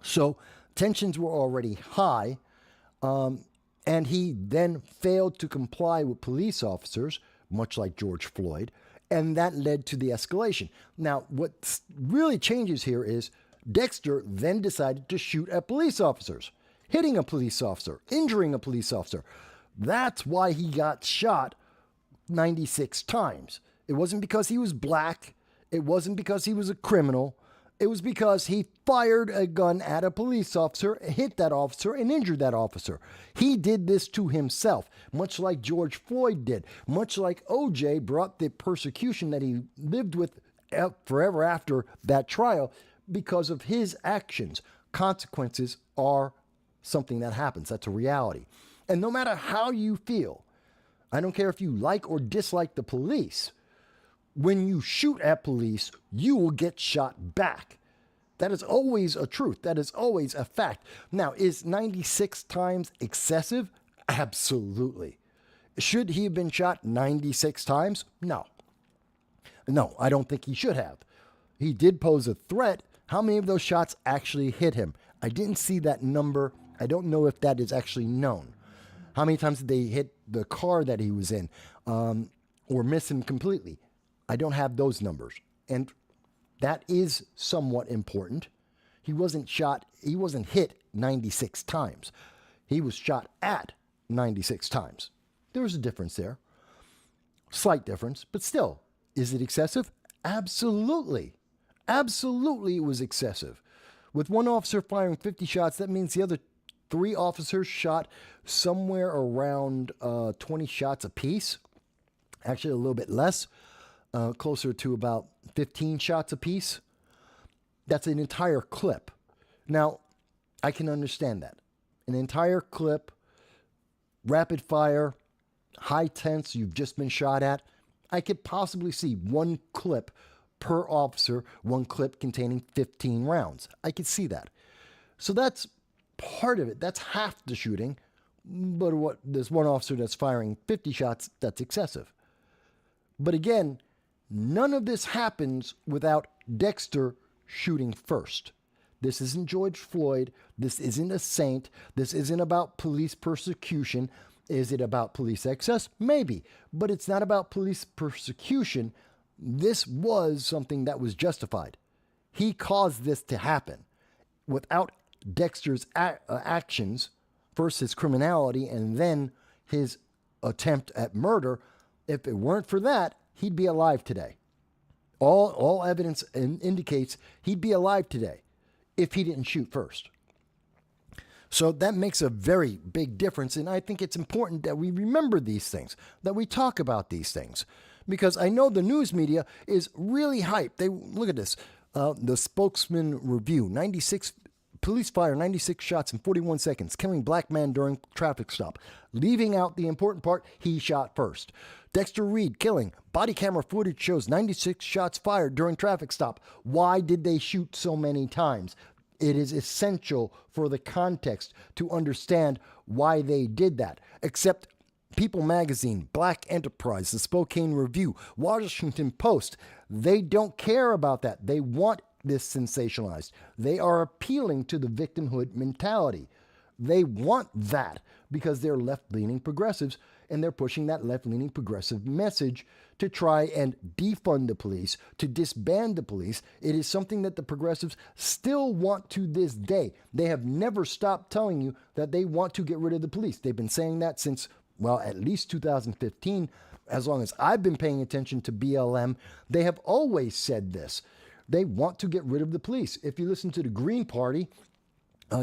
So tensions were already high, and he then failed to comply with police officers, much like George Floyd, and that led to the escalation. Now, what really changes here is Dexter then decided to shoot at police officers, hitting a police officer, injuring a police officer. That's why he got shot 96 times. It wasn't because he was black. It wasn't because he was a criminal. It was because he fired a gun at a police officer, hit that officer, and injured that officer. He did this to himself, much like George Floyd did, much like OJ brought the persecution that he lived with forever after that trial because of his actions. Consequences are something that happens. That's a reality. And no matter how you feel, I don't care if you like or dislike the police, when you shoot at police, you will get shot back. That is always a truth. That is always a fact. Now, is 96 times excessive? Absolutely. Should he have been shot 96 times? No. No, I don't think he should have. He did pose a threat. How many of those shots actually hit him? I didn't see that number. I don't know if that is actually known. How many times did they hit the car that he was in or miss him completely? I don't have those numbers. And that is somewhat important. He wasn't hit 96 times. He was shot at 96 times. There was a difference there. Slight difference, but still, is it excessive? Absolutely. Absolutely it was excessive. With one officer firing 50 shots, that means the other 3 officers shot somewhere around 20 shots apiece. Actually, a little bit less. Closer to about 15 shots apiece. That's an entire clip. Now, I can understand that. An entire clip, rapid fire, high tense, you've just been shot at. I could possibly see one clip per officer, one clip containing 15 rounds. I could see that. So that's part of it. That's half the shooting. But there's one officer that's firing 50 shots, that's excessive. But again, none of this happens without Dexter shooting first. This isn't George Floyd. This isn't a saint. This isn't about police persecution. Is it about police excess? Maybe. But it's not about police persecution. This was something that was justified. He caused this to happen. Without Dexter's actions, first his criminality and then his attempt at murder, if it weren't for that, he'd be alive today. All evidence indicates he'd be alive today if he didn't shoot first. So that makes a very big difference, and I think it's important that we remember these things, that we talk about these things, because I know the news media is really hyped. They look at this, the spokesman review, police fire 96 shots in 41 seconds, killing black man during traffic stop, leaving out the important part, he shot first. Dexter Reed killing. Body camera footage shows 96 shots fired during traffic stop. Why did they shoot so many times? It is essential for the context to understand why they did that. Except People Magazine, Black Enterprise, the Spokane Review, Washington Post, they don't care about that. They want this sensationalized. They are appealing to the victimhood mentality. They want that because they're left-leaning progressives, and they're pushing that left-leaning progressive message to try and defund the police, to disband the police. It is something that the progressives still want to this day. They have never stopped telling you that they want to get rid of the police. They've been saying that since, well, at least 2015. As long as I've been paying attention to BLM, they have always said this. They want to get rid of the police. If you listen to the Green Party,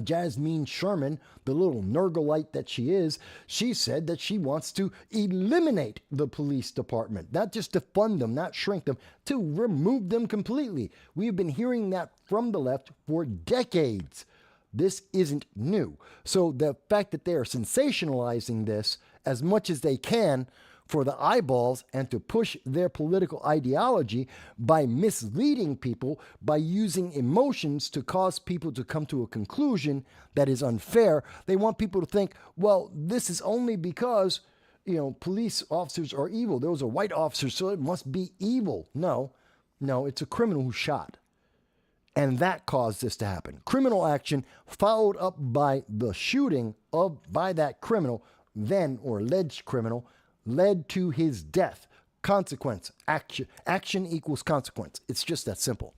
Jasmine Sherman, the little Nergalite that she is, she said that she wants to eliminate the police department, not just to fund them, not shrink them, to remove them completely. We've been hearing that from the left for decades. This isn't new. So the fact that they are sensationalizing this as much as they can for the eyeballs and to push their political ideology by misleading people, by using emotions to cause people to come to a conclusion that is unfair. They want people to think, well, this is only because, police officers are evil. Those are white officers, so it must be evil. No, it's a criminal who shot. And that caused this to happen. Criminal action followed up by the shooting by that criminal, then, or alleged criminal, led to his death. Consequence. Action equals consequence. It's just that simple.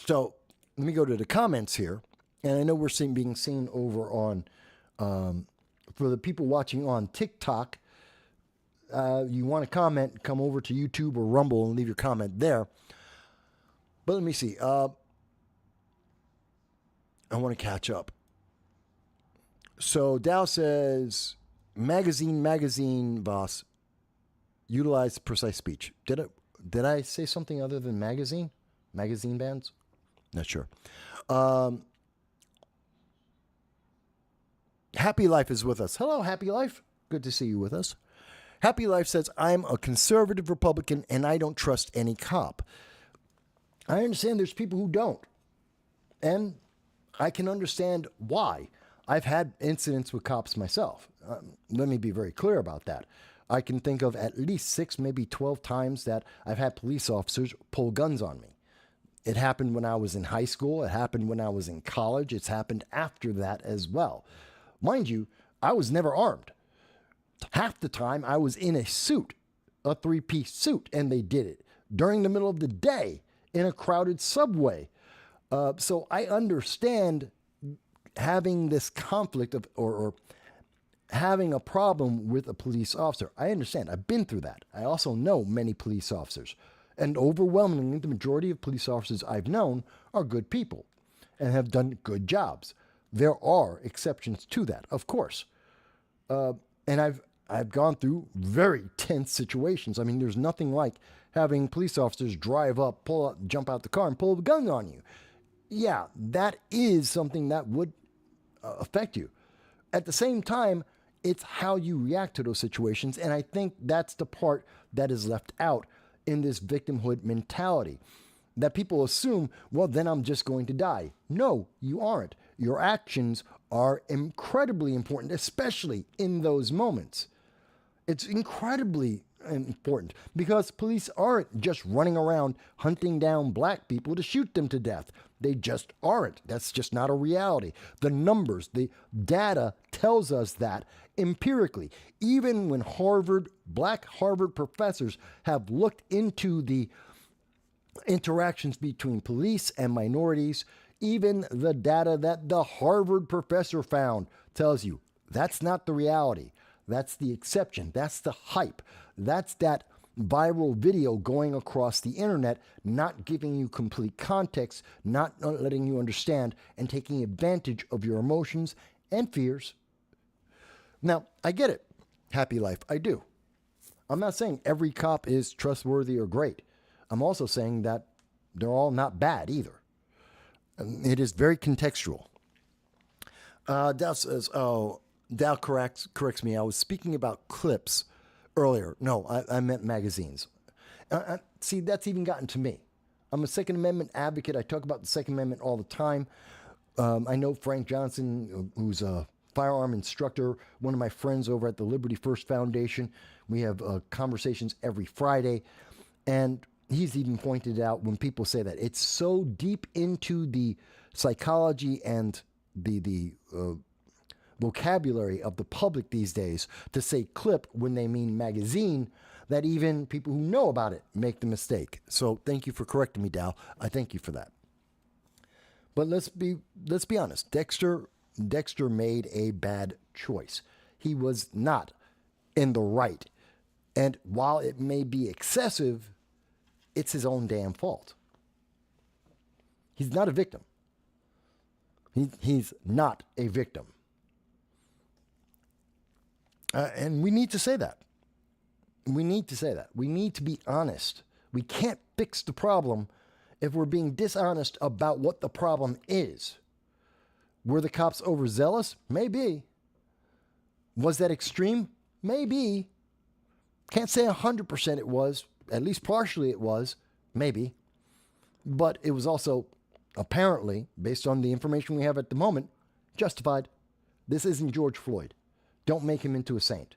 So let me go to the comments here. And I know we're being seen over on, for the people watching on TikTok, you want to comment, come over to YouTube or Rumble and leave your comment there. But let me see. I want to catch up. So Dow says, magazine, boss. Utilize precise speech. Did I say something other than magazine? Magazine bands? Not sure. Happy Life is with us. Hello, Happy Life. Good to see you with us. Happy Life says, I'm a conservative Republican and I don't trust any cop. I understand there's people who don't. And I can understand why. I've had incidents with cops myself. Let me be very clear about that. I can think of at least 6, maybe 12 times that I've had police officers pull guns on me. It happened when I was in high school. It happened when I was in college. It's happened after that as well. Mind you, I was never armed. Half the time I was in a suit, a 3-piece suit, and they did it during the middle of the day in a crowded subway. So I understand having this conflict of or having a problem with a police officer. I understand. I've been through that. I also know many police officers. And overwhelmingly, the majority of police officers I've known are good people and have done good jobs. There are exceptions to that, of course. And I've gone through very tense situations. I mean, there's nothing like having police officers drive up, jump out the car and pull a gun on you. Yeah, that is something that would affect you. At the same time, it's how you react to those situations. And I think that's the part that is left out in this victimhood mentality. That people assume, well, then I'm just going to die. No, you aren't. Your actions are incredibly important, especially in those moments. It's incredibly important because police aren't just running around hunting down black people to shoot them to death. They just aren't. That's just not a reality. The numbers, the data tells us that empirically. Even when black Harvard professors have looked into the interactions between police and minorities, even the data that the Harvard professor found tells you that's not the reality. That's the exception. That's the hype. That's that viral video going across the internet, not giving you complete context, not letting you understand, and taking advantage of your emotions and fears. Now, I get it. Happy Life, I do. I'm not saying every cop is trustworthy or great. I'm also saying that they're all not bad either. It is very contextual. Dow says, Dow corrects me. I was speaking about clips earlier. No, I meant magazines. See, that's even gotten to me. I'm a Second Amendment advocate. I talk about the Second Amendment all the time. I know Frank Johnson, who's a firearm instructor, one of my friends over at the Liberty First Foundation. We have conversations every Friday. And he's even pointed out when people say that it's so deep into the psychology and the vocabulary of the public these days to say clip when they mean magazine, that even people who know about it make the mistake. So thank you for correcting me, Dow. I thank you for that. But let's be honest. Dexter made a bad choice. He was not in the right. And while it may be excessive, it's his own damn fault. He's not a victim. He's not a victim. And we need to say that. We need to say that. We need to be honest. We can't fix the problem if we're being dishonest about what the problem is. Were the cops overzealous? Maybe. Was that extreme? Maybe. Can't say 100% it was. At least partially it was. Maybe. But it was also, apparently, based on the information we have at the moment, justified. This isn't George Floyd. Don't make him into a saint.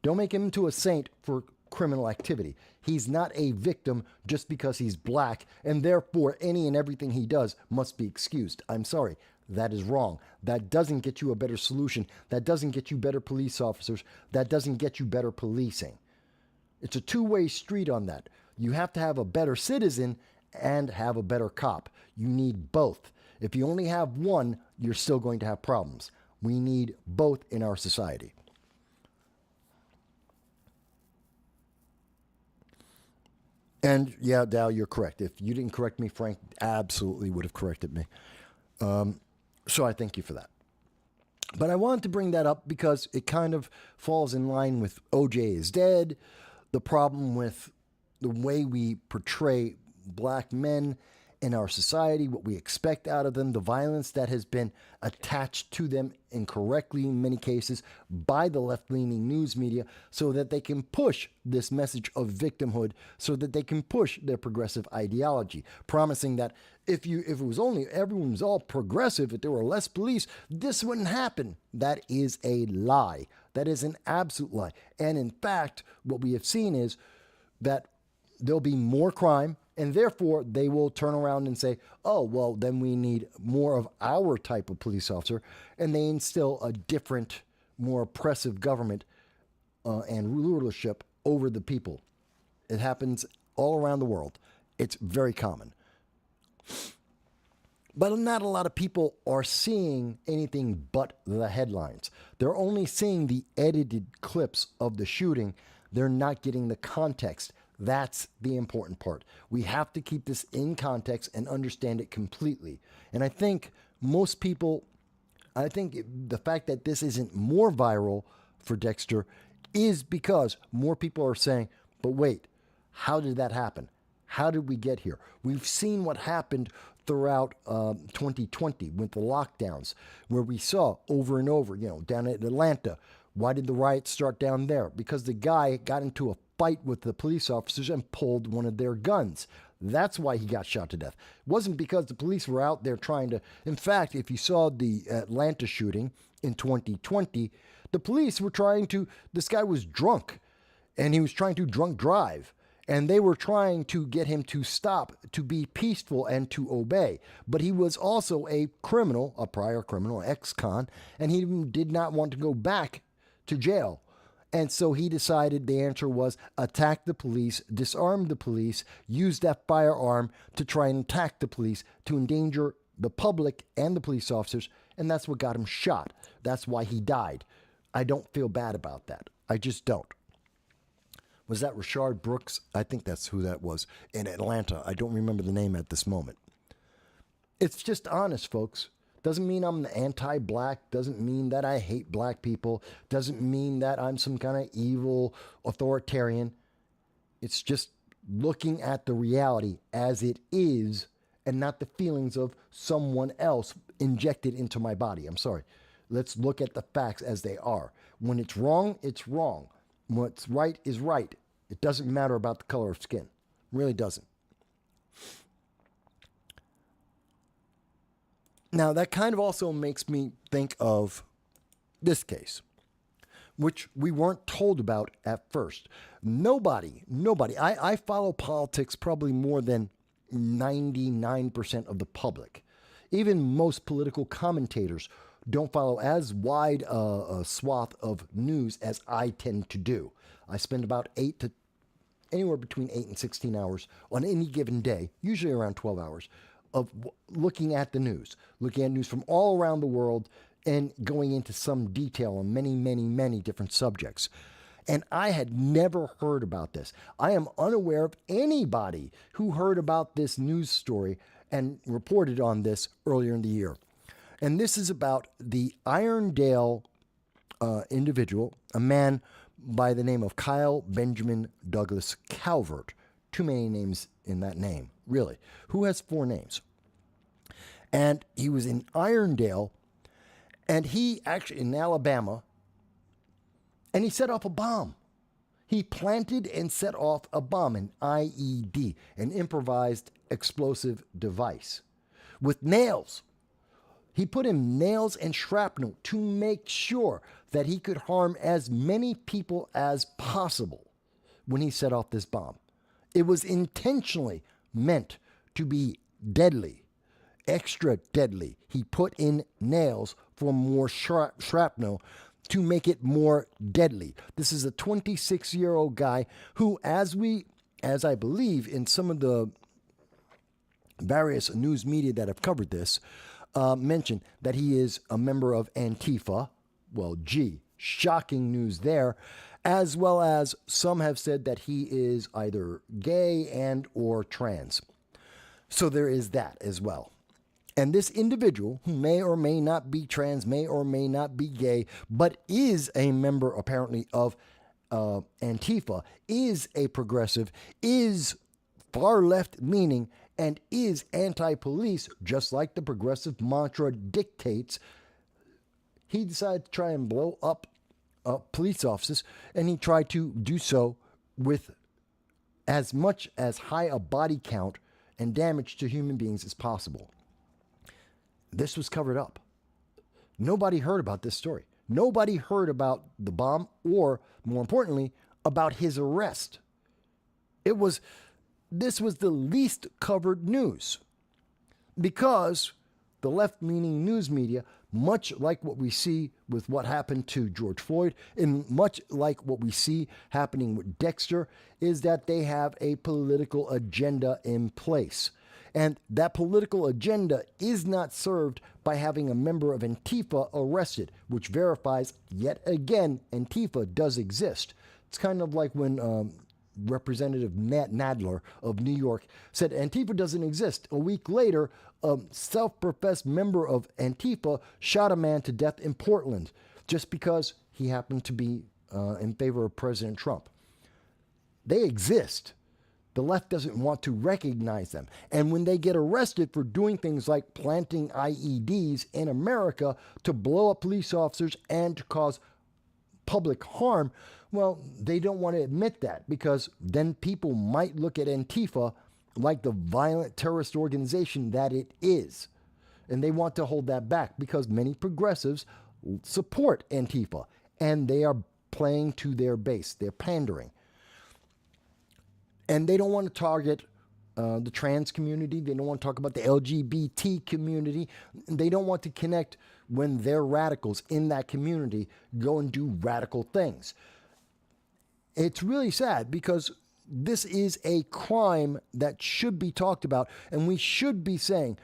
Don't make him into a saint for criminal activity. He's not a victim just because he's black, and therefore any and everything he does must be excused. I'm sorry. That is wrong. That doesn't get you a better solution. That doesn't get you better police officers. That doesn't get you better policing. It's a two-way street on that. You have to have a better citizen and have a better cop. You need both. If you only have one, you're still going to have problems. We need both in our society. And yeah, Dal, you're correct. If you didn't correct me, Frank absolutely would have corrected me. So I thank you for that. But I wanted to bring that up because it kind of falls in line with OJ is dead, the problem with the way we portray black men in our society, what we expect out of them, the violence that has been attached to them incorrectly in many cases by the left-leaning news media so that they can push this message of victimhood, so that they can push their progressive ideology, promising that if it was only everyone was all progressive, if there were less police, this wouldn't happen. That is a lie. That is an absolute lie. And in fact, what we have seen is that there'll be more crime, and therefore they will turn around and say, oh, well, then we need more of our type of police officer, and they instill a different, more oppressive government and rulership over the people. It happens all around the world. It's very common. But not a lot of people are seeing anything but the headlines. They're only seeing the edited clips of the shooting. They're not getting the context. That's the important part. We have to keep this in context and understand it completely. And I think most people, the fact that this isn't more viral for Dexter is because more people are saying, but wait, how did that happen? How did we get here? We've seen what happened throughout 2020 with the lockdowns, where we saw over and over, down at Atlanta. Why did the riots start down there? Because the guy got into a fight with the police officers and pulled one of their guns. That's why he got shot to death. It wasn't because the police were out there trying to... In fact, if you saw the Atlanta shooting in 2020, the police were trying to... This guy was drunk, and he was trying to drunk drive. And they were trying to get him to stop, to be peaceful, and to obey. But he was also a criminal, a prior criminal, ex-con, and he did not want to go back to jail. And so he decided the answer was attack the police, disarm the police, use that firearm to try and attack the police, to endanger the public and the police officers, and that's what got him shot. That's why he died. I don't feel bad about that. I just don't. Was that Rashard Brooks? I think that's who that was in Atlanta. I don't remember the name at this moment. It's just honest, folks. Doesn't mean I'm anti-black. Doesn't mean that I hate black people. Doesn't mean that I'm some kind of evil authoritarian. It's just looking at the reality as it is and not the feelings of someone else injected into my body. I'm sorry. Let's look at the facts as they are. When it's wrong, it's wrong. What's right is right. It doesn't matter about the color of skin. It really doesn't. Now, that kind of also makes me think of this case, which we weren't told about at first. Nobody, I follow politics probably more than 99% of the public. Even most political commentators don't follow as wide a swath of news as I tend to do. I spend about anywhere between 8 and 16 hours on any given day, usually around 12 hours, of looking at the news, looking at news from all around the world and going into some detail on many, many, many different subjects. And I had never heard about this. I am unaware of anybody who heard about this news story and reported on this earlier in the year. And this is about the Irondale individual, a man by the name of Kyle Benjamin Douglas Calvert. Too many names in that name, really. Who has 4 names? And he was in Irondale, and he actually in Alabama, and he set off a bomb. He planted and set off a bomb, an IED, an improvised explosive device, with nails. He put in nails and shrapnel to make sure that he could harm as many people as possible when he set off this bomb. It was intentionally meant to be deadly, extra deadly. He put in nails for more shrapnel to make it more deadly. This is a 26-year-old guy who, as I believe in some of the various news media that have covered this, mentioned that he is a member of Antifa. Well, gee, shocking news there. As well as some have said that he is either gay and or trans. So there is that as well. And this individual, who may or may not be trans, may or may not be gay, but is a member apparently of Antifa, is a progressive, is far left leaning, and is anti-police, just like the progressive mantra dictates. He decided to try and blow up police officers, and he tried to do so with as much as high a body count and damage to human beings as possible. This was covered up. Nobody heard about this story. Nobody heard about the bomb, or more importantly, about his arrest. This was the least covered news, because the left-leaning news media, much like what we see with what happened to George Floyd, and much like what we see happening with Dexter, is that they have a political agenda in place. And that political agenda is not served by having a member of Antifa arrested, which verifies, yet again, Antifa does exist. It's kind of like when Representative Matt Nadler of New York said Antifa doesn't exist. A week later, a self-professed member of Antifa shot a man to death in Portland just because he happened to be in favor of President Trump. They exist. The left doesn't want to recognize them. And when they get arrested for doing things like planting IEDs in America to blow up police officers and to cause public harm, well, they don't want to admit that, because then people might look at Antifa like the violent terrorist organization that it is. And they want to hold that back because many progressives support Antifa, and they are playing to their base. They're pandering. And they don't want to target the trans community. They don't want to talk about the LGBT community. They don't want to connect when their radicals in that community go and do radical things. It's really sad, because this is a crime that should be talked about, and we should be saying,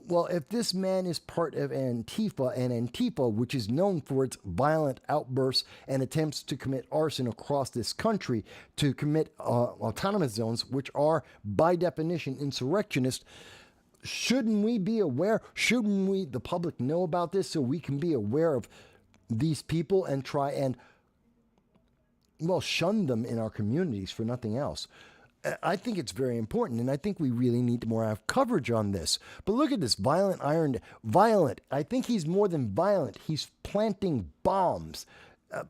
well, if this man is part of Antifa, and Antifa, which is known for its violent outbursts and attempts to commit arson across this country, to commit autonomous zones, which are by definition insurrectionist, shouldn't we be aware? Shouldn't we, the public, know about this so we can be aware of these people and try and, well, shun them in our communities for nothing else? I think it's very important, and I think we really need to more have coverage on this. But look at this, violent. I think he's more than violent. He's planting bombs.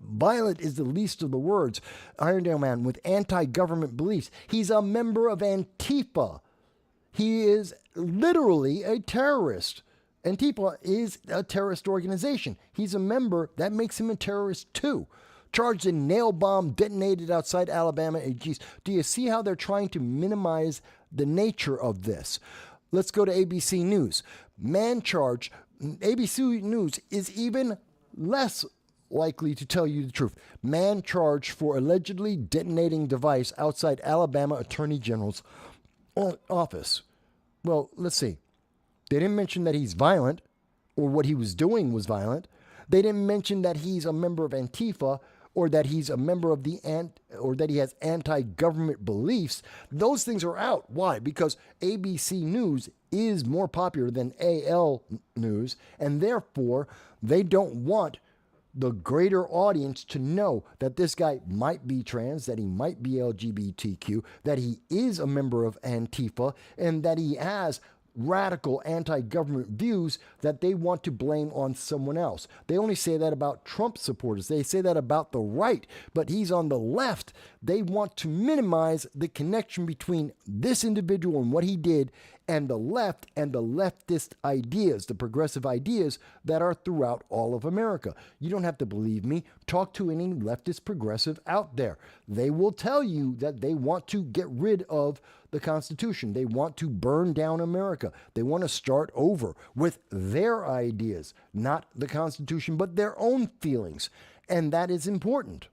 Violent is the least of the words. Irondale man with anti-government beliefs. He's a member of Antifa. He is literally a terrorist. Antifa is a terrorist organization. He's a member. That makes him a terrorist too. Charged in nail bomb detonated outside Alabama. Geez, do you see how they're trying to minimize the nature of this? Let's go to ABC News. Man charged. ABC News is even less likely to tell you the truth. Man charged for allegedly detonating device outside Alabama Attorney General's office. Well, let's see. They didn't mention that he's violent or what he was doing was violent. They didn't mention that he's a member of Antifa or that he's a member of or that he has anti-government beliefs. Those things are out. Why? Because ABC News is more popular than AL News, and therefore they don't want the greater audience to know that this guy might be trans, that he might be LGBTQ, that he is a member of Antifa, and that he has radical anti-government views that they want to blame on someone else. They only say that about Trump supporters. They say that about the right, but he's on the left. They want to minimize the connection between this individual and what he did and the left and the leftist ideas, the progressive ideas that are throughout all of America. You don't have to believe me. Talk to any leftist progressive out there. They will tell you that they want to get rid of the Constitution. They want to burn down America. They want to start over with their ideas, not the Constitution, but their own feelings. And that is important.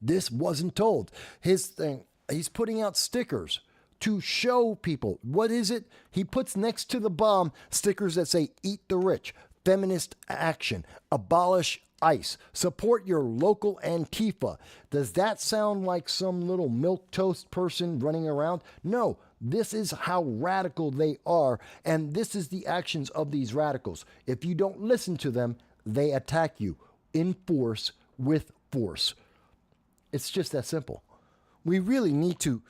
This wasn't told. His thing, he's putting out stickers to show people. What is it? He puts next to the bomb stickers that say, "Eat the rich," "Feminist action," "Abolish ICE," "Support your local Antifa." Does that sound like some little milquetoast person running around? No, this is how radical they are, and this is the actions of these radicals. If you don't listen to them, they attack you in force with force. It's just that simple. We really need to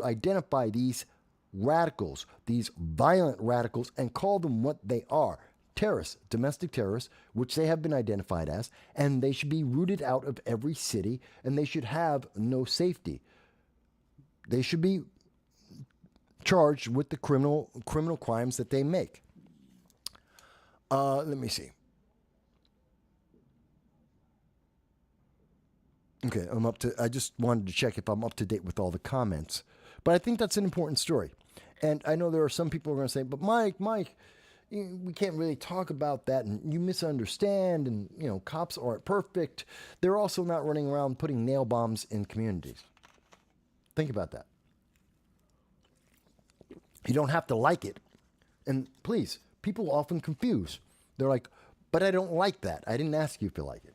identify these radicals, these violent radicals, and call them what they are. Terrorists, domestic terrorists, which they have been identified as, and they should be rooted out of every city, and they should have no safety. They should be charged with the criminal crimes that they make. Let me see. Okay, I just wanted to check if I'm up to date with all the comments. But I think that's an important story. And I know there are some people who are going to say, but Mike, we can't really talk about that, and you misunderstand, and, cops aren't perfect. They're also not running around putting nail bombs in communities. Think about that. You don't have to like it. And please, people often confuse. They're like, but I don't like that. I didn't ask you if you like it.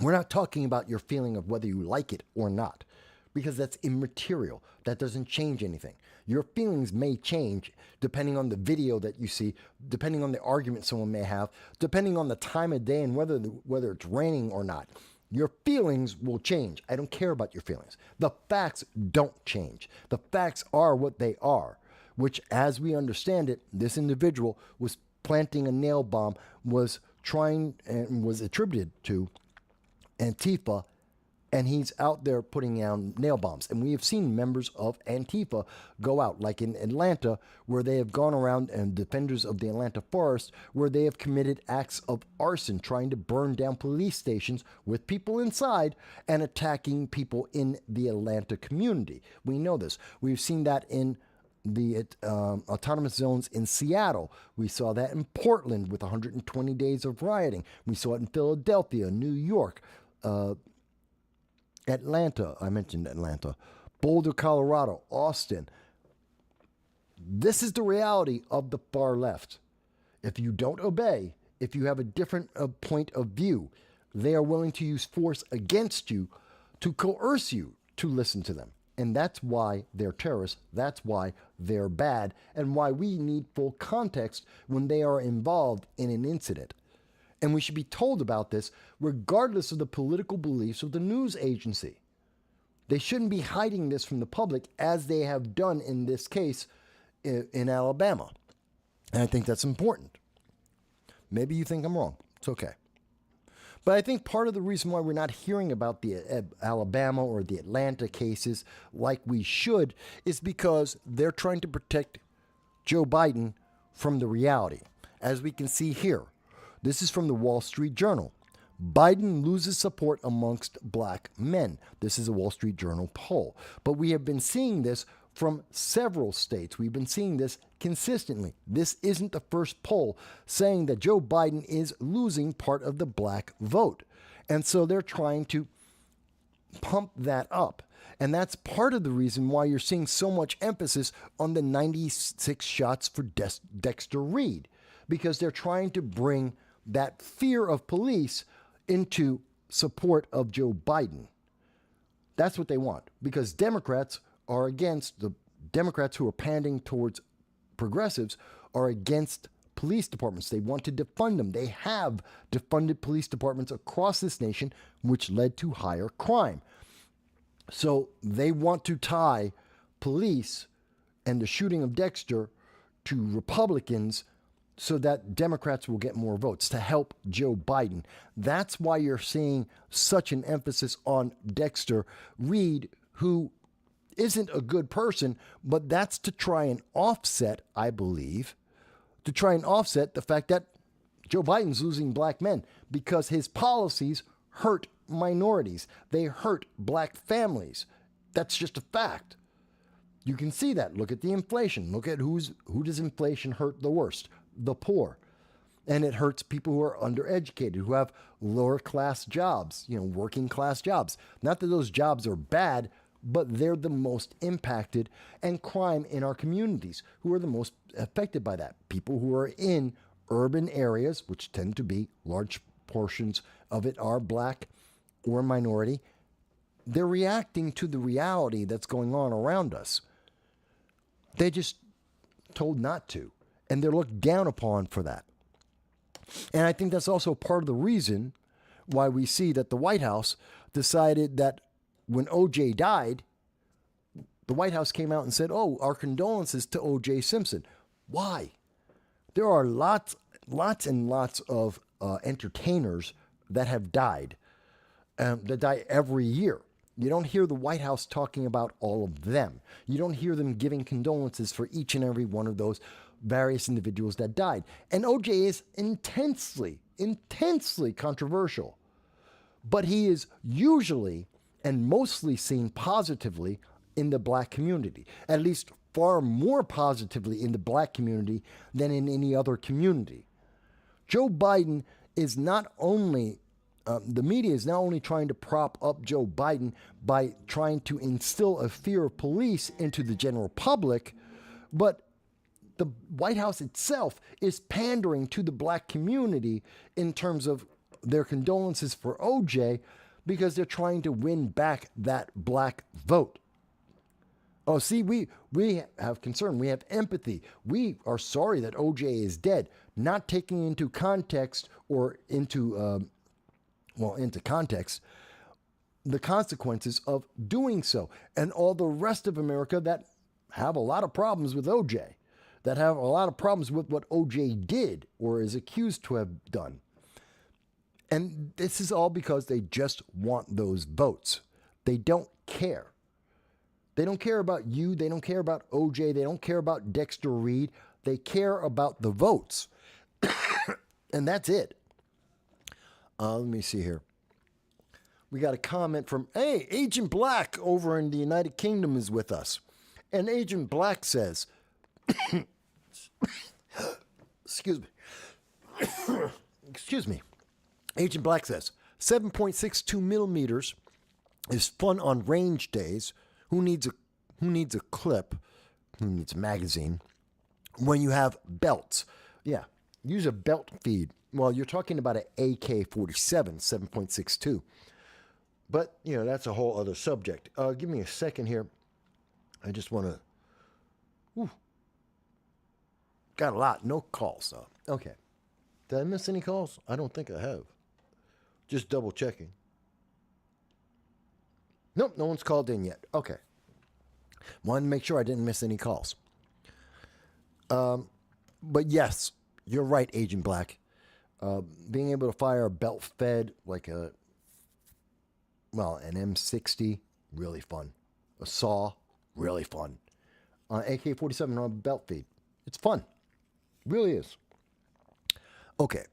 We're not talking about your feeling of whether you like it or not, because that's immaterial. That doesn't change anything. Your feelings may change depending on the video that you see, depending on the argument someone may have, depending on the time of day and whether it's raining or not. Your feelings will change. I don't care about your feelings. The facts don't change. The facts are what they are, which, as we understand it, this individual was planting a nail bomb, was trying and was attributed to Antifa, and he's out there putting down nail bombs. And we have seen members of Antifa go out, like in Atlanta, where they have gone around, and defenders of the Atlanta forest, where they have committed acts of arson, trying to burn down police stations with people inside and attacking people in the Atlanta community. We know this. We've seen that in the autonomous zones in Seattle. We saw that in Portland with 120 days of rioting. We saw it in Philadelphia, New York, Atlanta, I mentioned Atlanta, Boulder, Colorado, Austin. This is the reality of the far left. If you don't obey, if you have a different point of view, they are willing to use force against you to coerce you to listen to them. And that's why they're terrorists. That's why they're bad, and why we need full context when they are involved in an incident. And we should be told about this regardless of the political beliefs of the news agency. They shouldn't be hiding this from the public, as they have done in this case in Alabama. And I think that's important. Maybe you think I'm wrong. It's okay. But I think part of the reason why we're not hearing about the Alabama or the Atlanta cases like we should is because they're trying to protect Joe Biden from the reality. As we can see here, this is from the Wall Street Journal. Biden loses support amongst black men. This is a Wall Street Journal poll. But we have been seeing this from several states. We've been seeing this consistently. This isn't the first poll saying that Joe Biden is losing part of the black vote. And so they're trying to pump that up. And that's part of the reason why you're seeing so much emphasis on the 96 shots for Dexter Reed, because they're trying to bring that fear of police into support of Joe Biden. That's what they want, because Democrats are against, the Democrats who are pandering towards progressives are against police departments. They want to defund them. They have defunded police departments across this nation, which led to higher crime. So they want to tie police and the shooting of Dexter to Republicans so that Democrats will get more votes to help Joe Biden. That's why you're seeing such an emphasis on Dexter Reed, who isn't a good person, but that's to try and offset, I believe, to try and offset the fact that Joe Biden's losing black men because his policies hurt minorities. They hurt black families. That's just a fact. You can see that. Look at the inflation. Look at who does inflation hurt the worst? The poor. And it hurts people who are undereducated, who have lower class jobs, working class jobs. Not that those jobs are bad, but they're the most impacted, and crime in our communities, who are the most affected by that. People who are in urban areas, which tend to be large portions of it are black or minority, they're reacting to the reality that's going on around us. They're just told not to, and they're looked down upon for that. And I think that's also part of the reason why we see that the White House decided that when OJ died, the White House came out and said, "Oh, our condolences to OJ Simpson." Why? There are lots and lots of entertainers that have died, that die every year. You don't hear the White House talking about all of them. You don't hear them giving condolences for each and every one of those various individuals that died. And OJ is intensely controversial. But he is usually and mostly seen positively in the black community, at least far more positively in the black community than in any other community. Joe Biden is not only, the media is not only trying to prop up Joe Biden by trying to instill a fear of police into the general public, but the White House itself is pandering to the black community in terms of their condolences for OJ, because they're trying to win back that black vote. Oh, see, we have concern. We have empathy. We are sorry that OJ is dead, not taking into context or into context the consequences of doing so, and all the rest of America that have a lot of problems with OJ, that have a lot of problems with what OJ did or is accused to have done. And this is all because they just want those votes. They don't care. They don't care about you. They don't care about OJ. They don't care about Dexter Reed. They care about the votes. And that's it. Let me see here. We got a comment from, hey, Agent Black over in the United Kingdom is with us. And Agent Black says, excuse me. Agent Black says, 7.62 millimeters is fun on range days. Who needs a clip? Who needs a magazine? When you have belts. Yeah, use a belt feed. Well, you're talking about an AK-47, 7.62. But, that's a whole other subject. Give me a second here. I just want to... Got a lot. No calls, though. Okay. Did I miss any calls? I don't think I have. Just double checking. Nope, no one's called in yet. Okay. Wanted to make sure I didn't miss any calls. But yes, you're right, Agent Black. Being able to fire a belt fed like an M60, really fun. A saw, really fun. AK-47 on a belt feed. It's fun. Really is. Okay.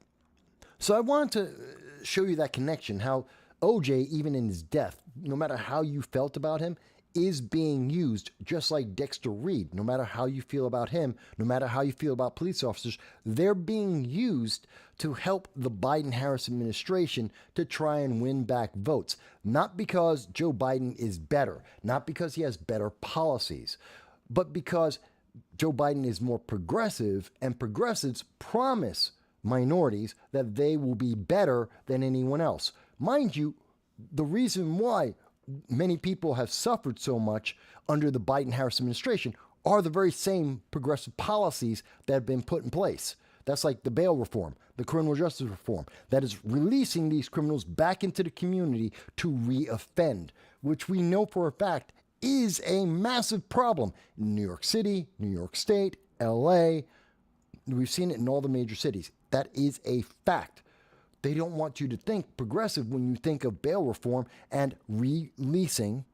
So I wanted to show you that connection, how OJ, even in his death, no matter how you felt about him, is being used just like Dexter Reed. No matter how you feel about him, no matter how you feel about police officers, they're being used to help the Biden-Harris administration to try and win back votes. Not because Joe Biden is better, not because he has better policies, but because Joe Biden is more progressive, and progressives promise minorities that they will be better than anyone else. Mind you, the reason why many people have suffered so much under the Biden-Harris administration are the very same progressive policies that have been put in place. That's like the bail reform, the criminal justice reform, that is releasing these criminals back into the community to re-offend, which we know for a fact is a massive problem in New York City, New York State, LA. We've seen it in all the major cities. That is a fact. They don't want you to think progressive when you think of bail reform and re-releasing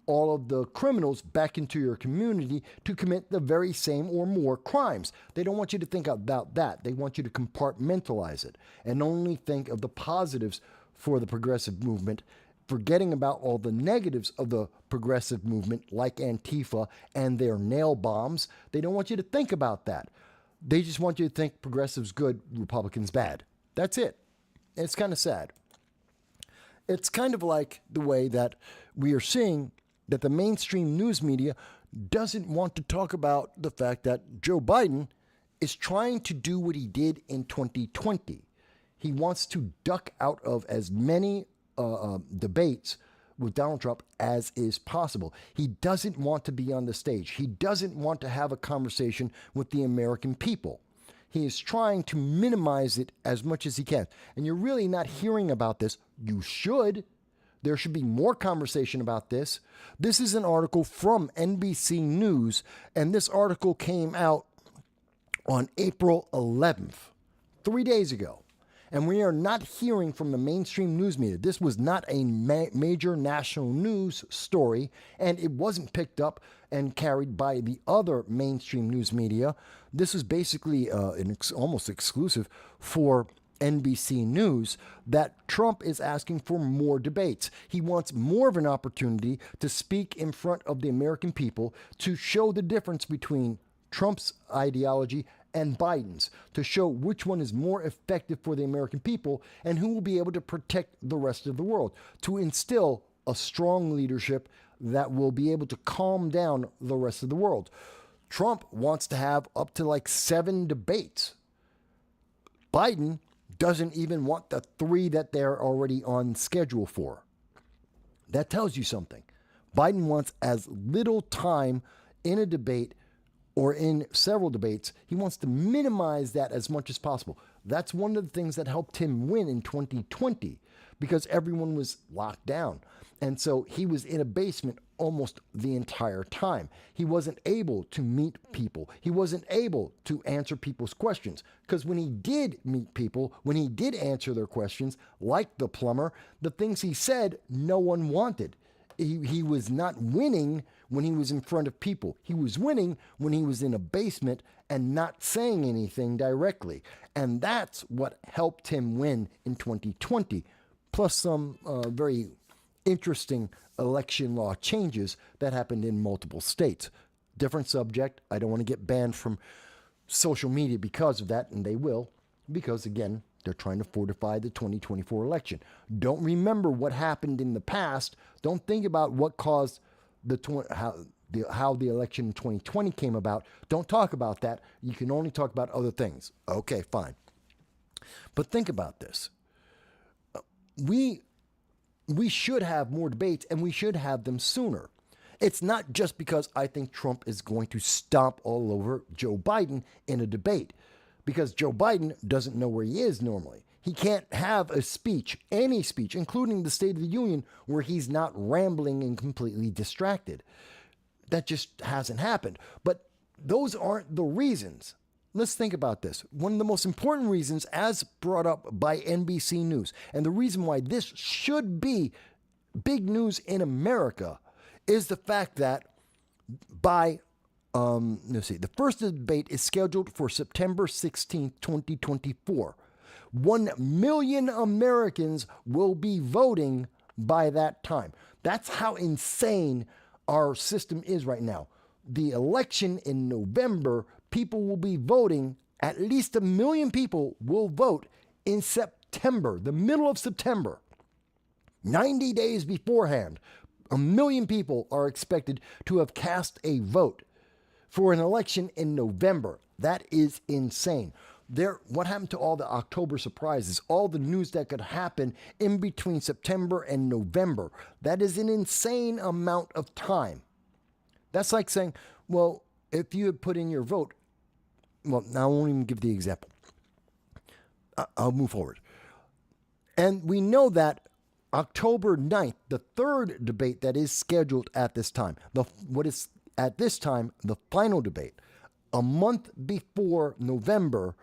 all of the criminals back into your community to commit the very same or more crimes. They don't want you to think about that. They want you to compartmentalize it and only think of the positives for the progressive movement, forgetting about all the negatives of the progressive movement, like Antifa and their nail bombs. They don't want you to think about that. They just want you to think progressives good, Republicans bad. That's it. It's kind of sad. It's kind of like the way that we are seeing that the mainstream news media doesn't want to talk about the fact that Joe Biden is trying to do what he did in 2020. He wants to duck out of as many debates with Donald Trump as is possible. He doesn't want to be on the stage. He doesn't want to have a conversation with the American people. He is trying to minimize it as much as he can. And you're really not hearing about this. You should. There should be more conversation about this. This is an article from NBC News, and this article came out on April 11th, 3 days ago. And we are not hearing from the mainstream news media. This was not a major national news story, and it wasn't picked up and carried by the other mainstream news media. This was basically almost exclusive for NBC News, that Trump is asking for more debates. He wants more of an opportunity to speak in front of the American people, to show the difference between Trump's ideology and Biden's, to show which one is more effective for the American people and who will be able to protect the rest of the world, to instill a strong leadership that will be able to calm down the rest of the world. Trump wants to have up to like 7 debates. Biden doesn't even want the 3 that they're already on schedule for. That tells you something. Biden wants as little time in a debate or in several debates. He wants to minimize that as much as possible. That's one of the things that helped him win in 2020, because everyone was locked down. And so he was in a basement almost the entire time. He wasn't able to meet people. He wasn't able to answer people's questions, because when he did meet people, when he did answer their questions, like the plumber, the things he said, no one wanted. He was not winning when he was in front of people. He was winning when he was in a basement and not saying anything directly. And that's what helped him win in 2020, plus some very interesting election law changes that happened in multiple states. Different subject. I don't want to get banned from social media because of that, and they will, because again, they're trying to fortify the 2024 election. Don't remember what happened in the past. Don't think about what caused how the election in 2020 came about. Don't talk about that. You can only talk about other things. Okay, fine. But think about this. We should have more debates, and we should have them sooner. It's not just because I think Trump is going to stomp all over Joe Biden in a debate, because Joe Biden doesn't know where he is normally. He can't have a speech, any speech, including the State of the Union, where he's not rambling and completely distracted. That just hasn't happened. But those aren't the reasons. Let's think about this. One of the most important reasons, as brought up by NBC News, and the reason why this should be big news in America, is the fact that by the first debate is scheduled for September 16, 2024. 1 million Americans will be voting by that time. That's how insane our system is right now. The election in November, people will be voting. At least 1 million people will vote in September, the middle of September. 90 days beforehand, 1 million people are expected to have cast a vote for an election in November. That is insane. What happened to all the October surprises, all the news that could happen in between September and November? That is an insane amount of time. That's like saying, well, if you had put in your vote, well, now I won't even give the example. I'll move forward. And we know that October 9th, the third debate that is scheduled at this time, what is at this time the final debate, a month before November,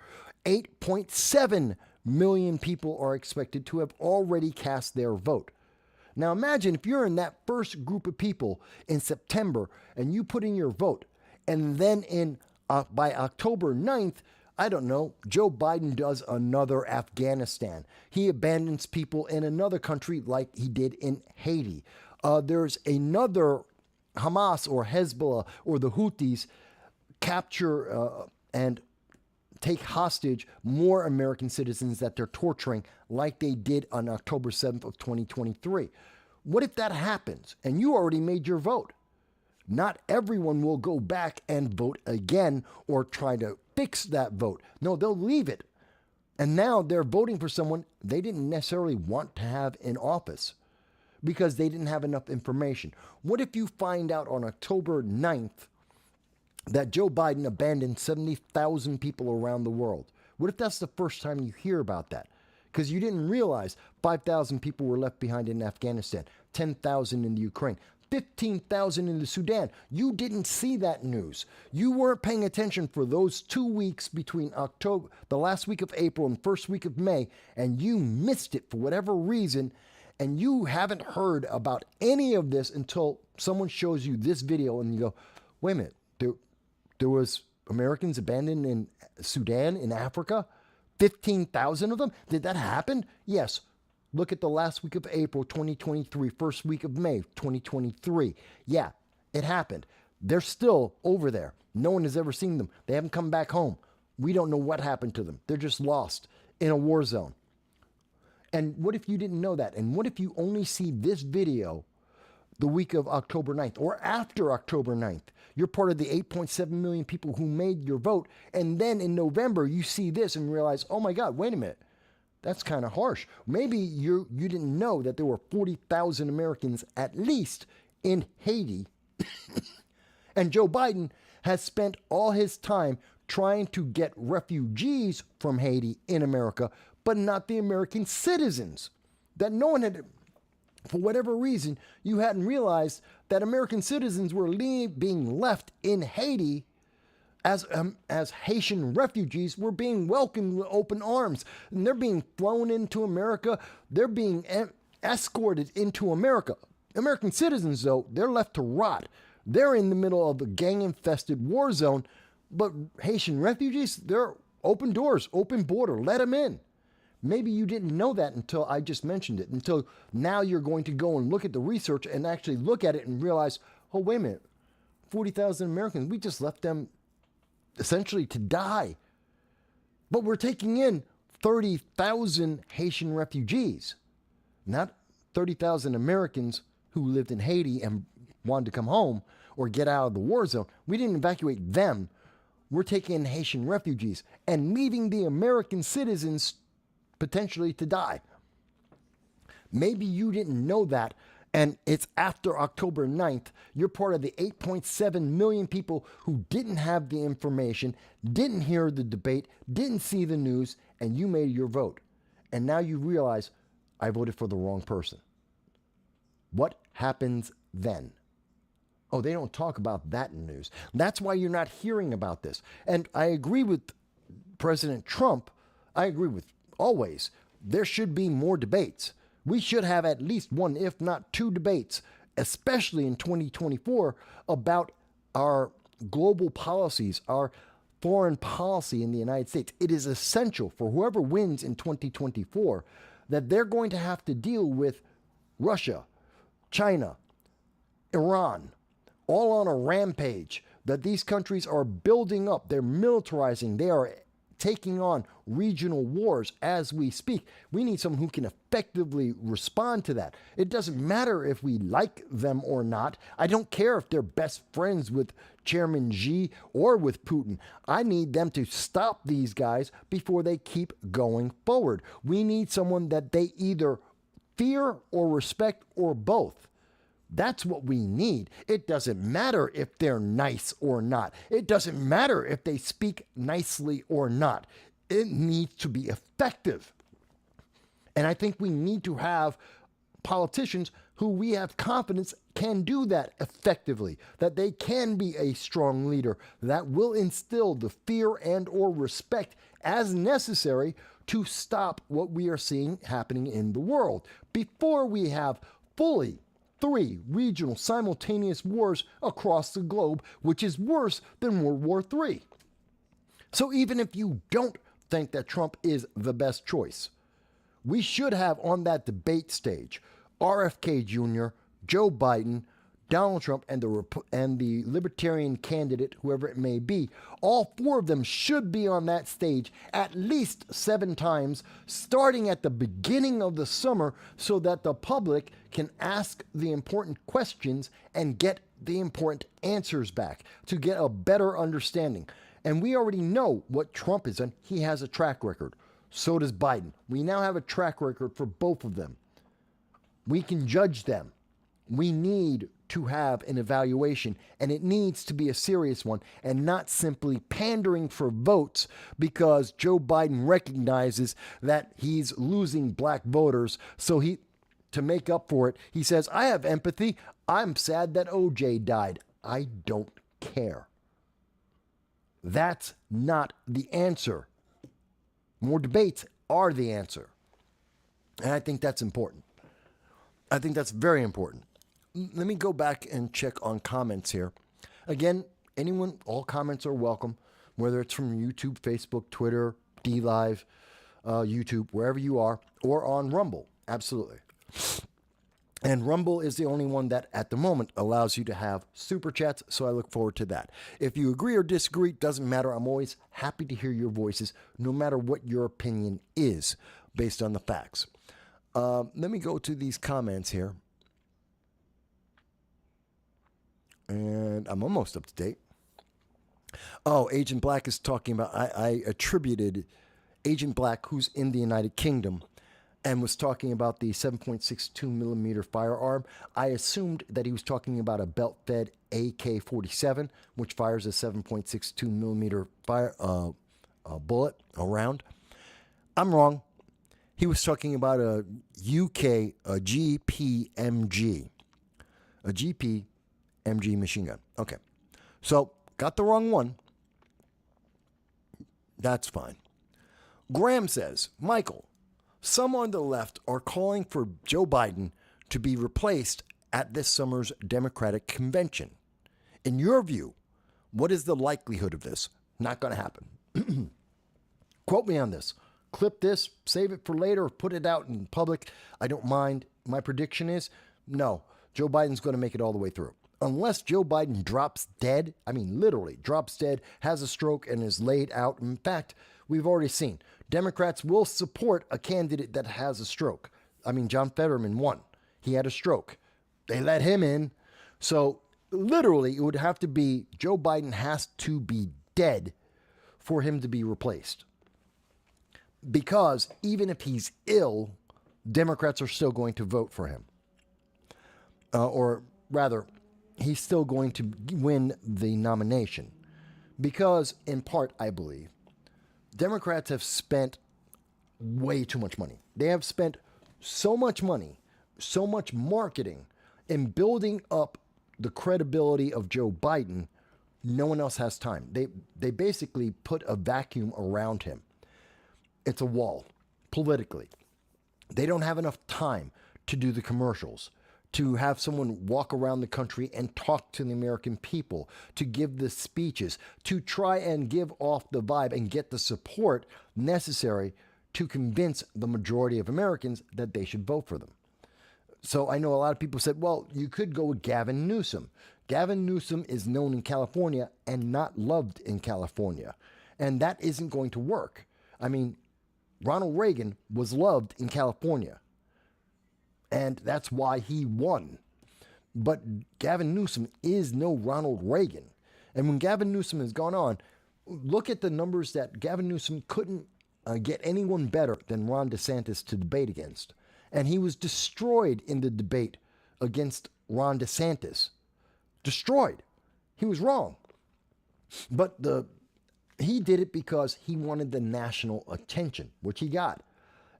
8.7 million people are expected to have already cast their vote. Now imagine if you're in that first group of people in September and you put in your vote, and then by October 9th, I don't know, Joe Biden does another Afghanistan. He abandons people in another country like he did in Haiti. There's another Hamas or Hezbollah or the Houthis capture and take hostage more American citizens that they're torturing like they did on October 7th of 2023. What if that happens and you already made your vote? Not everyone will go back and vote again or try to fix that vote. No, they'll leave it. And now they're voting for someone they didn't necessarily want to have in office because they didn't have enough information. What if you find out on October 9th that Joe Biden abandoned 70,000 people around the world? What if that's the first time you hear about that? Because you didn't realize 5,000 people were left behind in Afghanistan, 10,000 in the Ukraine, 15,000 in the Sudan. You didn't see that news. You weren't paying attention for those 2 weeks between the last week of April and first week of May, and you missed it for whatever reason, and you haven't heard about any of this until someone shows you this video and you go, wait a minute, there was Americans abandoned in Sudan, in Africa? 15,000 of them? Did that happen? Yes. Look at the last week of April 2023, first week of May 2023. Yeah, it happened. They're still over there. No one has ever seen them. They haven't come back home. We don't know what happened to them. They're just lost in a war zone. And what if you didn't know that? And what if you only see this video the week of October 9th or after October 9th? You're part of the 8.7 million people who made your vote. And then in November, you see this and realize, oh my God, wait a minute. That's kind of harsh. Maybe you didn't know that there were 40,000 Americans at least in Haiti. And Joe Biden has spent all his time trying to get refugees from Haiti in America, but not the American citizens. That no one had, for whatever reason, you hadn't realized that American citizens were being left in Haiti as Haitian refugees were being welcomed with open arms. And they're being flown into America. They're being escorted into America. American citizens, though, they're left to rot. They're in the middle of a gang-infested war zone. But Haitian refugees, they're open doors, open border. Let them in. Maybe you didn't know that until I just mentioned it. Until now you're going to go and look at the research and actually look at it and realize, oh, wait a minute. 40,000 Americans, we just left them essentially to die. But we're taking in 30,000 Haitian refugees, not 30,000 Americans who lived in Haiti and wanted to come home or get out of the war zone. We didn't evacuate them. We're taking in Haitian refugees and leaving the American citizens potentially to die. Maybe you didn't know that, and it's after October 9th. You're part of the 8.7 million people who didn't have the information, didn't hear the debate, didn't see the news, and you made your vote. And now you realize, I voted for the wrong person. What happens then? Oh, they don't talk about that in news. That's why you're not hearing about this. And I agree with President Trump. I agree with always. There should be more debates. We should have at least one, if not two debates, especially in 2024, about our global policies, our foreign policy in the United States. It is essential for whoever wins in 2024 that they're going to have to deal with Russia, China, Iran, all on a rampage, that these countries are building up. They're militarizing. They are taking on regional wars as we speak. We need someone who can effectively respond to that. It doesn't matter if we like them or not. I don't care if they're best friends with Chairman Xi or with Putin. I need them to stop these guys before they keep going forward. We need someone that they either fear or respect or both. That's what we need. It doesn't matter if they're nice or not. It doesn't matter if they speak nicely or not. It needs to be effective. And I think we need to have politicians who we have confidence can do that effectively, that they can be a strong leader that will instill the fear and or respect as necessary to stop what we are seeing happening in the world before we have fully 3 regional simultaneous wars across the globe, which is worse than World War III. So even if you don't think that Trump is the best choice, we should have on that debate stage RFK Jr., Joe Biden, Donald Trump, and the Libertarian candidate, whoever it may be. All 4 of them should be on that stage at least 7 times, starting at the beginning of the summer, so that the public can ask the important questions and get the important answers back to get a better understanding. And we already know what Trump is on. He has a track record. So does Biden. We now have a track record for both of them. We can judge them. We need to have an evaluation, and it needs to be a serious one and not simply pandering for votes because Joe Biden recognizes that he's losing black voters. So to make up for it, he says, I have empathy. I'm sad that OJ died. I don't care. That's not the answer. More debates are the answer. And I think that's important. I think that's very important. Let me go back and check on comments here. Again, anyone, all comments are welcome, whether it's from YouTube, Facebook, Twitter, DLive, YouTube, wherever you are, or on Rumble. Absolutely. And Rumble is the only one that at the moment allows you to have super chats, so I look forward to that. If you agree or disagree, doesn't matter. I'm always happy to hear your voices, no matter what your opinion is, based on the facts. Let me go to these comments here. And I'm almost up to date. Oh, Agent Black is talking about, I attributed Agent Black, who's in the United Kingdom, and was talking about the 7.62 millimeter firearm. I assumed that he was talking about a belt-fed AK-47, which fires a 7.62 millimeter fire bullet, a round. I'm wrong. He was talking about a GPMG, a GPMG machine gun. Okay, so got the wrong one. That's fine. Graham says, Michael, some on the left are calling for Joe Biden to be replaced at this summer's Democratic convention. In your view, what is the likelihood of this? Not going to happen. Quote me on this. Clip this, save it for later, or put it out in public. I don't mind. My prediction is, no, Joe Biden's going to make it all the way through. Unless Joe Biden drops dead, I mean literally drops dead, has a stroke, and is laid out. In fact, we've already seen Democrats will support a candidate that has a stroke. I mean, John Fetterman won. He had a stroke. They let him in. So literally, it would have to be Joe Biden has to be dead for him to be replaced. Because even if he's ill, Democrats are still going to vote for him. Or rather, he's still going to win the nomination. Because, in part, I believe, Democrats have spent way too much money. They have spent so much money, so much marketing in building up the credibility of Joe Biden, no one else has time. They basically put a vacuum around him. It's a wall, politically. They don't have enough time to do the commercials, to have someone walk around the country and talk to the American people, to give the speeches, to try and give off the vibe and get the support necessary to convince the majority of Americans that they should vote for them. So I know a lot of people said, well, you could go with Gavin Newsom. Gavin Newsom is known in California and not loved in California. And that isn't going to work. I mean, Ronald Reagan was loved in California, and that's why he won. But Gavin Newsom is no Ronald Reagan. And when Gavin Newsom has gone on, look at the numbers that Gavin Newsom couldn't get anyone better than Ron DeSantis to debate against. And he was destroyed in the debate against Ron DeSantis. Destroyed. He was wrong. But he did it because he wanted the national attention, which he got.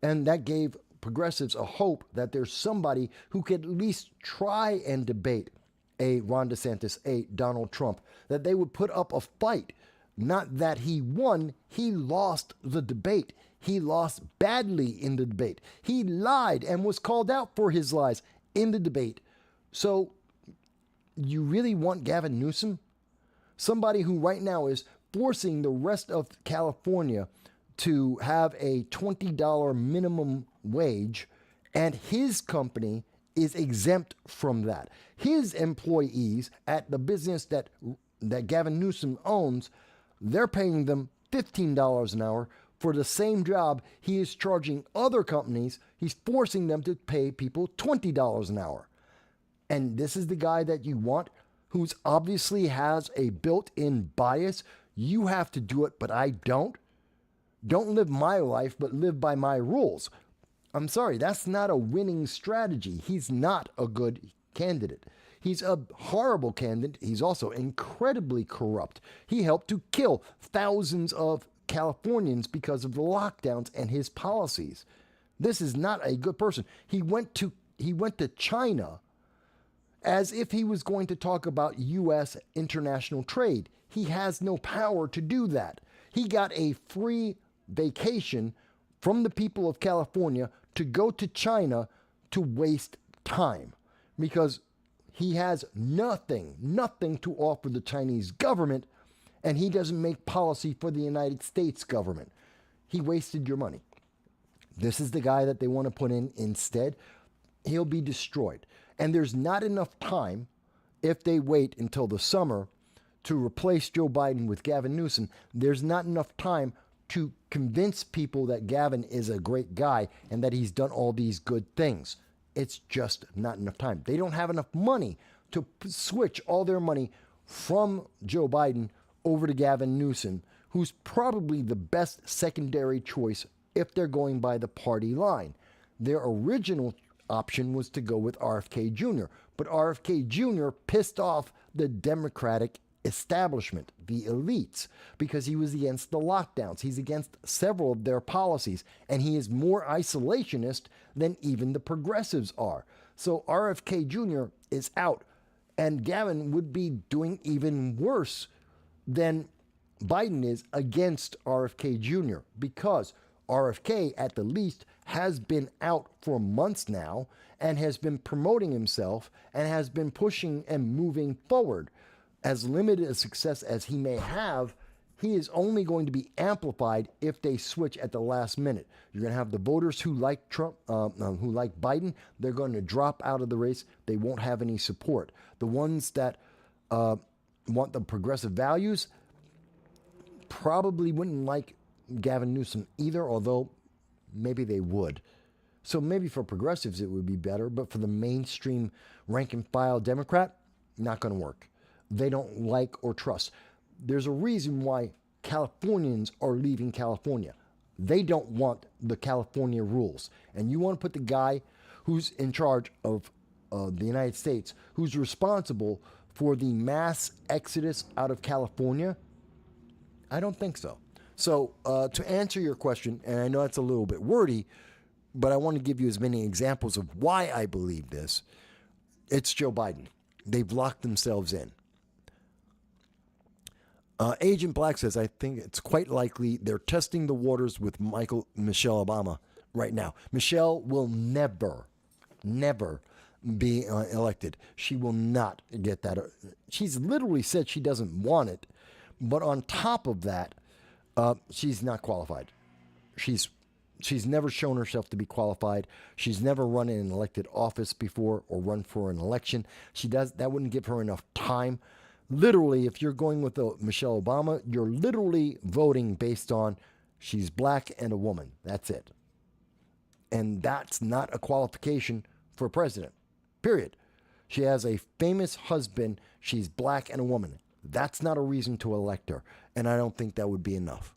And that gave progressives a hope that there's somebody who could at least try and debate a Ron DeSantis, a Donald Trump, that they would put up a fight. Not that he won, he lost the debate. He lost badly in the debate. He lied and was called out for his lies in the debate. So you really want Gavin Newsom? Somebody who right now is forcing the rest of California to have a $20 minimum wage, and his company is exempt from that. His employees at the business that Gavin Newsom owns, they're paying them $15 an hour for the same job. He is charging other companies, he's forcing them to pay people $20 an hour. And this is the guy that you want, who's obviously has a built-in bias. You have to do it, but I don't. Don't live my life, but live by my rules. I'm sorry, that's not a winning strategy. He's not a good candidate. He's a horrible candidate. He's also incredibly corrupt. He helped to kill thousands of Californians because of the lockdowns and his policies. This is not a good person. He went to China as if he was going to talk about U.S. international trade. He has no power to do that. He got a free vacation from the people of California to go to China to waste time because he has nothing to offer the Chinese government, and he doesn't make policy for the United States government. He wasted your money. This is the guy that they want to put in instead. He'll be destroyed. And there's not enough time, if they wait until the summer, to replace Joe Biden with Gavin Newsom. There's not enough time to convince people that Gavin is a great guy and that he's done all these good things. It's just not enough time. They don't have enough money to switch all their money from Joe Biden over to Gavin Newsom, who's probably the best secondary choice if they're going by the party line. Their original option was to go with RFK Jr., but RFK Jr. pissed off the Democratic establishment, the elites, because he was against the lockdowns. He's against several of their policies, and he is more isolationist than even the progressives are. So RFK Jr. is out, and Gavin would be doing even worse than Biden is against RFK Jr. because RFK, at the least, has been out for months now and has been promoting himself and has been pushing and moving forward. As limited a success as he may have, he is only going to be amplified if they switch at the last minute. You're going to have the voters who like Trump, who like Biden, they're going to drop out of the race. They won't have any support. The ones that want the progressive values probably wouldn't like Gavin Newsom either, although maybe they would. So maybe for progressives it would be better, but for the mainstream rank and file Democrat, not going to work. They don't like or trust. There's a reason why Californians are leaving California. They don't want the California rules. And you want to put the guy who's in charge of the United States, who's responsible for the mass exodus out of California? I don't think so. So to answer your question, and I know it's a little bit wordy, but I want to give you as many examples of why I believe this. It's Joe Biden. They've locked themselves in. Agent Black says, I think it's quite likely they're testing the waters with Michelle Obama right now. Michelle will never be elected. She will not get that. She's literally said she doesn't want it. But on top of that, she's not qualified. She's never shown herself to be qualified. She's never run in an elected office before or run for an election. That wouldn't give her enough time. literally, if you're going with Michelle Obama, you're literally voting based on she's black and a woman. That's it. And that's not a qualification for president, period. She has a famous husband. She's black and a woman. That's not a reason to elect her. And I don't think that would be enough.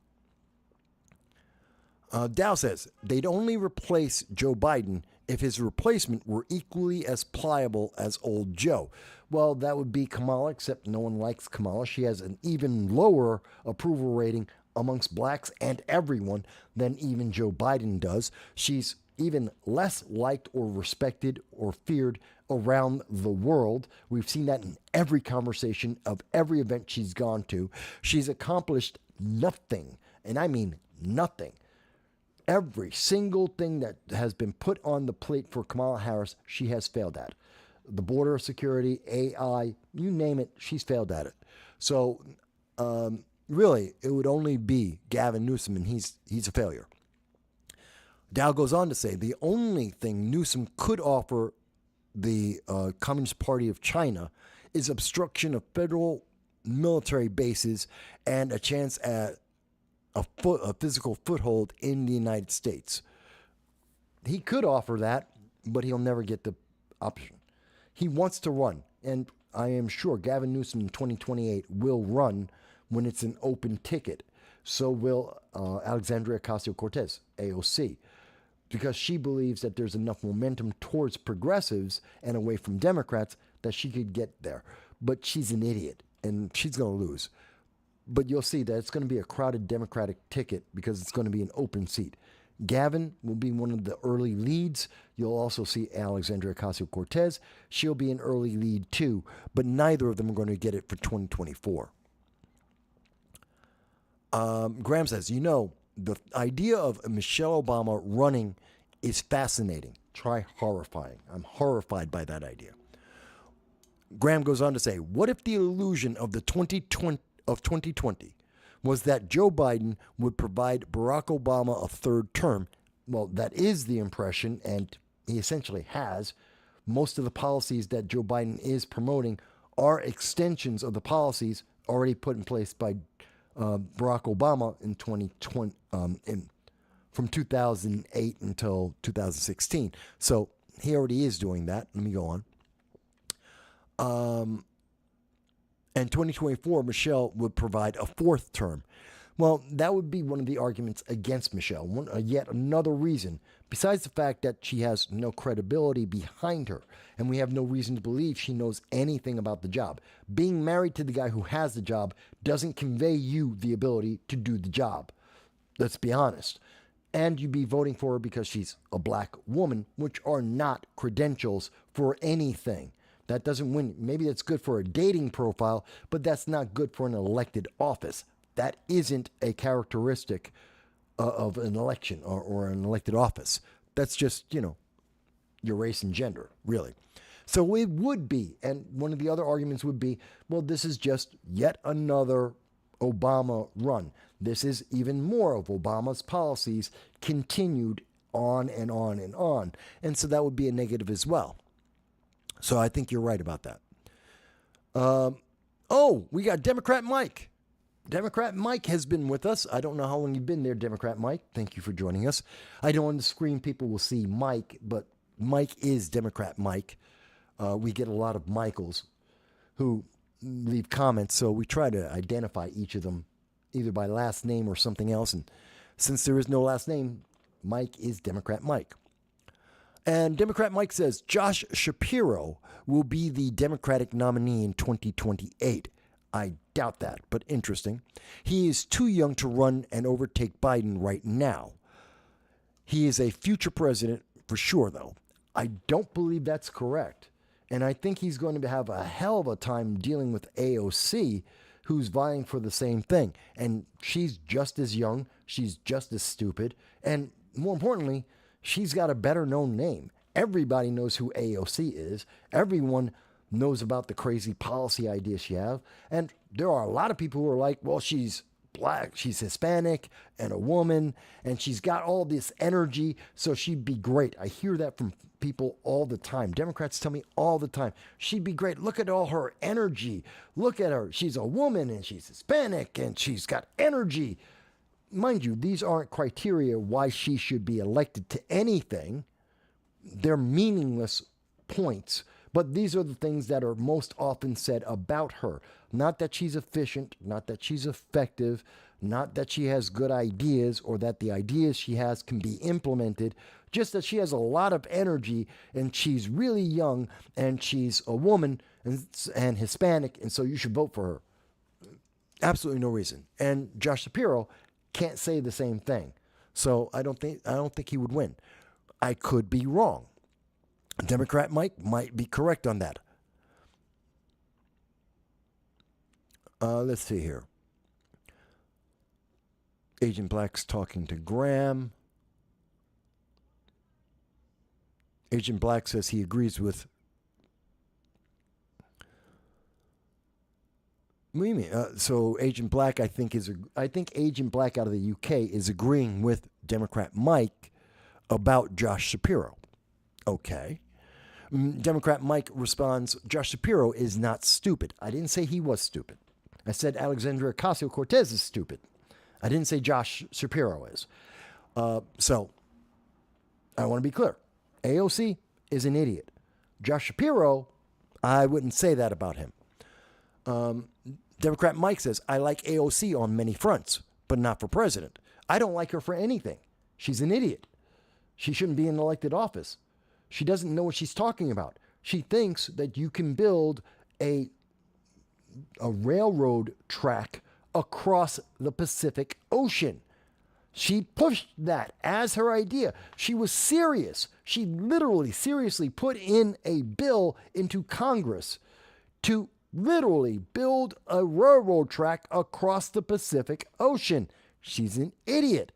Dow says they'd only replace Joe Biden if his replacement were equally as pliable as old Joe. Well, that would be Kamala, except no one likes Kamala. She has an even lower approval rating amongst blacks and everyone than even Joe Biden does. She's even less liked or respected or feared around the world. We've seen that in every conversation of every event she's gone to. She's accomplished nothing, and I mean nothing. Every single thing that has been put on the plate for Kamala Harris, she has failed at. The border security, AI, you name it, she's failed at it. So, really, it would only be Gavin Newsom, and he's a failure. Dow goes on to say the only thing Newsom could offer the Communist Party of China is obstruction of federal military bases and a chance at a physical foothold in the United States. He could offer that, but he'll never get the option. He wants to run, and I am sure Gavin Newsom in 2028 will run when it's an open ticket. So will Alexandria Ocasio-Cortez, AOC, because she believes that there's enough momentum towards progressives and away from Democrats that she could get there. But she's an idiot, and she's going to lose. But you'll see that it's going to be a crowded Democratic ticket because it's going to be an open seat. Gavin will be one of the early leads. You'll also see Alexandria Ocasio-Cortez. She'll be an early lead too, but neither of them are going to get it for 2024. Graham says, the idea of Michelle Obama running is fascinating. Try horrifying. I'm horrified by that idea. Graham goes on to say, what if the illusion of the 2020 was that Joe Biden would provide Barack Obama a third term? Well, that is the impression, and he essentially has. Most of the policies that Joe Biden is promoting are extensions of the policies already put in place by Barack Obama in 2020, from 2008 until 2016. So he already is doing that. Let me go on. And 2024, Michelle would provide a fourth term. Well, that would be one of the arguments against Michelle. Yet another reason, besides the fact that she has no credibility behind her, and we have no reason to believe she knows anything about the job. Being married to the guy who has the job doesn't convey you the ability to do the job. Let's be honest. And you'd be voting for her because she's a black woman, which are not credentials for anything. That doesn't win. Maybe that's good for a dating profile, but that's not good for an elected office. That isn't a characteristic of an election or an elected office. That's just, your race and gender, really. So it would be, and one of the other arguments would be, well, this is just yet another Obama run. This is even more of Obama's policies continued on and on and on. And so that would be a negative as well. So I think you're right about that. We got Democrat Mike. Democrat Mike has been with us. I don't know how long you've been there, Democrat Mike. Thank you for joining us. I know on the screen people will see Mike, but Mike is Democrat Mike. We get a lot of Michaels who leave comments, so we try to identify each of them either by last name or something else. And since there is no last name, Mike is Democrat Mike. And Democrat Mike says Josh Shapiro will be the Democratic nominee in 2028. I doubt that, but interesting. He is too young to run and overtake Biden right now. He is a future president for sure, though. I don't believe that's correct. And I think he's going to have a hell of a time dealing with AOC, who's vying for the same thing. And she's just as young. She's just as stupid. And more importantly, she's got a better known name. Everybody knows who AOC is. Everyone knows about the crazy policy ideas she has. And there are a lot of people who are like, well, she's black, she's Hispanic and a woman, and she's got all this energy, so she'd be great. I hear that from people all the time. Democrats tell me all the time, she'd be great. Look at all her energy. Look at her. She's a woman and she's Hispanic and she's got energy. Mind you, these aren't criteria why she should be elected to anything. They're meaningless points, but these are the things that are most often said about her. Not that she's efficient, not that she's effective, not that she has good ideas or that the ideas she has can be implemented, just that she has a lot of energy and she's really young and she's a woman and Hispanic, and so you should vote for her. Absolutely no reason. And Josh Shapiro can't say the same thing. So I don't think he would win. I could be wrong. Democrat Mike might be correct on that. Let's see here. Agent Black's talking to Graham. Agent Black says he agrees with. What do you mean? So Agent Black, I think Agent Black out of the UK is agreeing with Democrat Mike about Josh Shapiro. Okay. Democrat Mike responds, Josh Shapiro is not stupid. I didn't say he was stupid. I said Alexandria Ocasio-Cortez is stupid. I didn't say Josh Shapiro is. So I want to be clear. AOC is an idiot. Josh Shapiro, I wouldn't say that about him. Democrat Mike says, I like AOC on many fronts, but not for president. I don't like her for anything. She's an idiot. She shouldn't be in elected office. She doesn't know what she's talking about. She thinks that you can build a railroad track across the Pacific Ocean. She pushed that as her idea. She was serious. She literally, seriously put in a bill into Congress to literally build a railroad track across the Pacific Ocean. She's an idiot.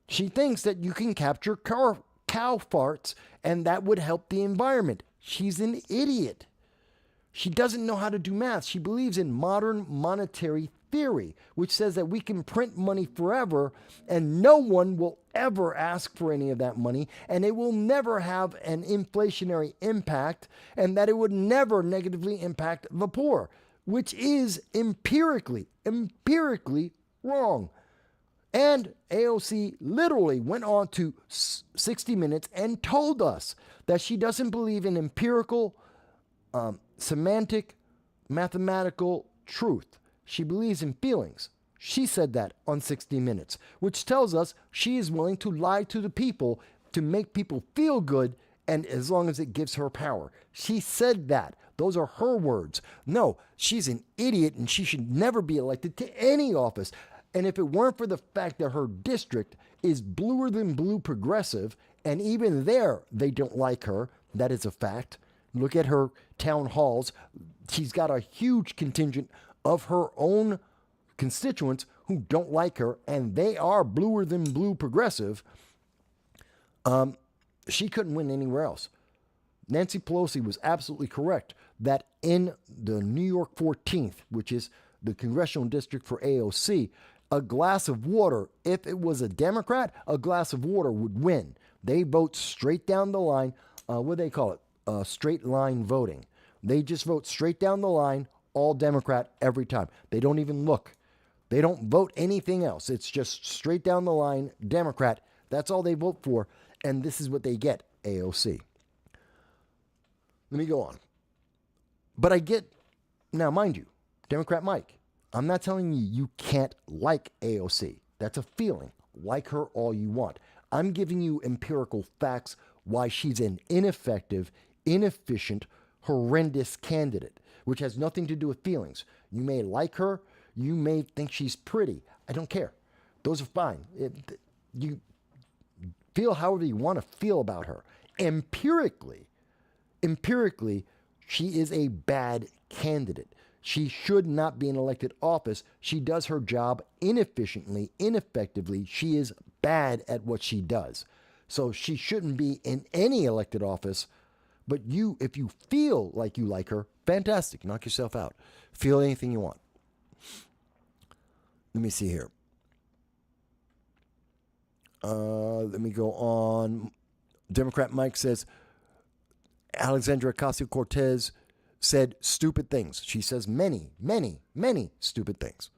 She thinks that you can capture cow farts and that would help the environment. She's an idiot. She doesn't know how to do math. She believes in modern monetary theory, which says that we can print money forever and no one will ever ask for any of that money and it will never have an inflationary impact and that it would never negatively impact the poor, which is empirically wrong. And AOC literally went on to 60 Minutes and told us that she doesn't believe in empirical, semantic, mathematical truth. She believes in feelings. She said that on 60 Minutes, which tells us she is willing to lie to the people to make people feel good, and as long as it gives her power. She said that. Those are her words. No, she's an idiot and she should never be elected to any office. And if it weren't for the fact that her district is bluer than blue progressive, and even there they don't like her, that is a fact. Look at her town halls. She's got a huge contingent of her own constituents who don't like her, and they are bluer than blue progressive. She couldn't win anywhere else. Nancy Pelosi was absolutely correct that in the New York 14th, which is the congressional district for AOC, a glass of water, if it was a Democrat, a glass of water would win. They vote straight down the line. What do they call it? Straight line voting. They just vote straight down the line, all Democrat every time. They don't even look. They don't vote anything else. It's just straight down the line, Democrat. That's all they vote for. And this is what they get, AOC. Let me go on. But I get, now mind you, Democrat Mike, I'm not telling you you can't like AOC. That's a feeling. Like her all you want. I'm giving you empirical facts why she's an ineffective, inefficient, horrendous candidate, which has nothing to do with feelings. You may like her. You may think she's pretty. I don't care. Those are fine. You feel however you want to feel about her. Empirically, she is a bad candidate. She should not be in elected office. She does her job inefficiently, ineffectively. She is bad at what she does. So she shouldn't be in any elected office. But you, if you feel like you like her, fantastic. Knock yourself out. Feel anything you want. Let me see here. Let me go on. Democrat Mike says Alexandria Ocasio-Cortez said stupid things. She says many, many, many stupid things.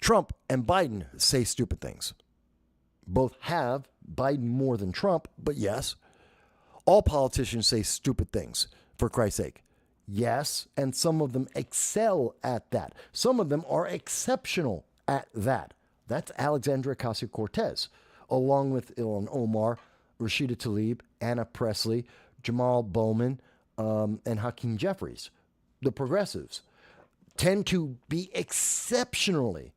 Trump and Biden say stupid things. Both have. Biden more than Trump, but yes. All politicians say stupid things, for Christ's sake. Yes, and some of them excel at that. Some of them are exceptional at that. That's Alexandria Ocasio-Cortez, along with Ilhan Omar, Rashida Tlaib, Anna Presley, Jamal Bowman, and Hakeem Jeffries. The progressives tend to be exceptionally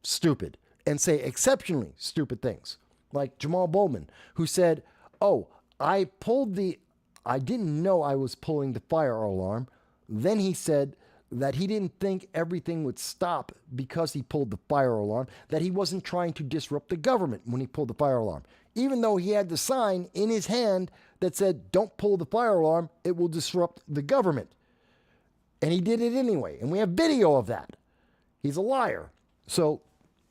stupid and say exceptionally stupid things. Like Jamal Bowman, who said, I didn't know I was pulling the fire alarm. Then he said that he didn't think everything would stop because he pulled the fire alarm, that he wasn't trying to disrupt the government when he pulled the fire alarm. Even though he had the sign in his hand that said, don't pull the fire alarm, it will disrupt the government. And he did it anyway. And we have video of that. He's a liar. So,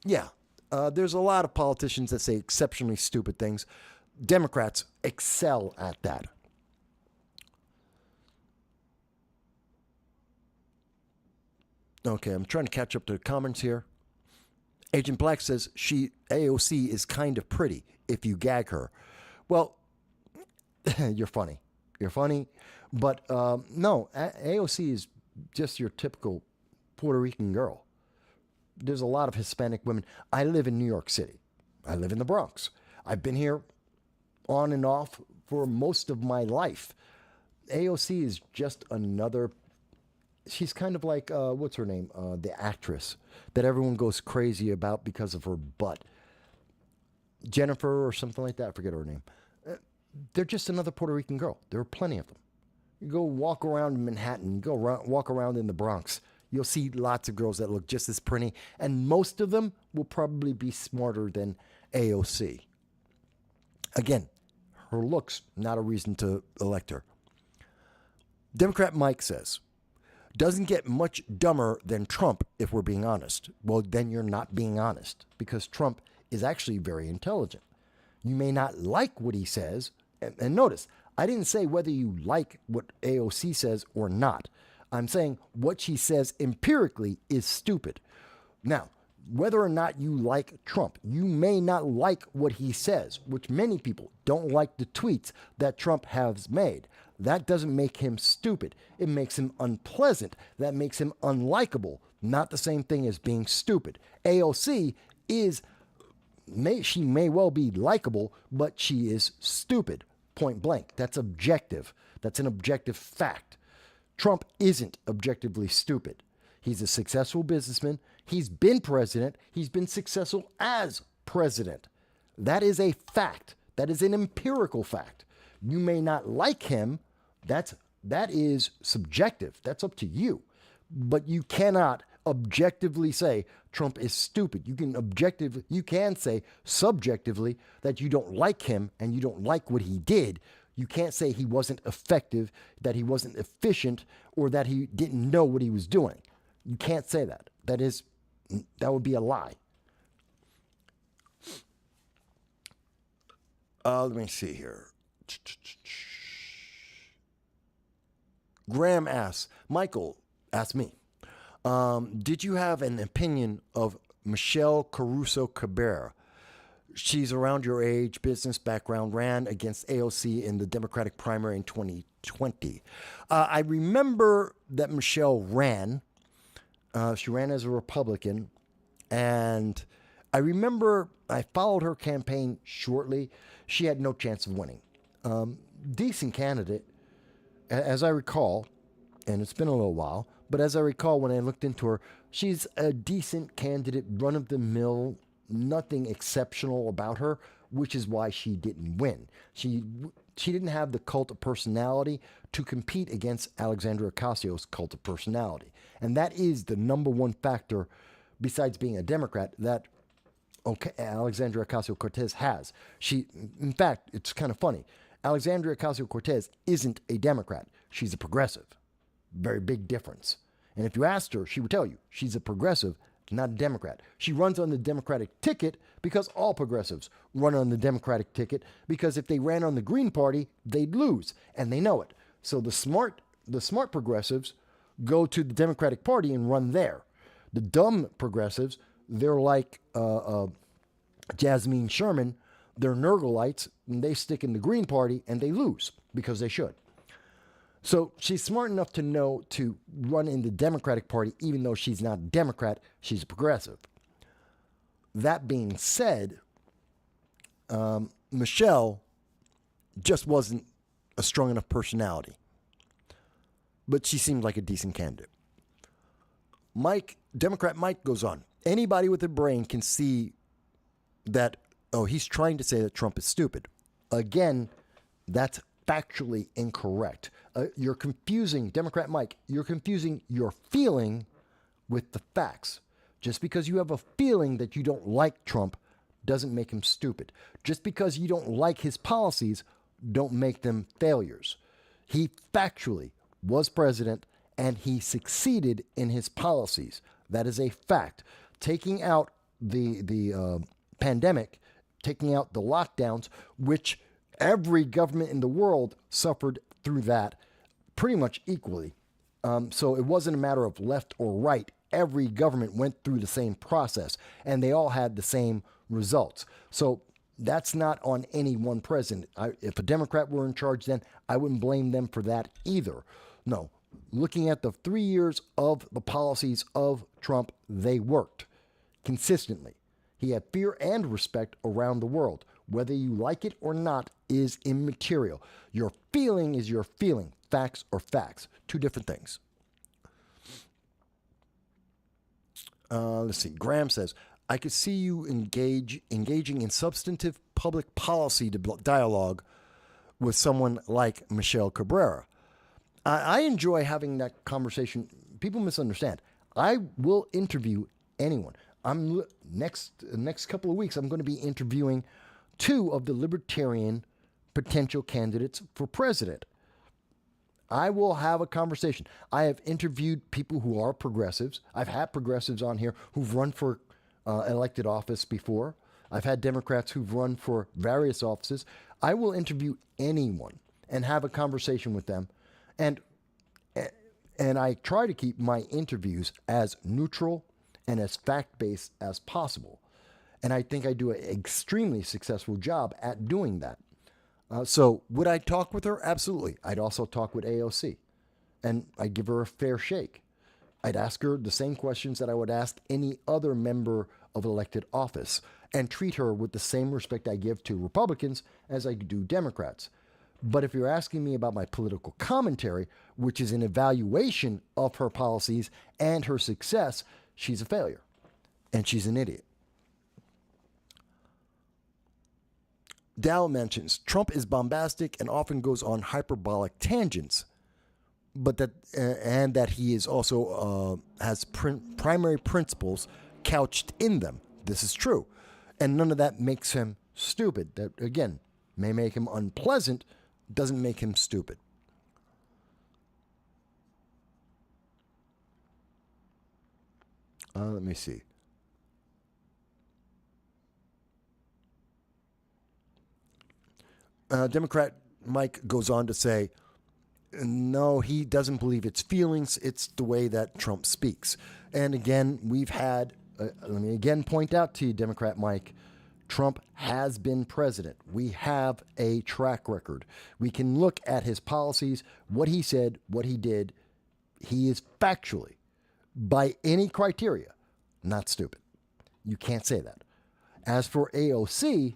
yeah, there's a lot of politicians that say exceptionally stupid things. Democrats excel at that. Okay, I'm trying to catch up to the comments here. Agent Black says AOC is kind of pretty if you gag her. Well, you're funny. You're funny. But no, AOC is just your typical Puerto Rican girl. There's a lot of Hispanic women. I live in New York City. I live in the Bronx. I've been here on and off for most of my life. AOC is just another. She's kind of like, what's her name? The actress that everyone goes crazy about because of her butt. Jennifer or something like that. I forget her name. They're just another Puerto Rican girl. There are plenty of them. You go walk around in Manhattan, walk around in the Bronx. You'll see lots of girls that look just as pretty. And most of them will probably be smarter than AOC. Again, her looks, not a reason to elect her. Democrat Mike says, doesn't get much dumber than Trump if we're being honest. Well, then you're not being honest because Trump is actually very intelligent. You may not like what he says. And notice, I didn't say whether you like what AOC says or not. I'm saying what she says empirically is stupid. Now, whether or not you like Trump, you may not like what he says, which many people don't like the tweets that Trump has made. That doesn't make him stupid. It makes him unpleasant. That makes him unlikable. Not the same thing as being stupid. AOC she may well be likable, but she is stupid. Point blank. That's objective. That's an objective fact. Trump isn't objectively stupid. He's a successful businessman. He's been president. He's been successful as president. That is a fact. That is an empirical fact. You may not like him. That is subjective. That's up to you. But you cannot objectively say Trump is stupid. You can say subjectively that you don't like him and you don't like what he did. You can't say he wasn't effective, that he wasn't efficient, or that he didn't know what he was doing. You can't say that. That would be a lie. Let me see here. Graham asks, Michael asked me, did you have an opinion of Michelle Caruso Cabrera? She's around your age, business background, ran against AOC in the Democratic primary in 2020. I remember that Michelle ran. She ran as a Republican. And I remember I followed her campaign shortly. She had no chance of winning. Decent candidate, as I recall, and it's been a little while, but as I recall when I looked into her, she's a decent candidate, run-of-the-mill, nothing exceptional about her, which is why she didn't win. She didn't have the cult of personality to compete against Alexandria Ocasio-Cortez's cult of personality. And that is the number one factor, besides being a Democrat, that Alexandria Ocasio-Cortez has. In fact, it's kind of funny. Alexandria Ocasio-Cortez isn't a Democrat. She's a progressive. Very big difference. And if you asked her, she would tell you she's a progressive not a Democrat. She runs on the Democratic ticket because all progressives run on the Democratic ticket, because if they ran on the Green Party, they'd lose, and they know it. So the smart progressives go to the Democratic Party and run there. The dumb progressives, they're like Jasmine Sherman, they're Nergalites, and they stick in the Green Party and they lose because they should. So she's smart enough to know to run in the Democratic Party, even though she's not a Democrat, she's a progressive. That being said, Michelle just wasn't a strong enough personality, but she seemed like a decent candidate. Democrat Mike goes on. Anybody with a brain can see that, he's trying to say that Trump is stupid. Again, that's factually incorrect. You're confusing, Democrat Mike, you're confusing your feeling with the facts. Just because you have a feeling that you don't like Trump doesn't make him stupid. Just because you don't like his policies don't make them failures. He factually was president and he succeeded in his policies. That is a fact. Taking out the pandemic, taking out the lockdowns, which every government in the world suffered through that pretty much equally. So it wasn't a matter of left or right. Every government went through the same process, and they all had the same results. So that's not on any one president. If a Democrat were in charge then, I wouldn't blame them for that either. No, looking at the 3 years of the policies of Trump, they worked consistently. He had fear and respect around the world. Whether you like it or not is immaterial. Your feeling is your feeling. Facts are facts. Two different things. Let's see. Graham says, I could see you engaging in substantive public policy dialogue with someone like Michelle Cabrera. I enjoy having that conversation. People misunderstand. I will interview anyone. Next couple of weeks, I'm going to be interviewing 2 of the libertarian potential candidates for president. I will have a conversation. I have interviewed people who are progressives. I've had progressives on here who've run for elected office before. I've had Democrats who've run for various offices. I will interview anyone and have a conversation with them. And I try to keep my interviews as neutral and as fact-based as possible. And I think I do an extremely successful job at doing that. So would I talk with her? Absolutely. I'd also talk with AOC. And I'd give her a fair shake. I'd ask her the same questions that I would ask any other member of elected office and treat her with the same respect I give to Republicans as I do Democrats. But if you're asking me about my political commentary, which is an evaluation of her policies and her success, she's a failure. And she's an idiot. Dow mentions Trump is bombastic and often goes on hyperbolic tangents, but that he is also has primary principles couched in them. This is true, and none of that makes him stupid. That again may make him unpleasant, doesn't make him stupid. Let me see. Democrat Mike goes on to say, no, he doesn't believe it's feelings, it's the way that Trump speaks. And again, we've had, let me again point out to you, Democrat Mike, Trump has been president. We have a track record. We can look at his policies, what he said, what he did. He is factually, by any criteria, not stupid. You can't say that. As for AOC,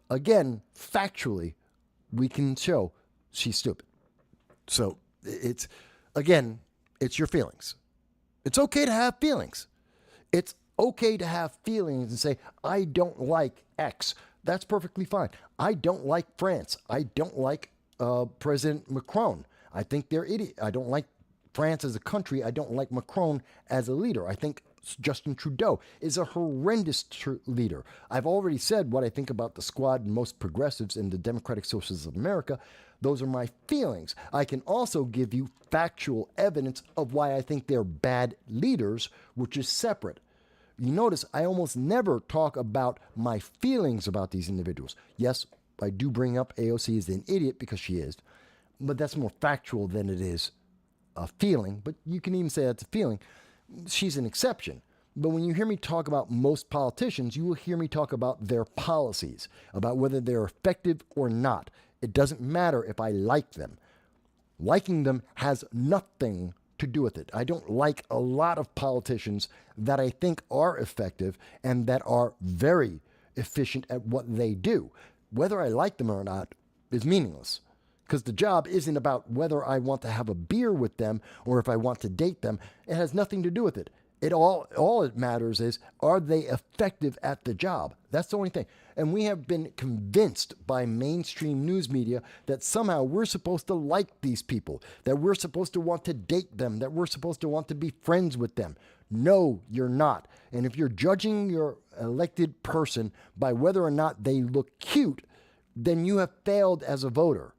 again, factually, we can show she's stupid. So it's your feelings. It's okay to have feelings. It's okay to have feelings and say, I don't like X. That's perfectly fine. I don't like France. I don't like President Macron. I think they're idiots. I don't like France as a country. I don't like Macron as a leader. I think Justin Trudeau is a horrendous leader. I've already said what I think about the Squad and most progressives in the Democratic Socialists of America. Those are my feelings. I can also give you factual evidence of why I think they're bad leaders, which is separate. you notice I almost never talk about my feelings about these individuals. Yes, I do bring up AOC as an idiot because she is, but that's more factual than it is a feeling. But you can even say that's a feeling. She's an exception. But when you hear me talk about most politicians, you will hear me talk about their policies, about whether they're effective or not. It doesn't matter if I like them. Liking them has nothing to do with it. I don't like a lot of politicians that I think are effective and that are very efficient at what they do. Whether I like them or not is meaningless, because the job isn't about whether I want to have a beer with them or if I want to date them. It has nothing to do with it. All it matters is, are they effective at the job? That's the only thing. And we have been convinced by mainstream news media that somehow we're supposed to like these people, that we're supposed to want to date them, that we're supposed to want to be friends with them. No, you're not. And if you're judging your elected person by whether or not they look cute, then you have failed as a voter.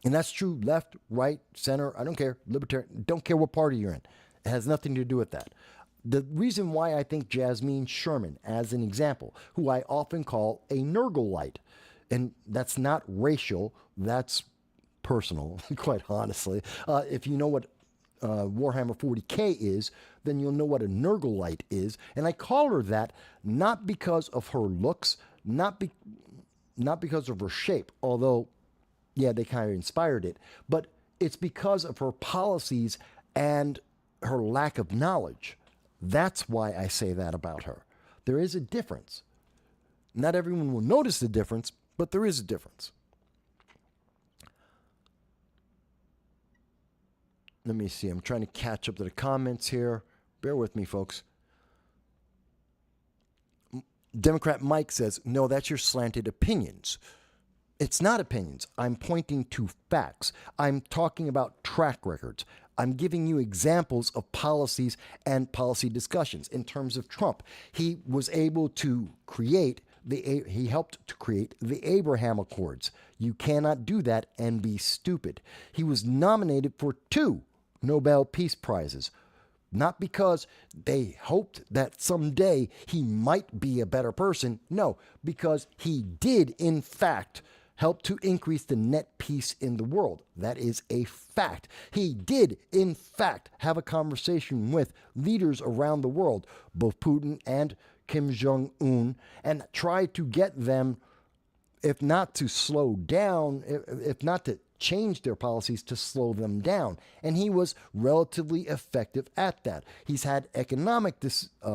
And that's true left, right, center, I don't care, libertarian, don't care what party you're in. It has nothing to do with that. The reason why I think Jasmine Sherman, as an example, who I often call a Nergalite, and that's not racial, that's personal, quite honestly. If you know what Warhammer 40K is, then you'll know what a Nergalite is. And I call her that not because of her looks, not because of her shape, although yeah, they kind of inspired it, but it's because of her policies and her lack of knowledge. That's why I say that about her. There is a difference. Not everyone will notice the difference, but there is a difference. Let me see. I'm trying to catch up to the comments here. Bear with me, folks. Democrat Mike says, no, that's your slanted opinions. It's not opinions. I'm pointing to facts. I'm talking about track records. I'm giving you examples of policies and policy discussions. In terms of Trump, he was able to he helped to create the Abraham Accords. You cannot do that and be stupid. He was nominated for 2 Nobel Peace Prizes, not because they hoped that someday he might be a better person. No, because he did, in fact, help to increase the net peace in the world. That is a fact. He did, in fact, have a conversation with leaders around the world, both Putin and Kim Jong-un, and tried to get them, if not to slow down, if not to change their policies, to slow them down. And he was relatively effective at that. He's had economic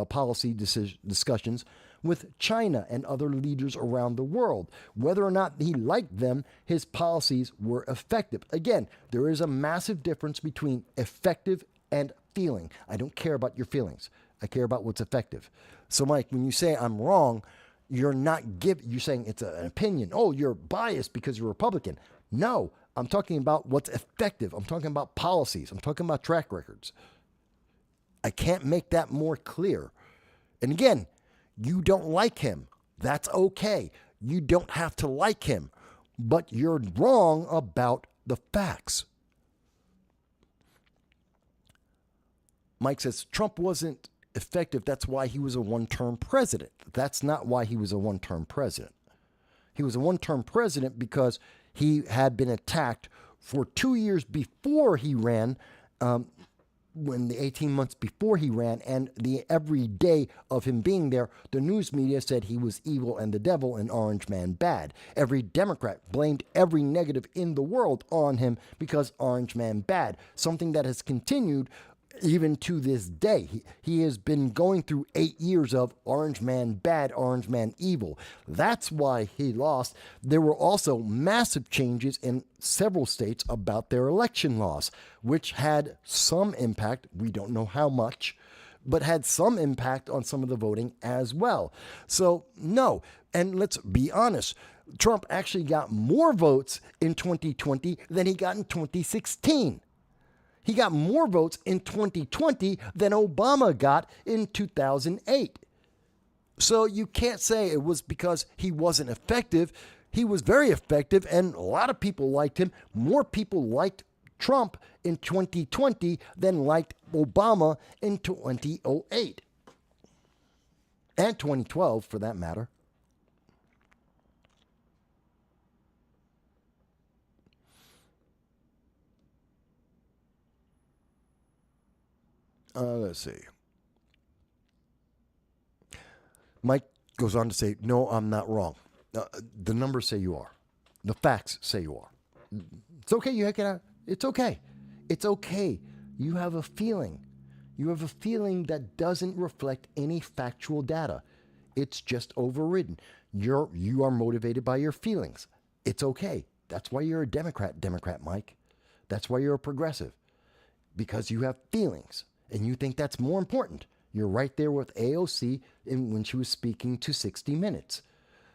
policy discussions with China and other leaders around the world. Whether or not he liked them, his policies were effective. Again, there is a massive difference between effective and feeling. I don't care about your feelings. I care about what's effective. So, Mike, when you say I'm wrong, you're saying it's an opinion. Oh, you're biased because you're Republican. No, I'm talking about what's effective. I'm talking about policies. I'm talking about track records. I can't make that more clear. And again, you don't like him. That's okay. You don't have to like him. But you're wrong about the facts. Mike says Trump wasn't effective. That's why he was a one-term president. That's not why he was a one-term president. He was a one-term president because he had been attacked for 2 years before he ran, when the 18 months before he ran, and every day of him being there, the news media said he was evil and the devil and Orange Man bad. Every Democrat blamed every negative in the world on him because Orange Man bad, something that has continued even to this day. He has been going through 8 years of Orange Man bad, Orange Man evil. That's why he lost. There were also massive changes in several states about their election laws, which had some impact. We don't know how much, but had some impact on some of the voting as well. So, no. And let's be honest, Trump actually got more votes in 2020 than he got in 2016. He got more votes in 2020 than Obama got in 2008. So you can't say it was because he wasn't effective. He was very effective, and a lot of people liked him. More people liked Trump in 2020 than liked Obama in 2008. And 2012, for that matter. Let's see. Mike goes on to say, no, I'm not wrong. The numbers say you are. The facts say you are. It's okay. It's okay. It's okay. You have a feeling. You have a feeling that doesn't reflect any factual data. It's just overridden. You are motivated by your feelings. It's okay. That's why you're a Democrat, Mike. That's why you're a progressive. Because you have feelings. And you think that's more important. You're right there with AOC when she was speaking to 60 Minutes.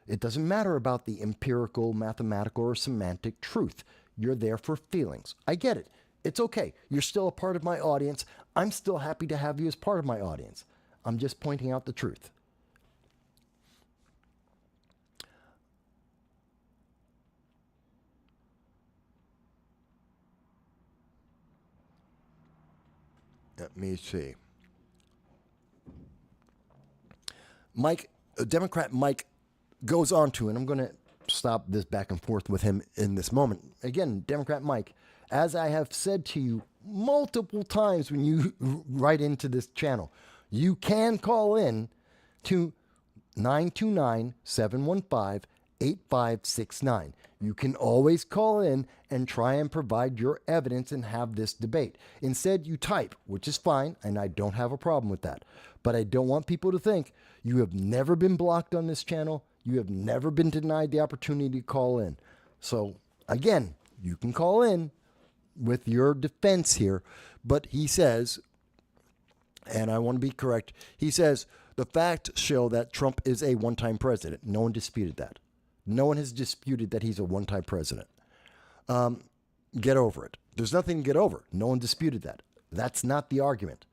It doesn't matter about the empirical, mathematical, or semantic truth. You're there for feelings. I get it. It's okay. You're still a part of my audience. I'm still happy to have you as part of my audience. I'm just pointing out the truth. Let me see. Democrat Mike goes on to, and I'm going to stop this back and forth with him in this moment. Again, Democrat Mike, as I have said to you multiple times when you write into this channel, you can call in to 929-715-8569. You can always call in and try and provide your evidence and have this debate. Instead, you type, which is fine, and I don't have a problem with that. But I don't want people to think you have never been blocked on this channel. You have never been denied the opportunity to call in. So, again, you can call in with your defense here. But he says, and I want to be correct, he says, the facts show that Trump is a one-time president. No one disputed that. No one has disputed that he's a one-time president. Get over it. There's nothing to get over. No one disputed that. That's not the argument.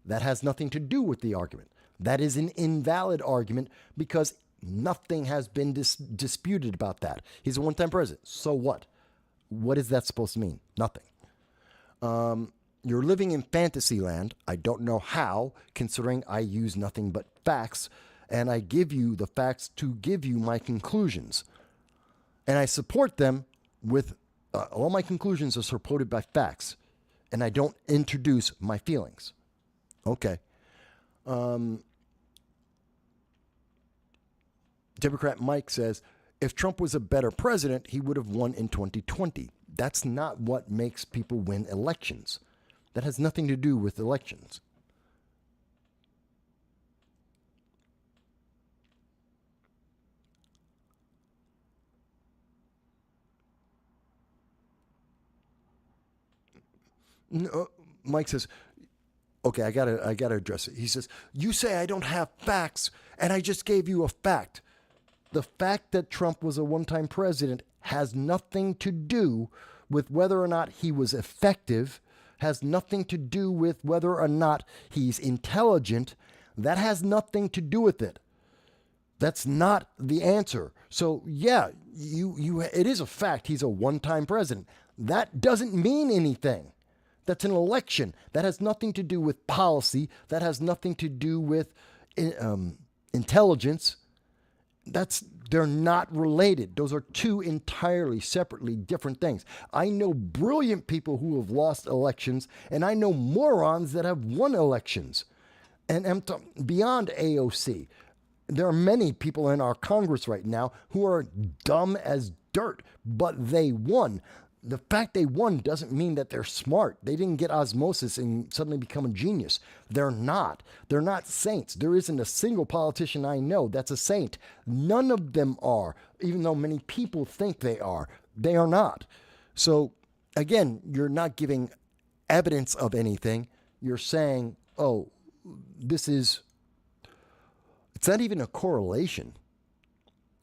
That has nothing to do with the argument. That is an invalid argument because nothing has been disputed about that. He's a one-time president. So what? What is that supposed to mean? Nothing. You're living in fantasy land. I don't know how, considering I use nothing but facts, and I give you the facts to give you my conclusions. And I support them with, all my conclusions are supported by facts, and I don't introduce my feelings. Okay. Democrat Mike says, if Trump was a better president, he would have won in 2020. That's not what makes people win elections. That has nothing to do with elections. No, Mike says, okay, I gotta address it. He says, you say I don't have facts, and I just gave you a fact. The fact that Trump was a one-time president has nothing to do with whether or not he was effective, has nothing to do with whether or not he's intelligent. That has nothing to do with it. That's not the answer. So yeah, it is a fact he's a one-time president. That doesn't mean anything. That's an election. That has nothing to do with policy. That has nothing to do with intelligence. They're not related. Those are two entirely separately different things. I know brilliant people who have lost elections, and I know morons that have won elections. And beyond AOC, there are many people in our Congress right now who are dumb as dirt, but they won. The fact they won doesn't mean that they're smart. They didn't get osmosis and suddenly become a genius. They're not. They're not saints. There isn't a single politician I know that's a saint. None of them are, even though many people think they are. They are not. So, again, you're not giving evidence of anything. You're saying, oh, it's not even a correlation.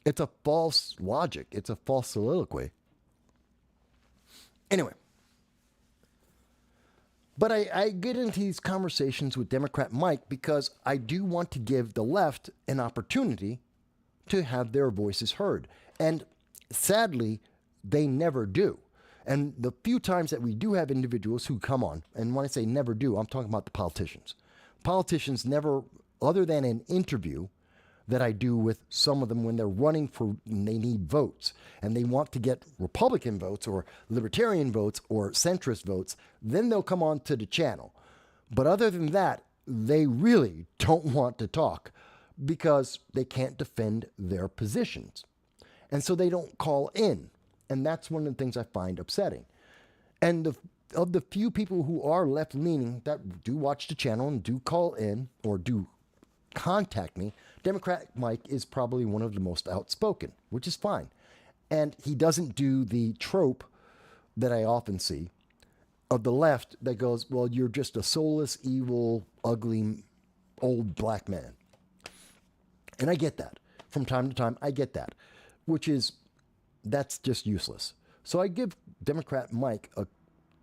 It's a false logic. It's a false soliloquy. Anyway, but I get into these conversations with Democrat Mike because I do want to give the left an opportunity to have their voices heard. And sadly, they never do. And the few times that we do have individuals who come on, and when I say never do, I'm talking about the politicians. Politicians never, other than an interview that I do with some of them when they're running for, and they need votes, and they want to get Republican votes or Libertarian votes or centrist votes, then they'll come on to the channel. But other than that, they really don't want to talk because they can't defend their positions. And so they don't call in. And that's one of the things I find upsetting. And of the few people who are left-leaning that do watch the channel and do call in or do contact me, Democrat Mike is probably one of the most outspoken, which is fine. And he doesn't do the trope that I often see of the left that goes, well, you're just a soulless, evil, ugly, old black man. And I get that. From time to time, I get that, which is, that's just useless. So I give Democrat Mike a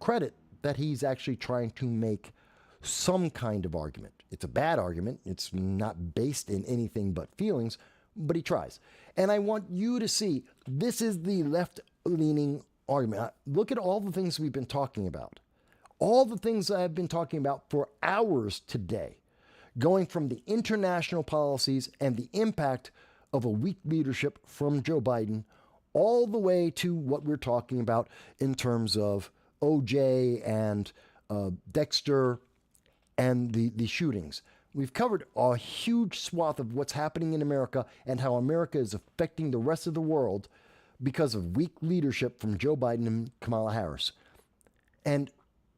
credit that he's actually trying to make some kind of argument. It's a bad argument. It's not based in anything but feelings, but he tries. And I want you to see, this is the left-leaning argument. Look at all the things we've been talking about. All the things I've been talking about for hours today, going from the international policies and the impact of a weak leadership from Joe Biden all the way to what we're talking about in terms of OJ and Dexter and the shootings. We've covered a huge swath of what's happening in America and how America is affecting the rest of the world because of weak leadership from Joe Biden and Kamala Harris. And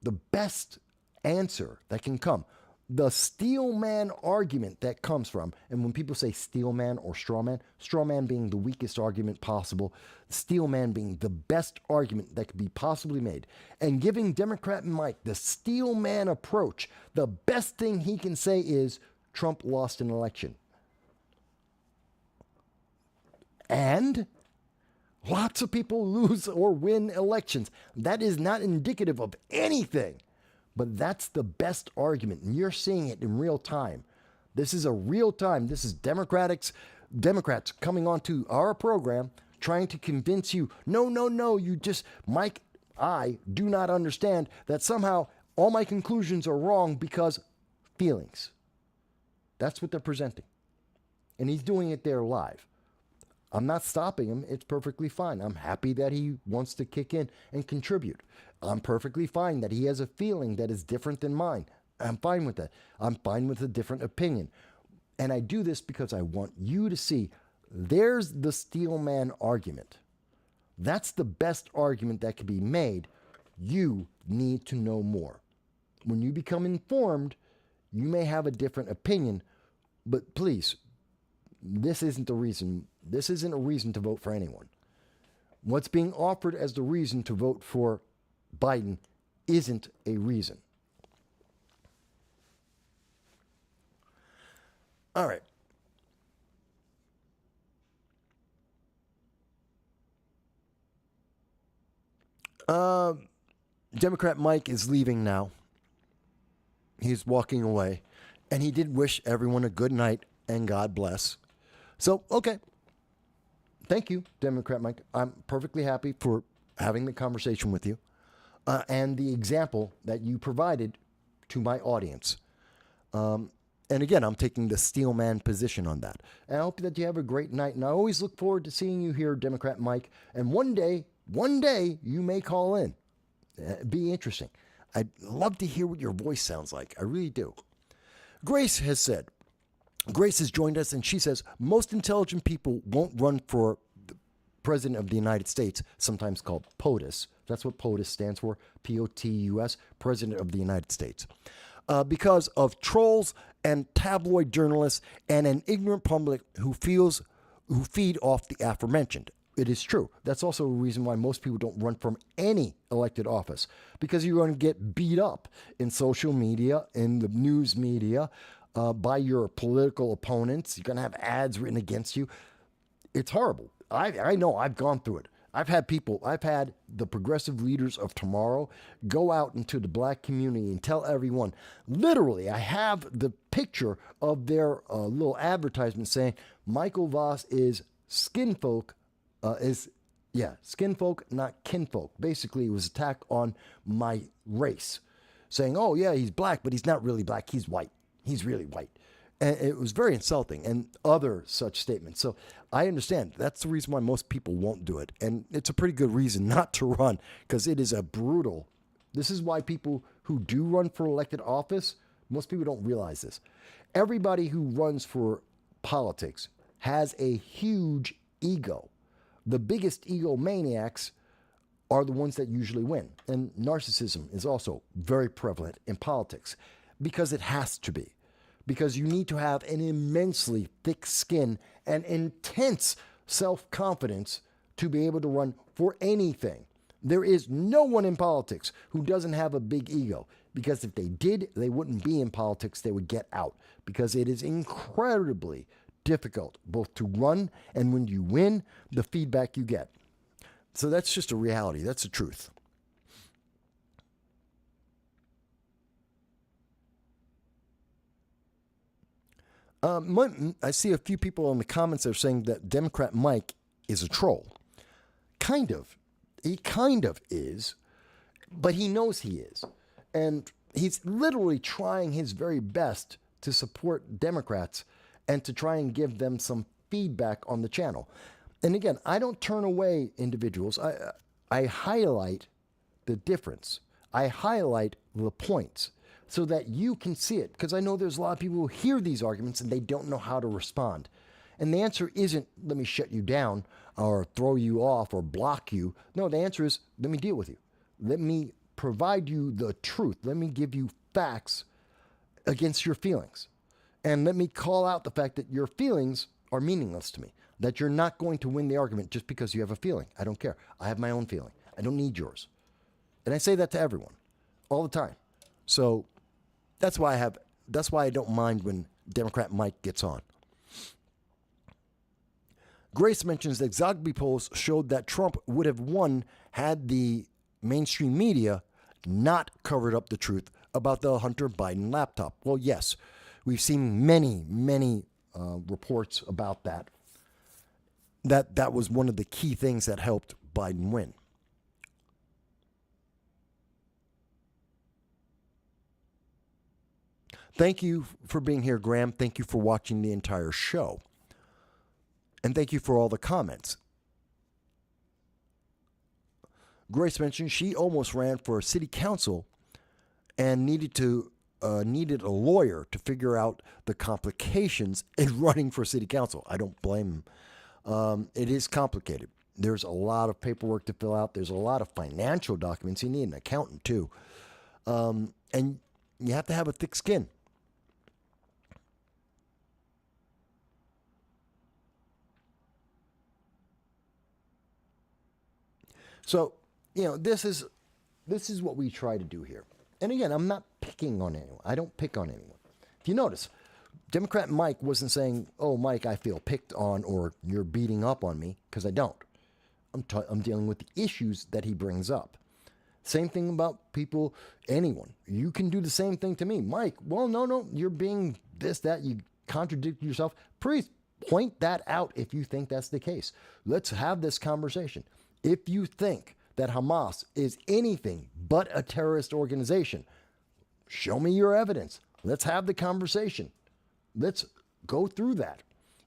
the best answer that can come, the steel man argument that comes from, and when people say steel man or straw man being the weakest argument possible, steel man being the best argument that could be possibly made, and giving Democrat Mike the steel man approach, the best thing he can say is Trump lost an election. And lots of people lose or win elections. That is not indicative of anything. But that's the best argument, and you're seeing it in real time. This is a real time. This is Democrats coming onto our program trying to convince you, no, you just, Mike, I do not understand that somehow all my conclusions are wrong because feelings. That's what they're presenting. And he's doing it there live. I'm not stopping him. It's perfectly fine. I'm happy that he wants to kick in and contribute. I'm perfectly fine that he has a feeling that is different than mine. I'm fine with that. I'm fine with a different opinion. And I do this because I want you to see there's the steel man argument. That's the best argument that can be made. You need to know more. When you become informed, you may have a different opinion, but please, this isn't the reason. This isn't a reason to vote for anyone. What's being offered as the reason to vote for Biden isn't a reason. All right. Democrat Mike is leaving now. He's walking away. And he did wish everyone a good night and God bless. So, okay. Thank you, Democrat Mike. I'm perfectly happy for having the conversation with you and the example that you provided to my audience. And again, I'm taking the steel man position on that. And I hope that you have a great night. And I always look forward to seeing you here, Democrat Mike. And one day, you may call in. It'd be interesting. I'd love to hear what your voice sounds like. I really do. Grace has joined us, and she says, most intelligent people won't run for the President of the United States, sometimes called POTUS. That's what POTUS stands for, P-O-T-U-S, President of the United States. Because of trolls and tabloid journalists and an ignorant public who feed off the aforementioned. It is true. That's also a reason why most people don't run from any elected office, because you're going to get beat up in social media, in the news media, by your political opponents. You're going to have ads written against you. It's horrible. I know. I've gone through it. I've had the progressive leaders of tomorrow go out into the black community and tell everyone, literally, I have the picture of their little advertisement saying, Michael Voss is skin folk, Yeah, skinfolk, not kinfolk. Basically, it was attack on my race, saying, oh, yeah, he's black, but he's not really black. He's white. He's really white. And it was very insulting and other such statements. So I understand. That's the reason why most people won't do it. And it's a pretty good reason not to run, because it is a brutal. This is why people who do run for elected office, most people don't realize this. Everybody who runs for politics has a huge ego. The biggest egomaniacs are the ones that usually win. And narcissism is also very prevalent in politics because it has to be. Because you need to have an immensely thick skin and intense self-confidence to be able to run for anything. There is no one in politics who doesn't have a big ego, because if they did, they wouldn't be in politics. They would get out, because it is incredibly difficult both to run and when you win, the feedback you get. So that's just a reality. That's the truth. I see a few people in the comments that are saying that Democrat Mike is a troll. Kind of. He kind of is, but he knows he is. And he's literally trying his very best to support Democrats and to try and give them some feedback on the channel. And again, I don't turn away individuals. I highlight the difference. I highlight the points so that you can see it. Because I know there's a lot of people who hear these arguments and they don't know how to respond. And the answer isn't, let me shut you down or throw you off or block you. No, the answer is, let me deal with you. Let me provide you the truth. Let me give you facts against your feelings. And let me call out the fact that your feelings are meaningless to me. That you're not going to win the argument just because you have a feeling. I don't care. I have my own feeling. I don't need yours. And I say that to everyone all the time. So that's why I don't mind when Democrat Mike gets on. Grace mentions that Zogby polls showed that Trump would have won had the mainstream media not covered up the truth about the Hunter Biden laptop. Well, yes, we've seen many reports about that. That was one of the key things that helped Biden win. Thank you for being here, Graham. Thank you for watching the entire show. And thank you for all the comments. Grace mentioned she almost ran for city council and needed a lawyer to figure out the complications in running for city council. I don't blame him. It is complicated. There's a lot of paperwork to fill out. There's a lot of financial documents. You need an accountant too. And you have to have a thick skin. So, this is what we try to do here. And again, I'm not picking on anyone. I don't pick on anyone. If you notice, Democrat Mike wasn't saying, oh, Mike, I feel picked on, or you're beating up on me, because I don't. I'm dealing with the issues that he brings up. Same thing about people, anyone. You can do the same thing to me. Mike, well, no, you're being this, that, you contradict yourself. Please point that out if you think that's the case. Let's have this conversation. If you think that Hamas is anything but a terrorist organization, show me your evidence. Let's have the conversation. Let's go through that.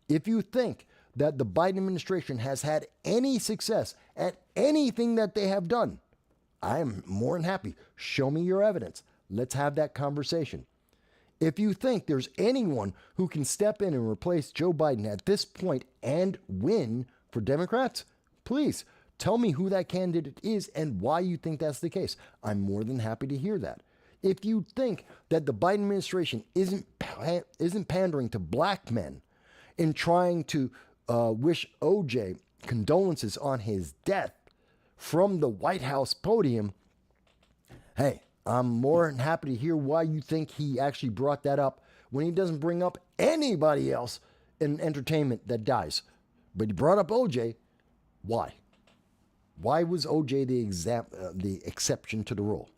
If you think that the Biden administration has had any success at anything that they have done, I am more than happy. Show me your evidence. Let's have that conversation. If you think there's anyone who can step in and replace Joe Biden at this point and win for Democrats, please tell me who that candidate is and why you think that's the case. I'm more than happy to hear that. If you think that the Biden administration isn't pandering to black men in trying to wish OJ condolences on his death from the White House podium, hey, I'm more than happy to hear why you think he actually brought that up when he doesn't bring up anybody else in entertainment that dies. But he brought up OJ. Why? Why was OJ the exception to the rule?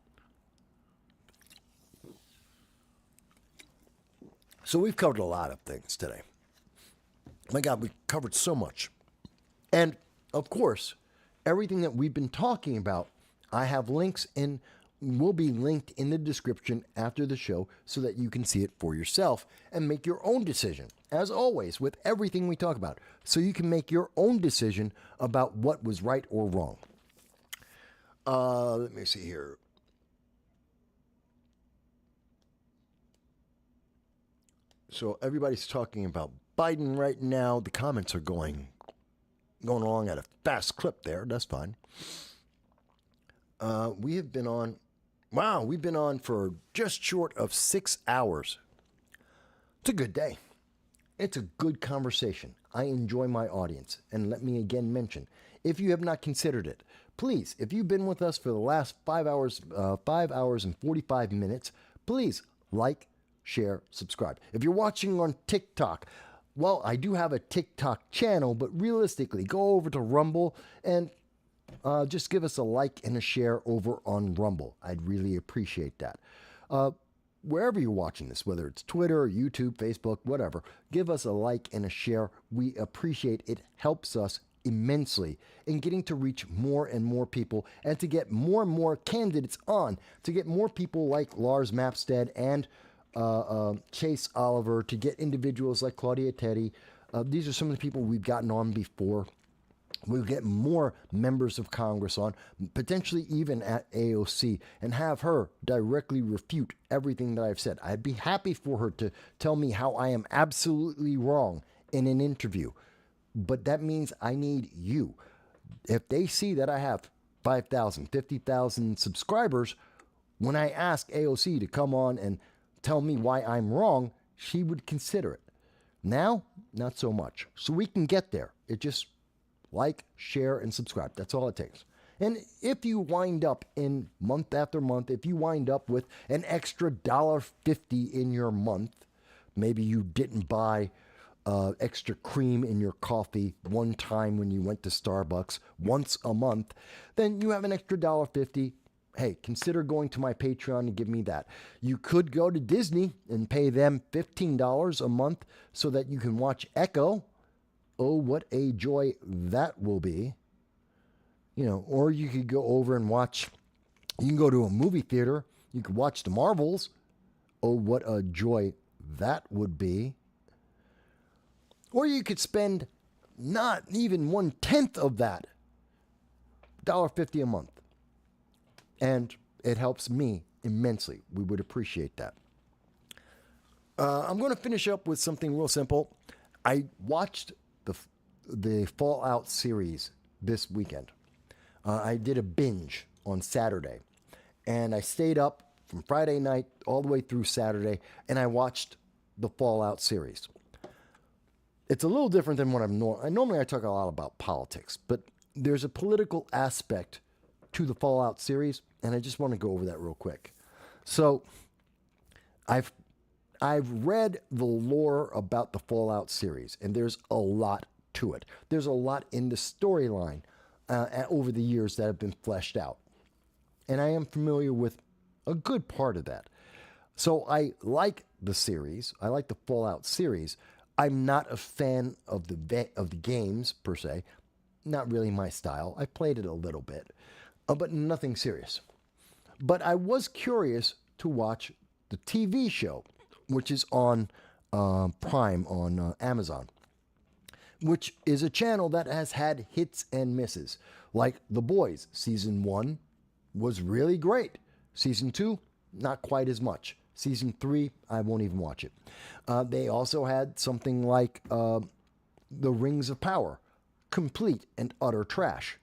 So we've covered a lot of things today. My God, we covered so much. And of course, everything that we've been talking about, I have links in, will be linked in the description after the show so that you can see it for yourself and make your own decision. As always, with everything we talk about, so you can make your own decision about what was right or wrong. Let me see here. So everybody's talking about Biden right now. The comments are going along at a fast clip there. That's fine. We have been on, we've been on for just short of 6 hours. It's a good day. It's a good conversation. I enjoy my audience. And let me again mention, if you have not considered it, please, if you've been with us for the last 5 hours and 45 minutes, please like, share, subscribe. If you're watching on TikTok, well, I do have a TikTok channel, but realistically, go over to Rumble and just give us a like and a share over on Rumble. I'd really appreciate that. Wherever you're watching this, whether it's Twitter, YouTube, Facebook, whatever, give us a like and a share. We appreciate it. Helps us immensely in getting to reach more and more people and to get more and more candidates on, to get more people like Lars Mapstead and Chase Oliver, to get individuals like Claudia Teddy. These are some of the people we've gotten on before. We'll get more members of Congress on, potentially even at AOC, and have her directly refute everything that I've said. I'd be happy for her to tell me how I am absolutely wrong in an interview. But that means I need you. If they see that I have 5,000, 50,000 subscribers, when I ask AOC to come on and tell me why I'm wrong, she would consider it. Now, not so much. So we can get there. It just like, share, and subscribe. That's all it takes. And if you wind up in month after month, if you wind up with an extra $1.50 in your month, maybe you didn't buy extra cream in your coffee one time when you went to Starbucks once a month, then you have an extra $1.50. Hey, consider going to my Patreon and give me that. You could go to Disney and pay them $15 a month so that you can watch Echo. Oh, what a joy that will be. You know, or you could go over and watch, you can go to a movie theater, you could watch the Marvels. Oh, what a joy that would be. Or you could spend not even 1/10 of that, $1.50 a month. And it helps me immensely. We would appreciate that. I'm going to finish up with something real simple. I watched the Fallout series this weekend. I did a binge on Saturday, and I stayed up from Friday night all the way through Saturday, and I watched the Fallout series. It's a little different than what normally I talk a lot about politics, but there's a political aspect to the Fallout series, and I just want to go over that real quick. So I've read the lore about the Fallout series, and there's a lot to it. There's a lot in the storyline over the years that have been fleshed out. And I am familiar with a good part of that. So I like the series. I like the Fallout series. I'm not a fan of the games, per se. Not really my style. I played it a little bit, but nothing serious. But I was curious to watch the TV show, which is on Prime on Amazon, which is a channel that has had hits and misses. Like The Boys, Season 1 was really great. Season 2, not quite as much. Season 3, I won't even watch it. They also had something like The Rings of Power, complete and utter trash.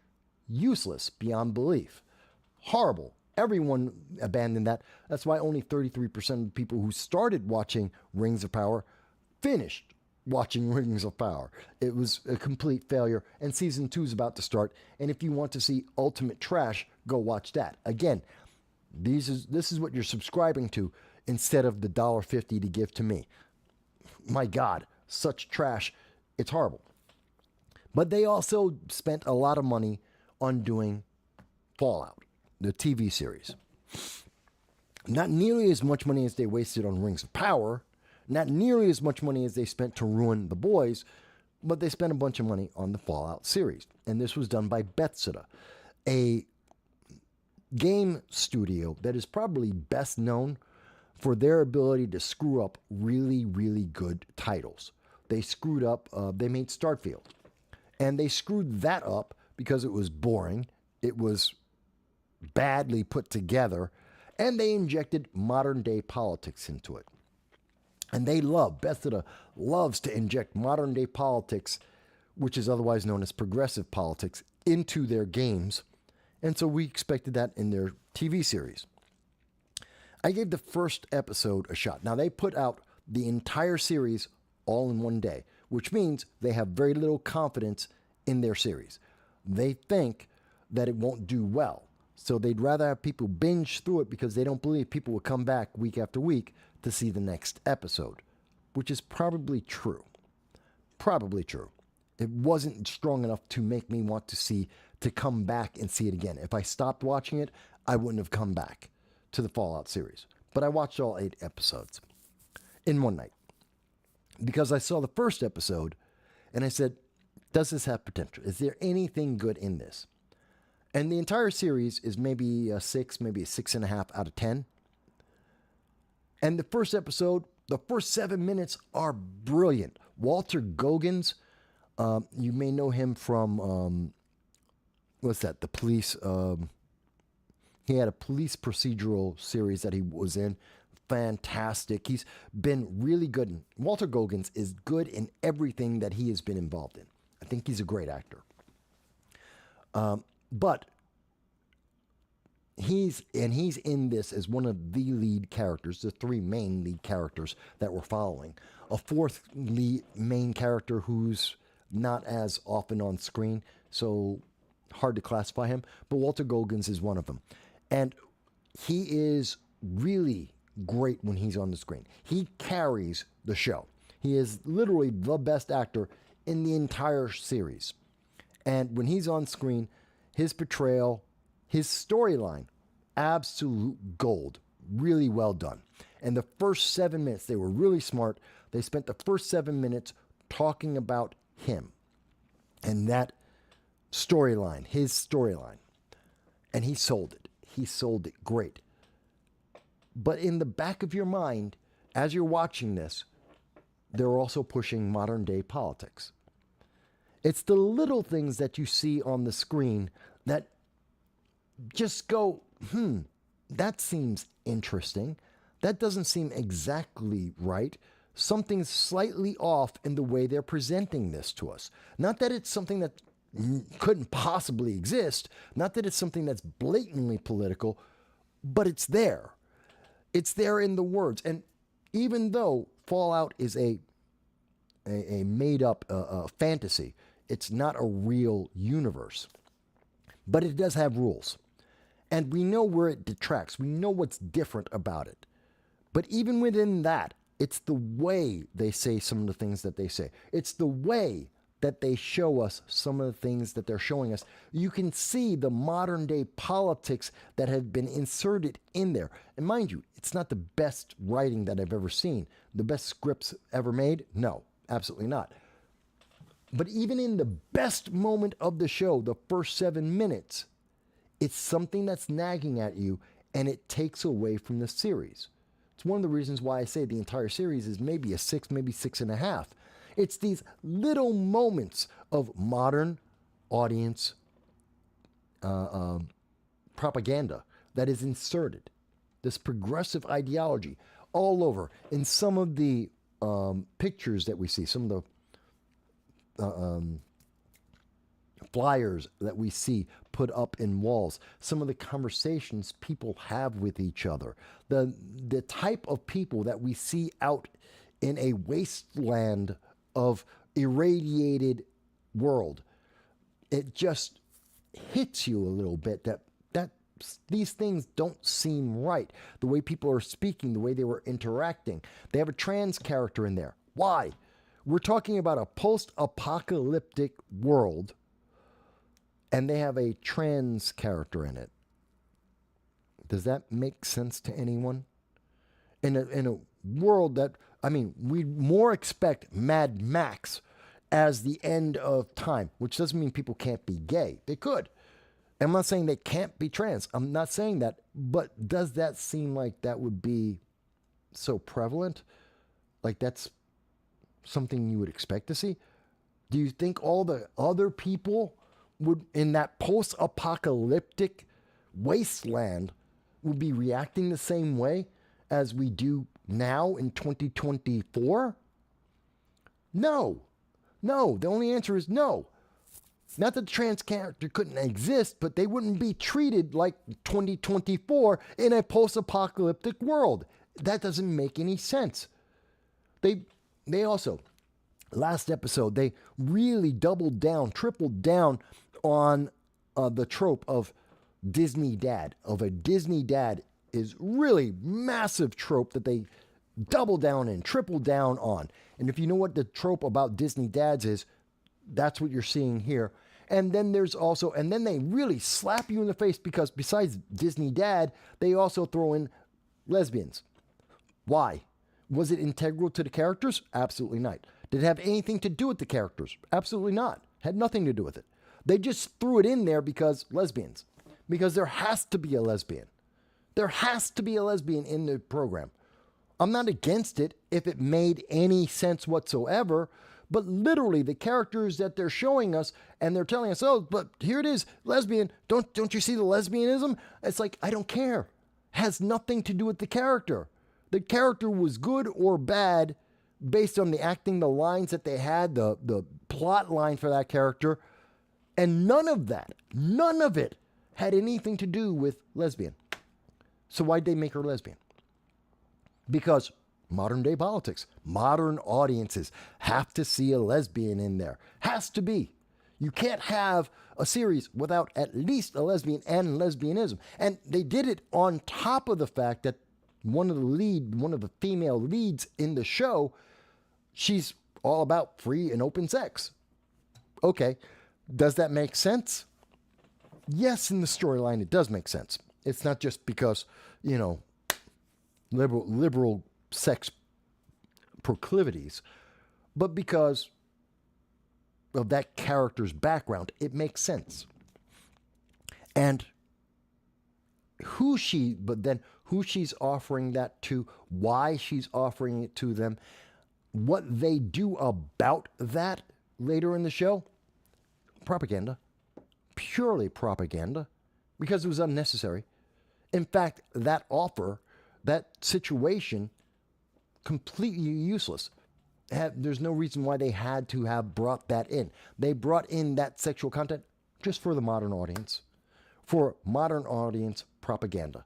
Useless beyond belief. Horrible. Everyone abandoned that. That's why only 33% of the people who started watching Rings of Power finished watching Rings of Power. It was a complete failure, and Season 2 is about to start, and if you want to see ultimate trash, go watch that. Again, this is what you're subscribing to instead of the $1.50 to give to me. My God, such trash. It's horrible. But they also spent a lot of money on doing Fallout, the TV series. Not nearly as much money as they wasted on Rings of Power, not nearly as much money as they spent to ruin The Boys, but they spent a bunch of money on the Fallout series. And this was done by Bethesda, a game studio that is probably best known for their ability to screw up really, really good titles. They screwed up, they made Starfield. And they screwed that up because it was boring, it was badly put together, and they injected modern day politics into it. And Bethesda loves to inject modern day politics, which is otherwise known as progressive politics, into their games. And so we expected that in their TV series. I gave the first episode a shot. Now, they put out the entire series all in one day, which means they have very little confidence in their series. They think that it won't do well. So they'd rather have people binge through it because they don't believe people will come back week after week to see the next episode, which is probably true. Probably true. It wasn't strong enough to make me want to come back and see it again. If I stopped watching it, I wouldn't have come back to the Fallout series. But I watched all 8 episodes in one night because I saw the first episode and I said, does this have potential? Is there anything good in this? And the entire series is maybe a 6, maybe a 6.5 out of 10. And the first episode, the first 7 minutes are brilliant. Walter Goggins, you may know him from, the police, he had a police procedural series that he was in. Fantastic. He's been really good. Walter Goggins is good in everything that he has been involved in. I think he's a great actor. But he's in this as one of the lead characters, the 3 main lead characters that we're following. A 4th lead main character who's not as often on screen, so hard to classify him, but Walter Goggins is one of them. And he is really great when he's on the screen. He carries the show. He is literally the best actor in the entire series. And when he's on screen, his portrayal, his storyline, absolute gold. Really well done. And the first 7 minutes, they were really smart. They spent the first 7 minutes talking about him and that storyline, his storyline. And he sold it. He sold it great. But in the back of your mind, as you're watching this, they're also pushing modern day politics. It's the little things that you see on the screen that just go, that seems interesting. That doesn't seem exactly right. Something's slightly off in the way they're presenting this to us. Not that it's something that couldn't possibly exist. Not that it's something that's blatantly political, but it's there. It's there in the words. And even though Fallout is a made-up fantasy, it's not a real universe. But it does have rules. And we know where it detracts. We know what's different about it. But even within that, it's the way they say some of the things that they say. It's the way that they show us some of the things that they're showing us. You can see the modern day politics that have been inserted in there. And mind you, it's not the best writing that I've ever seen. The best scripts ever made? No, absolutely not. But even in the best moment of the show, the first 7 minutes, it's something that's nagging at you and it takes away from the series. It's one of the reasons why I say the entire series is maybe a 6, maybe 6.5. It's these little moments of modern audience propaganda that is inserted. This progressive ideology all over. In some of the pictures that we see, some of the flyers that we see put up in walls, some of the conversations people have with each other, the type of people that we see out in a wasteland of irradiated world, it just hits you a little bit that these things don't seem right. The way people are speaking, the way they were interacting. They have a trans character in there. Why? We're talking about a post-apocalyptic world, and they have a trans character in it. Does that make sense to anyone? In a world that, I mean, we more expect Mad Max as the end of time, which doesn't mean people can't be gay. They could. I'm not saying they can't be trans. I'm not saying that. But does that seem like that would be so prevalent? Like that's something you would expect to see? Do you think all the other people would, in that post-apocalyptic wasteland, would be reacting the same way as we do now in 2024? No. No. The only answer is no. Not that the trans character couldn't exist, but they wouldn't be treated like 2024 in a post-apocalyptic world. That doesn't make any sense. They also, last episode, they really doubled down, tripled down on the trope of Disney dad. Of a Disney dad is really massive trope that they double down and triple down on. And if you know what the trope about Disney dads is, that's what you're seeing here. And then there's also, and then they really slap you in the face because besides Disney dad, they also throw in lesbians. Why? Was it integral to the characters? Absolutely not. Did it have anything to do with the characters? Absolutely not. Had nothing to do with it. They just threw it in there because lesbians. Because there has to be a lesbian. There has to be a lesbian in the program. I'm not against it if it made any sense whatsoever, but literally the characters that they're showing us and they're telling us, oh, but here it is, lesbian. Don't you see the lesbianism? It's like, I don't care. Has nothing to do with the character. The character was good or bad based on the acting, the lines that they had, the plot line for that character. And none of it had anything to do with lesbian. So why'd they make her lesbian? Because modern day politics, modern audiences have to see a lesbian in there. Has to be. You can't have a series without at least a lesbian and lesbianism. And they did it on top of the fact that one of the female leads in the show, she's all about free and open sex. Okay, does that make sense? Yes, in the storyline, it does make sense. It's not just because, liberal sex proclivities, but because of that character's background, it makes sense. And who she's offering that to, why she's offering it to them, what they do about that later in the show, propaganda. Purely propaganda, because it was unnecessary. In fact, that offer, that situation, completely useless. There's no reason why they had to have brought that in. They brought in that sexual content just for the modern audience, for modern audience propaganda,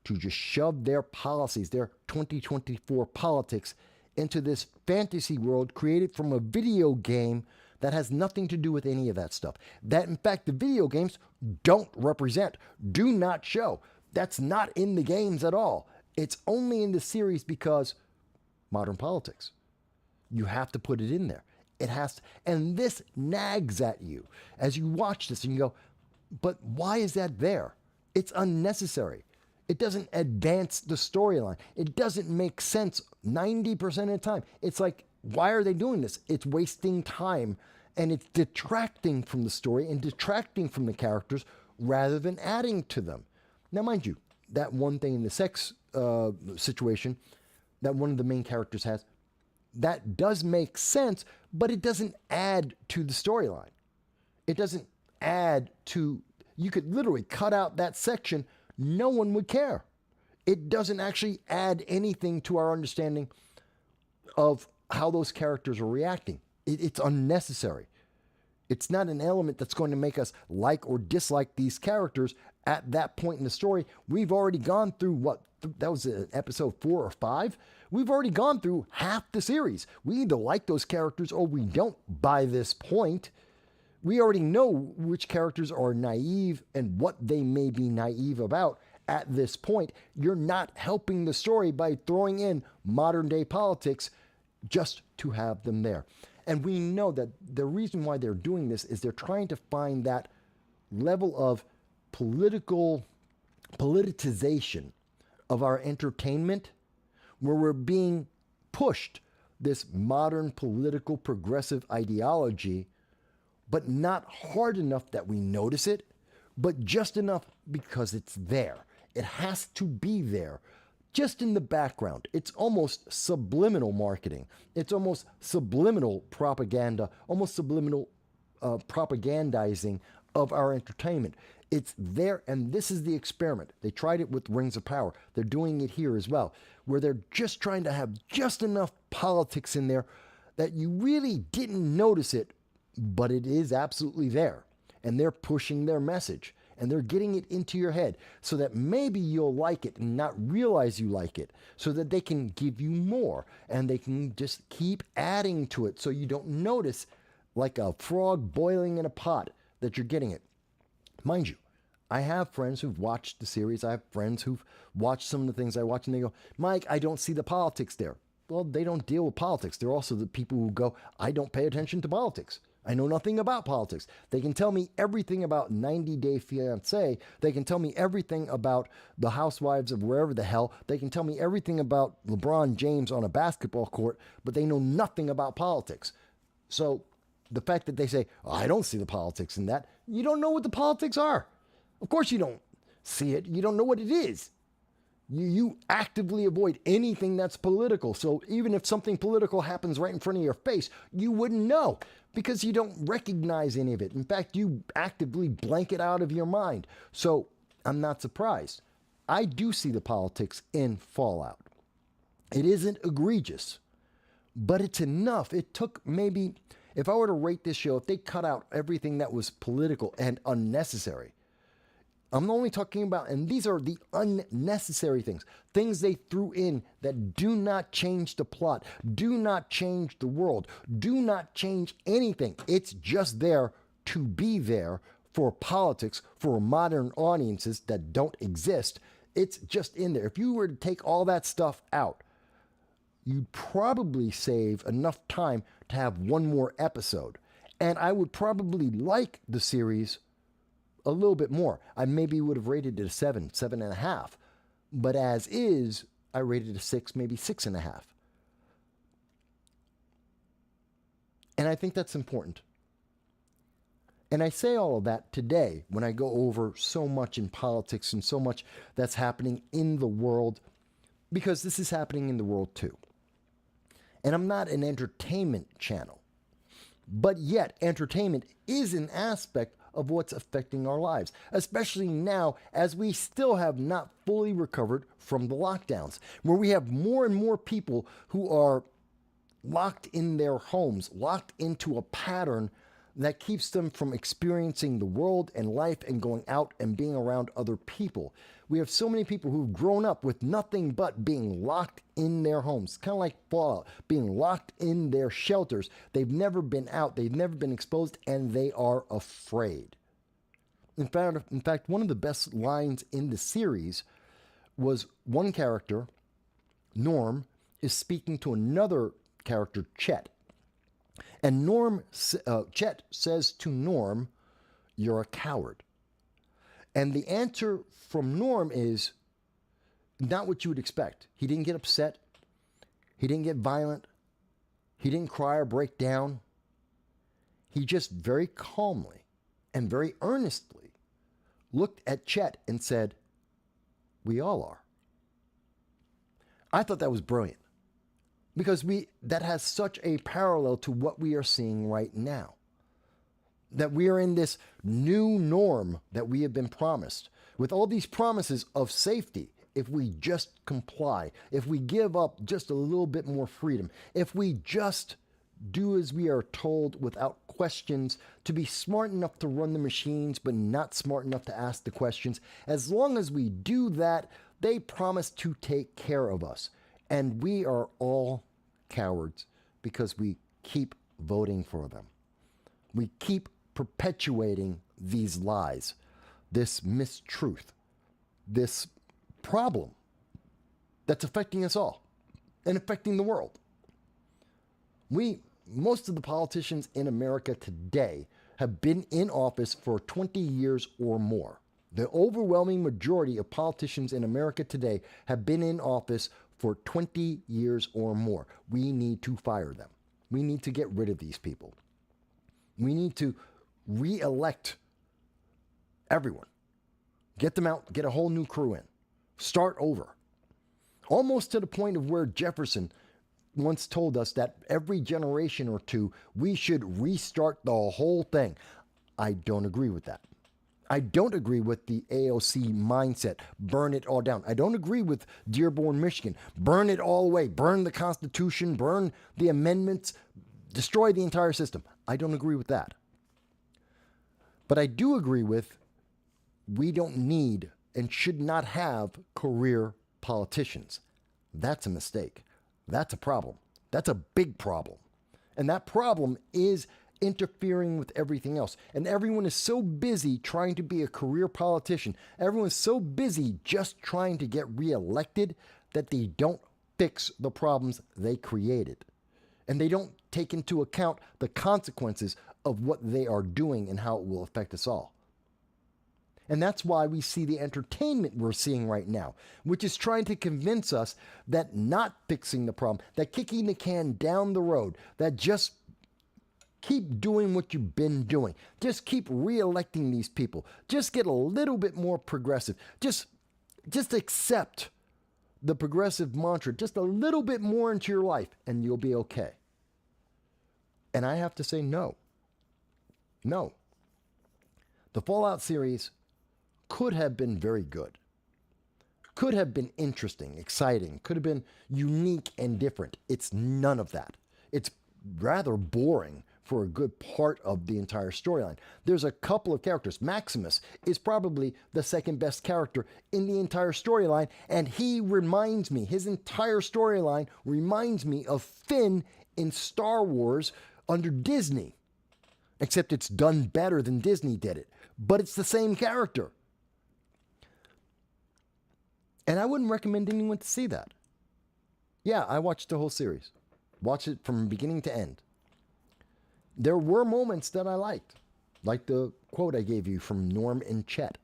to just shove their policies, their 2024 politics, into this fantasy world created from a video game that has nothing to do with any of that stuff. That, in fact, the video games don't represent, do not show. That's not in the games at all. It's only in the series because modern politics. You have to put it in there. It has to, and this nags at you as you watch this and you go, but why is that there? It's unnecessary. It doesn't advance the storyline. It doesn't make sense 90% of the time. It's like, why are they doing this? It's wasting time, and it's detracting from the story and detracting from the characters rather than adding to them. Now, mind you, that one thing in the sex situation that one of the main characters has, that does make sense, but it doesn't add to the storyline. It doesn't add to, you could literally cut out that section, no one would care. It doesn't actually add anything to our understanding of how those characters are reacting. It's unnecessary. It's not an element that's going to make us like or dislike these characters at that point in the story. We've already gone through what? That was episode 4 or 5. We've already gone through half the series. We either like those characters or we don't by this point. We already know which characters are naive and what they may be naive about at this point. You're not helping the story by throwing in modern day politics just to have them there. And we know that the reason why they're doing this is they're trying to find that level of politicization of our entertainment where we're being pushed this modern political progressive ideology, but not hard enough that we notice it, but just enough because it's there. It has to be there, just in the background. It's almost subliminal marketing. It's almost subliminal propaganda, almost subliminal propagandizing of our entertainment. It's there, and this is the experiment. They tried it with Rings of Power. They're doing it here as well, where they're just trying to have just enough politics in there that you really didn't notice it, but it is absolutely there. And they're pushing their message, and they're getting it into your head so that maybe you'll like it and not realize you like it, so that they can give you more, and they can just keep adding to it so you don't notice, like a frog boiling in a pot, that you're getting it. Mind you, I have friends who've watched the series. I have friends who've watched some of the things I watch, and they go, Mike, I don't see the politics there. Well, they don't deal with politics. They're also the people who go, I don't pay attention to politics. I know nothing about politics. They can tell me everything about 90 Day Fiancé. They can tell me everything about the housewives of wherever the hell. They can tell me everything about LeBron James on a basketball court, but they know nothing about politics. So the fact that they say, oh, I don't see the politics in that, you don't know what the politics are. Of course you don't see it. You don't know what it is. You actively avoid anything that's political. So even if something political happens right in front of your face, you wouldn't know because you don't recognize any of it. In fact, you actively blank it out of your mind. So I'm not surprised. I do see the politics in Fallout. It isn't egregious, but it's enough. It took maybe, if I were to rate this show, if they cut out everything that was political and unnecessary, I'm only talking about, and these are the unnecessary things they threw in that do not change the plot, do not change the world, do not change anything. It's just there to be there for politics, for modern audiences that don't exist. It's just in there. If you were to take all that stuff out, you'd probably save enough time to have one more episode. And I would probably like the series a little bit more. I maybe would have rated it a 7.5. But as is, I rated it a 6, maybe 6.5. And I think that's important. And I say all of that today when I go over so much in politics and so much that's happening in the world, because this is happening in the world too. And I'm not an entertainment channel, but yet entertainment is an aspect of what's affecting our lives, especially now as we still have not fully recovered from the lockdowns, where we have more and more people who are locked in their homes, locked into a pattern that keeps them from experiencing the world and life and going out and being around other people. We have so many people who've grown up with nothing but being locked in their homes, kind of like Fallout, being locked in their shelters. They've never been out, they've never been exposed, and they are afraid. In fact, one of the best lines in the series was one character, Norm, is speaking to another character, Chet. And Chet says to Norm, "You're a coward." And the answer from Norm is not what you would expect. He didn't get upset. He didn't get violent. He didn't cry or break down. He just very calmly and very earnestly looked at Chet and said, "We all are." I thought that was brilliant, because that has such a parallel to what we are seeing right now. That we are in this new norm that we have been promised, with all these promises of safety, if we just comply, if we give up just a little bit more freedom, if we just do as we are told without questions, to be smart enough to run the machines, but not smart enough to ask the questions. As long as we do that, they promise to take care of us. And we are all cowards because we keep voting for them. We keep perpetuating these lies, this mistruth, this problem that's affecting us all and affecting the world. Most of the politicians in America today have been in office for 20 years or more. The overwhelming majority of politicians in America today have been in office for 20 years or more. We need to fire them. We need to get rid of these people. We need to re-elect everyone. Get them out, get a whole new crew in. Start over. Almost to the point of where Jefferson once told us that every generation or two, we should restart the whole thing. I don't agree with that. I don't agree with the AOC mindset. Burn it all down. I don't agree with Dearborn, Michigan. Burn it all away. Burn the Constitution. Burn the amendments. Destroy the entire system. I don't agree with that. But I do agree with we don't need and should not have career politicians. That's a mistake. That's a problem. That's a big problem. And that problem is interfering with everything else. And everyone is so busy trying to be a career politician. Everyone's so busy just trying to get reelected that they don't fix the problems they created. And they don't take into account the consequences of what they are doing and how it will affect us all. And that's why we see the entertainment we're seeing right now, which is trying to convince us that not fixing the problem, that kicking the can down the road, that just keep doing what you've been doing. Just keep re-electing these people. Just get a little bit more progressive. Just accept the progressive mantra just a little bit more into your life and you'll be okay. And I have to say no. No. The Fallout series could have been very good. Could have been interesting, exciting, could have been unique and different. It's none of that. It's rather boring for a good part of the entire storyline. There's a couple of characters. Maximus is probably the second best character in the entire storyline, and he reminds me, his entire storyline reminds me of Finn in Star Wars under Disney. Except it's done better than Disney did it. But it's the same character. And I wouldn't recommend anyone to see that. Yeah, I watched the whole series. Watched it from beginning to end. There were moments that I liked. Like the quote I gave you from Norm and Chet.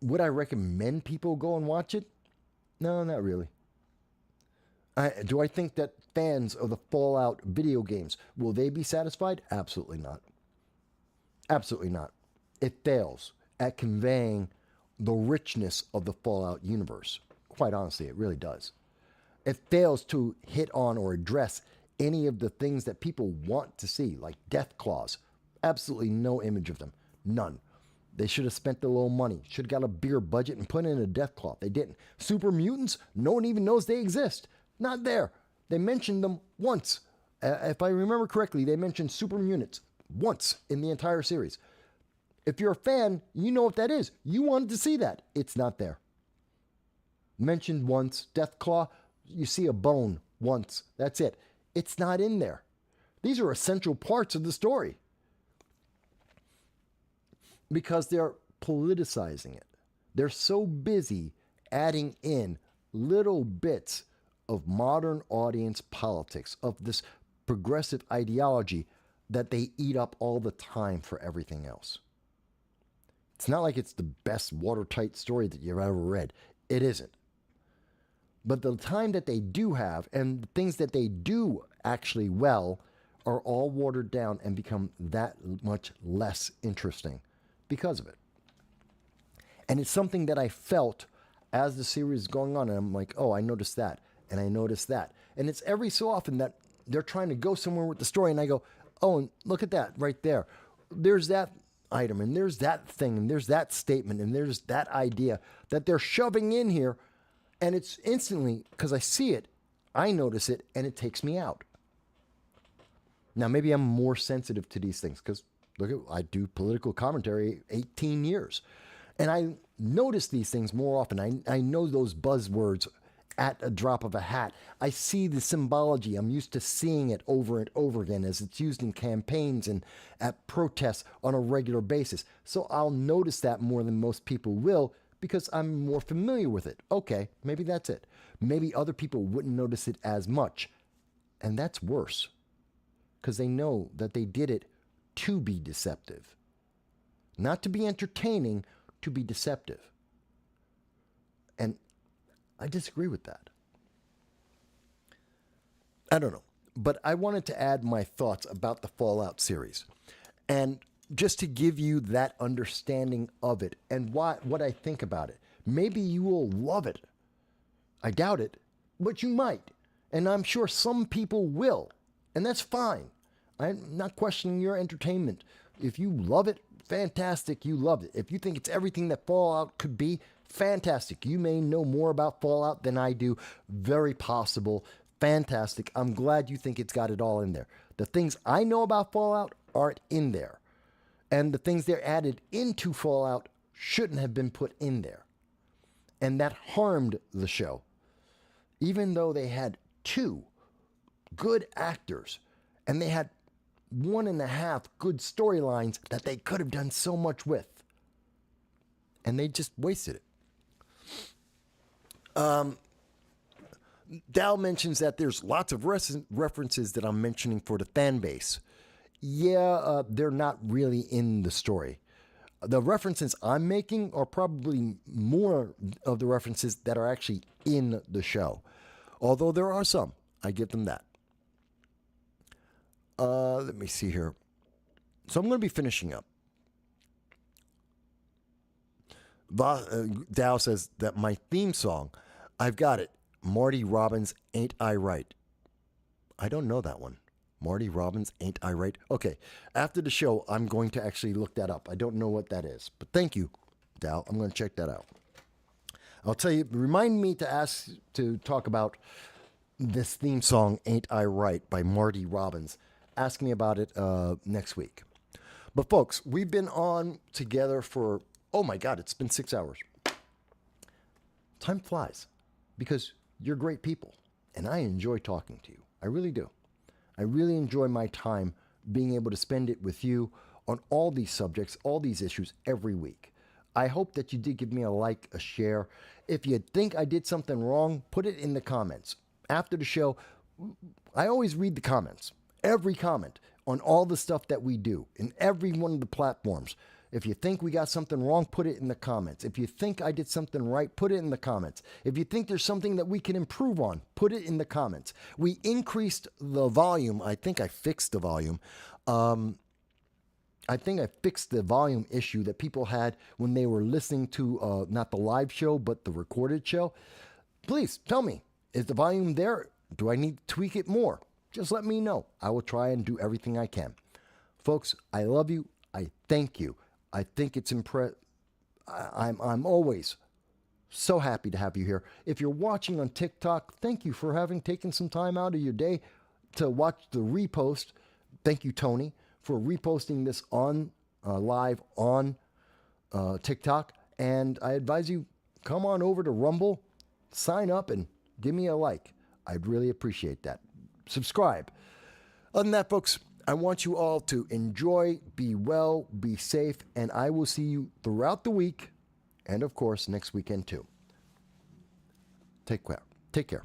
Would I recommend people go and watch it? No, not really. Do I think that fans of the Fallout video games, will they be satisfied? Absolutely not. Absolutely not. It fails at conveying the richness of the Fallout universe. Quite honestly, it really does. It fails to hit on or address any of the things that people want to see, like death claws. Absolutely no image of them. None. They should have spent a little money. Should have got a bigger budget and put in a death claw. They didn't. Super mutants? No one even knows they exist. Not there. They mentioned them once. If I remember correctly, they mentioned super mutants once in the entire series. If you're a fan, you know what that is. You wanted to see that. It's not there. Mentioned once. Deathclaw, you see a bone once. That's it. It's not in there. These are essential parts of the story. Because they're politicizing it. They're so busy adding in little bits of modern audience politics, of this progressive ideology that they eat up all the time for everything else. It's not like it's the best watertight story that you've ever read. It isn't. But the time that they do have and the things that they do actually well are all watered down and become that much less interesting because of it. And it's something that I felt as the series is going on, and I'm like, oh, I noticed that. And I noticed that. And it's every so often that they're trying to go somewhere with the story, and I go, oh, and look at that right there. There's that item, and there's that thing, and there's that statement, and there's that idea that they're shoving in here, and it's instantly, because I see it, I notice it, and it takes me out. Now, maybe I'm more sensitive to these things, because look, I do political commentary 18 years, and I notice these things more often. I know those buzzwords at a drop of a hat. I see the symbology. I'm used to seeing it over and over again as it's used in campaigns and at protests on a regular basis. So I'll notice that more than most people will because I'm more familiar with it. Okay, maybe that's it. Maybe other people wouldn't notice it as much. And that's worse because they know that they did it to be deceptive. Not to be entertaining, to be deceptive. And I disagree with that. I don't know. But I wanted to add my thoughts about the Fallout series. And just to give you that understanding of it and what I think about it. Maybe you will love it. I doubt it, but you might. And I'm sure some people will. And that's fine. I'm not questioning your entertainment. If you love it, fantastic, you love it. If you think it's everything that Fallout could be, fantastic. You may know more about Fallout than I do. Very possible. Fantastic. I'm glad you think it's got it all in there. The things I know about Fallout aren't in there. And the things they're added into Fallout shouldn't have been put in there. And that harmed the show. Even though they had 2 good actors and they had 1.5 good storylines that they could have done so much with. And they just wasted it. Dow mentions that there's lots of references that I'm mentioning for the fan base. Yeah, they're not really in the story. The references I'm making are probably more of the references that are actually in the show. Although there are some. I give them that. Let me see here. So I'm going to be finishing up. Dow says that my theme song, I've got it. Marty Robbins, Ain't I Right? I don't know that one. Marty Robbins, Ain't I Right? Okay, after the show, I'm going to actually look that up. I don't know what that is. But thank you, Dow. I'm going to check that out. I'll tell you, remind me to talk about this theme song, Ain't I Right, by Marty Robbins. Ask me about it next week. But folks, we've been on together for, oh my God, it's been 6 hours. Time flies because you're great people and I enjoy talking to you. I really do. I really enjoy my time being able to spend it with you on all these subjects, all these issues every week. I hope that you did give me a like, a share. If you think I did something wrong, put it in the comments. After the show, I always read the comments, every comment on all the stuff that we do in every one of the platforms. If you think we got something wrong, put it in the comments. If you think I did something right, put it in the comments. If you think there's something that we can improve on, put it in the comments. We increased the volume. I think I fixed the volume. I think I fixed the volume issue that people had when they were listening to not the live show, but the recorded show. Please tell me, is the volume there? Do I need to tweak it more? Just let me know. I will try and do everything I can. Folks, I love you. I thank you. I think it's I'm always so happy to have you here. If you're watching on TikTok, thank you for having taken some time out of your day to watch the repost. Thank you, Tony, for reposting this on live on TikTok. And I advise you, come on over to Rumble, sign up, and give me a like. I'd really appreciate that. Subscribe. Other than that, folks, I want you all to enjoy, be well, be safe, and I will see you throughout the week and, of course, next weekend too. Take care. Take care.